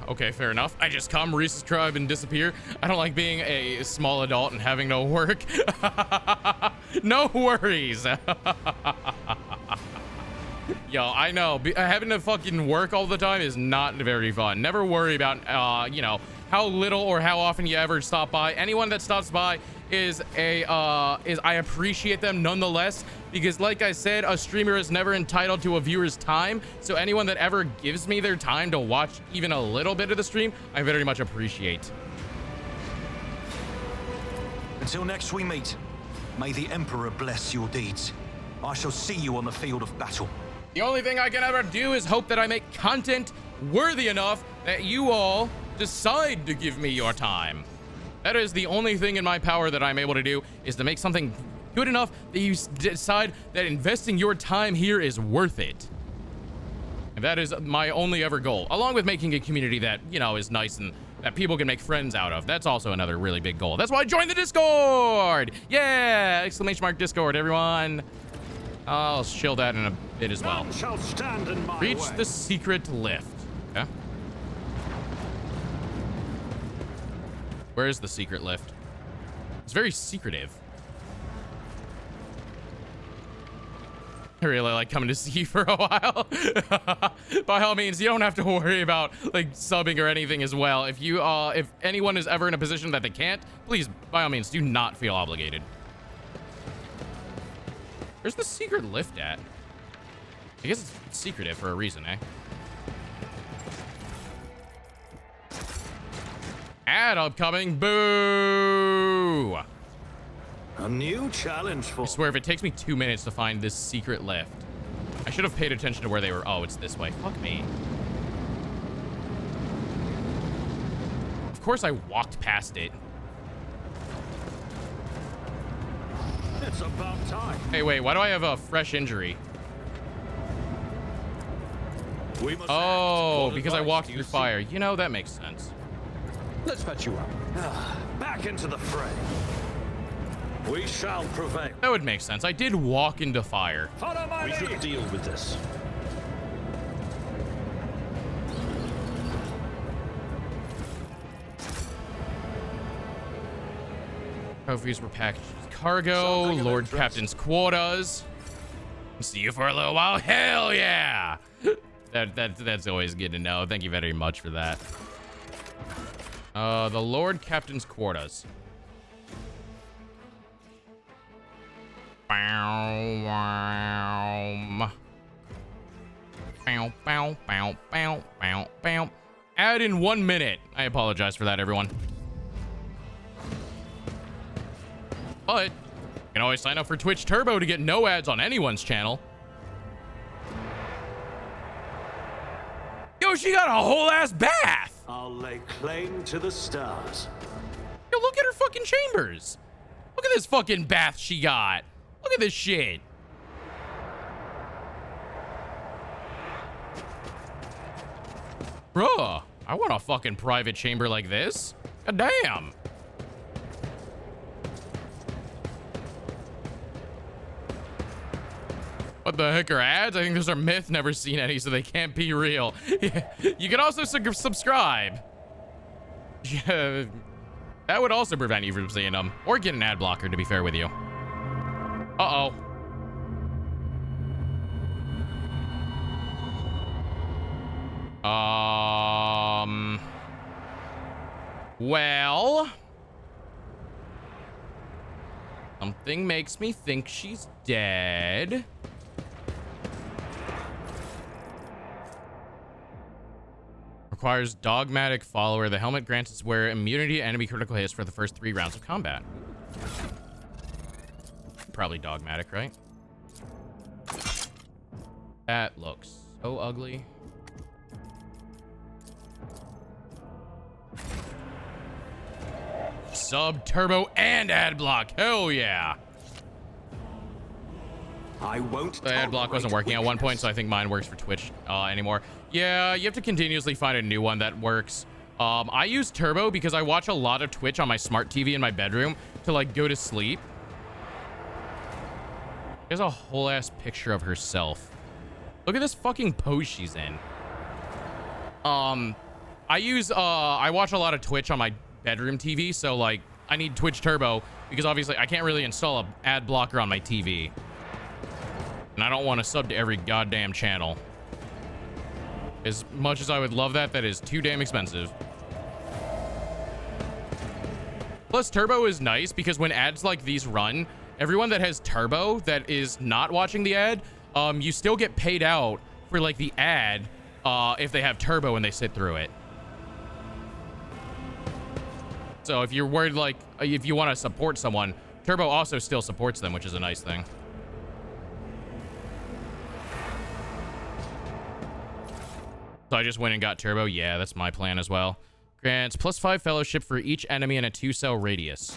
[SPEAKER 1] Okay, fair enough. I just come, resubscribe, and disappear. I don't like being a small adult and having no work. No worries. Yo, I know. Having to fucking work all the time is not very fun. Never worry about, you know, how little or how often you ever stop by. Anyone that stops by is I appreciate them nonetheless, because like I said, a streamer is never entitled to a viewer's time. So anyone that ever gives me their time to watch even a little bit of the stream, I very much appreciate.
[SPEAKER 8] Until next we meet, may the Emperor bless your deeds. I shall see you on the field of battle.
[SPEAKER 1] The only thing I can ever do is hope that I make content worthy enough that you all decide to give me your time. That is the only thing in my power that I'm able to do, is to make something good enough that you decide that investing your time here is worth it. And that is my only ever goal, along with making a community that, you know, is nice and that people can make friends out of. That's also another really big goal. That's why I joined the Discord. Yeah, ! Discord, everyone. I'll shill that in a bit as well.
[SPEAKER 5] None shall stand in my
[SPEAKER 1] Reach
[SPEAKER 5] way.
[SPEAKER 1] the secret lift. Okay. Where is the secret lift? It's very secretive. I really like coming to see you for a while. By all means, you don't have to worry about like subbing or anything as well. If you if anyone is ever in a position that they can't, please, by all means, do not feel obligated. Where's the secret lift at? I guess it's secretive for a reason, eh? Ad upcoming. Boo!
[SPEAKER 18] A new challenge for...
[SPEAKER 1] I swear, if it takes me 2 minutes to find this secret lift, I should have paid attention to where they were. Oh, it's this way. Fuck me. Of course I walked past it.
[SPEAKER 18] It's about time.
[SPEAKER 1] Hey, wait, why do I have a fresh injury?
[SPEAKER 18] We must
[SPEAKER 1] Oh,
[SPEAKER 18] act.
[SPEAKER 1] because I walked through fire. You know, that makes sense.
[SPEAKER 18] Let's patch you up. Back into the fray. We shall prevail.
[SPEAKER 1] That would make sense. I did walk into fire.
[SPEAKER 18] Follow my lead.
[SPEAKER 5] should deal with this.
[SPEAKER 1] Trophies were packaged as cargo. Lord Captain's quarters. See you for a little while. Hell yeah! That's always good to know. Thank you very much for that. The Lord Captain's quarters. Bow, bow. Bow, bow, bow, bow, bow, bow. Add in 1 minute. I apologize for that, everyone. But You can always sign up for Twitch Turbo to get no ads on anyone's channel. Yo, she got a whole ass bath.
[SPEAKER 18] I'll lay claim to the stars.
[SPEAKER 1] Yo, look at her fucking chambers. Look at this fucking bath she got. Look at this shit. Bruh, I want a fucking private chamber like this. God damn. What the heck are ads? I think those are myth. Never seen any, so they can't be real. You can also subscribe. Yeah, that would also prevent you from seeing them. Or get an ad blocker, to be fair with you. Uh-oh. Well, something makes me think she's dead. Requires dogmatic follower. The helmet grants its wearer immunity to enemy critical hits for the first 3 rounds of combat. Probably dogmatic, right? That looks so ugly. Sub, turbo, and ad block. Hell yeah.
[SPEAKER 18] I won't.
[SPEAKER 1] The ad block wasn't working at one point, so I think mine works for Twitch anymore. Yeah, you have to continuously find a new one that works. I use turbo because I watch a lot of Twitch on my smart TV in my bedroom to like go to sleep. There's a whole ass picture of herself. Look at this fucking pose she's in. I watch a lot of Twitch on my bedroom TV, so like I need Twitch Turbo because obviously I can't really install an ad blocker on my TV. And I don't want to sub to every goddamn channel. As much as I would love that, that is too damn expensive. Plus, Turbo is nice because when ads like these run, everyone that has Turbo that is not watching the ad, you still get paid out for like the ad if they have Turbo and they sit through it. So if you're worried, like, if you want to support someone, Turbo also still supports them, which is a nice thing. So I just went and got Turbo. Yeah, that's my plan as well. Grants +5 fellowship for each enemy in a 2-cell radius.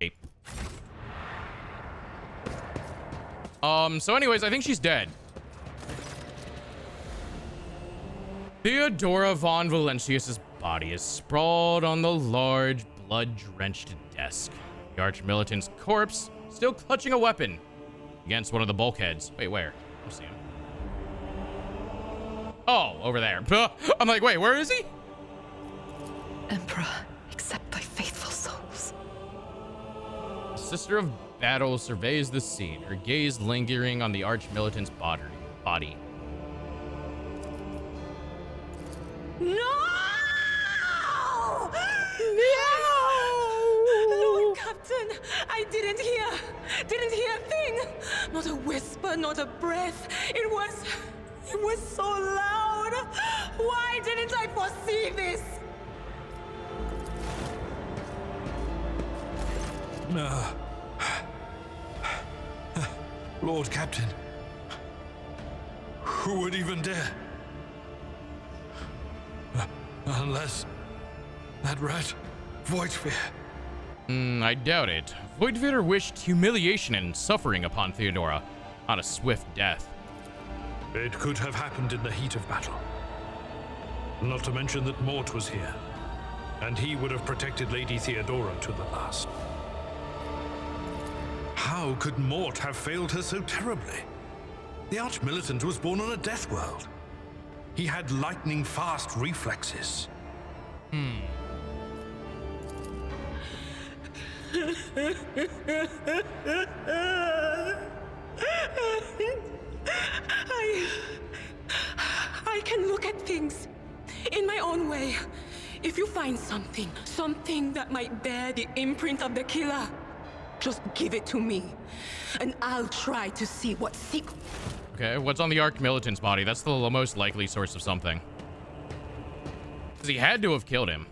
[SPEAKER 1] Okay. So anyways, I think she's dead. Theodora von Valentius's body is sprawled on the large, blood-drenched desk. The Arch-Militant's corpse still clutching a weapon against one of the bulkheads. Wait, where? I see him. Oh, over there. I'm like, wait, where is he?
[SPEAKER 16] Emperor, accept thy faithful souls.
[SPEAKER 1] The Sister of Battle surveys the scene, her gaze lingering on the Arch-Militant's body.
[SPEAKER 16] No! No! Lord Captain, I didn't hear a thing. Not a whisper, not a breath. It was so loud. Why didn't I foresee this?
[SPEAKER 5] Lord Captain, who would even dare? Unless that rat, Voidfear.
[SPEAKER 1] I doubt it. Voidfear wished humiliation and suffering upon Theodora, not a swift death.
[SPEAKER 5] It could have happened in the heat of battle. Not to mention that Mort was here, and he would have protected Lady Theodora to the last. How could Mort have failed her so terribly? The Arch-Militant was born on a death world. He had lightning-fast reflexes.
[SPEAKER 10] I can look at things in my own way. If you find something that might bear the imprint of the killer, just give it to me, and I'll try to see what secret.
[SPEAKER 1] Okay, what's on the Arch-Militant's body? That's the most likely source of something. Because he had to have killed him.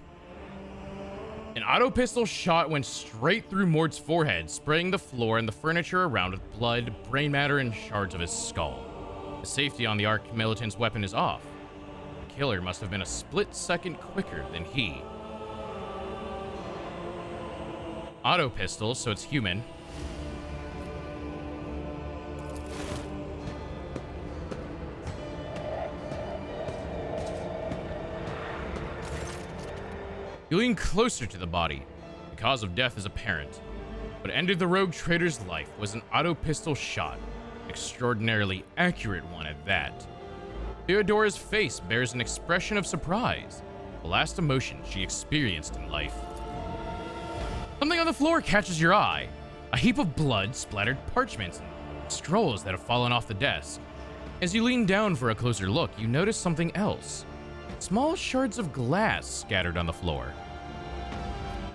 [SPEAKER 1] An auto pistol shot went straight through Mort's forehead, spraying the floor and the furniture around with blood, brain matter, and shards of his skull. The safety on the Arc Militant's weapon is off. The killer must have been a split second quicker than he. Auto pistol, so it's human. You lean closer to the body. The cause of death is apparent. What ended the rogue trader's life was an auto pistol shot, an extraordinarily accurate one at that. Theodora's face bears an expression of surprise, the last emotion she experienced in life. Something on the floor catches your eye. A heap of blood, splattered parchments, and scrolls that have fallen off the desk. As you lean down for a closer look, you notice something else. Small shards of glass scattered on the floor.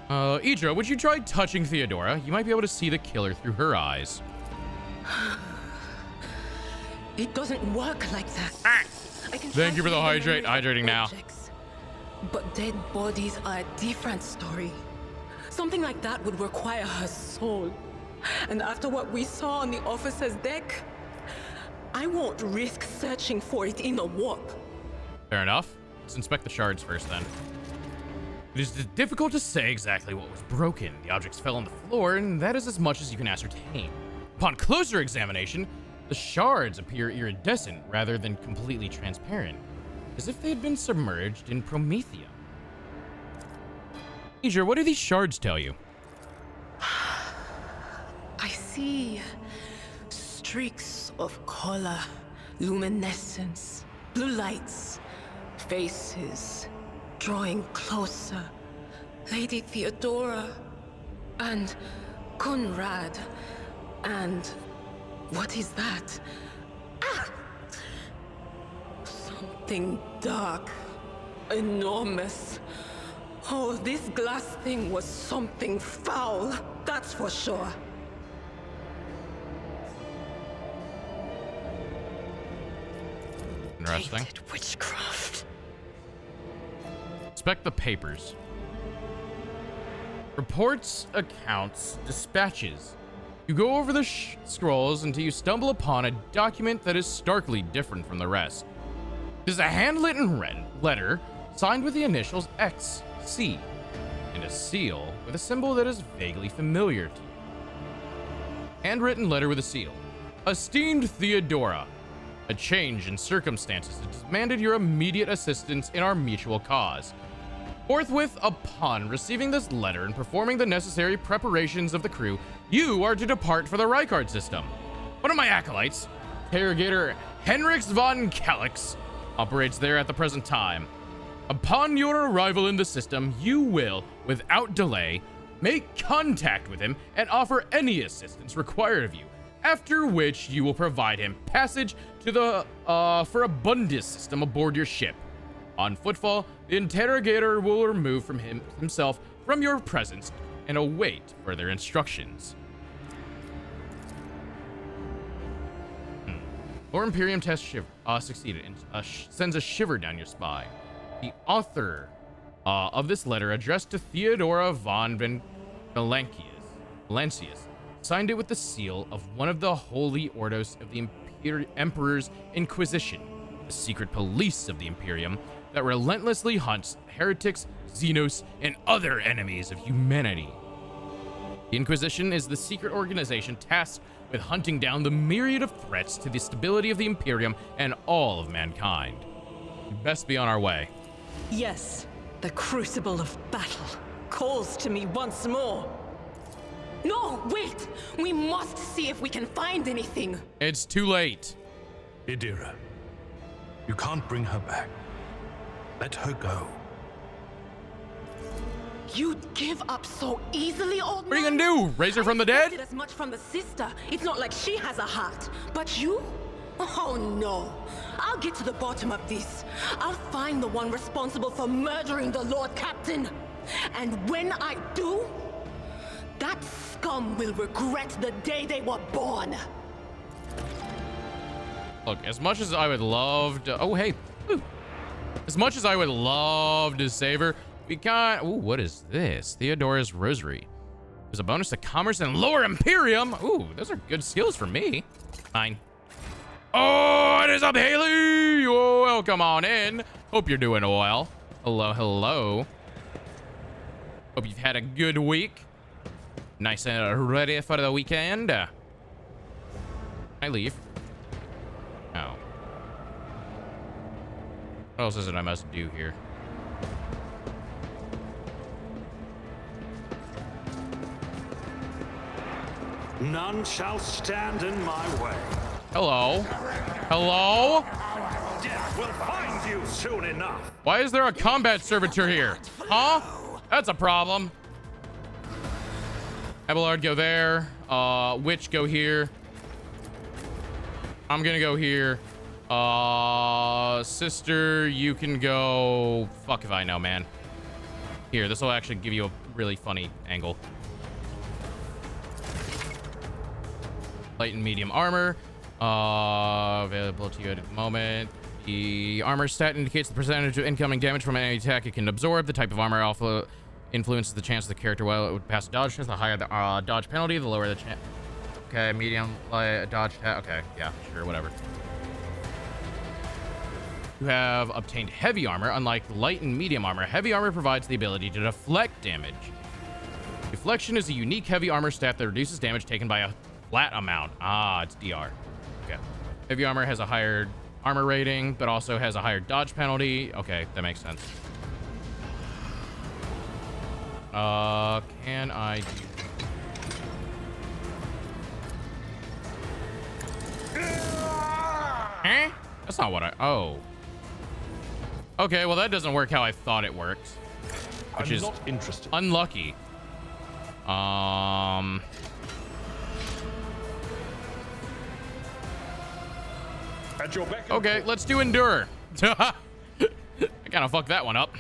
[SPEAKER 1] Idra, would you try touching Theodora? You might be able to see the killer through her eyes.
[SPEAKER 10] It doesn't work like that.
[SPEAKER 1] Thank you for the hydrating now.
[SPEAKER 10] But dead bodies are a different story. Something like that would require her soul. And after what we saw on the officer's deck, I won't risk searching for it in the warp.
[SPEAKER 1] Fair enough. Let's inspect the shards first, then. It is difficult to say exactly what was broken. The objects fell on the floor, and that is as much as you can ascertain. Upon closer examination, the shards appear iridescent rather than completely transparent, as if they had been submerged in Promethea. Idra, what do these shards tell you?
[SPEAKER 10] I see streaks of color, luminescence, blue lights, faces drawing closer. Lady Theodora and Conrad and what is that? Something dark, enormous. Oh, this glass thing was something foul, that's for sure.
[SPEAKER 1] Interesting.
[SPEAKER 10] Tainted witchcraft.
[SPEAKER 1] Inspect the papers. Reports, accounts, dispatches. You go over the scrolls until you stumble upon a document that is starkly different from the rest. It is a handwritten letter signed with the initials XC and a seal with a symbol that is vaguely familiar to you. Handwritten letter with a seal. Esteemed Theodora, a change in circumstances has demanded your immediate assistance in our mutual cause. Forthwith upon receiving this letter and performing the necessary preparations of the crew, you are to depart for the Rykard system. One of my acolytes, interrogator Henrix von Calix, operates there at the present time. Upon your arrival in the system, you will, without delay, make contact with him and offer any assistance required of you, after which you will provide him passage to the Farabundus system aboard your ship. On footfall, the interrogator will remove himself from your presence and await further instructions. Lore Imperium test succeeded and sends a shiver down your spine. The author of this letter, addressed to Theodora von Valancius, signed it with the seal of one of the holy ordos of the Emperor's Inquisition, the secret police of the Imperium that relentlessly hunts heretics, xenos, and other enemies of humanity. The Inquisition is the secret organization tasked with hunting down the myriad of threats to the stability of the Imperium and all of mankind. We'd best be on our way.
[SPEAKER 10] Yes, the crucible of battle calls to me once more. No, wait! We must see if we can find anything.
[SPEAKER 1] It's too late.
[SPEAKER 5] Idira, you can't bring her back. Let her go.
[SPEAKER 10] You'd give up so easily, old man?
[SPEAKER 1] What are you gonna do? Raise her from the dead?
[SPEAKER 10] I expected as much from the sister. It's not like she has a heart. But you? Oh no. I'll get to the bottom of this. I'll find the one responsible for murdering the Lord Captain. And when I do, that scum will regret the day they were born.
[SPEAKER 1] Look, as much as I would love to... Oh, hey. Ooh. As much as I would love to save her, Ooh, what is this? Theodora's Rosary. There's a bonus to Commerce and Lower Imperium. Ooh, those are good skills for me. Fine. Oh, what is up, Haley? Oh, welcome on in. Hope you're doing well. Hello, hello. Hope you've had a good week. Nice and ready for the weekend. I leave. Oh. What else is it I must do here?
[SPEAKER 18] None shall stand in my way.
[SPEAKER 1] Hello? Hello?
[SPEAKER 18] Death will find you soon enough.
[SPEAKER 1] Why is there a combat servitor here? Huh? That's a problem. Abelard, go there. Witch, go here. I'm gonna go here. Sister, you can go... Fuck if I know, man. Here, this will actually give you a really funny angle. Light and medium armor. Available to you at the moment. The armor stat indicates the percentage of incoming damage from any attack it can absorb. The type of armor also influences the chance of the character while it would pass a dodge test. The higher the dodge penalty, the lower the chance. Okay, medium, light, dodge. Okay, yeah, sure, whatever. You have obtained heavy armor. Unlike light and medium armor, heavy armor provides the ability to deflect damage. Deflection is a unique heavy armor stat that reduces damage taken by a flat amount. Ah, it's DR. Okay. Heavy armor has a higher armor rating, but also has a higher dodge penalty. Okay, that makes sense. Can I do... Eh? That's not what I... Oh. Okay, well that doesn't work how I thought it worked. Which is
[SPEAKER 3] not interested.
[SPEAKER 1] Unlucky.
[SPEAKER 3] At your beck and
[SPEAKER 1] Okay, let's do Endure. I kind of fucked that one up.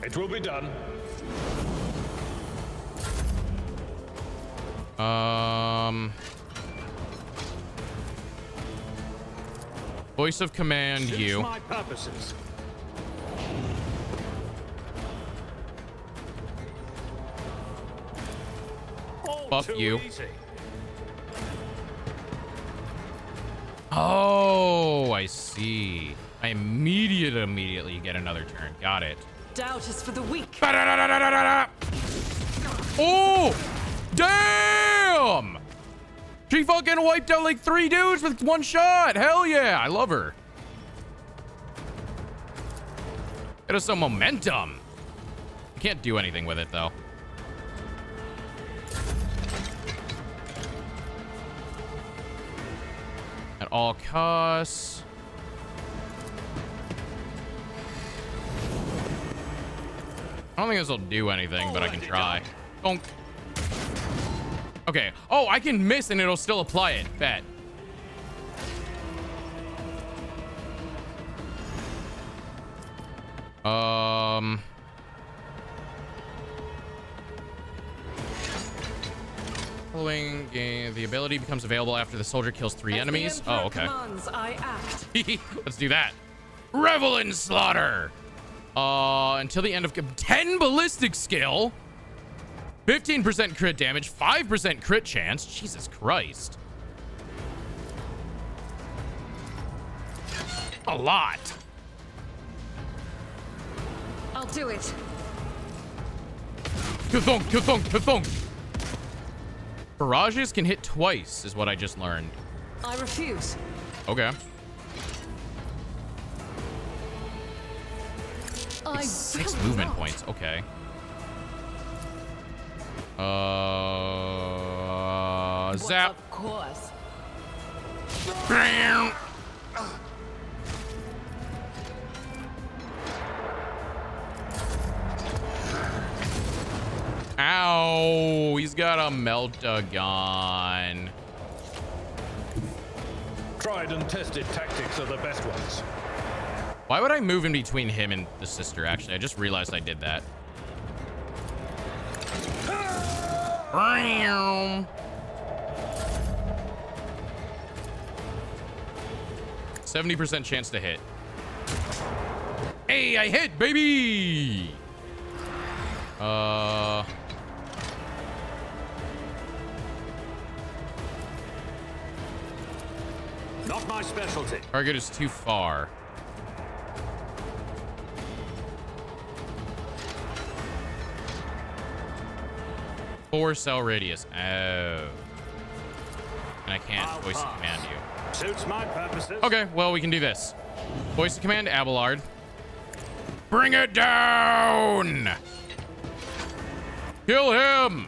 [SPEAKER 3] It will be done.
[SPEAKER 1] Voice of command,
[SPEAKER 18] Suits
[SPEAKER 1] you.
[SPEAKER 18] my purposes.
[SPEAKER 1] Buff
[SPEAKER 18] too
[SPEAKER 1] you.
[SPEAKER 18] easy.
[SPEAKER 1] Oh, I see. I immediately get another turn. Got it.
[SPEAKER 16] Doubt is for the weak.
[SPEAKER 1] Oh, damn! She fucking wiped out like 3 dudes with 1 shot. Hell yeah, I love her. It has some momentum. I can't do anything with it though. At all costs. I don't think this will do anything, but I can try. Bonk. Okay. Oh, I can miss and it'll still apply it. Bet. Following game, the ability becomes available after the soldier kills 3 enemies. Oh, okay.
[SPEAKER 16] Commands, I act.
[SPEAKER 1] Let's do that. Revel in slaughter. Until the end of 10 ballistic skill, 15% crit damage, 5% crit chance. Jesus Christ. A lot.
[SPEAKER 16] I'll do it.
[SPEAKER 1] Ka-thunk, ka-thunk, ka-thunk. Barrages can hit twice, is what I just learned.
[SPEAKER 16] I refuse.
[SPEAKER 1] Okay.
[SPEAKER 16] I
[SPEAKER 1] 6
[SPEAKER 16] will
[SPEAKER 1] movement
[SPEAKER 16] not.
[SPEAKER 1] points. Okay. Zap.
[SPEAKER 16] Of course. Ow, he's got a melt-a-gun.
[SPEAKER 3] Tried and tested tactics are the best ones.
[SPEAKER 1] Why would I move in between him and the sister, actually? I just realized I did that. 70% chance to hit. Hey, I hit, baby!
[SPEAKER 18] Not my specialty.
[SPEAKER 1] Target is too far. Four cell radius. Oh. And I can't voice of command you.
[SPEAKER 18] Suits my purposes.
[SPEAKER 1] Okay, well, we can do this. Voice of command Abelard. Bring it down! Kill him!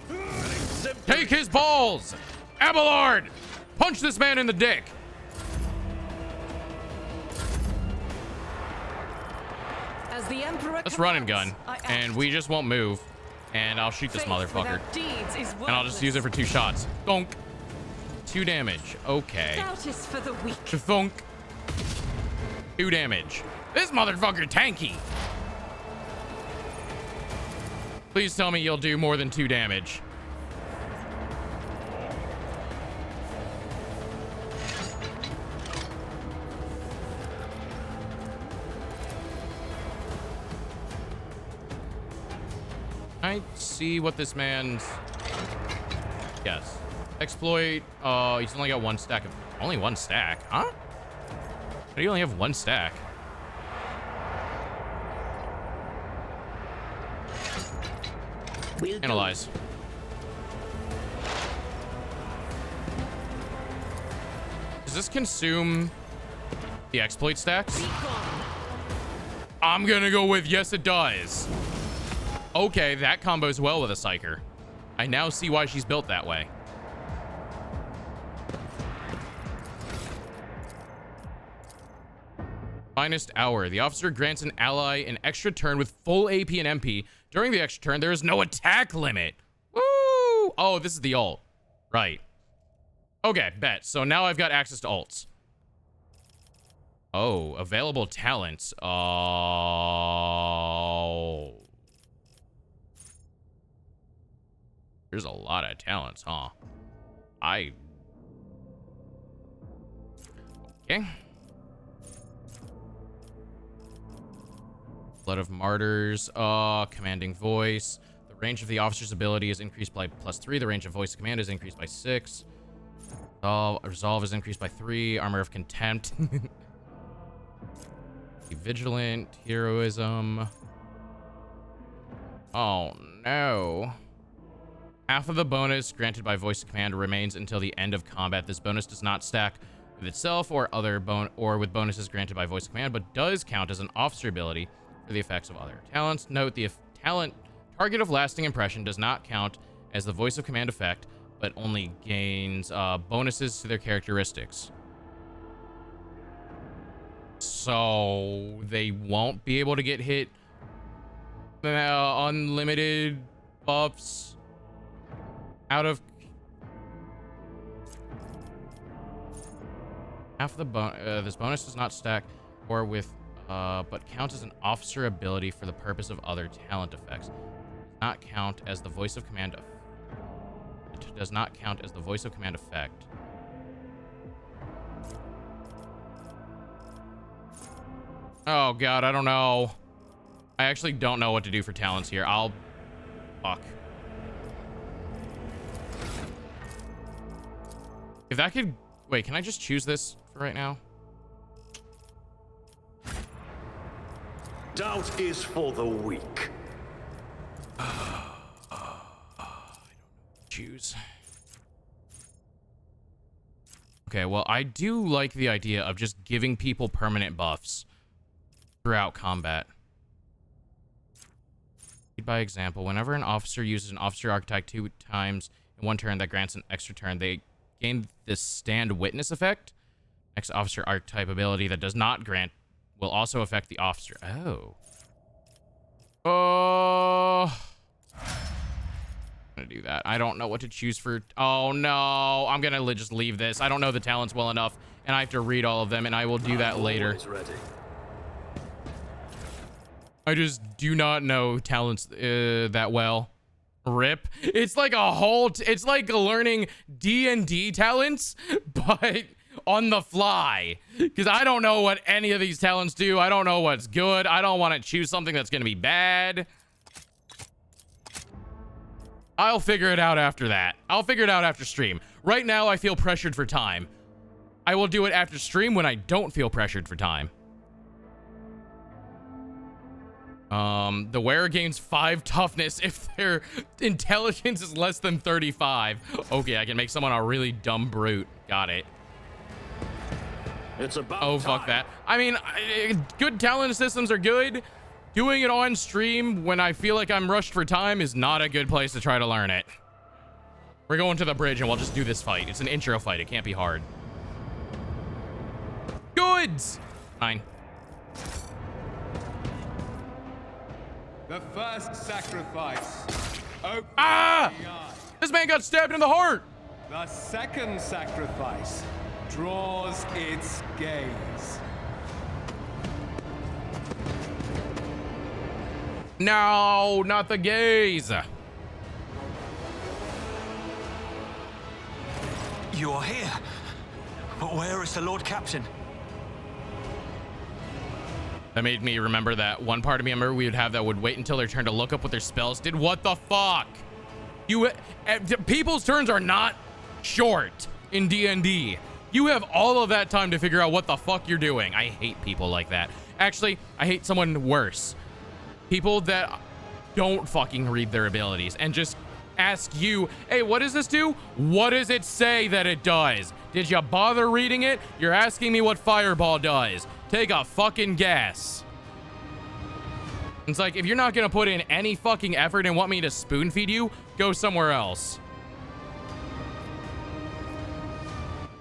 [SPEAKER 1] Take his balls! Abelard! Punch this man in the dick!
[SPEAKER 16] As the Emperor
[SPEAKER 1] Let's run and gun, and we just won't move. And I'll shoot this motherfucker. And I'll just use it for 2 shots. Thunk. 2 damage. Okay.
[SPEAKER 16] Doubt is for the weak.
[SPEAKER 1] Thunk. 2 damage. This motherfucker tanky. Please tell me you'll do more than 2 damage. I see what this man's... Yes. Exploit. He's only got 1 stack of... Only 1 stack? Huh? How do you only have 1 stack? Analyze. Does this consume the exploit stacks? I'm gonna go with yes, it does. Okay, that combos well with a Psyker. I now see why she's built that way. Finest hour. The officer grants an ally an extra turn with full AP and MP. During the extra turn, there is no attack limit. Woo! Oh, this is the ult. Right. Okay, bet. So now I've got access to ults. Oh, available talents. Oh. There's a lot of talents, huh? Okay. Blood of Martyrs. Commanding voice. The range of the officer's ability is increased by +3. The range of voice command is increased by 6. Resolve is increased by 3. Armor of Contempt. Vigilant. Heroism. Oh, no. Half of the bonus granted by voice command remains until the end of combat. This bonus does not stack with itself or with bonuses granted by voice command, but does count as an officer ability for the effects of other talents. Note the talent target of lasting impression does not count as the voice of command effect, but only gains bonuses to their characteristics. So they won't be able to get hit unlimited buffs out of half of the this bonus does not stack or with but counts as an officer ability for the purpose of other talent effects. Does not count as the voice of command. It does not count as the voice of command effect. Oh god, I don't know. I actually don't know what to do for talents here. Fuck. If that could... Wait, can I just choose this for right now?
[SPEAKER 18] Doubt is for the weak.
[SPEAKER 1] Choose. Okay, well, I do like the idea of just giving people permanent buffs throughout combat. By example, whenever an officer uses an officer archetype 2 times in 1 turn that grants an extra turn, they gain this stand witness effect. Next officer archetype ability that does not grant will also affect the officer. I'm gonna do that. I don't know what to choose for. Oh no, I'm gonna just leave this. I don't know the talents well enough, and I have to read all of them, and I will do that later. I just do not know talents that well. Rip. It's like a whole... it's like learning D&D talents, but on the fly because I don't know what any of these talents do. I don't know what's good. I don't want to choose something that's going to be bad. I'll figure it out after that. I'll figure it out after stream. Right now, I feel pressured for time. I will do it after stream when I don't feel pressured for time. The wearer gains 5 toughness if their intelligence is less than 35. Okay, I can make someone a really dumb brute. Got it.
[SPEAKER 18] It's about
[SPEAKER 1] Oh, fuck that. I mean, good talent systems are good. Doing it on stream when I feel like I'm rushed for time is not a good place to try to learn it. We're going to the bridge and we'll just do this fight. It's an intro fight. It can't be hard. Goods! Fine.
[SPEAKER 19] The first sacrifice.
[SPEAKER 1] Ah! This man got stabbed in the heart!
[SPEAKER 19] The second sacrifice draws its gaze.
[SPEAKER 1] No, not the gaze.
[SPEAKER 8] You are here. But where is the Lord Captain?
[SPEAKER 1] That made me remember that one part of me, I remember we would have that would wait until their turn to look up what their spells did. What the fuck? People's turns are not short in D&D. You have all of that time to figure out what the fuck you're doing. I hate people like that. Actually, I hate someone worse. People that don't fucking read their abilities and just ask you, hey, what does this do? What does it say that it does? Did you bother reading it? You're asking me what Fireball does. Take a fucking guess. It's like, if you're not gonna put in any fucking effort and want me to spoon feed you, go somewhere else.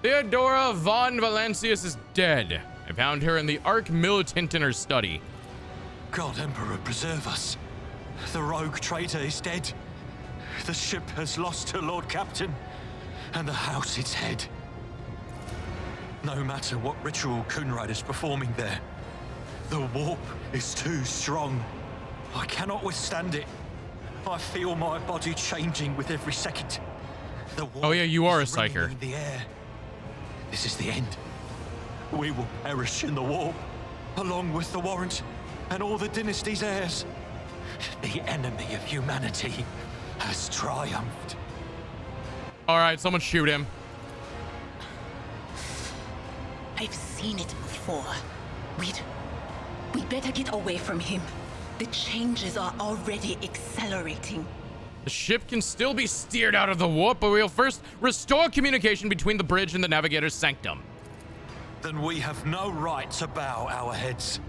[SPEAKER 1] Theodora von Valancius is dead. I found her in the Arc Militant in her study.
[SPEAKER 8] God, Emperor, preserve us. The rogue traitor is dead. The ship has lost her Lord Captain, and the house its head. No matter what ritual Coonrad is performing there, the warp is too strong. I cannot withstand it. I feel my body changing with every second. The warp
[SPEAKER 1] oh yeah, you are a
[SPEAKER 8] is
[SPEAKER 1] psyker.
[SPEAKER 8] ringing in the air. This is the end. We will perish in the warp, along with the Warrant and all the dynasty's heirs. The enemy of humanity has triumphed.
[SPEAKER 1] All right, someone shoot him.
[SPEAKER 10] I've seen it before. We'd better get away from him. The changes are already accelerating.
[SPEAKER 1] The ship can still be steered out of the warp, but we'll first restore communication between the bridge and the Navigator's Sanctum.
[SPEAKER 8] Then we have no right to bow our heads.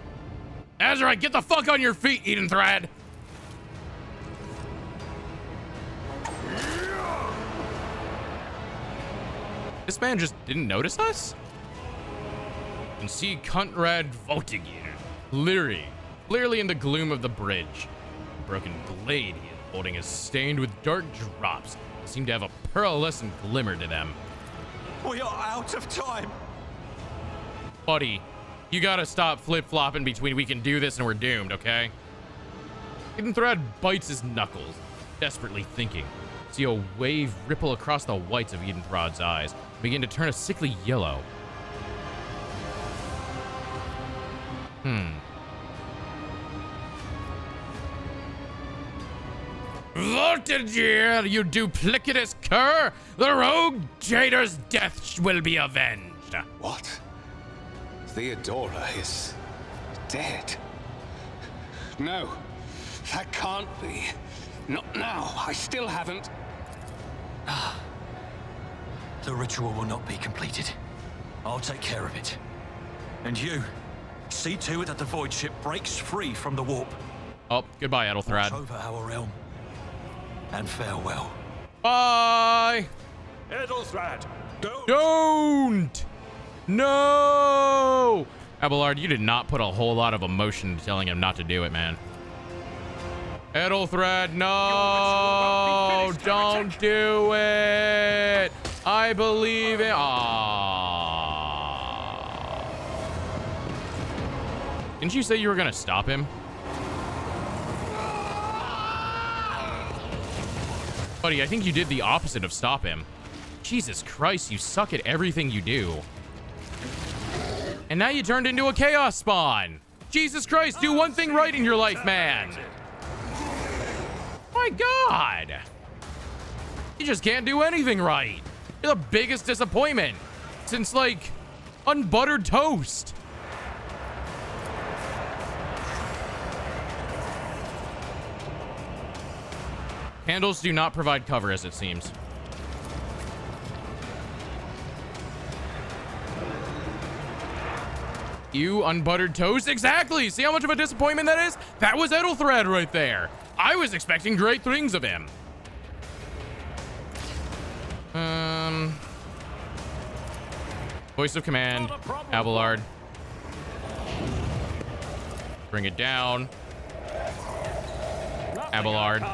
[SPEAKER 1] Azurite, get the fuck on your feet, Edenthred! This man just didn't notice us? You can see Conrad Voltigir, clearly in the gloom of the bridge. The broken blade he is holding is stained with dark drops that seem to have a pearlescent glimmer to them.
[SPEAKER 8] We are out of time.
[SPEAKER 1] Buddy, you gotta stop flip-flopping between we can do this and we're doomed, okay? Edenthred bites his knuckles, desperately thinking. See a wave ripple across the whites of Edenthrod's eyes, begin to turn a sickly yellow. Voltigir, you duplicitous cur! The rogue traitor's death will be avenged.
[SPEAKER 7] What? Theodora is dead? No, that can't be. Not now. I still haven't.
[SPEAKER 8] The ritual will not be completed. I'll take care of it. And you, see to it that the void ship breaks free from the warp.
[SPEAKER 1] Oh, goodbye, Edelthrad.
[SPEAKER 8] Watch over our realm. And farewell.
[SPEAKER 1] Bye!
[SPEAKER 5] Edelthrad,
[SPEAKER 1] Don't! No! Abelard, you did not put a whole lot of emotion into telling him not to do it, man. Edelthrad, no! Don't do it! I believe it. Aww. Didn't you say you were gonna stop him? Buddy, I think you did the opposite of stop him. Jesus Christ, you suck at everything you do. And now you turned into a chaos spawn. Jesus Christ, do one thing right in your life, man. My God. You just can't do anything right. You're the biggest disappointment since, like, unbuttered toast. Candles do not provide cover, as it seems. You unbuttered toast? Exactly! See how much of a disappointment that is? That was Ethelthred right there. I was expecting great things of him. Voice of command, Abelard. Bring it down. Abelard.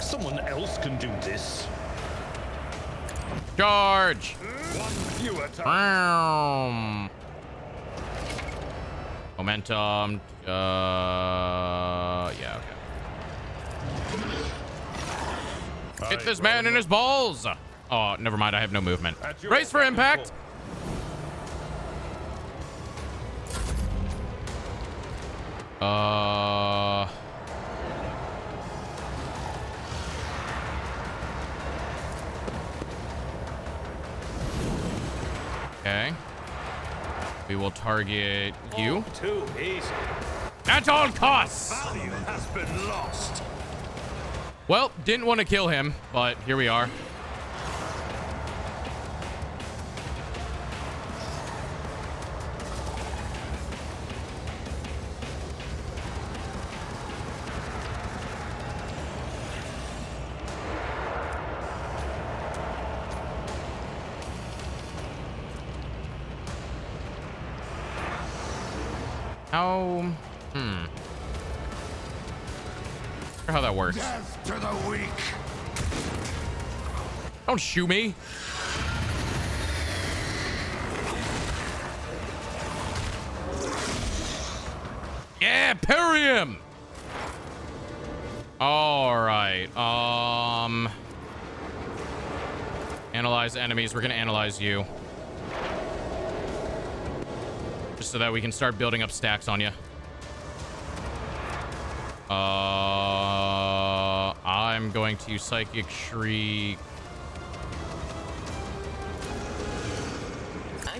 [SPEAKER 5] Someone else can do this.
[SPEAKER 1] Charge!
[SPEAKER 5] One fewer
[SPEAKER 1] Momentum. Yeah, okay. Hit this man in his balls! Oh, never mind. I have no movement. Brace for impact! Okay. We will target you.
[SPEAKER 5] Too easy.
[SPEAKER 1] At all costs!
[SPEAKER 5] Value has been lost.
[SPEAKER 1] Well, didn't want to kill him, but here we are. How that works.
[SPEAKER 6] Death to the weak.
[SPEAKER 1] Don't shoot me. Yeah, parry him. All right. Analyze enemies. We're gonna analyze you. Just so that we can start building up stacks on you. I'm going to Psychic Shriek.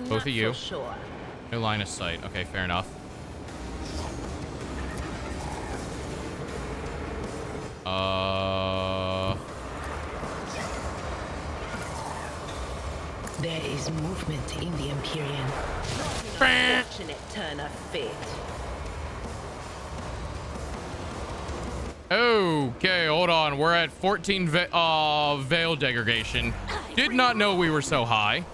[SPEAKER 1] Both of you.
[SPEAKER 10] Sure.
[SPEAKER 1] No line of sight. Okay, fair enough.
[SPEAKER 10] There is movement in the Empyrean. Fortunate turn of fate.
[SPEAKER 1] Okay, hold on. We're at 14 veil degradation. Did not know we were so high.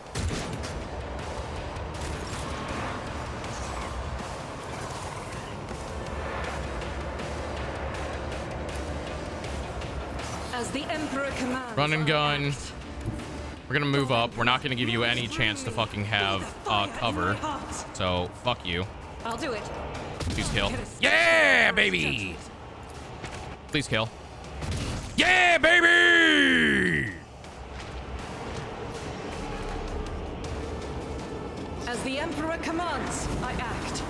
[SPEAKER 16] As the Emperor commands.
[SPEAKER 1] Run and gun. We're gonna move up. We're not gonna give you any chance to fucking have cover. So fuck you.
[SPEAKER 16] I'll do it.
[SPEAKER 1] Please kill. Yeah, baby. Please kill. Yeah, baby!
[SPEAKER 16] As the Emperor commands, I act.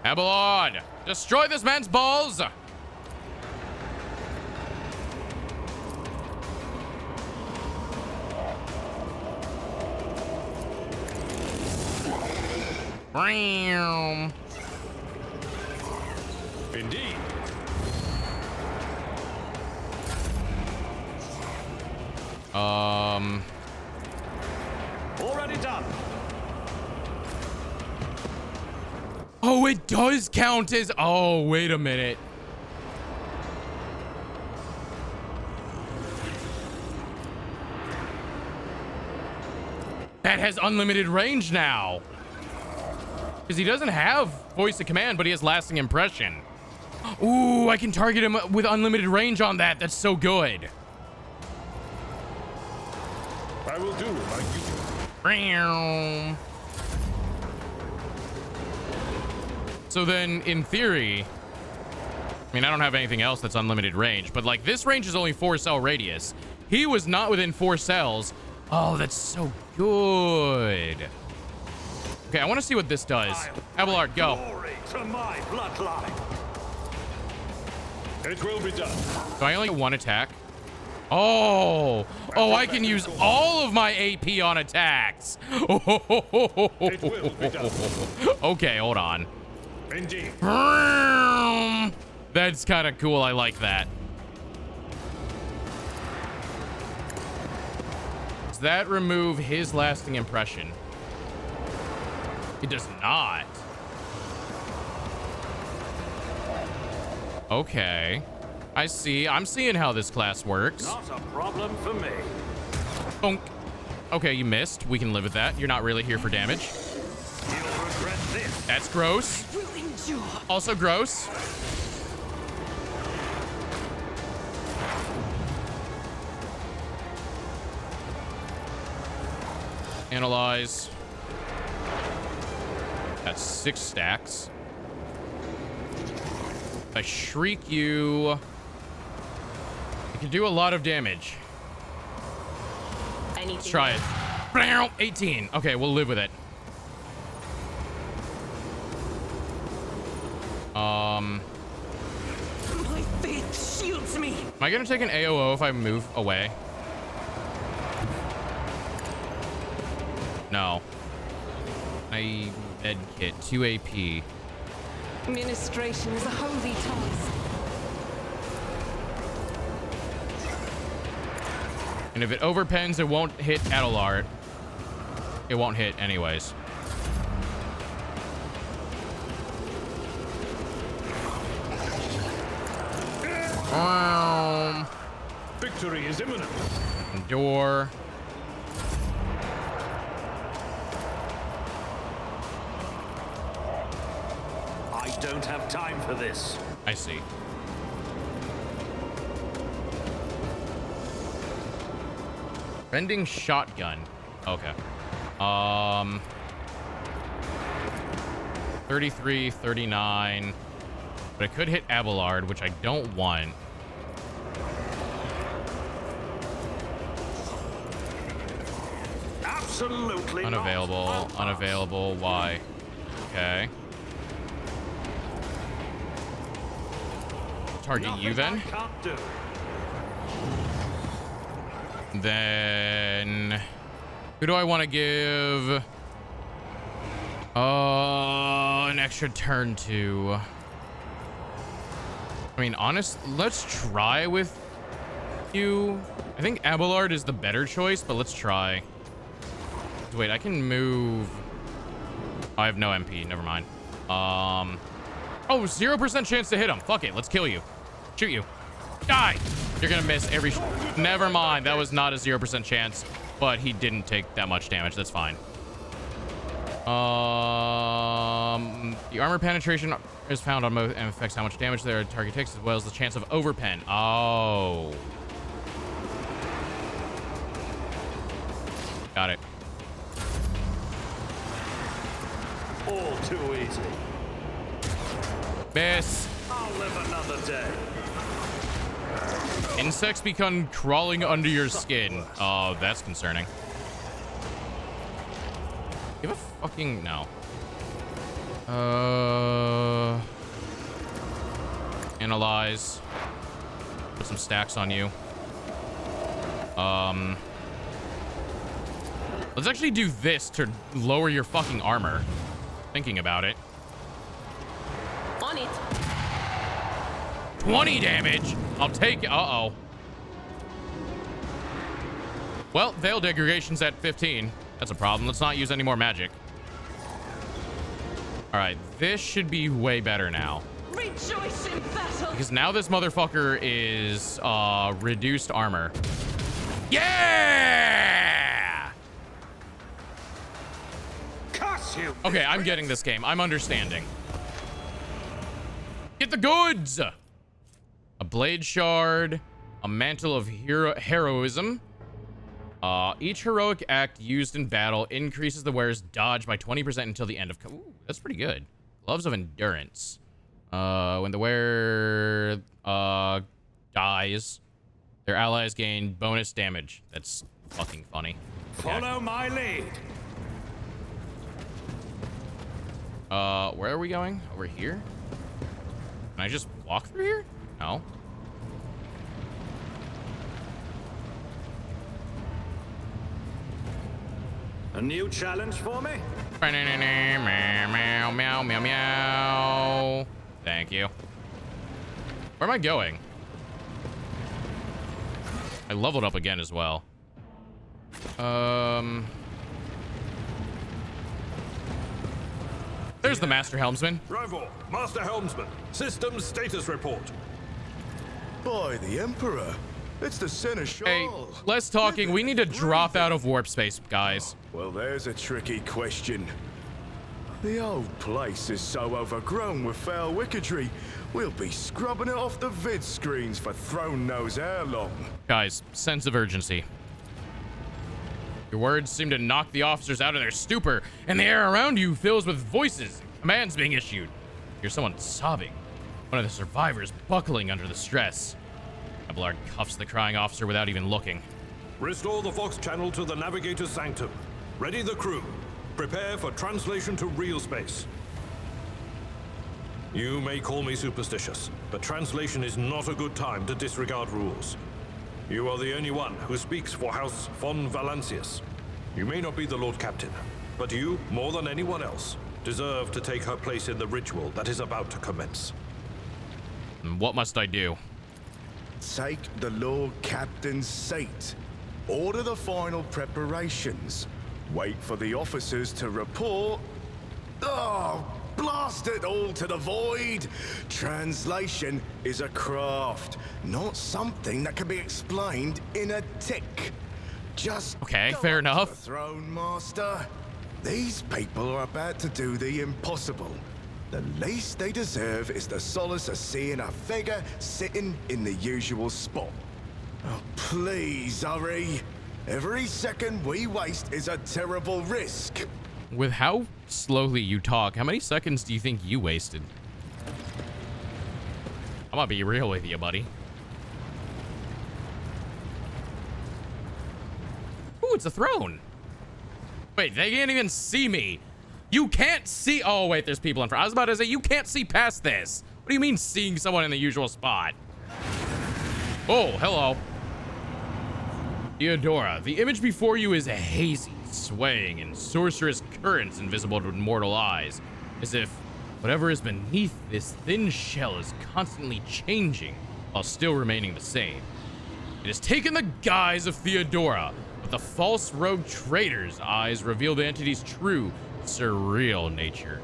[SPEAKER 1] Abelard, destroy this man's balls! Bam!
[SPEAKER 5] Indeed. Already done.
[SPEAKER 1] Oh, it does count as... Oh, wait a minute. That has unlimited range now. Because he doesn't have voice of command, but he has lasting impression. Ooh, I can target him with unlimited range on that. That's so good.
[SPEAKER 5] I will do like you.
[SPEAKER 1] So then, in theory, I mean, I don't have anything else that's unlimited range, but like this range is only 4 cell radius. He was not within 4 cells. Oh, that's so good. Okay, I want to see what this does. Abelard, go.
[SPEAKER 18] Glory to my bloodline. It will be done.
[SPEAKER 1] So I only get 1 attack. Oh, I can use all of my AP on attacks.
[SPEAKER 18] It will be done.
[SPEAKER 1] Okay, hold on.
[SPEAKER 18] Indeed.
[SPEAKER 1] That's kind of cool. I like that. Does that remove his lasting impression? It does not. Okay. I see. I'm seeing how this class works.
[SPEAKER 18] Not a problem for me.
[SPEAKER 1] Bonk. Okay, you missed. We can live with that. You're not really here for damage.
[SPEAKER 18] You'll regret this.
[SPEAKER 1] That's gross. Also gross. Analyze. That's 6 stacks. If I shriek you, I can do a lot of damage. Let's try it. 18. Okay, we'll live with it.
[SPEAKER 10] My faith shields me.
[SPEAKER 1] Am I gonna take an AOO if I move away? No. I med kit 2 AP.
[SPEAKER 10] Ministration is a holy task.
[SPEAKER 1] And if it overpens, it won't hit Adelard. It won't hit anyways.
[SPEAKER 18] Victory is imminent.
[SPEAKER 1] Door.
[SPEAKER 18] I don't have time for this.
[SPEAKER 1] I see. Bending shotgun. Okay. 33, 39. But it could hit Abelard, which I don't want.
[SPEAKER 18] Absolutely
[SPEAKER 1] unavailable.
[SPEAKER 18] Not.
[SPEAKER 1] Unavailable. Why? Okay. Target you then.
[SPEAKER 18] Can't do.
[SPEAKER 1] Then who do I want to give an extra turn to? I mean, let's try with you. I think Abelard is the better choice, but let's try. Wait, I can move. Oh, I have no MP. Never mind. Oh, 0% chance to hit him. Fuck it. Let's kill you. Shoot you. Die. You're gonna miss every. Never mind. That was not a 0% chance, but he didn't take that much damage. That's fine. The armor penetration is found on most and affects how much damage their target takes, as well as the chance of overpen. Oh. Got it.
[SPEAKER 18] All too easy.
[SPEAKER 1] Miss.
[SPEAKER 18] I'll live another day.
[SPEAKER 1] Insects become crawling under your skin. Oh, that's concerning. Give a fucking no. Analyze. Put some stacks on you. Let's actually do this to lower your fucking armor. Thinking about it.
[SPEAKER 10] On it.
[SPEAKER 1] 20 damage. I'll take it. Uh-oh. Well, Veil Degradation's at 15. That's a problem. Let's not use any more magic. All right, this should be way better now.
[SPEAKER 10] Rejoice in battle.
[SPEAKER 1] Because now this motherfucker is reduced armor. Yeah!
[SPEAKER 18] Curse you!
[SPEAKER 1] Okay, I'm getting this game. I'm understanding. Get the goods! A blade shard, a mantle of heroism. Each heroic act used in battle increases the wearer's dodge by 20% until the end of... Ooh, that's pretty good. Gloves of endurance. When the wearer dies, Their allies gain bonus damage. That's fucking funny.
[SPEAKER 5] Follow my lead.
[SPEAKER 1] Where are we going? Over here? Can I just walk through here? No.
[SPEAKER 18] A new challenge for me?
[SPEAKER 1] Meow, meow, meow, meow. Thank you. Where am I going? I leveled up again as well. There's the Master Helmsman.
[SPEAKER 5] Rival, Master Helmsman, systems status report.
[SPEAKER 20] By the Emperor, it's the Seneschal.
[SPEAKER 1] Hey, less talking. We need to drop out of warp space, guys.
[SPEAKER 20] Well, there's a tricky question. The old place is so overgrown with foul wickedry, we'll be scrubbing it off the vid screens for throne knows how long.
[SPEAKER 1] Guys, sense of urgency. Your words seem to knock the officers out of their stupor, and the air around you fills with voices. Commands being issued. Hear someone sobbing. One of the survivors buckling under the stress. Abelard cuffs the crying officer without even looking.
[SPEAKER 5] Restore the Fox channel to the Navigator's Sanctum. Ready the crew. Prepare for translation to real space. You may call me superstitious, but translation is not a good time to disregard rules. You are the only one who speaks for House von Valancius. You may not be the Lord Captain, but you, more than anyone else, deserve to take her place in the ritual that is about to commence.
[SPEAKER 1] What must I do?
[SPEAKER 20] Take the Lord Captain's seat. Order the final preparations. Wait for the officers to report. Oh, blast it all to the void! Translation is a craft, not something that can be explained in a tick. Just
[SPEAKER 1] okay,
[SPEAKER 20] go
[SPEAKER 1] fair
[SPEAKER 20] up to
[SPEAKER 1] enough.
[SPEAKER 20] the Throne Master. These people are about to do the impossible. The least they deserve is the solace of seeing a figure sitting in the usual spot. Oh, please, hurry. Every second we waste is a terrible risk.
[SPEAKER 1] With how slowly you talk, how many seconds do you think you wasted? I'm gonna be real with you, buddy. Ooh, it's a throne. Wait, they can't even see me. You can't see. Oh, wait, there's people in front. I was about to say, you can't see past this. What do you mean seeing someone in the usual spot? Oh, hello. Theodora, the image before you is hazy, swaying in sorcerous currents invisible to mortal eyes, as if whatever is beneath this thin shell is constantly changing while still remaining the same. It has taken the guise of Theodora, but the false rogue traitor's eyes reveal the entity's true, surreal nature.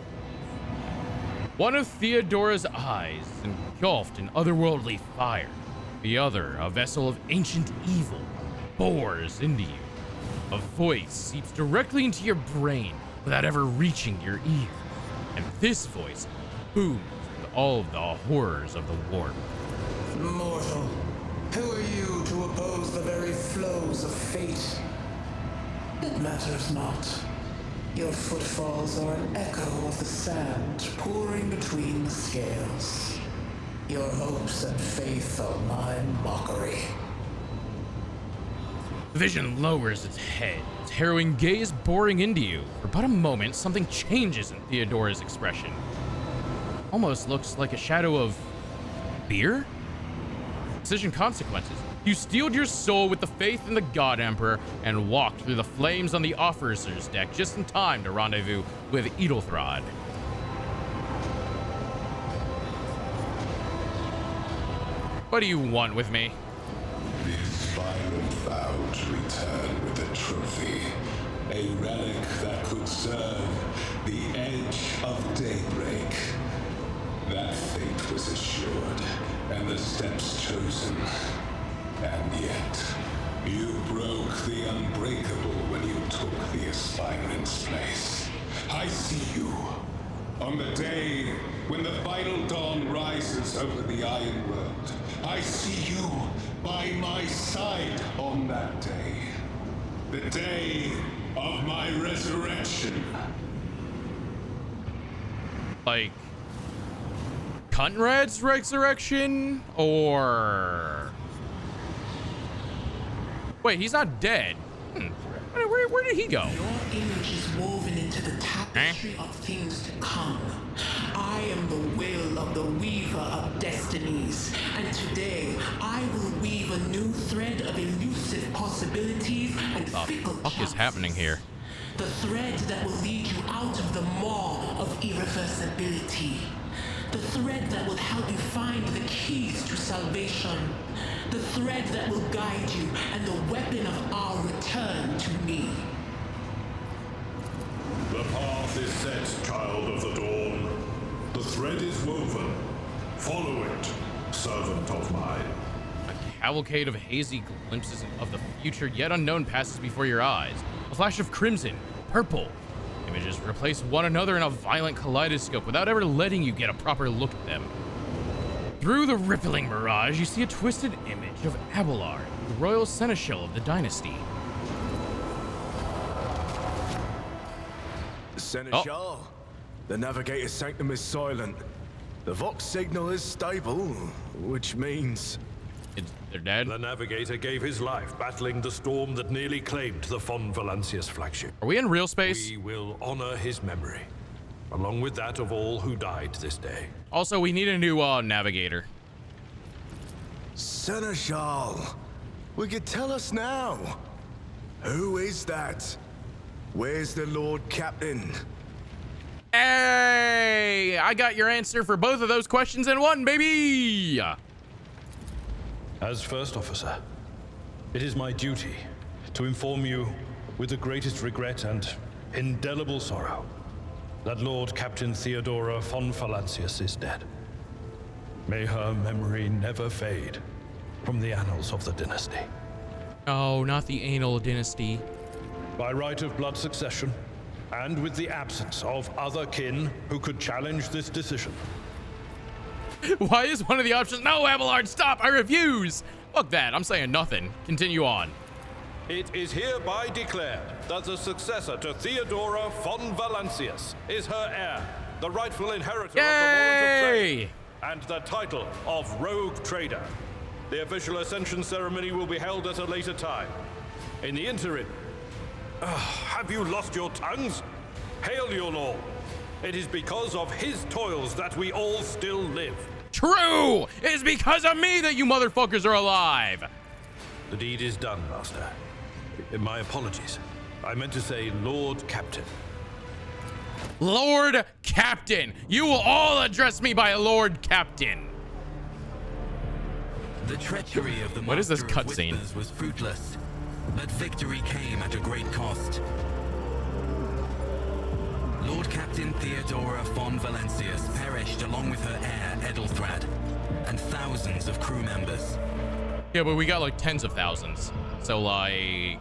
[SPEAKER 1] One of Theodora's eyes is engulfed in otherworldly fire. The other, a vessel of ancient evil, bores into you. A voice seeps directly into your brain without ever reaching your ear. And this voice booms with all of the horrors of the warp.
[SPEAKER 21] Mortal, who are you to oppose the very flows of fate? It matters not. Your footfalls are an echo of the sand pouring between the scales. Your hopes and faith are my mockery.
[SPEAKER 1] The vision lowers its head, its harrowing gaze boring into you. For but a moment, something changes in Theodora's expression. Almost looks like a shadow of fear? Decision consequences. You steeled your soul with the faith in the God Emperor and walked through the flames on the officer's deck just in time to rendezvous with Edelthrod. What do you want with me?
[SPEAKER 6] This violent vow to return with a trophy, a relic that could serve the edge of daybreak. That fate was assured, and the steps chosen. And yet, you broke the unbreakable when you took the aspirant's place. I see you. On the day when the final dawn rises over the Iron World, I see you by my side on that day. The day of my resurrection.
[SPEAKER 1] Like, Cunrad's resurrection? Or Wait, he's not dead. Where did he go?
[SPEAKER 21] Your image is woven into the tapestry of things to come. I am the will of the weaver of destinies, and today I will weave a new thread of elusive possibilities and fickle
[SPEAKER 1] What the fuck is happening here?
[SPEAKER 21] The thread that will lead you out of the maw of irreversibility. The thread that will help you find the keys to salvation. The thread that will guide you and the weapon of our return to me.
[SPEAKER 6] The path is set, child of the dawn. The thread is woven. Follow it, servant of mine.
[SPEAKER 1] A cavalcade of hazy glimpses of the future yet unknown passes before your eyes. A flash of crimson, purple. Images replace one another in a violent kaleidoscope without ever letting you get a proper look at them. Through the rippling mirage, you see a twisted image of Abelard, the royal seneschal of the dynasty.
[SPEAKER 20] Seneschal, the navigator's sanctum is silent. The Vox signal is stable, which means...
[SPEAKER 1] They're dead?
[SPEAKER 5] The navigator gave his life battling the storm that nearly claimed the Von Valancius flagship.
[SPEAKER 1] Are we in real space?
[SPEAKER 5] We will honor his memory, along with that of all who died this day.
[SPEAKER 1] Also, we need a new navigator.
[SPEAKER 20] Seneschal, we could tell us now. Who is that? Where's the Lord Captain?
[SPEAKER 1] Hey, I got your answer for both of those questions in one, baby.
[SPEAKER 5] As First Officer, it is my duty to inform you with the greatest regret and indelible sorrow that Lord Captain Theodora von Valancius is dead. May her memory never fade from the annals of the dynasty.
[SPEAKER 1] Oh, not the anal dynasty.
[SPEAKER 5] By right of blood succession, and with the absence of other kin who could challenge this decision.
[SPEAKER 1] Why is one of the options? No, Abelard, stop! I refuse! Fuck that, I'm saying nothing. Continue on.
[SPEAKER 5] It is hereby declared that the successor to Theodora von Valancius is her heir, the rightful inheritor of the Warrant of Trade, and the title of Rogue Trader. The official ascension ceremony will be held at a later time. In the interim, have you lost your tongues? Hail your lord. It is because of his toils that we all still live.
[SPEAKER 1] True! It is because of me that you motherfuckers are alive!
[SPEAKER 5] The deed is done, Master. My apologies. I meant to say Lord Captain.
[SPEAKER 1] Lord Captain! You will all address me by Lord Captain!
[SPEAKER 13] The treachery of the
[SPEAKER 1] What is this
[SPEAKER 13] Master of
[SPEAKER 1] cutscene?
[SPEAKER 13] Whispers was fruitless, but victory came at a great cost. Lord Captain Theodora von Valancius perished along with her heir, Edelthrad, and thousands of crew members.
[SPEAKER 1] Yeah, but we got like tens of thousands. So like...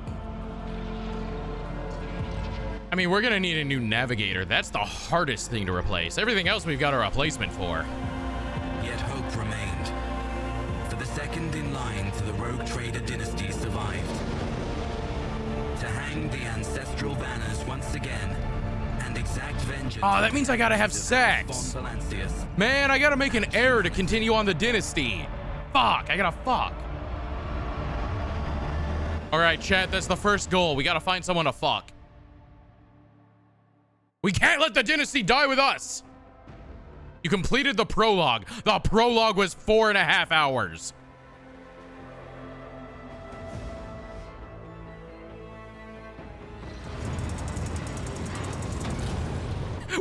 [SPEAKER 1] I mean, we're gonna need a new navigator. That's the hardest thing to replace. Everything else we've got a replacement for.
[SPEAKER 13] Yet hope remained. For the second in line to the Rogue Trader dynasty survived. To hang the ancestral banners once again and exact vengeance.
[SPEAKER 1] Oh, that means I gotta have sex. Man, I gotta make an heir to continue on the dynasty. Fuck, I gotta fuck. All right, chat, that's the first goal. We gotta find someone to fuck. We can't let the dynasty die with us. You completed the prologue. The prologue was 4.5 hours.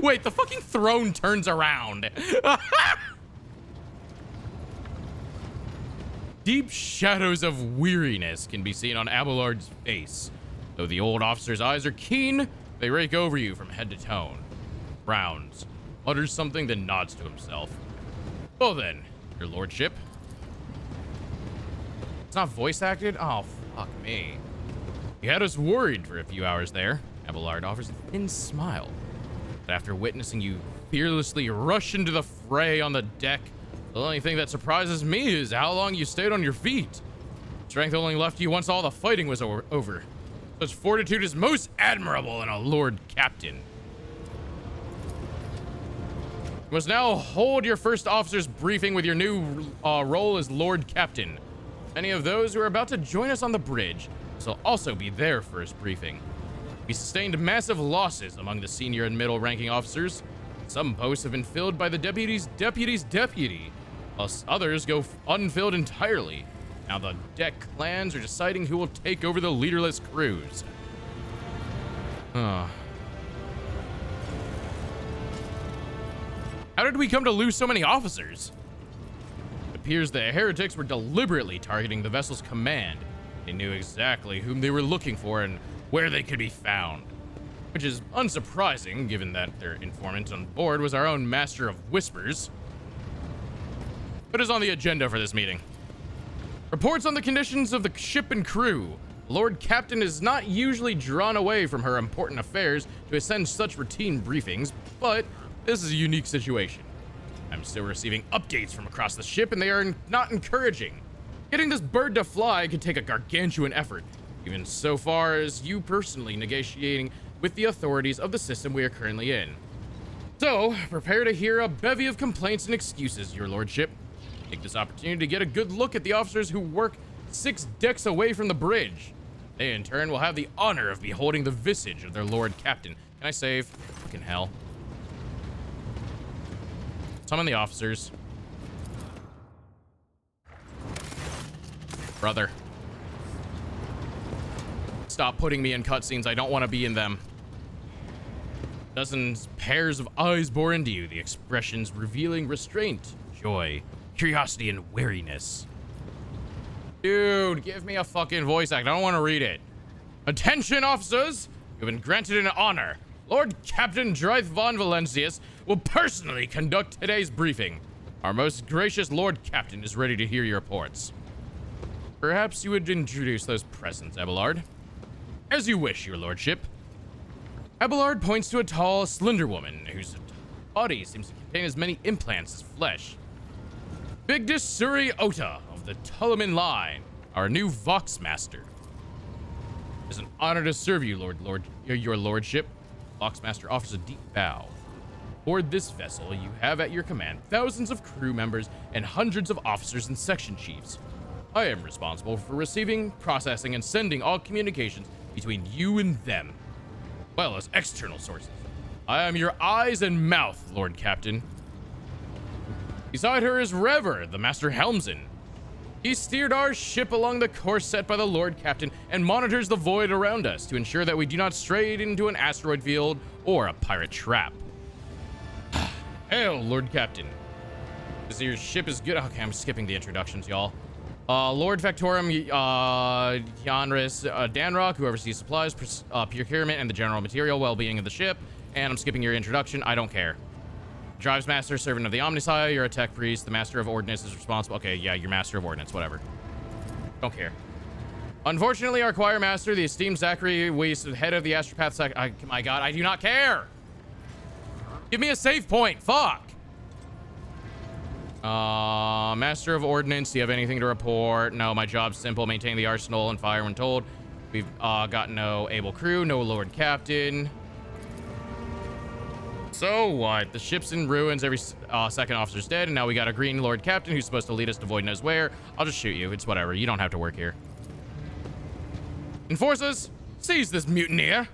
[SPEAKER 1] Wait, the fucking throne turns around. Deep shadows of weariness can be seen on Abelard's face. Though the old officer's eyes are keen, they rake over you from head to toe. Frowns, mutters something, then nods to himself. Well then, your lordship. It's not voice acted? Oh, fuck me. You had us worried for a few hours there. Abelard offers a thin smile. But after witnessing you fearlessly rush into the fray on the deck, the only thing that surprises me is how long you stayed on your feet. Strength only left you once all the fighting was over. Such fortitude is most admirable in a Lord Captain. You must now hold your first officer's briefing with your new role as Lord Captain. Many of those who are about to join us on the bridge This will also be their first briefing. We sustained massive losses among the senior and middle-ranking officers. Some posts have been filled by the deputy's deputy, while others go unfilled entirely. Now the deck clans are deciding who will take over the leaderless crews. How did we come to lose so many officers? It appears the heretics were deliberately targeting the vessel's command. They knew exactly whom they were looking for and where they could be found. Which is unsurprising, given that their informant on board was our own Master of Whispers. What is on the agenda for this meeting? Reports on the conditions of the ship and crew. Lord Captain is not usually drawn away from her important affairs to attend such routine briefings, but this is a unique situation. I'm still receiving updates from across the ship, and they are not encouraging. Getting this bird to fly could take a gargantuan effort, even so far as you personally negotiating with the authorities of the system we are currently in. So, prepare to hear a bevy of complaints and excuses, your lordship. Take this opportunity to get a good look at the officers who work 6 decks away from the bridge. They, in turn, will have the honor of beholding the visage of their Lord Captain. Can I save? Fucking hell. Summon the officers. Brother. Stop putting me in cutscenes. I don't want to be in them. Dozens pairs of eyes bore into you, the expressions revealing restraint, joy, curiosity, and wariness. Dude, give me a fucking voice act. I don't want to read it. Attention, officers! You've been granted an honor. Lord Captain Drythe von Valencius will personally conduct today's briefing. Our most gracious Lord Captain is ready to hear your reports. Perhaps you would introduce those present, Abelard. As you wish, your lordship. Abelard points to a tall, slender woman whose body seems to contain as many implants as flesh. Bigdis Suri Ota of the Tulaman line, our new Vox Master. It is an honor to serve you, your lordship. Vox Master offers a deep bow. Aboard this vessel, you have at your command thousands of crew members and hundreds of officers and section chiefs. I am responsible for receiving, processing, and sending all communications between you and them, well as external sources. I am your eyes and mouth, Lord Captain. Beside her is Rever, the Master Helmsman. He steered our ship along the course set by the Lord Captain and monitors the void around us to ensure that we do not stray into an asteroid field or a pirate trap. Hail, Lord Captain. Your ship is good. Okay, I'm skipping the introductions, y'all. Lord Factorum Yanris Danrock, who oversees supplies, procurement, and the general material well-being of the ship. And I'm skipping your introduction. I don't care. Drives Master, servant of the Omnissiah. You're a tech priest. The Master of Ordnance is responsible. Okay, yeah, you're Master of Ordnance. Whatever. Don't care. Unfortunately, our choir master, the esteemed Zachary Weiss, head of the Astropath my God, I do not care. Give me a save point. Fuck. Master of Ordnance, do you have anything to report? No, my job's simple. Maintain the arsenal and fire when told. We've got no able crew, no Lord Captain. So what? The ship's in ruins. Every second officer's dead, and now we got a green Lord Captain who's supposed to lead us to void knows where. I'll just shoot you. It's whatever. You don't have to work here. Enforcers, seize this mutineer.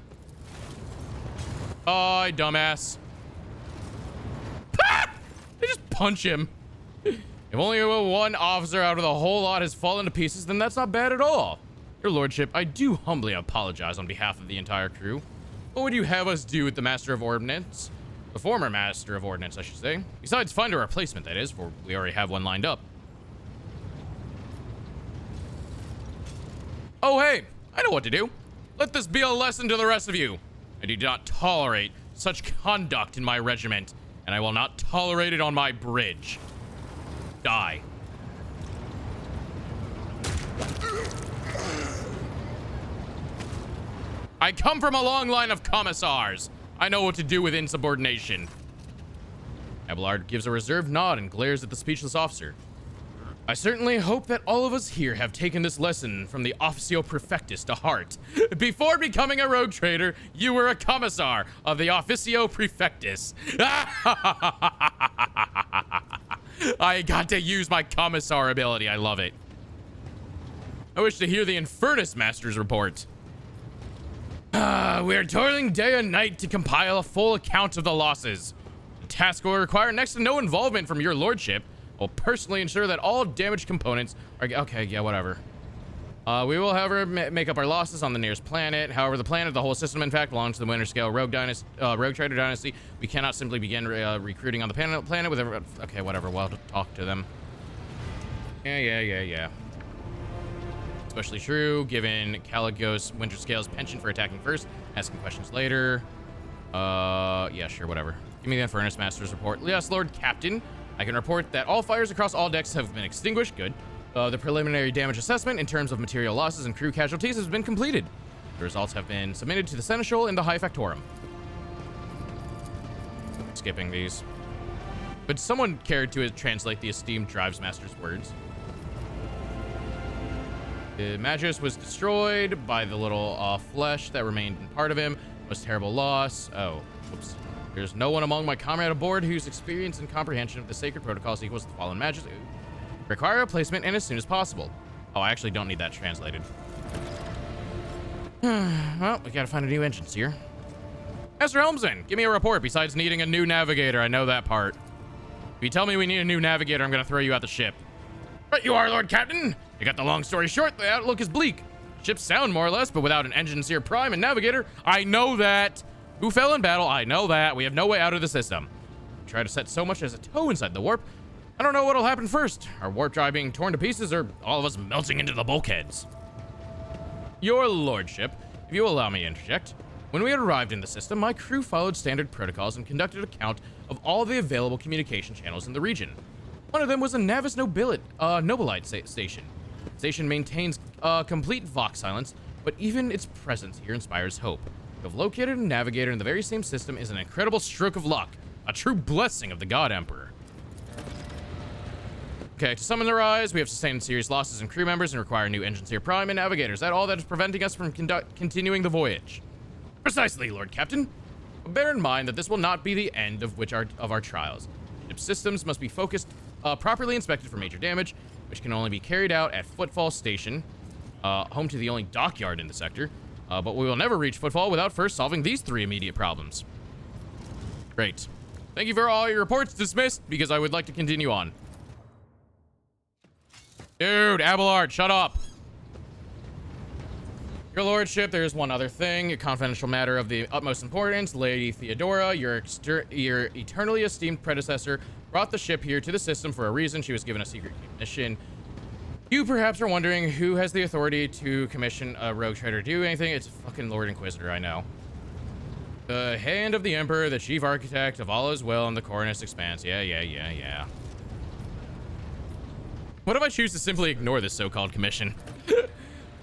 [SPEAKER 1] Oh, dumbass. They just punch him. If only one officer out of the whole lot has fallen to pieces, then that's not bad at all. Your lordship, I do humbly apologize on behalf of the entire crew. What would you have us do with the Master of Ordnance? The former Master of Ordnance, I should say. Besides, find a replacement, that is, for we already have one lined up. Oh, hey, I know what to do. Let this be a lesson to the rest of you. I do not tolerate such conduct in my regiment, and I will not tolerate it on my bridge. Die. I come from a long line of commissars. I know what to do with insubordination. Abelard gives a reserved nod and glares at the speechless officer. I certainly hope that all of us here have taken this lesson from the Officio Prefectus to heart. Before becoming a rogue trader, you were a commissar of the Officio Prefectus. I got to use my commissar ability. I love it. I wish to hear the Infernus Master's report. We are toiling day and night to compile a full account of the losses. The task will require next to no involvement from your lordship. I'll personally ensure that all damaged components are... Okay, yeah, whatever. We will, however, make up our losses on the nearest planet. However, the planet, the whole system, in fact, belongs to the Winter Scale Rogue Trader Dynasty. We cannot simply begin recruiting on the planet with everyone. Okay, whatever. We'll have to talk to them. Yeah. Especially true, given Caligos Winter Scale's penchant for attacking first, asking questions later. Yeah, sure, whatever. Give me the Infernus Master's report. Yes, Lord Captain. I can report that all fires across all decks have been extinguished. Good. The preliminary damage assessment in terms of material losses and crew casualties has been completed. The results have been submitted to the Seneschal in the High Factorum. Skipping these. But someone cared to translate the esteemed Drives Master's words. The Magus was destroyed by the little flesh that remained in part of him. Most terrible loss. Oh, whoops. There's no one among my comrade aboard whose experience and comprehension of the sacred protocols equals the fallen Magus. Require a replacement and as soon as possible. Oh, I actually don't need that translated. Well, we gotta find a new engine here. Master Helmsman, give me a report besides needing a new navigator. I know that part. If you tell me we need a new navigator, I'm gonna throw you out the ship. Right you are, Lord Captain. You got the long story short, the outlook is bleak. Ships sound more or less, but without an engineer prime and navigator, I know that. Who fell in battle? I know that. We have no way out of the system. Try to set so much as a toe inside the warp. I don't know what'll happen first. Our warp drive being torn to pieces or all of us melting into the bulkheads. Your lordship, if you will allow me to interject. When we had arrived in the system, my crew followed standard protocols and conducted a count of all the available communication channels in the region. One of them was a Navis Nobilite station. The station maintains complete Vox silence, but even its presence here inspires hope. To have located a navigator in the very same system is an incredible stroke of luck, a true blessing of the God Emperor. Okay, to summon the rise, we have sustained serious losses in crew members and require new engines here prime and navigators. That all that is preventing us from continuing the voyage. Precisely, Lord Captain. But bear in mind that this will not be the end of our trials. Ship systems must be focused, properly inspected for major damage, which can only be carried out at Footfall Station, home to the only dockyard in the sector. But we will never reach Footfall without first solving these 3 immediate problems. Great. Thank you for all your reports. Dismissed, because I would like to continue on. Dude, Abelard, shut up. Your lordship, there's one other thing, a confidential matter of the utmost importance. Lady Theodora, your eternally esteemed predecessor, brought the ship here to the system for a reason. She was given a secret mission. You perhaps are wondering who has the authority to commission a rogue trader to do anything. It's fucking Lord Inquisitor, I know. The hand of the Emperor, the chief architect of all is well in the Cornus Expanse. Yeah. What if I choose to simply ignore this so-called commission?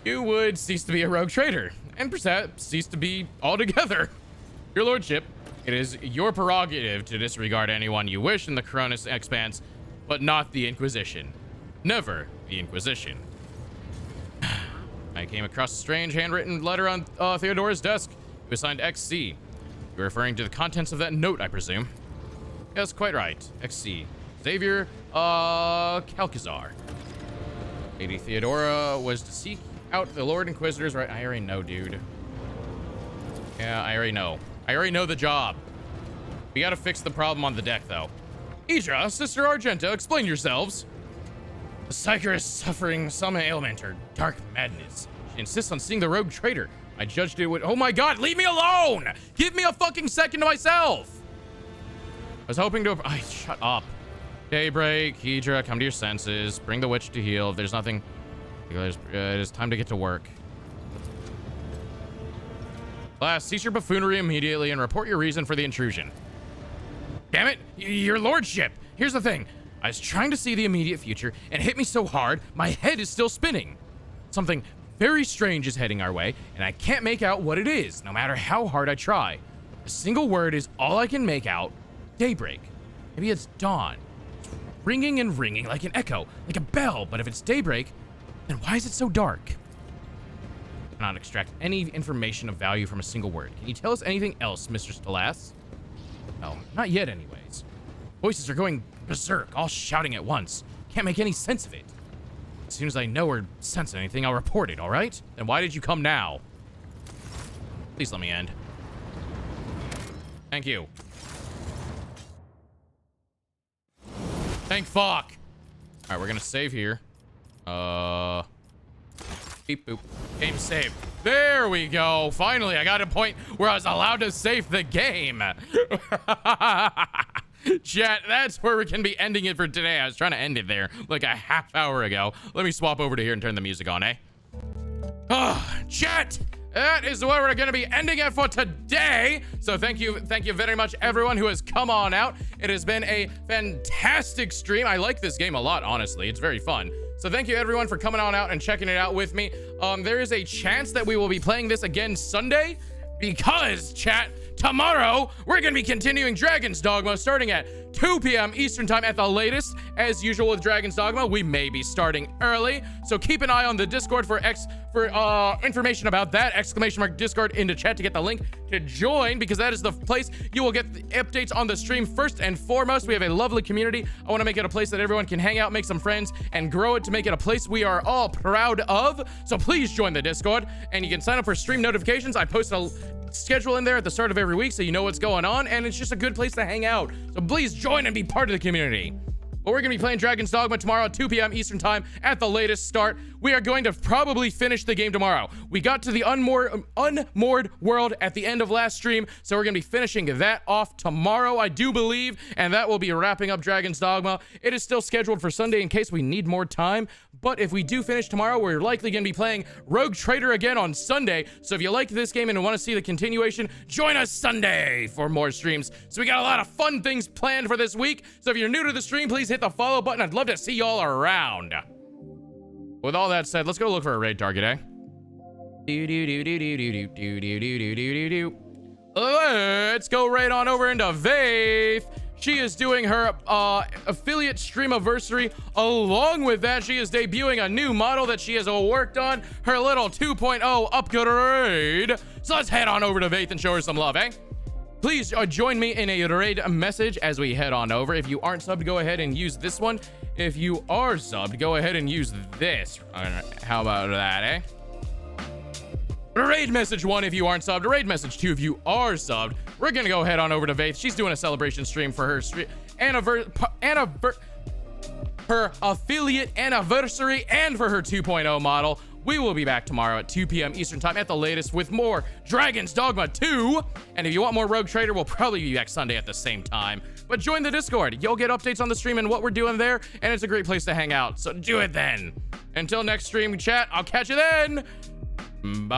[SPEAKER 1] You would cease to be a rogue trader, and perhaps cease to be altogether. Your lordship, it is your prerogative to disregard anyone you wish in the Cornus Expanse, but not the Inquisition. Never the Inquisition. I came across a strange handwritten letter on Theodora's desk. It was signed XC. You're referring to the contents of that note, I presume. Yes, quite right. XC. Xavier, Calcazar. Lady Theodora was to seek out the Lord Inquisitor's right. I already know, dude. Yeah, I already know. I already know the job. We gotta fix the problem on the deck, though. Idra, Sister Argenta, explain yourselves. The Psyker is suffering some ailment or dark madness. She insists on seeing the rogue trader. I judged it would— Oh my god, leave me alone! Give me a fucking second to myself! I was hoping to— shut up. Daybreak, Idra, come to your senses. Bring the witch to heal. If there's nothing— it is time to get to work. Last, cease your buffoonery immediately and report your reason for the intrusion. Damn it, your lordship! Here's the thing. I was trying to see the immediate future, and it hit me so hard, my head is still spinning. Something very strange is heading our way, and I can't make out what it is, no matter how hard I try. A single word is all I can make out. Daybreak. Maybe it's dawn. It's ringing and ringing like an echo, like a bell, but if it's daybreak, then why is it so dark? I cannot extract any information of value from a single word. Can you tell us anything else, Mistress Delas? No, not yet anyways. Voices are going berserk, all shouting at once. Can't make any sense of it. As soon as I know or sense anything, I'll report it, all right? Then why did you come now? Please let me end. Thank you. Thank fuck. All right, we're gonna save here. Beep boop. Game save. There we go. Finally, I got a point where I was allowed to save the game. Chat, that's where we can be ending it for today. I was trying to end it there like a half hour ago. Let me swap over to here and turn the music on, eh? Chat, that is where we're going to be ending it for today. So thank you very much, everyone who has come on out. It has been a fantastic stream. I like this game a lot, honestly. It's very fun. So thank you, everyone, for coming on out and checking it out with me. There is a chance that we will be playing this again Sunday because, chat, tomorrow we're going to be continuing Dragon's Dogma starting at 2 p.m. Eastern time at the latest. As usual with Dragon's Dogma, we may be starting early, so keep an eye on the Discord for information about that. !Discord into chat to get the link to join, because that is the place you will get the updates on the stream first and foremost. We have a lovely community. I want to make it a place that everyone can hang out, make some friends, and grow it to make it a place we are all proud of. So please join the Discord, and you can sign up for stream notifications. I post a schedule in there at the start of every week so you know what's going on, and it's just a good place to hang out. So please join and be part of the community. But we're going to be playing Dragon's Dogma tomorrow at 2 p.m. Eastern time at the latest start. We are going to probably finish the game tomorrow. We got to the unmoored world at the end of last stream, so we're going to be finishing that off tomorrow, I do believe, and that will be wrapping up Dragon's Dogma. It is still scheduled for Sunday in case we need more time, but if we do finish tomorrow, we're likely going to be playing Rogue Trader again on Sunday. So if you liked this game and want to see the continuation, join us Sunday for more streams. So we got a lot of fun things planned for this week. So if you're new to the stream, please hit the follow button. I'd love to see y'all around. With all that said, let's go look for a raid target, eh? Let's go right on over into Vaith. She is doing her affiliate streamiversary. Along with that, she is debuting a new model that she has worked on, her little 2.0 upgrade. So let's head on over to Vaith and show her some love, eh? Please join me in a raid message as we head on over. If you aren't subbed, go ahead and use this one. If you are subbed, go ahead and use this. How about that, eh? Raid message 1 if you aren't subbed. Raid message 2 if you are subbed. We're gonna go head on over to Vaith. She's doing a celebration stream for her her affiliate anniversary and for her 2.0 model. We will be back tomorrow at 2 p.m. Eastern time at the latest with more Dragon's Dogma 2. And if you want more Rogue Trader, we'll probably be back Sunday at the same time. But join the Discord. You'll get updates on the stream and what we're doing there, and it's a great place to hang out. So do it then. Until next stream, chat, I'll catch you then. Bye.